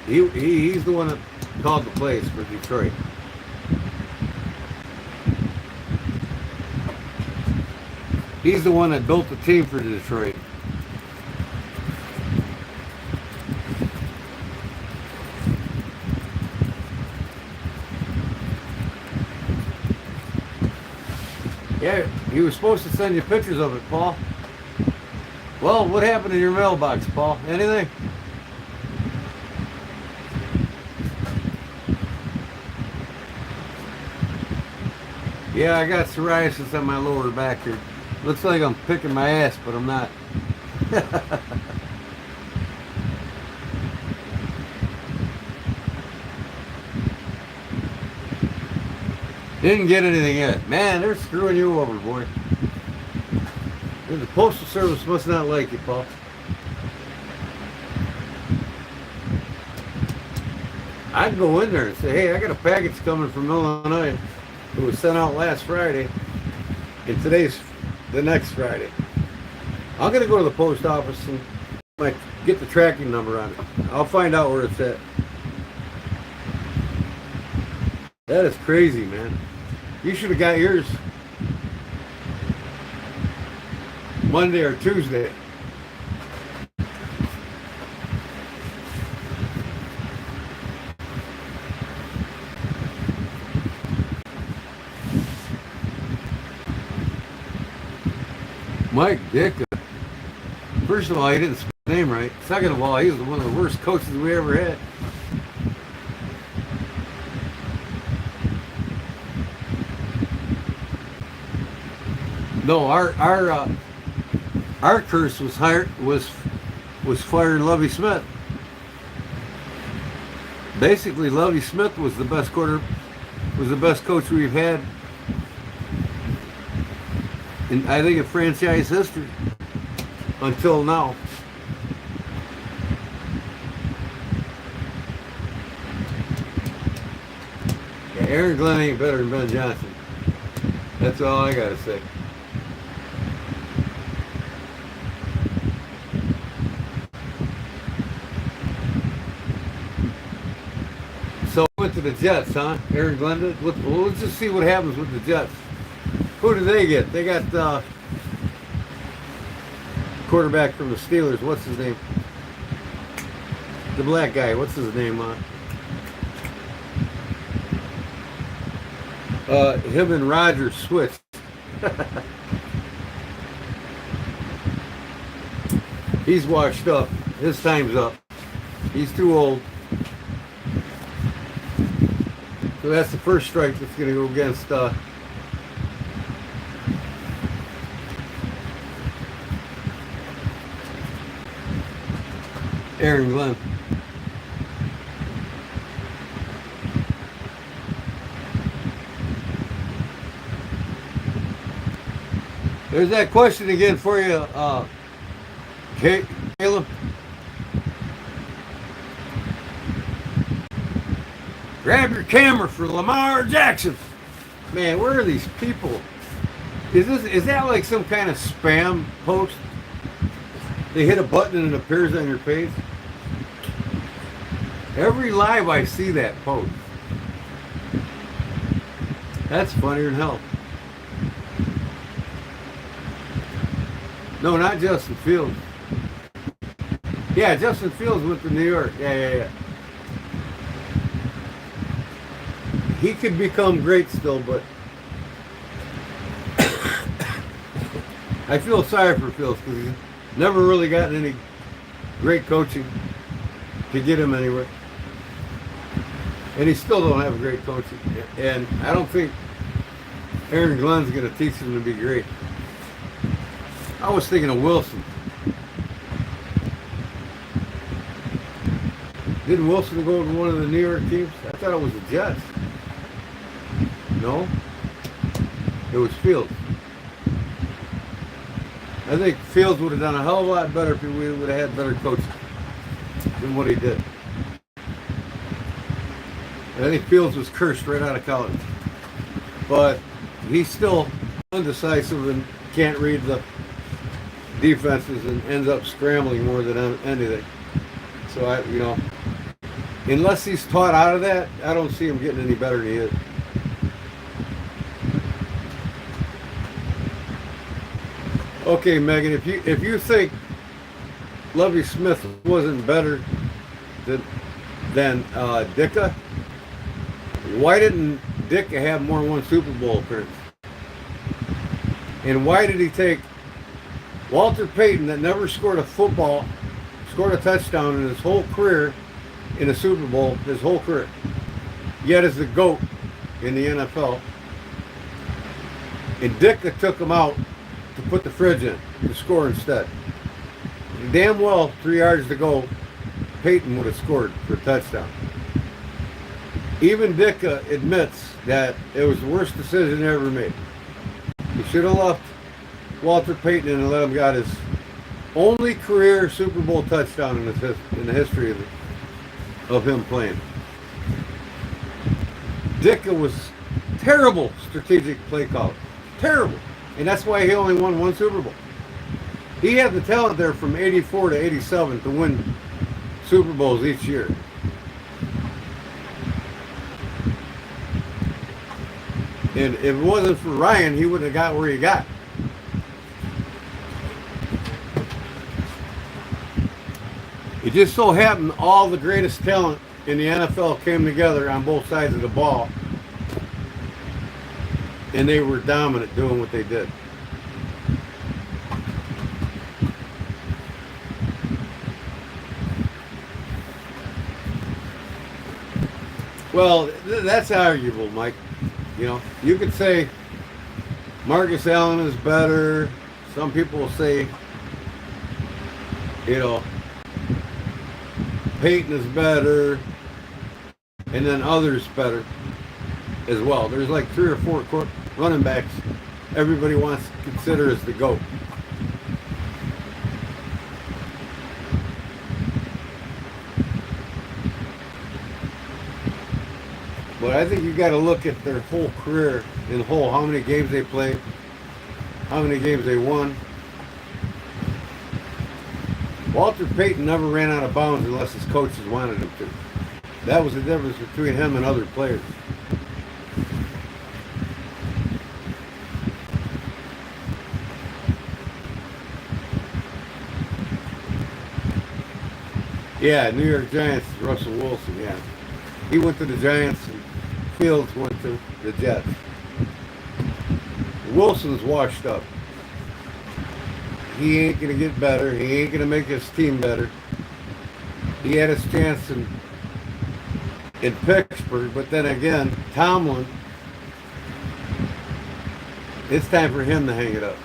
He's the one that called the plays for Detroit. He's the one that built the team for Detroit. Yeah, he was supposed to send you pictures of it, Paul. Well, what happened in your mailbox, Paul? Anything? Yeah, I got psoriasis on my lower back here. Looks like I'm picking my ass, but I'm not. Didn't get anything yet. Man, they're screwing you over, boy. The Postal Service must not like you, Paul. I'd go in there and say, hey, I got a package coming from Illinois. It was sent out last Friday, and today's the next Friday. I'm going to go to the post office and might get the tracking number on it. I'll find out where it's at. That is crazy, man. You should have got yours Monday or Tuesday. Mike Ditka. First of all, he didn't spell his name right. Second of all, he was one of the worst coaches we ever had. No, our curse was firing Lovie Smith. Basically, Lovie Smith was the best coach we've had in, I think, in franchise history until now. Yeah, Aaron Glenn ain't better than Ben Johnson. That's all I gotta say. So went to the Jets, huh? Aaron Glenn did? Well, let's just see what happens with the Jets. Who did they get? They got quarterback from the Steelers. What's his name? The black guy. What's his name? Him and Rodgers switched. He's washed up. His time's up. He's too old. So that's the first strike that's going to go against Aaron Glenn. There's that question again for you, Caleb. Grab your camera for Lamar Jackson. Man, where are these people? Is that like some kind of spam post? They hit a button and it appears on your page. Every live I see that post. That's funnier than hell. No, not Justin Fields. Yeah, Justin Fields went to New York. Yeah. He could become great still, but I feel sorry for Fields because he's never really gotten any great coaching to get him anywhere. And he still don't have a great coaching. And I don't think Aaron Glenn's going to teach him to be great. I was thinking of Wilson. Didn't Wilson go to one of the New York teams? I thought it was the Jets. No? It was Fields. I think Fields would have done a hell of a lot better if he would have had better coaching than what he did. I think Fields was cursed right out of college. But he's still undecisive and can't read the defenses and ends up scrambling more than anything. So, unless he's taught out of that, I don't see him getting any better than he is. Okay, Megan, if you think Lovie Smith wasn't better than Ditka, why didn't Ditka have more than one Super Bowl appearance? And why did he take Walter Payton, that never scored a touchdown in his whole career in a Super Bowl, his whole career, yet is the GOAT in the NFL, and Ditka took him out to put the fridge in to score instead. And damn well, 3 yards to go, Payton would have scored for a touchdown. Even Ditka admits that it was the worst decision he ever made. He should have left Walter Payton and let him got his only career Super Bowl touchdown in the history of him playing. Ditka was terrible strategic play caller. Terrible. And that's why he only won one Super Bowl. He had the talent there from 84 to 87 to win Super Bowls each year. And if it wasn't for Ryan, he wouldn't have got where he got. It just so happened all the greatest talent in the NFL came together on both sides of the ball. And they were dominant doing what they did. Well, that's arguable, Mike. You could say Marcus Allen is better. Some people will say, Peyton is better. And then others better as well. There's like 3 or 4 running backs everybody wants to consider as the GOAT. But I think you got to look at their whole career in whole, how many games they played, how many games they won. Walter Payton never ran out of bounds unless his coaches wanted him to. That was the difference between him and other players. Yeah, New York Giants, Russell Wilson, yeah. He went to the Giants and Fields went to the Jets. Wilson's washed up. He ain't going to get better. He ain't going to make his team better. He had his chance in Pittsburgh, but then again, Tomlin, it's time for him to hang it up.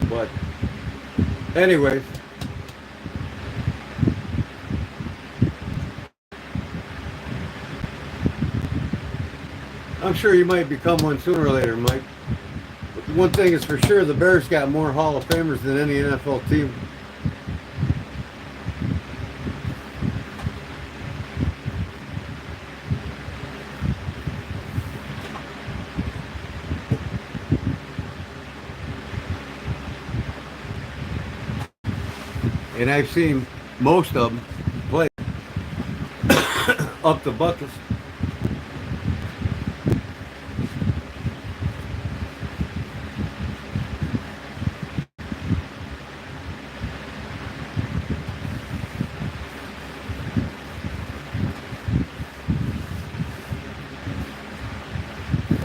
But anyways, I'm sure you might become one sooner or later, Mike. But one thing is for sure, the Bears got more Hall of Famers than any NFL team. And I've seen most of them play up the buckets.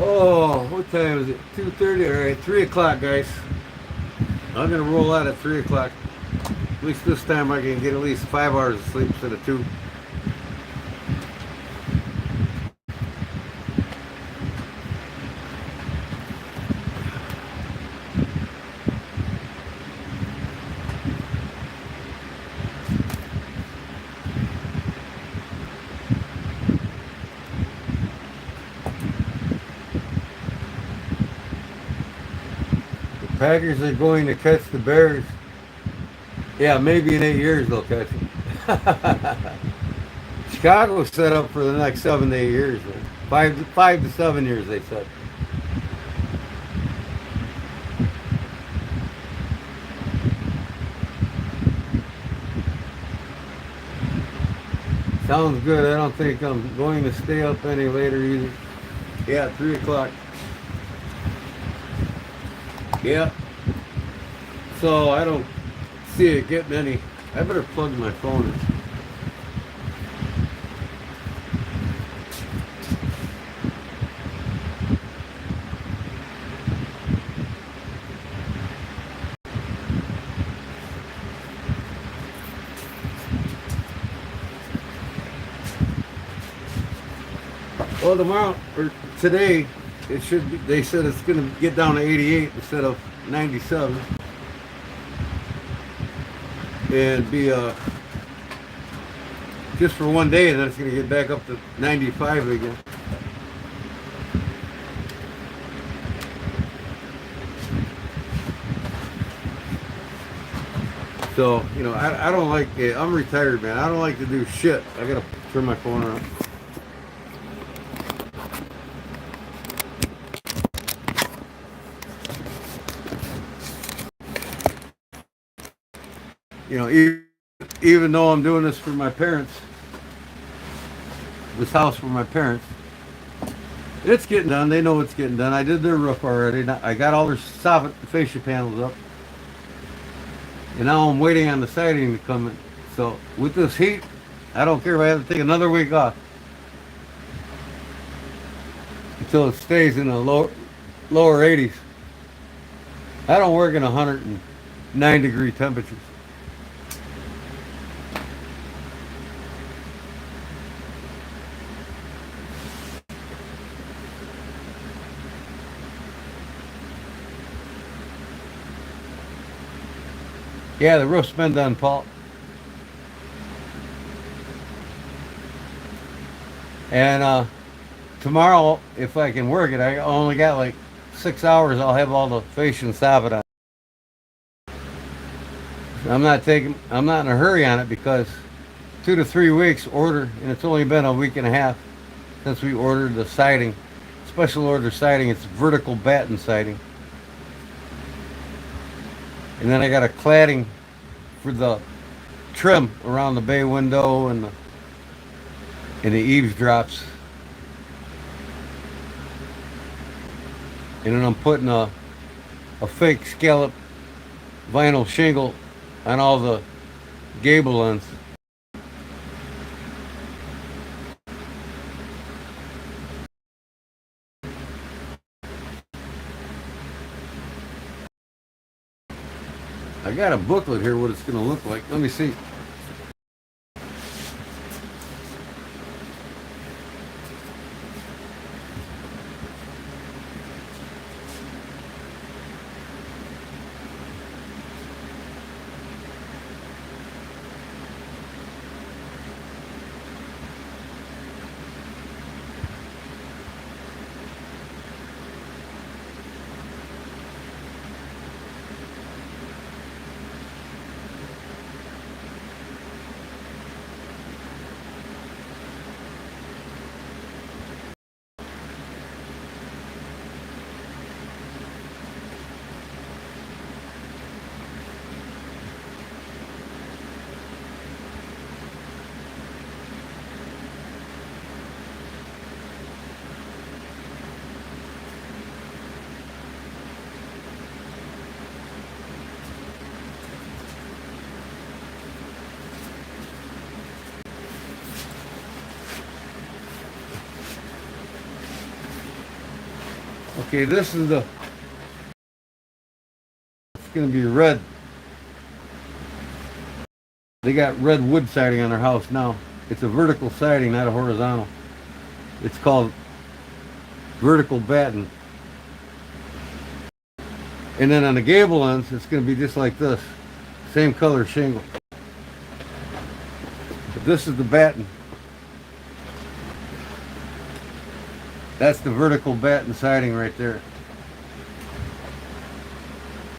Oh, what time is it? 2:30. All right, 3 o'clock, guys. I'm gonna roll out at 3 o'clock. At least this time I can get at least 5 hours of sleep instead of 2. The Packers are going to catch the Bears. Yeah, maybe in 8 years they'll catch them. Chicago's set up for the next 7 to 8 years. Man. 5 to 7 years, they said. Sounds good. I don't think I'm going to stay up any later either. Yeah, 3 o'clock. Yeah. So I don't see it getting any. I better plug my phone in. Well, tomorrow or today, it should be. They said it's going to get down to 88 instead of 97, and be just for one day, and then it's going to get back up to 95 again. So I don't like it. I'm retired, man. I don't like to do shit. I got to turn my phone around. Even though I'm doing this for my parents, this house for my parents, it's getting done. They know it's getting done. I did their roof already. I got all their soffit fascia panels up, and now I'm waiting on the siding to come in. So with this heat, I don't care if I have to take another week off until it stays in the lower 80s. I don't work in 109-degree temperatures. Yeah, the roof's been done, Paul. And tomorrow, if I can work it, I only got like 6 hours. I'll have all the fascia and soffit on. I'm not in a hurry on it because 2 to 3 weeks order, and it's only been a week and a half since we ordered the siding, special order siding. It's vertical batten siding. And then I got a cladding for the trim around the bay window and the eavesdrops. And then I'm putting a fake scallop vinyl shingle on all the gable ends. I got a booklet here what it's going to look like. Let me see. Okay, this is the, it's going to be red. They got red wood siding on their house now. It's a vertical siding, not a horizontal. It's called vertical batten. And then on the gable ends, it's going to be just like this. Same color shingle. But this is the batten. That's the vertical batten siding right there.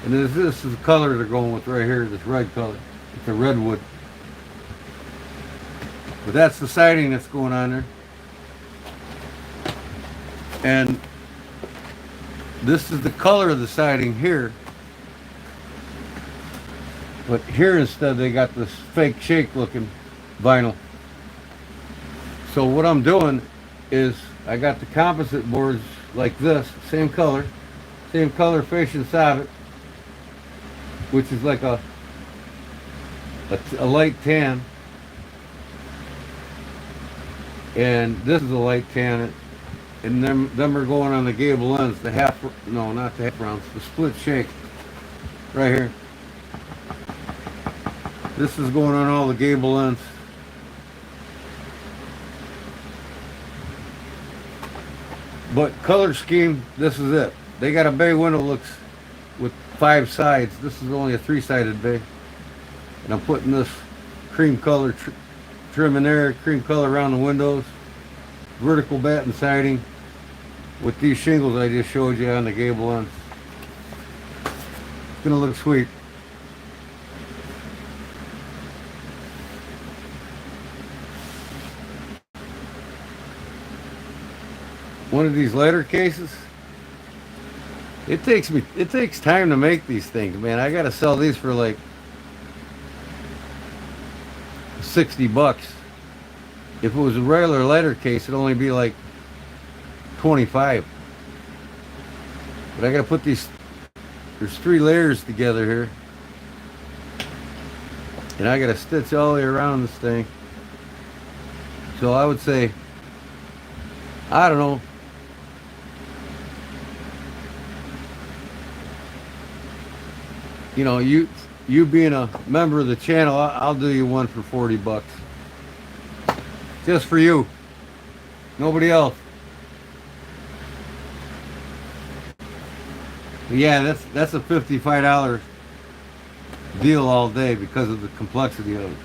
And this is the color they're going with right here, this red color. It's a redwood. But that's the siding that's going on there. And this is the color of the siding here. But here instead they got this fake shake looking vinyl. So what I'm doing is I got the composite boards like this, same color fascia soffit, which is like a light tan. And this is a light tan. And them are going on the gable ends, the half, no, not the half rounds, the split shake, right here. This is going on all the gable ends. But color scheme, this is it. They got a bay window looks with 5 sides. This is only a 3-sided bay. And I'm putting this cream color trim in there, cream color around the windows, vertical batten siding with these shingles I just showed you on the gable ends. It's gonna look sweet. One of these letter cases, it takes time to make these things, man. I gotta sell these for like $60. If it was a regular letter case, it'd only be like 25. But I gotta put these, there's 3 layers together here, and I gotta stitch all the way around this thing. So I would say, I don't know, you know, you being a member of the channel, I'll do you one for $40. Just for you. Nobody else. But yeah, that's a $55 deal all day because of the complexity of it.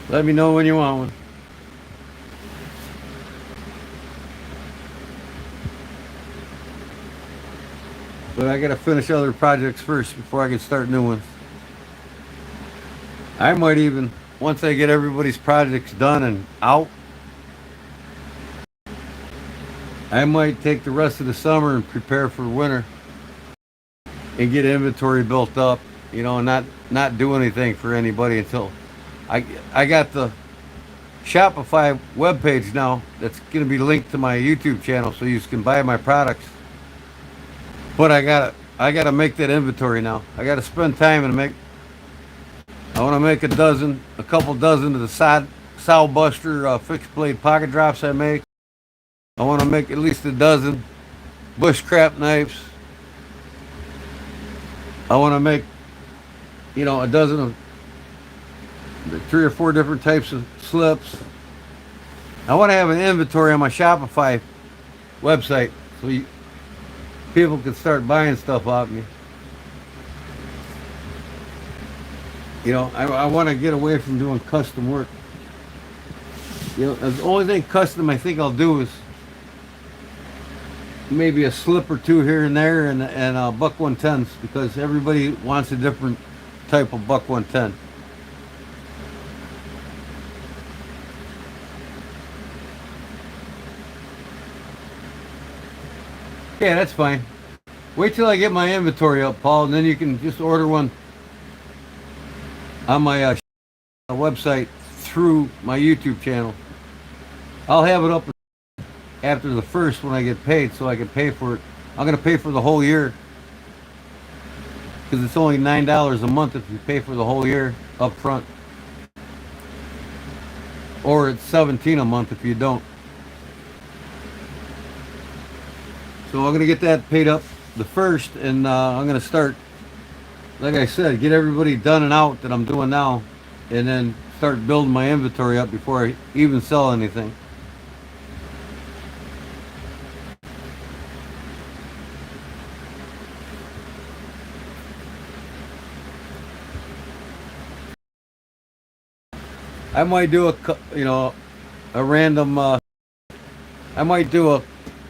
Let me know when you want one. But I gotta finish other projects first before I can start new ones. I might even, once I get everybody's projects done and out, I might take the rest of the summer and prepare for winter and get inventory built up, you know, and not do anything for anybody until I got the Shopify webpage now that's going to be linked to my YouTube channel so you can buy my products. But I gotta make that inventory now. I gotta spend time and I want to make a couple dozen of the sow buster fixed blade pocket drops I make. I want to make at least a dozen bushcraft knives. I want to make, you know, a dozen of 3 or 4 different types of slips. I want to have an inventory on my Shopify website so people can start buying stuff off me. You know, I want to get away from doing custom work. You know, the only thing custom I think I'll do is maybe a slip or 2 here and there and buck 110s because everybody wants a different type of buck 110. Yeah, that's fine. Wait till I get my inventory up, Paul, and then you can just order one on my website through my YouTube channel. I'll have it up after the 1st when I get paid so I can pay for it. I'm going to pay for the whole year. because it's only $9 a month if you pay for the whole year up front, or it's 17 a month if you don't. So I'm gonna get that paid up the first, and I'm gonna start, like I said, get everybody done and out that I'm doing now, and then start building my inventory up before I even sell anything. I might do a random. I might do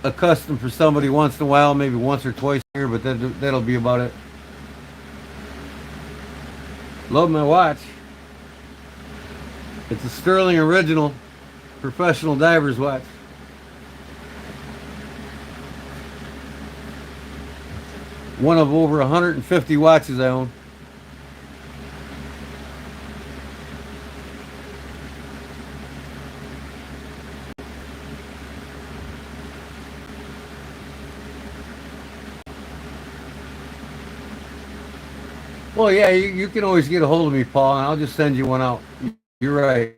a custom for somebody once in a while, maybe once or twice a year, but that'll be about it. Love my watch. It's a Sterling original professional diver's watch. One of over 150 watches I own. Well, yeah, you can always get a hold of me, Paul, and I'll just send you one out. You're right,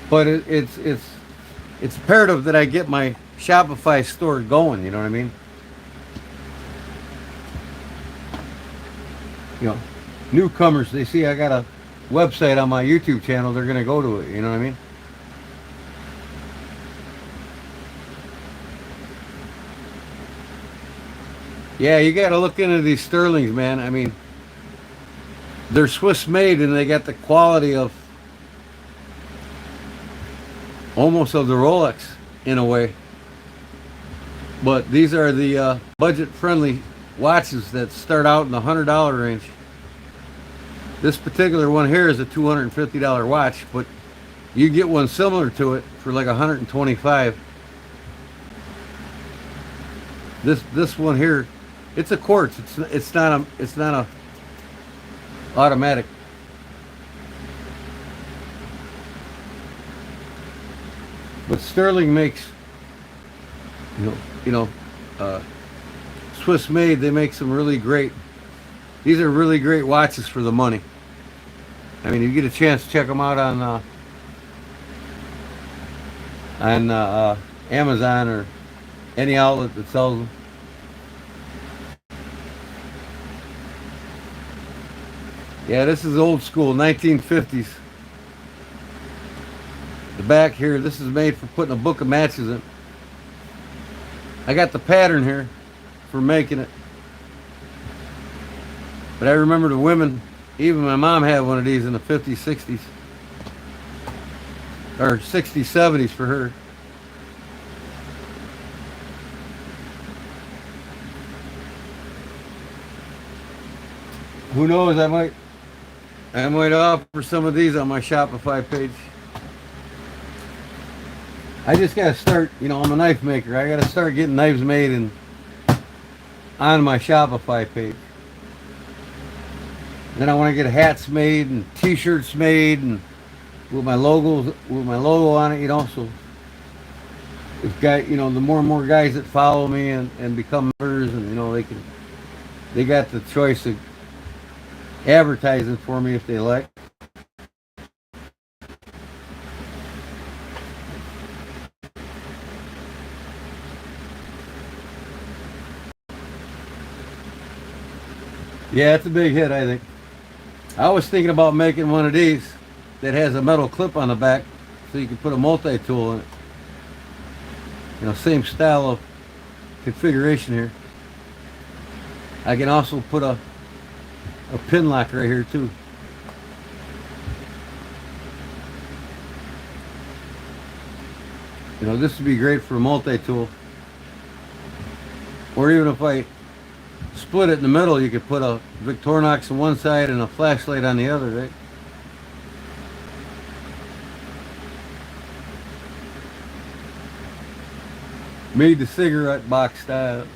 but it's imperative that I get my Shopify store going. You know what I mean? You know, newcomers, they see I got a website on my YouTube channel, they're gonna go to it. You know what I mean? Yeah, you got to look into these Sterlings, man. I mean, they're Swiss made, and they got the quality of almost of the Rolex in a way. But these are the budget-friendly watches that start out in the $100 range. This particular one here is a $250 watch, but you get one similar to it for like $125. This one here, it's a quartz. It's not a automatic. But Sterling makes, you know, uh, Swiss made. They make some really great. These are really great watches for the money. I mean, if you get a chance, check them out on Amazon or any outlet that sells them. Yeah, this is old school, 1950s. The back here, this is made for putting a book of matches in. I got the pattern here for making it. But I remember the women, even my mom had one of these in the 50s, 60s. Or 60s, 70s for her. Who knows, I might offer some of these on my Shopify page. I just gotta start, I'm a knife maker. I gotta start getting knives made on my Shopify page. Then I want to get hats made and T-shirts made and with my logo on it. So if the more and more guys that follow me and become members, and they got the choice of advertising for me if they like. Yeah, it's a big hit, I think. I was thinking about making one of these that has a metal clip on the back so you can put a multi-tool in it. Same style of configuration here. I can also put a pin lock right here too. This would be great for a multi-tool. Or even if I split it in the middle, you could put a Victorinox on one side and a flashlight on the other, right? Made the cigarette box style.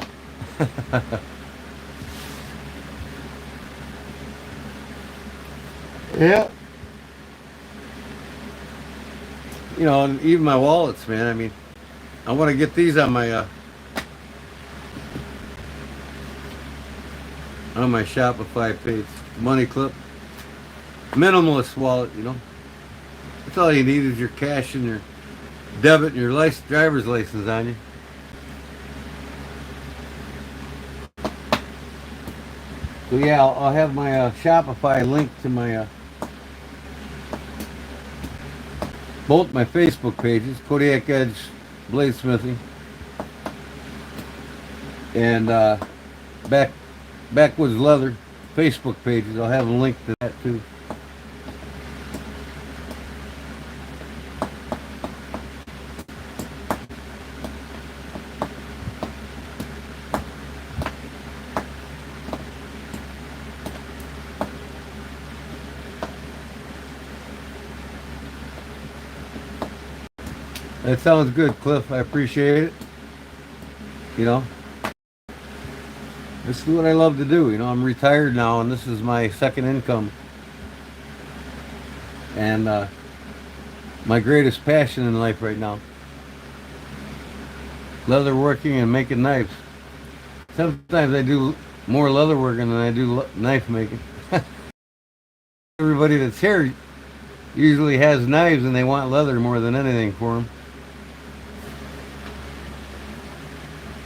Yeah. And even my wallets, man. I mean, I want to get these on my on my Shopify page. Money clip. Minimalist wallet, you know. That's all you need is your cash and your debit and your driver's license on you. So yeah, I'll have my Shopify link to my both my Facebook pages, Kodiak Edge Bladesmithing, and Backwoods Leather Facebook pages. I'll have a link to that too. That sounds good, Cliff. I appreciate it. You know, this is what I love to do. You know, I'm retired now, and this is my second income. And my greatest passion in life right now. Leather working and making knives. Sometimes I do more leather working than I do knife making. Everybody that's here usually has knives and they want leather more than anything for them.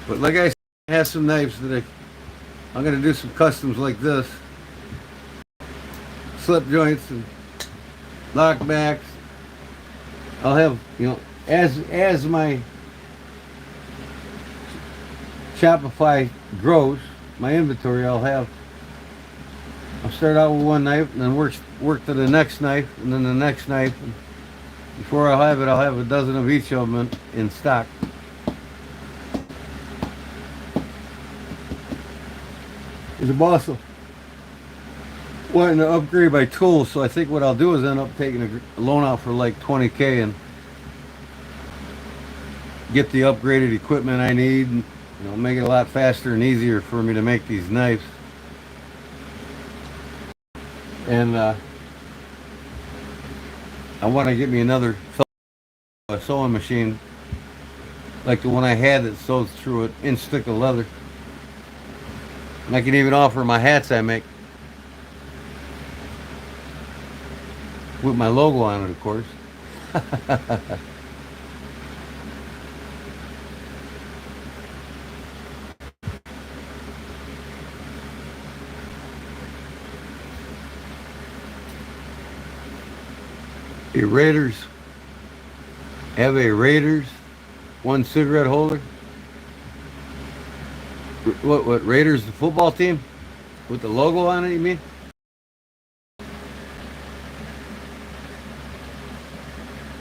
But like I said, I have some knives that I'm going to do some customs like this. Slip joints and lockbacks. I'll have, you know, as my Shopify grows, my inventory, I'll start out with one knife and then work to the next knife and then the next knife. And before I'll have a dozen of each of them in stock. There's a boss wanting to upgrade my tools, so I think what I'll do is end up taking a loan out for like $20K and get the upgraded equipment I need, and you know, make it a lot faster and easier for me to make these knives. And I want to get me another sewing machine like the one I had that sews through an inch thick of leather. And I can even offer my hats I make with my logo on it, of course. A Raiders have a Raiders one cigarette holder. What Raiders, the football team with the logo on it, you mean?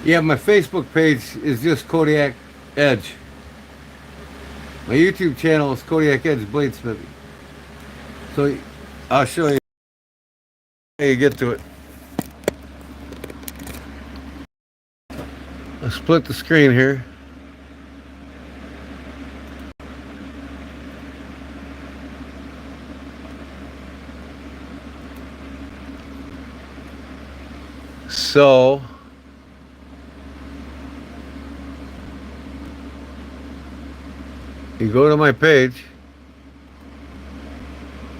Yeah, my Facebook page is just Kodiak Edge. My YouTube channel is Kodiak Edge Bladesmithing. So I'll show you how you get to it. I'll split the screen here. So you go to my page,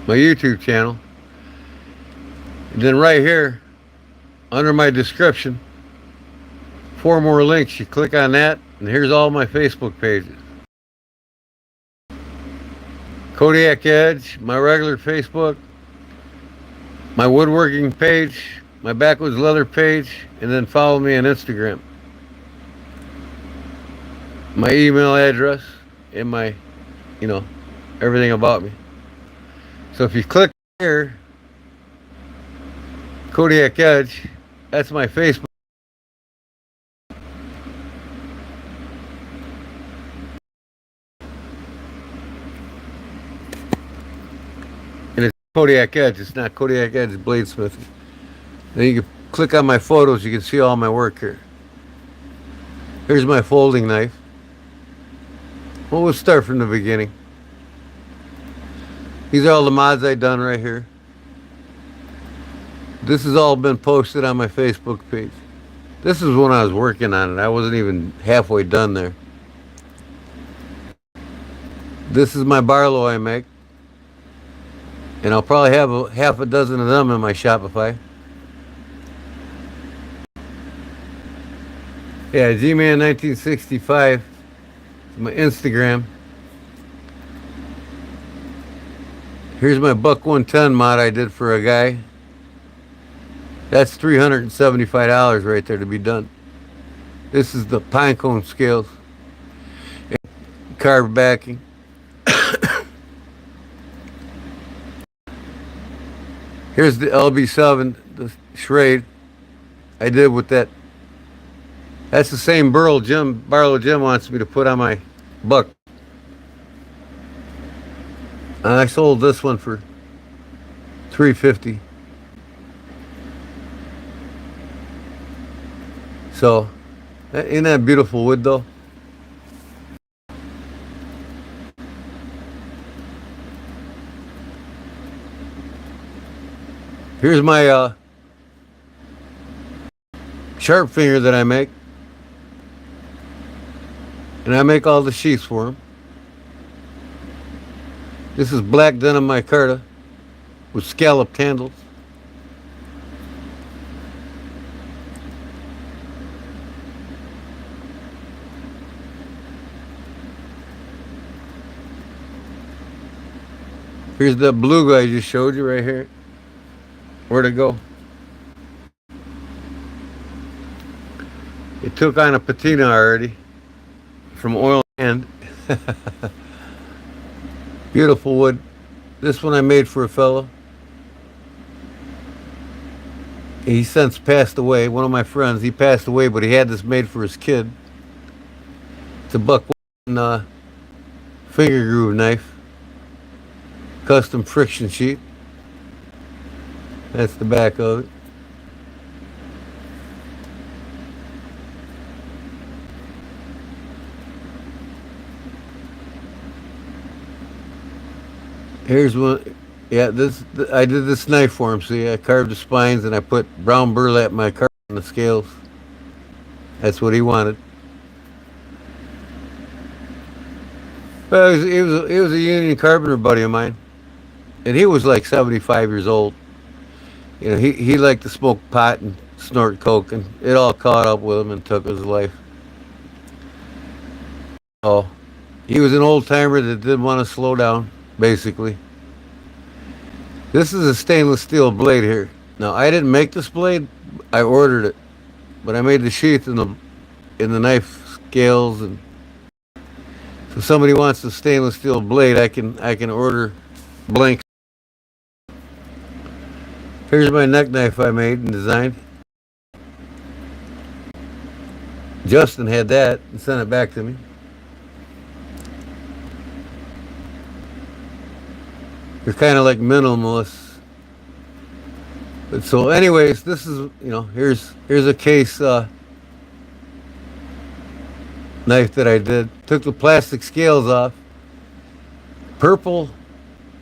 my YouTube channel, and then right here under my description, 4 more links. You click on that, and here's all my Facebook pages. Kodiak Edge, my regular Facebook, my woodworking page, my Backwoods Leather page, and then follow me on Instagram. My email address and my, you know, everything about me. So if you click here, Kodiak Edge, that's my Facebook. And it's Kodiak Edge, it's not Kodiak Edge Bladesmithing. Then you can click on my photos, you can see all my work here. Here's my folding knife. Well, we'll start from the beginning. These are all the mods I've done right here. This has all been posted on my Facebook page. This is when I was working on it. I wasn't even halfway done there. This is my Barlow I make. And I'll probably have half a dozen of them in my Shopify. Yeah, G-Man 1965. My Instagram. Here's my buck 110 mod I did for a guy. That's $375 right there to be done. This is the pine cone scales. Carved backing. Here's the LB7, the Schrade I did with that. That's the same Barlow Jim wants me to put on my buck. I sold this one for $350. So, isn't that beautiful wood though? Here's my sharp finger that I make. And I make all the sheaths for them. This is black denim micarta with scalloped handles. Here's the beluga I just showed you right here. Where'd it go? It took on a patina already from oil and beautiful wood. This one I made for a fellow. He since passed away. One of my friends, he passed away, but he had this made for his kid. It's a buck finger groove knife. Custom friction sheet. That's the back of it. Here's one. Yeah, I did this knife for him. See, I carved the spines and I put brown burlap micarta on the scales. That's what he wanted. Well, he was a union carpenter buddy of mine, and he was like 75 years old. You know, he liked to smoke pot and snort coke, and it all caught up with him and took his life. Oh, he was an old timer that didn't want to slow down, basically. This is a stainless steel blade here. Now, I didn't make this blade. I ordered it. But I made the sheath in the knife scales, and if somebody wants a stainless steel blade, I can order blanks. Here's my neck knife I made and designed. Justin had that and sent it back to me. They're kind of like minimalists. But so anyways, this is, here's a case knife that I did. Took the plastic scales off. Purple,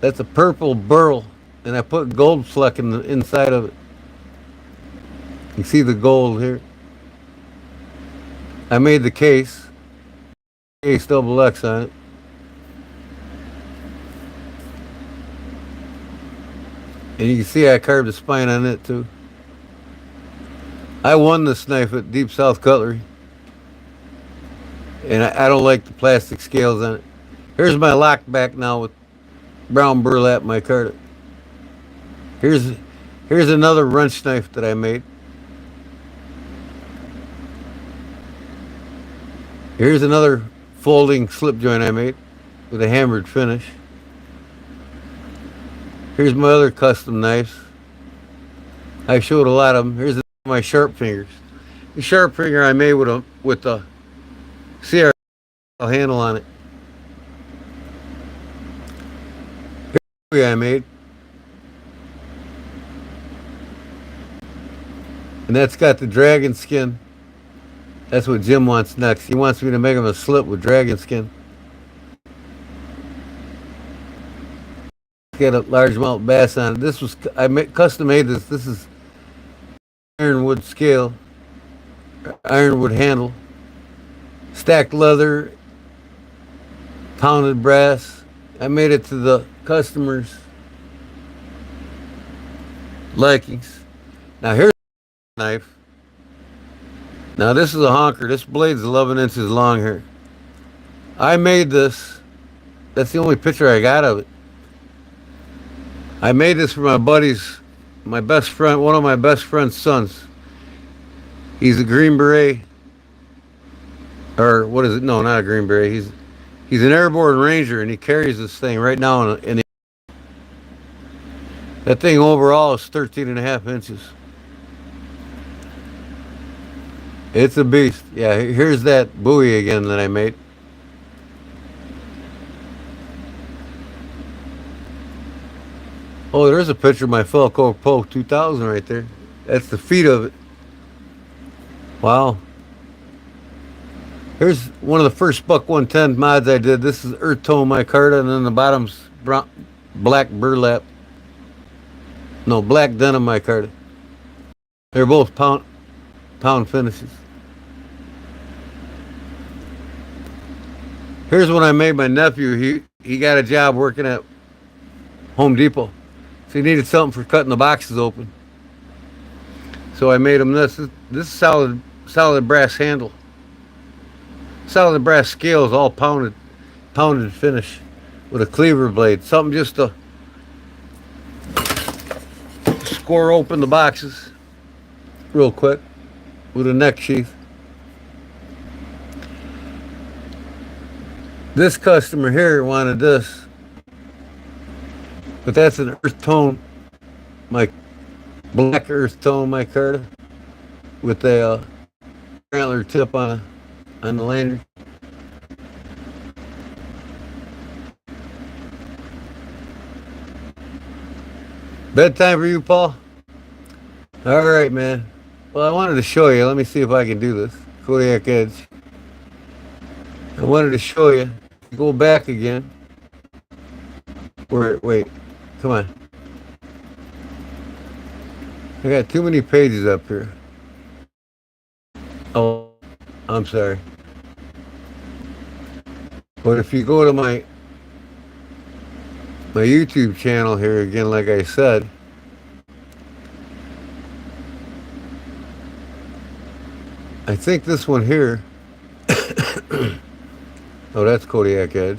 that's a purple burl, and I put gold fleck in the inside of it. You see the gold here. I made the case double X on it. And you can see I carved a spine on it too. I won this knife at Deep South Cutlery. And I don't like the plastic scales on it. Here's my lock back now with brown burlap micarta. Here's another wrench knife that I made. Here's another folding slip joint I made with a hammered finish. Here's my other custom knives. I showed a lot of them. Here's my sharp fingers. The sharp finger I made with a CR handle on it. Here's the I made. And that's got the dragon skin. That's what Jim wants next. He wants me to make him a slip with dragon skin. Got a largemouth bass on it. This was custom made this. This is ironwood scale, ironwood handle, stacked leather, pounded brass. I made it to the customers likings. Now here's a knife. Now this is a honker. This blade's 11 inches long here. I made this. That's the only picture I got of it. I made this for my buddies, my best friend, one of my best friend's sons. He's a Green Beret, or what is it? No, not a Green Beret. He's an airborne ranger, and he carries this thing right now that thing overall is 13 and a half inches. It's a beast. Yeah, here's that buoy again that I made. Oh, there's a picture of my Felco Pro 2000 right there. That's the feet of it. Wow. Here's one of the first Buck 110 mods I did. This is earth tone micarta, and then the bottom's black burlap. No, black denim micarta. They're both pound finishes. Here's one I made my nephew. He got a job working at Home Depot. So he needed something for cutting the boxes open. So I made him this. This is solid brass handle. Solid brass scales, all pounded finish with a cleaver blade. Something just to score open the boxes real quick with a neck sheath. This customer here wanted this, but that's an earth tone, my black earth tone micarta with a antler tip on the lanyard. Bedtime for you, Paul? All right, man. Well, I wanted to show you. Let me see if I can do this. Kodiak Edge. I wanted to show you. Go back again. Wait. Come on. I got too many pages up here. Oh, I'm sorry. But if you go to my YouTube channel here again, like I said, I think this one here. Oh, that's Kodiak Edge.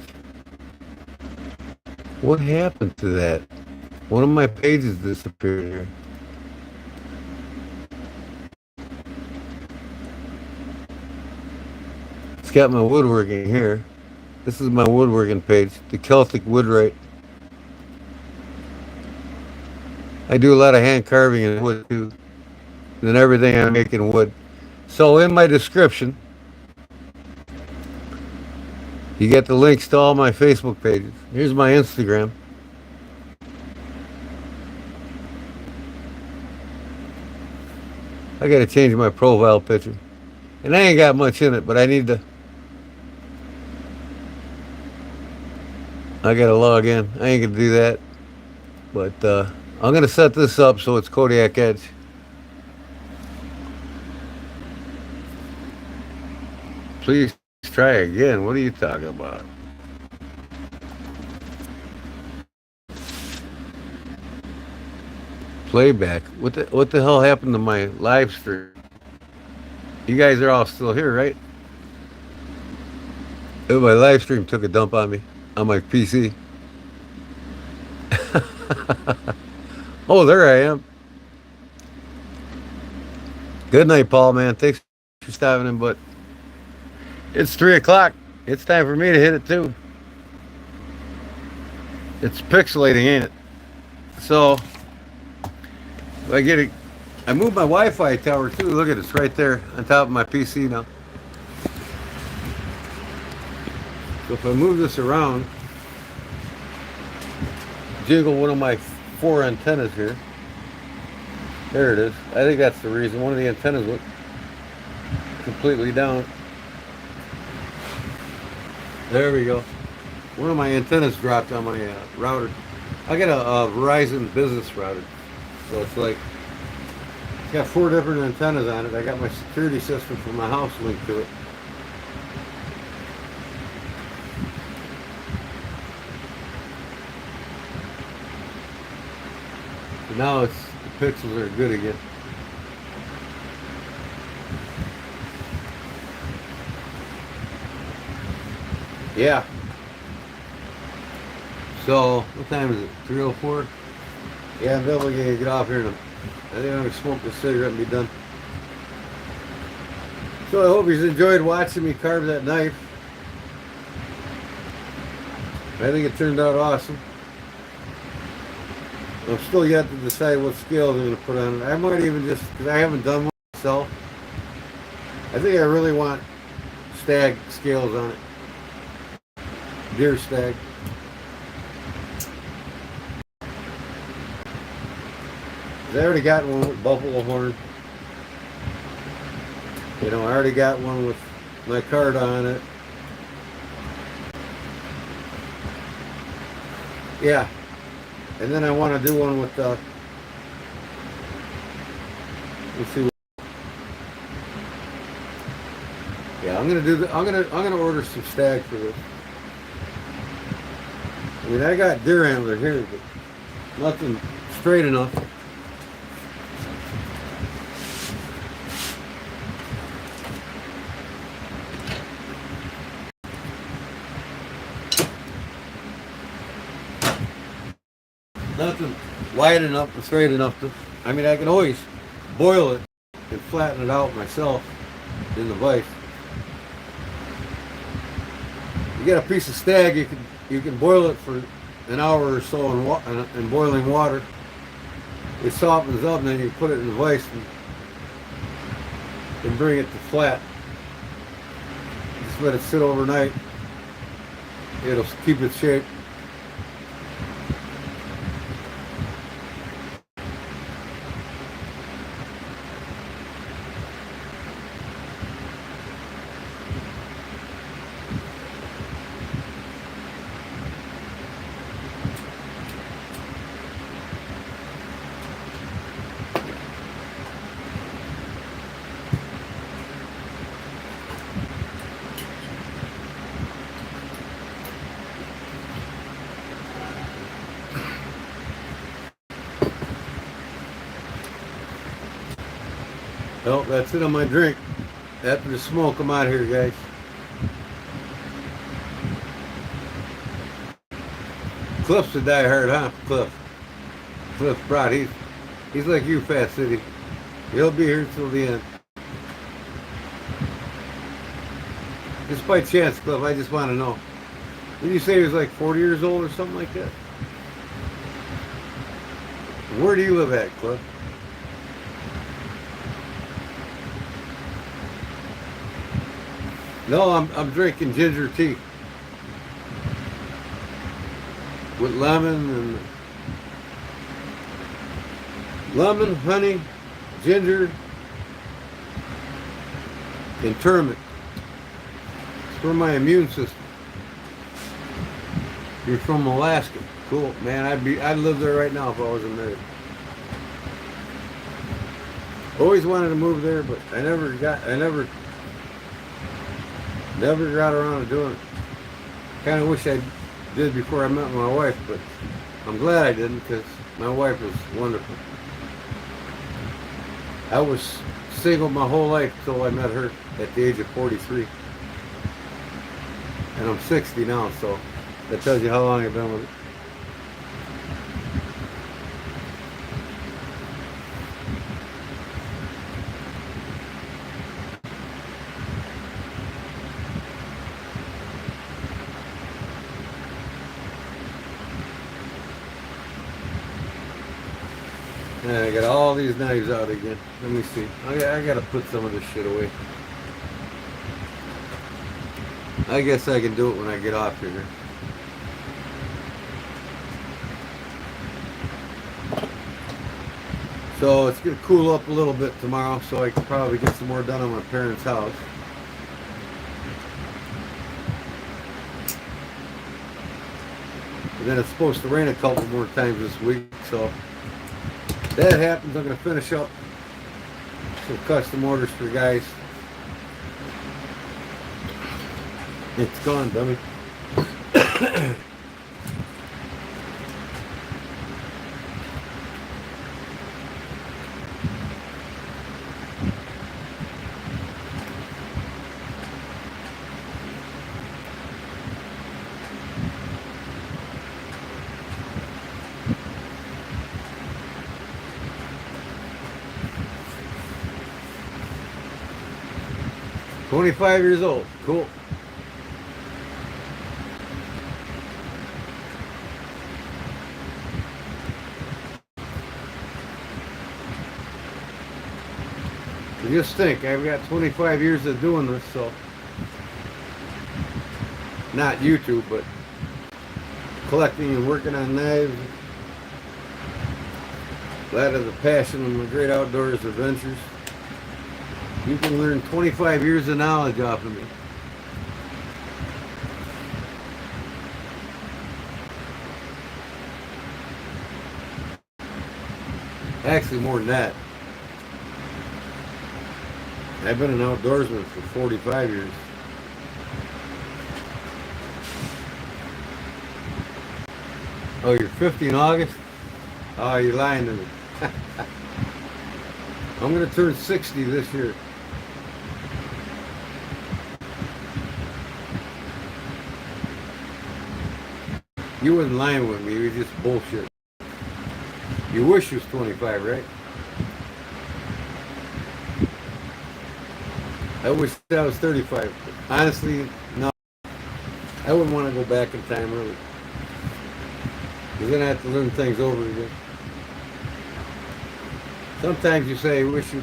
What happened to that? One of my pages disappeared here. It's got my woodworking here. This is my woodworking page, the Celtic Woodwright. I do a lot of hand carving in wood too. And then everything I make in wood. So in my description, you get the links to all my Facebook pages. Here's my Instagram. I gotta change my profile picture. And I ain't got much in it, but I gotta log in. I ain't gonna do that. But I'm gonna set this up so it's Kodiak Edge. Please try again. What are you talking about? Playback. What the hell happened to my live stream? You guys are all still here, right? Oh, my live stream took a dump on me on my PC. Oh, there I am. Good night, Paul, man. Thanks for stopping in, but it's 3 o'clock. It's time for me to hit it too. It's pixelating, ain't it? So I moved my Wi-Fi tower too. Look at it, it's right there on top of my PC now. So if I move this around, jiggle one of my 4 antennas here. There it is. I think that's the reason. One of the antennas went completely down. There we go. One of my antennas dropped on my router. I got a Verizon business router. So it's like, it's got 4 different antennas on it. I got my security system for my house linked to it. So now it's pixels are good again. Yeah. So, what time is it? 3:04? Yeah, I'm definitely going to get off here in a... I think I'm going to smoke this cigarette and be done. So I hope you enjoyed watching me carve that knife. I think it turned out awesome. I'm still yet to decide what scales I'm going to put on it. I might even just, because I haven't done one myself, I think I really want stag scales on it. Deer stag. I already got one with buffalo horn. You know, I already got one with my card on it. Yeah. And then I want to do one with let's see. Yeah, I'm gonna do I'm gonna order some stag for this. I mean, I got deer antler here, but nothing straight enough. Nothing wide enough and straight enough to, I mean, I can always boil it and flatten it out myself in the vise. You get a piece of stag, you can boil it for an hour or so in boiling water. It softens up, and then you put it in the vise and bring it to flat. Just let it sit overnight. It'll keep its shape. Well, that's it on my drink. After the smoke, I'm out of here, guys. Cliff's a diehard, huh? Cliff Bardot. He's like you, Fat City. He'll be here till the end. Just by chance, Cliff, I just want to know. Did you say he was like 40 years old or something like that? Where do you live at, Cliff? No, I'm drinking ginger tea with lemon, honey, ginger, and turmeric. It's for my immune system. You're from Alaska. Cool, man. I'd live there right now if I wasn't married. Always wanted to move there, but I never got around to doing it. Kind of wish I did before I met my wife, but I'm glad I didn't, because my wife was wonderful. I was single my whole life until I met her at the age of 43. And I'm 60 now, so that tells you how long I've been with it. And I got all these knives out again. Let me see. I gotta put some of this shit away. I guess I can do it when I get off here. So it's gonna cool up a little bit tomorrow, so I can probably get some more done on my parents' house. And then it's supposed to rain a couple more times this week, so if that happens, I'm going to finish up some custom orders for guys. It's gone, dummy. 25 years old. Cool. Just think, I've got 25 years of doing this, so not YouTube, but collecting and working on knives. That is a passion of my great outdoors adventures. You can learn 25 years of knowledge off of me. Actually, more than that. I've been an outdoorsman for 45 years. Oh, you're 50 in August? Oh, you're lying to me. I'm going to turn 60 this year. You wasn't lying with me. You were just bullshit. You wish you was 25, right? I wish I was 35. Honestly, no. I wouldn't want to go back in time, really. Because then I have to learn things over again. Sometimes you say, I wish you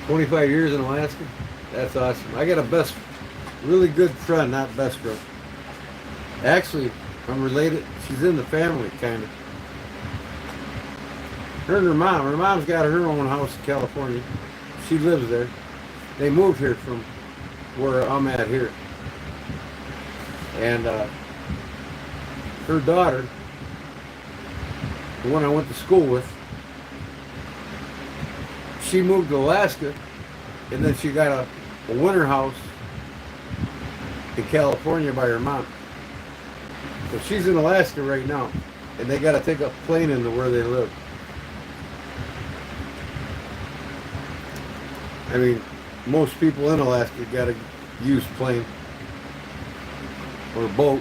25 years in Alaska. That's awesome. I got a really good friend, not best friend. Actually, I'm related. She's in the family, kind of. Her and her mom. Her mom's got her own house in California. She lives there. They moved here from where I'm at here. And her daughter, the one I went to school with, she moved to Alaska, and then she got a winter house in California by her mom. So she's in Alaska right now, and they got to take a plane into where they live. I mean, most people in Alaska got to use plane or boat.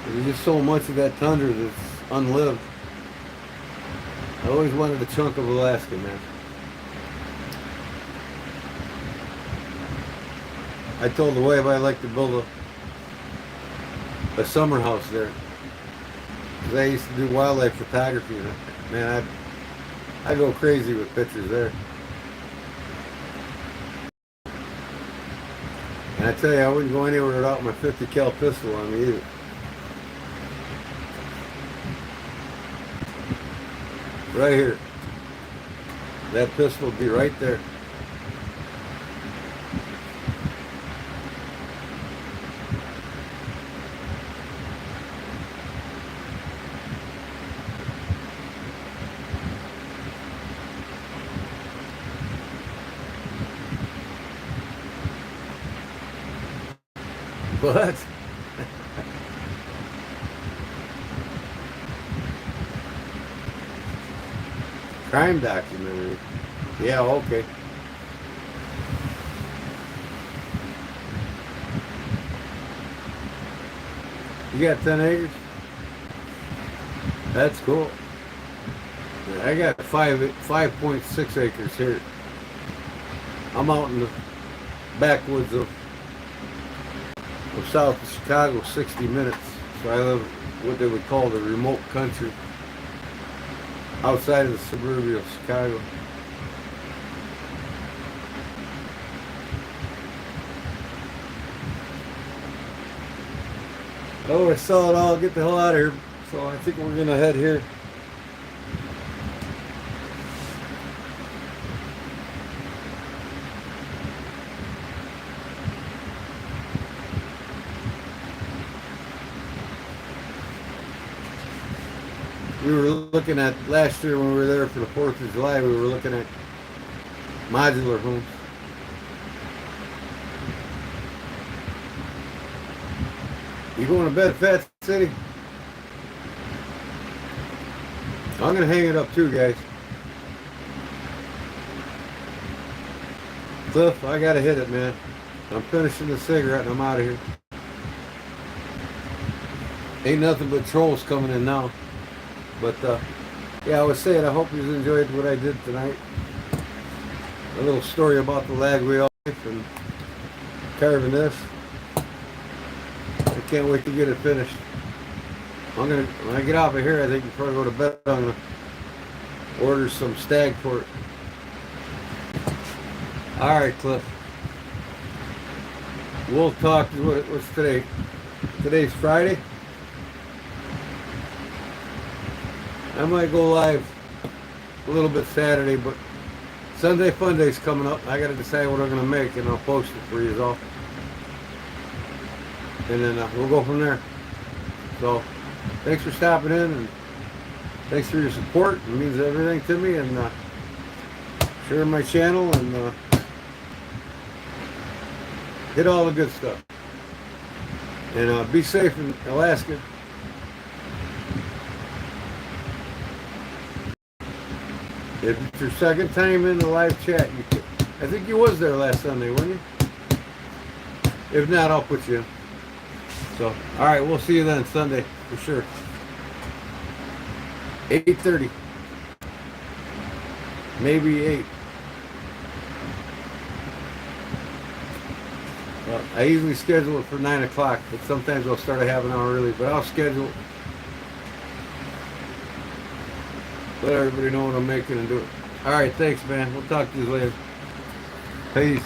There's just so much of that tundra that's unlived. I always wanted a chunk of Alaska, man. I told the wife I'd like to build a summer house there. Because I used to do wildlife photography, and man, I go crazy with pictures there. And I tell you, I wouldn't go anywhere without my 50 cal pistol on me either. Right here. That pistol will be right there. What? Crime documentary. Yeah, okay. You got 10 acres? That's cool. Yeah, I got 5.6 acres here. I'm out in the backwoods of south of Chicago, 60 minutes. So I live what they would call the remote country, outside of the suburbia of Chicago. Oh, I saw it all. Get the hell out of here. So I think we're gonna head here. We were looking at, last year when we were there for the 4th of July, we were looking at modular homes. You going to bed, Fat City? I'm going to hang it up too, guys. Cliff, I got to hit it, man. I'm finishing the cigarette and I'm out of here. Ain't nothing but trolls coming in now. But, yeah, I was saying, I hope you enjoyed what I did tonight. a little story about the Laguiole and carving this. I can't wait to get it finished. When I get off of here, I think before I go to bed, I'm gonna order some stag pork. All right, Cliff. We'll talk. What's today? Today's Friday. I might go live a little bit Saturday, but Sunday Fun Day's coming up. I got to decide what I'm gonna make, and I'll post it for you all. And then we'll go from there. So, thanks for stopping in, and thanks for your support. It means everything to me. And share my channel and hit all the good stuff. And be safe in Alaska. If it's your second time in the live chat, I think you was there last Sunday, weren't you? If not, I'll put you in. So, all right, we'll see you then Sunday for sure. 8:30, maybe 8. I usually schedule it for 9 o'clock, but sometimes I'll start a half an hour early. But I'll schedule it. Let everybody know what I'm making and do it. All right, thanks, man. We'll talk to you later. Peace.